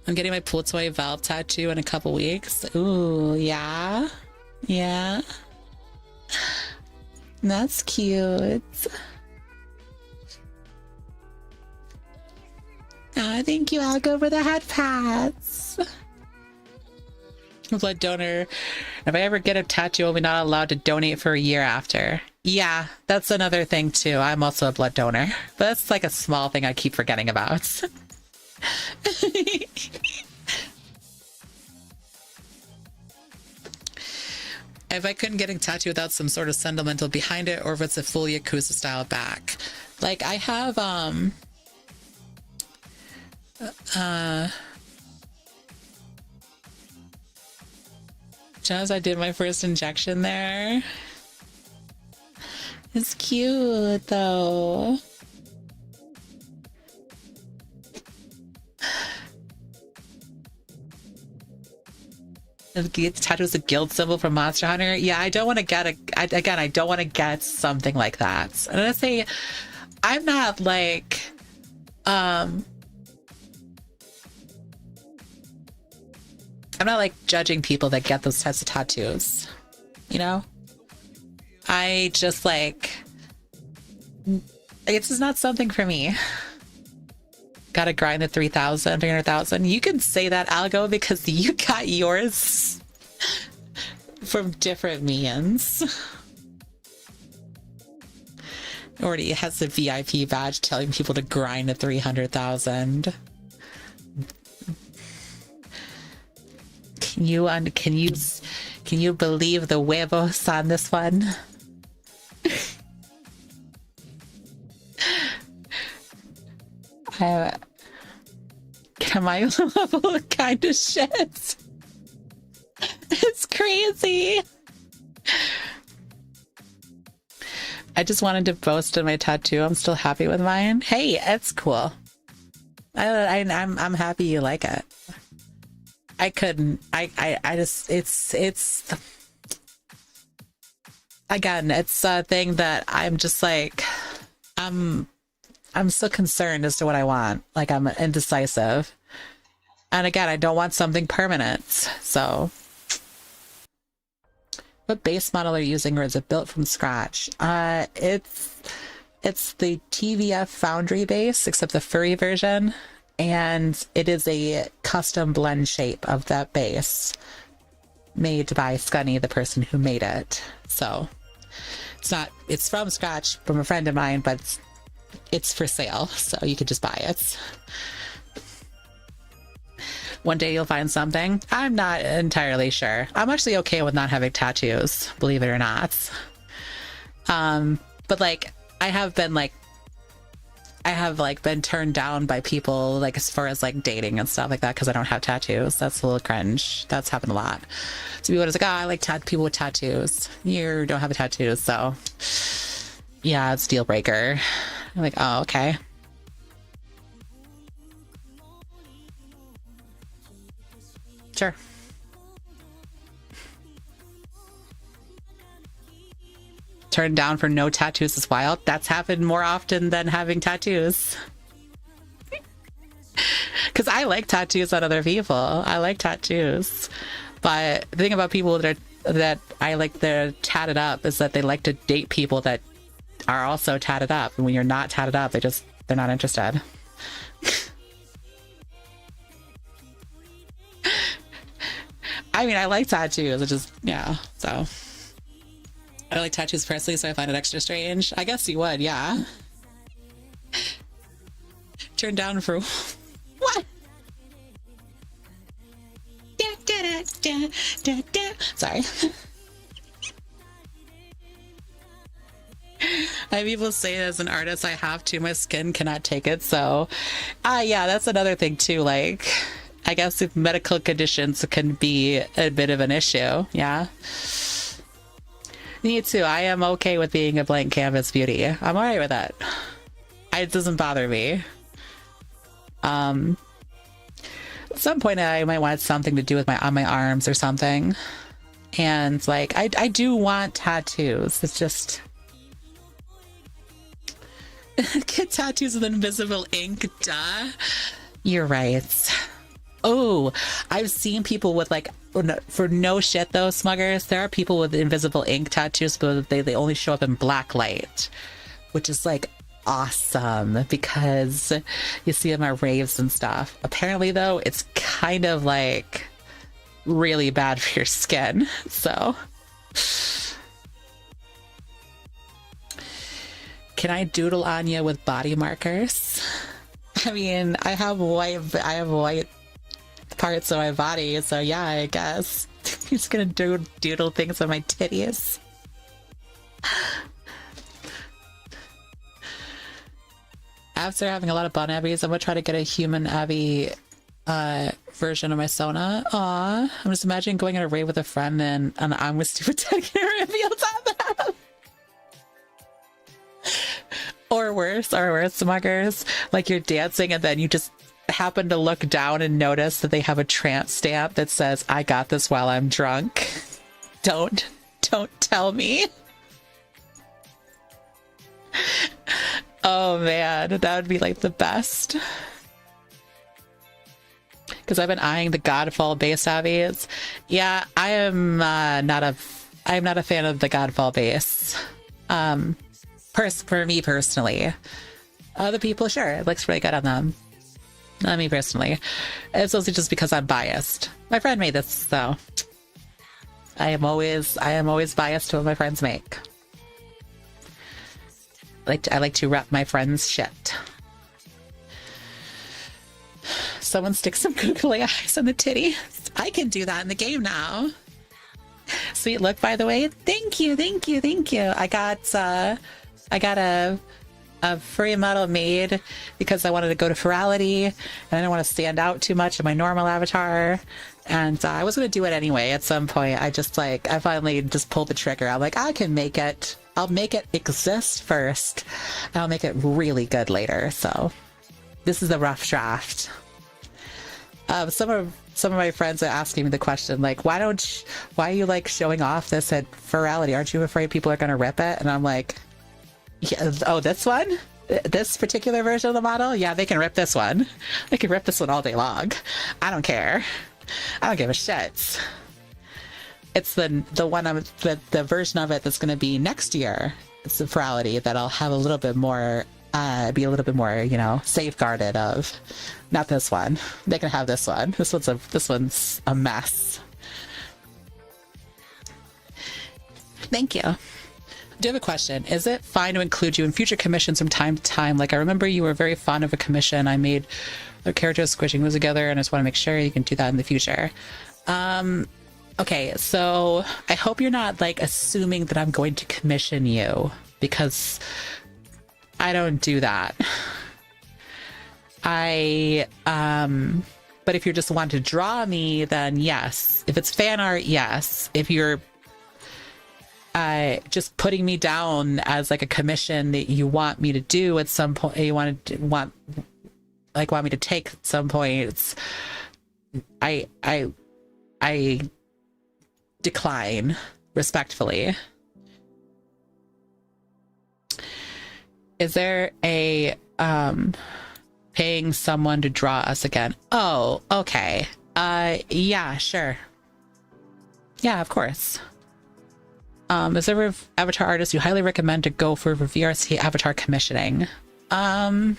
I'm getting my pool toy Valve tattoo in a couple weeks. Ooh, yeah. Yeah. That's cute. Oh, thank you. I'll go for the head pats. Blood donor. If I ever get a tattoo, I'll be not allowed to donate for a year after. Yeah, that's another thing too. I'm also a blood donor, but that's like a small thing I keep forgetting about. If I couldn't get a tattoo without some sort of sentimental behind it, or if it's a full Yakuza style back. Like I have just as I did my first injection there. It's cute though. The tattoo is a guild symbol from Monster Hunter. Yeah, I don't want to get I don't want to get something like that. And I say, I'm not like, I'm not like judging people that get those types of tattoos, you know? I just like, it's just not something for me. Gotta grind the 300,000. You can say that, Algo, because you got yours from different means. Already has the VIP badge telling people to grind to 300,000. Can you believe the huevos on this one? Am I level kind of shit? It's crazy. I just wanted to boast in my tattoo. I'm still happy with mine. Hey, it's cool. I'm happy you like it. I couldn't. I just. It's. Again, it's a thing that I'm just like. I'm so concerned as to what I want. Like, I'm indecisive. And again, I don't want something permanent. So, what base model are you using, or is it built from scratch? It's the TVF Foundry base, except the furry version. And it is a custom blend shape of that base made by Scunny, the person who made it. So, it's from scratch from a friend of mine, but it's for sale, so you could just buy it. One day you'll find something. I'm not entirely sure. I'm actually okay with not having tattoos, believe it or not. But like, I have been like I have like been turned down by people like as far as like dating and stuff like that because I don't have tattoos. That's a little cringe. That's happened a lot. So people are like, oh, I like people with tattoos. You don't have a tattoo, so yeah, it's a deal breaker. I'm like, oh, okay. Sure. Turned down for no tattoos is wild. That's happened more often than having tattoos. Because I like tattoos on other people. I like tattoos. But the thing about people that I like they're tatted up is that they like to date people that are also tatted up. And when you're not tatted up, they're not interested. I mean, I like tattoos. It just, yeah, so. I like tattoos personally, so I find it extra strange. I guess you would, yeah. Turned down for what? Sorry. I have people say as an artist I have to, my skin cannot take it, so yeah, that's another thing too. Like, I guess if medical conditions can be a bit of an issue, yeah. Me too. I am okay with being a blank canvas beauty. I'm alright with that. It doesn't bother me. At some point I might want something to do with on my arms or something. And like I do want tattoos. It's just get tattoos with invisible ink, duh. You're right. Oh, I've seen people with like, for no shit though, Smuggers, there are people with invisible ink tattoos, but they only show up in black light, which is like awesome because you see them at raves and stuff. Apparently though, it's kind of like really bad for your skin, so. Can I doodle on you with body markers? I mean, I have white parts of my body, so yeah, I guess. He's gonna doodle things on my titties. After having a lot of bun abbies, I'm gonna try to get a human abby version of my Sona. Aw, I'm just imagining going on a rave with a friend and I'm with stupid teddy revealed on them. Or worse, Smuggers, like you're dancing and then you just happen to look down and notice that they have a trance stamp that says, I got this while I'm drunk. Don't tell me. Oh man, that would be like the best. Because I've been eyeing the Godfall bass abbies. Yeah, I am not a fan of the Godfall bass. For me personally. Other people, sure, it looks really good on them. Not me personally. It's also just because I'm biased. My friend made this, so I am always biased to what my friends make. I like to rep my friends' shit. Someone stick some googly eyes on the titty. I can do that in the game now. Sweet look, by the way. Thank you. I got a furry model made because I wanted to go to Furality and I didn't want to stand out too much in my normal avatar. And I was going to do it anyway at some point. I finally just pulled the trigger. I'm like, I can make it. I'll make it exist first. And I'll make it really good later. So this is a rough draft. Some of my friends are asking me the question, like, why are you like showing off this at Furality? Aren't you afraid people are going to rip it? And I'm like, yeah, oh, this one? This particular version of the model? Yeah, they can rip this one. They can rip this one all day long. I don't care. I don't give a shit. It's the one the version of it that's going to be next year. It's the Furality that I'll have a little bit more, be a little bit more, safeguarded of. Not this one. They can have this one. This one's a mess. Thank you. I do have a question. Is it fine to include you in future commissions from time to time? Like, I remember you were very fond of a commission I made of characters squishing them together, and I just want to make sure you can do that in the future. Okay, so I hope you're not, like, assuming that I'm going to commission you, because I don't do that. But if you just want to draw me, then yes. If it's fan art, yes. If you're just putting me down as like a commission that you want me to do at some point, you want me to take at some points, I decline respectfully. Is there a paying someone to draw us again? Oh, okay. Yeah, sure. Yeah, of course. Is there an avatar artist you highly recommend to go for VRC avatar commissioning? Not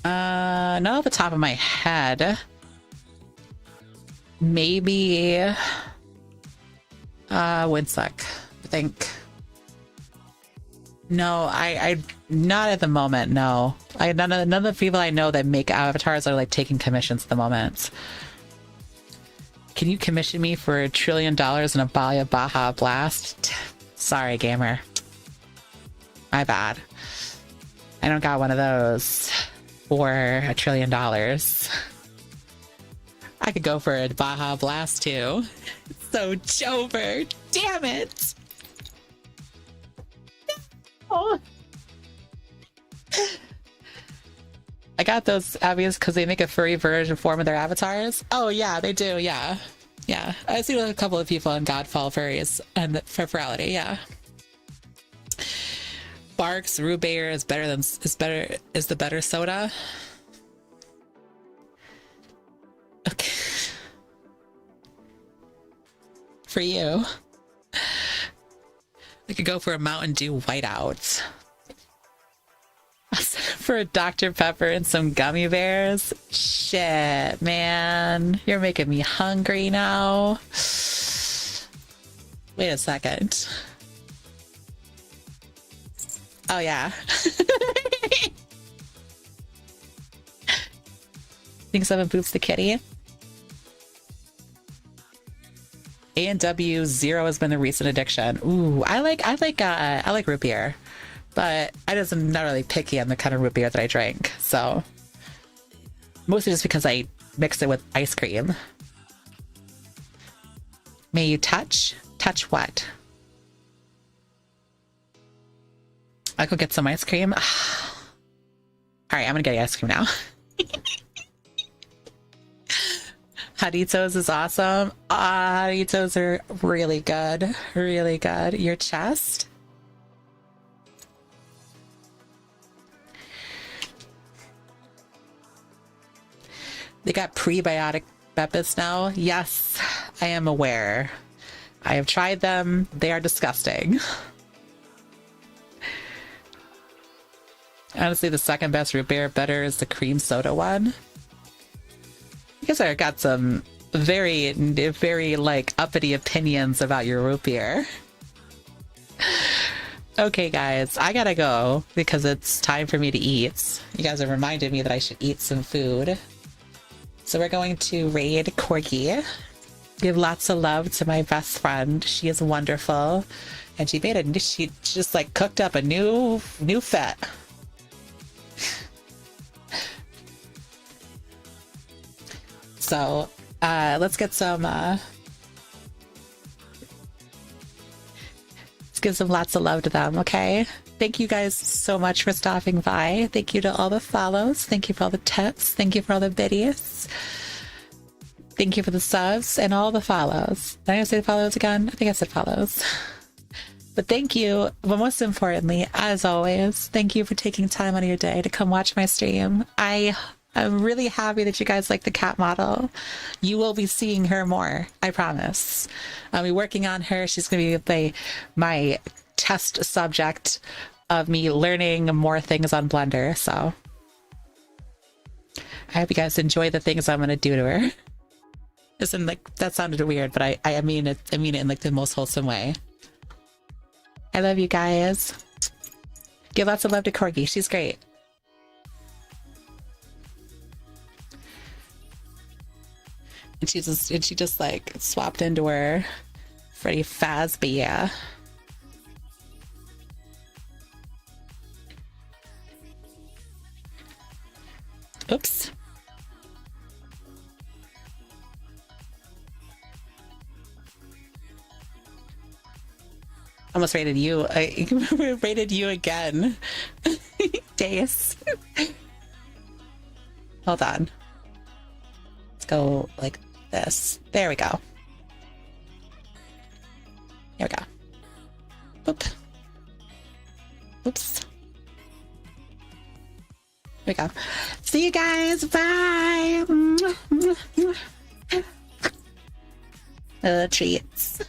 off the top of my head. Maybe Winsec, I think. No, I not at the moment. No, none of the people I know that make avatars are like taking commissions at the moment. Can you commission me for $1 trillion in a Baja Blast? Sorry, gamer. My bad. I don't got one of those for $1 trillion. I could go for a Baja Blast too. So Jover, damn it. Oh. I got those obvious because they make a furry version form of their avatars. Oh yeah, they do. Yeah, yeah. I've seen a couple of people in Godfall furries and for Ferality. Yeah. Barks Root Beer is the better soda. Okay. For you. We could go for a Mountain Dew whiteout. For a Dr. Pepper and some gummy bears. Shit, man. You're making me hungry now. Wait a second. Oh, yeah. Think someone boots the kitty? A&W Zero has been a recent addiction. Ooh, I like root beer, but I'm not really picky on the kind of root beer that I drink. So mostly just because I mix it with ice cream. May you touch what? I go get some ice cream. All right, I'm gonna get ice cream now. Haditos is awesome. Haditos are really good. Really good. Your chest? They got prebiotic Beppis now. Yes, I am aware. I have tried them. They are disgusting. Honestly, the second best root beer better is the cream soda one. You guys have got some very, very like uppity opinions about your root beer. Okay, guys, I gotta go because it's time for me to eat. You guys have reminded me that I should eat some food. So we're going to raid Corgi. Give lots of love to my best friend. She is wonderful. And she just like cooked up a new fet. So let's get some let's give some lots of love to them. Okay, thank you guys so much for stopping by. Thank you to all the follows. Thank you for all the texts. Thank you for all the biddies. Thank you for the subs and all the follows. Did I say follows again? I think I said follows. But thank you, but most importantly, as always, thank you for taking time out of your day to come watch my stream. I'm really happy that you guys like the cat model. You will be seeing her more, I promise. I'll be working on her. She's going to be my test subject of me learning more things on Blender. So I hope you guys enjoy the things I'm going to do to her. Listen, like, that sounded weird, but I mean it in like the most wholesome way. I love you guys. Give lots of love to Corgi. She's great. And she just like swapped into her Freddy Fazbear. Oops. Almost rated you. I rated you again. Dace. Hold on. Let's go like this. There we go. There we go. Boop. Oops. There we go. See you guys. Bye. Treats.